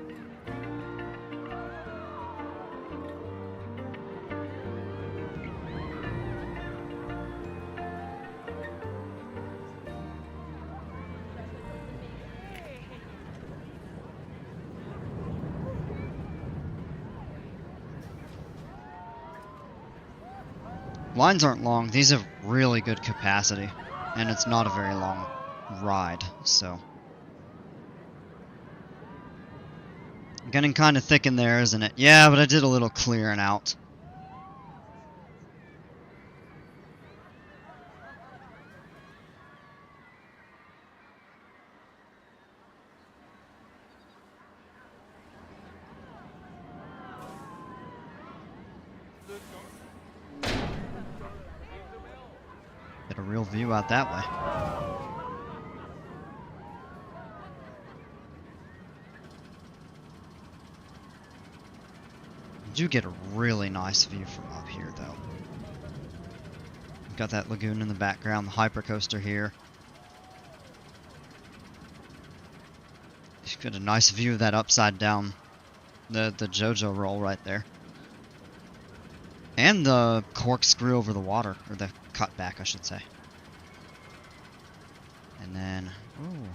Lines aren't long. These have really good capacity, and it's not a very long ride, so... Getting kind of thick in there, isn't it? Yeah, but I did a little clearing out. Get a real view out that way. You do get a really nice view from up here, though. You've got that lagoon in the background, the hypercoaster here. You've got a nice view of that upside down, the JoJo roll right there. And the corkscrew over the water, or the cutback, I should say. And then, ooh.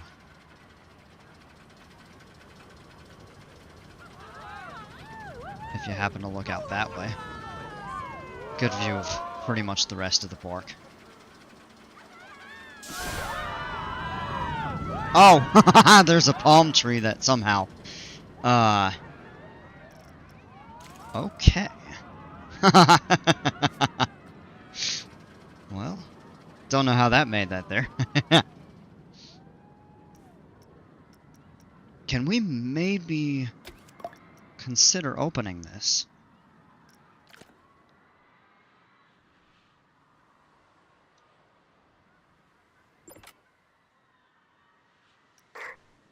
If you happen to look out that way. Good view of pretty much the rest of the park. Oh! There's a palm tree that somehow... Okay. Well, don't know how that made that there. Can we maybe consider opening this?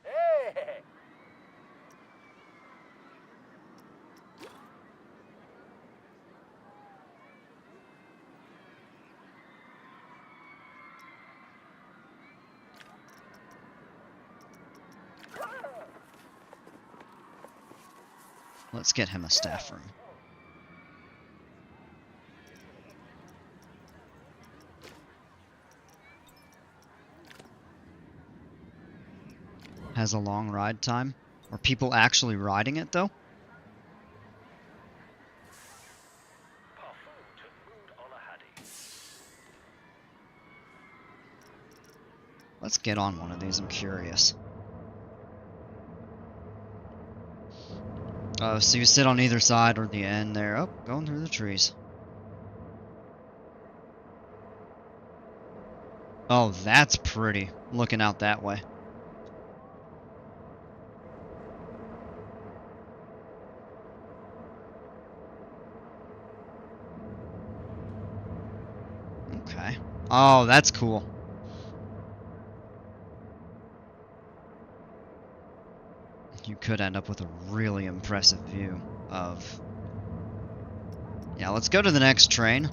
Hey! Let's get him a staff room. Has a long ride time. Are people actually riding it, though? Let's get on one of these, I'm curious. Oh, so you sit on either side or the end there. Oh, going through the trees. Oh, that's pretty, looking out that way. Okay. Oh, that's cool. You could end up with a really impressive view of... Yeah, let's go to the next train.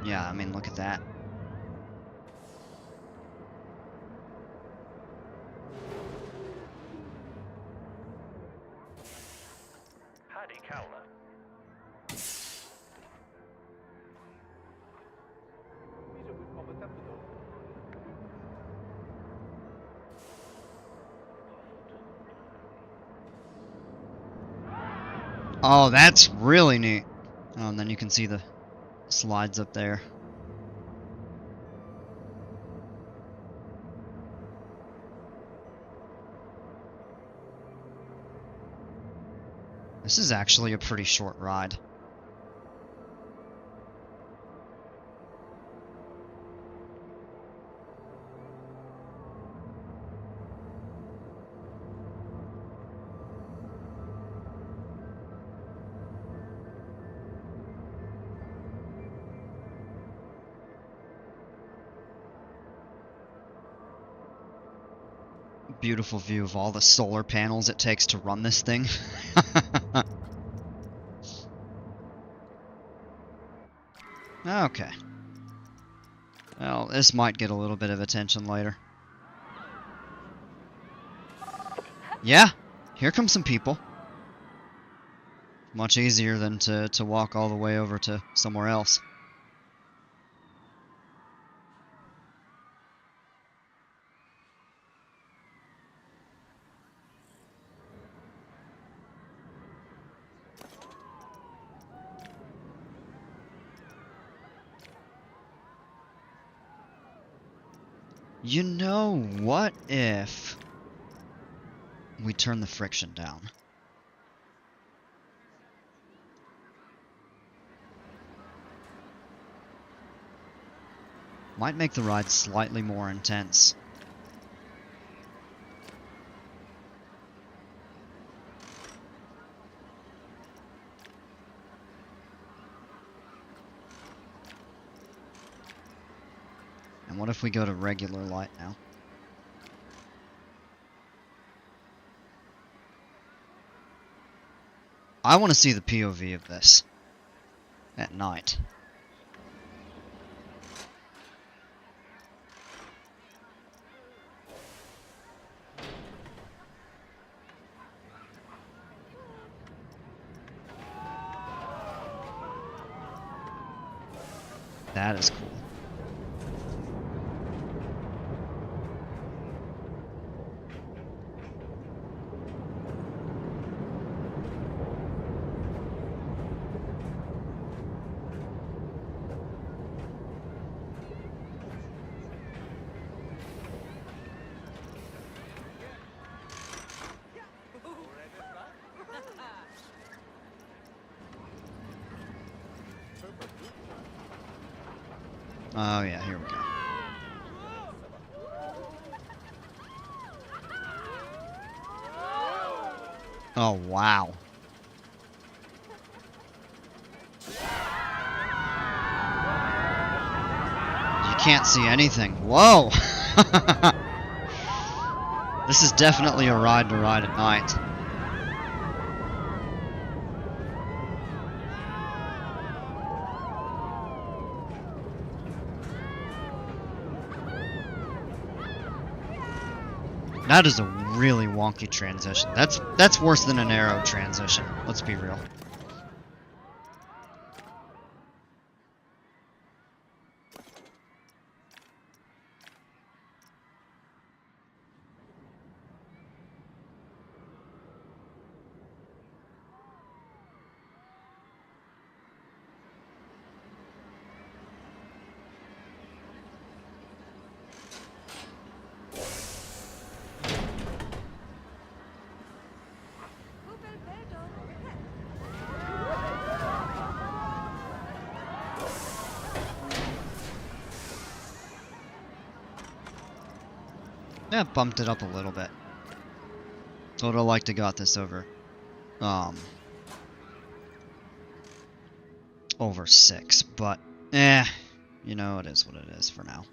Yeah, I mean, look at that. Oh, that's really neat. Oh, and then you can see the slides up there. This is actually a pretty short ride. Beautiful view of all the solar panels it takes to run this thing. Okay. Well, this might get a little bit of attention later. Yeah, here come some people. Much easier than to walk all the way over to somewhere else. You know, what if we turn the friction down? Might make the ride slightly more intense. And what if we go to regular light now? I want to see the POV of this at night. That is cool. Oh yeah, here we go. Oh wow. You can't see anything. Whoa! This is definitely a ride to ride at night. That is a really wonky transition. That's worse than an arrow transition. Let's be real. Yeah, bumped it up a little bit. So I'd have liked to got this over, over 6, but, you know, it is what it is for now.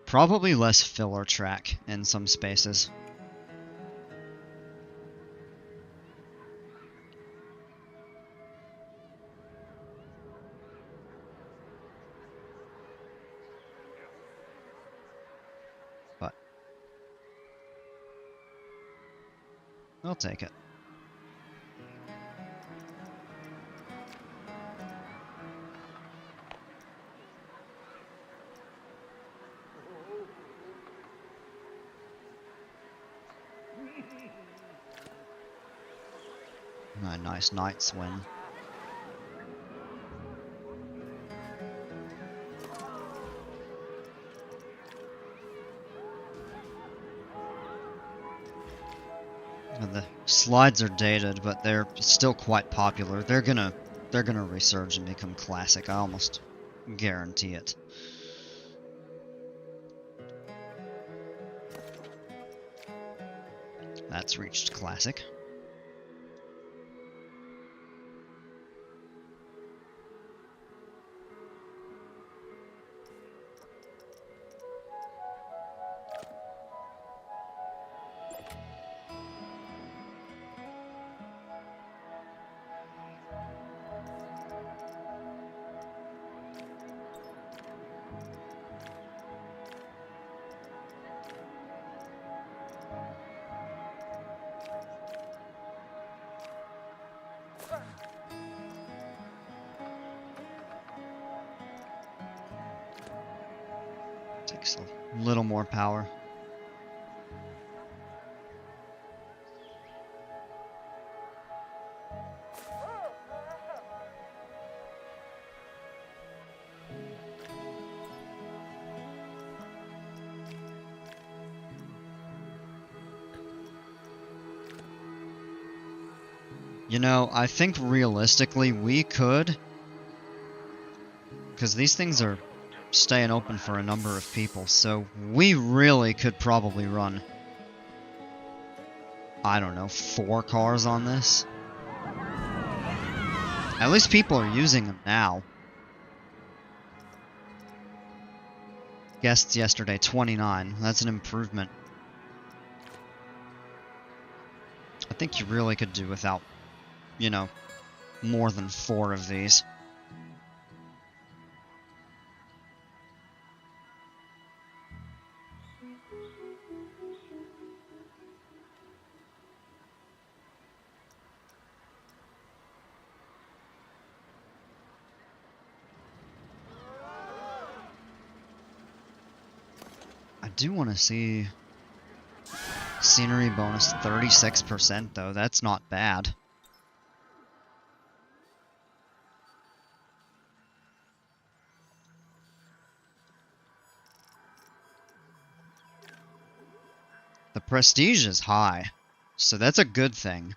Probably less filler track in some spaces. But I'll take it. A nice night swim. And the slides are dated, but they're still quite popular. They're gonna resurge and become classic. I almost guarantee it. That's reached classic. Takes a little more power. You know, I think realistically we could, because these things are staying open for a number of people, so we really could probably run, I don't know, 4 cars on this. At least people are using them now. Guests yesterday, 29. That's an improvement. I think you really could do without, you know, more than 4 of these. I do want to see scenery bonus 36% though. That's not bad. The prestige is high, so that's a good thing.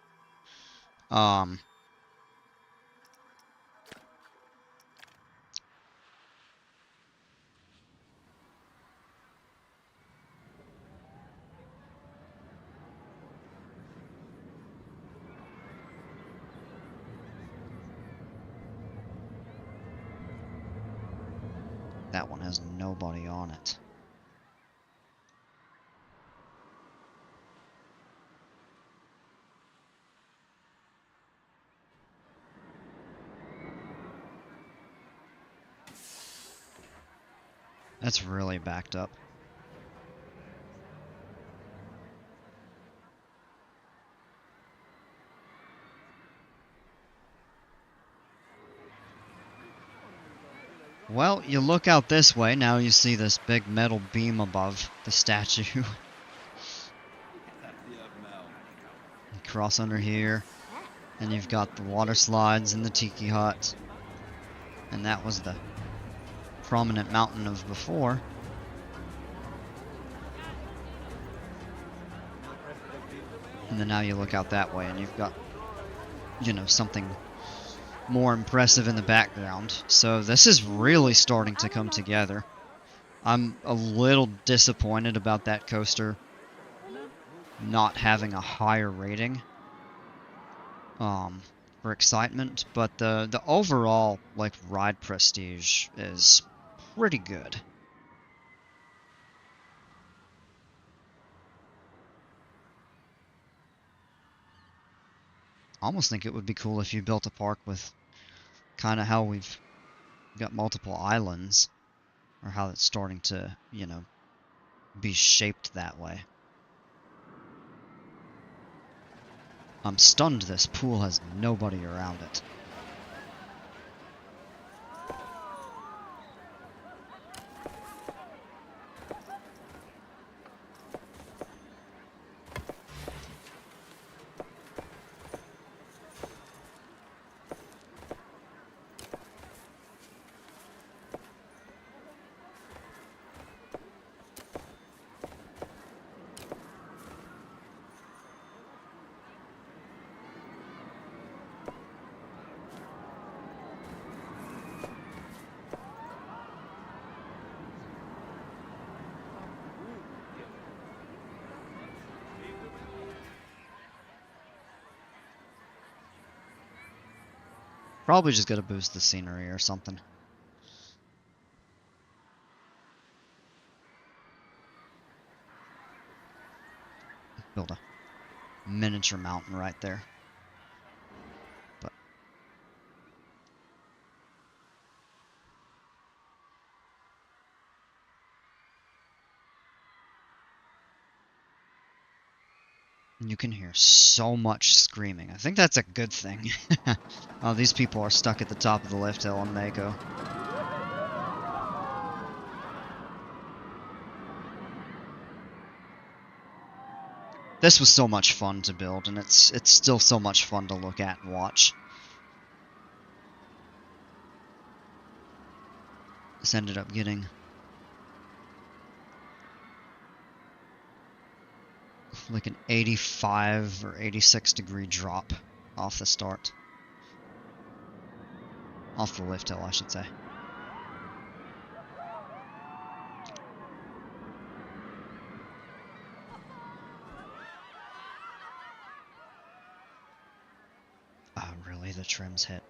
That one has nobody on it. That's really backed up. Well, you look out this way, now you see this big metal beam above the statue. You cross under here, and you've got the water slides and the tiki hut. And that was the prominent mountain of before. And then now you look out that way and you've got, you know, something more impressive in the background. So this is really starting to come together. I'm a little disappointed about that coaster not having a higher rating for excitement, but the overall like ride prestige is pretty good. I almost think it would be cool if you built a park with kind of how we've got multiple islands, or how it's starting to, you know, be shaped that way. I'm stunned this pool has nobody around it. Probably just gotta boost the scenery or something. Build a miniature mountain right there. But you can hear so much screaming. I think that's a good thing. Oh, these people are stuck at the top of the lift hill in Mako. This was so much fun to build, and it's still so much fun to look at and watch. This ended up getting like an 85 or 86 degree drop off the start. Off the lift hill, I should say. Oh, really? The trim's hit.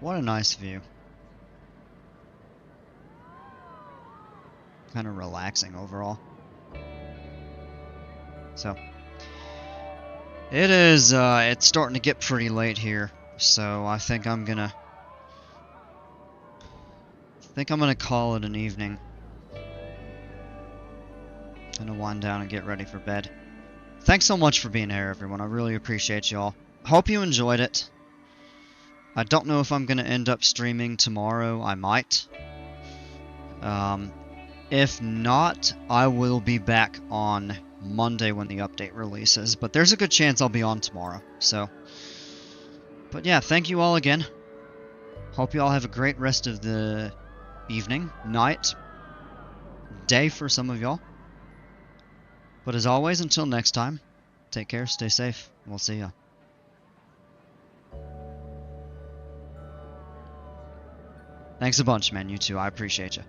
What a nice view. Kind of relaxing overall. So, it is, it's starting to get pretty late here, so I think I'm gonna call it an evening. Gonna wind down and get ready for bed. Thanks so much for being here, everyone. I really appreciate y'all. Hope you enjoyed it. I don't know if I'm going to end up streaming tomorrow. I might. If not, I will be back on Monday when the update releases. But there's a good chance I'll be on tomorrow. So, but yeah, thank you all again. Hope you all have a great rest of the evening, night, day for some of y'all. But as always, until next time, take care, stay safe. We'll see ya. Thanks a bunch, man. You too. I appreciate you.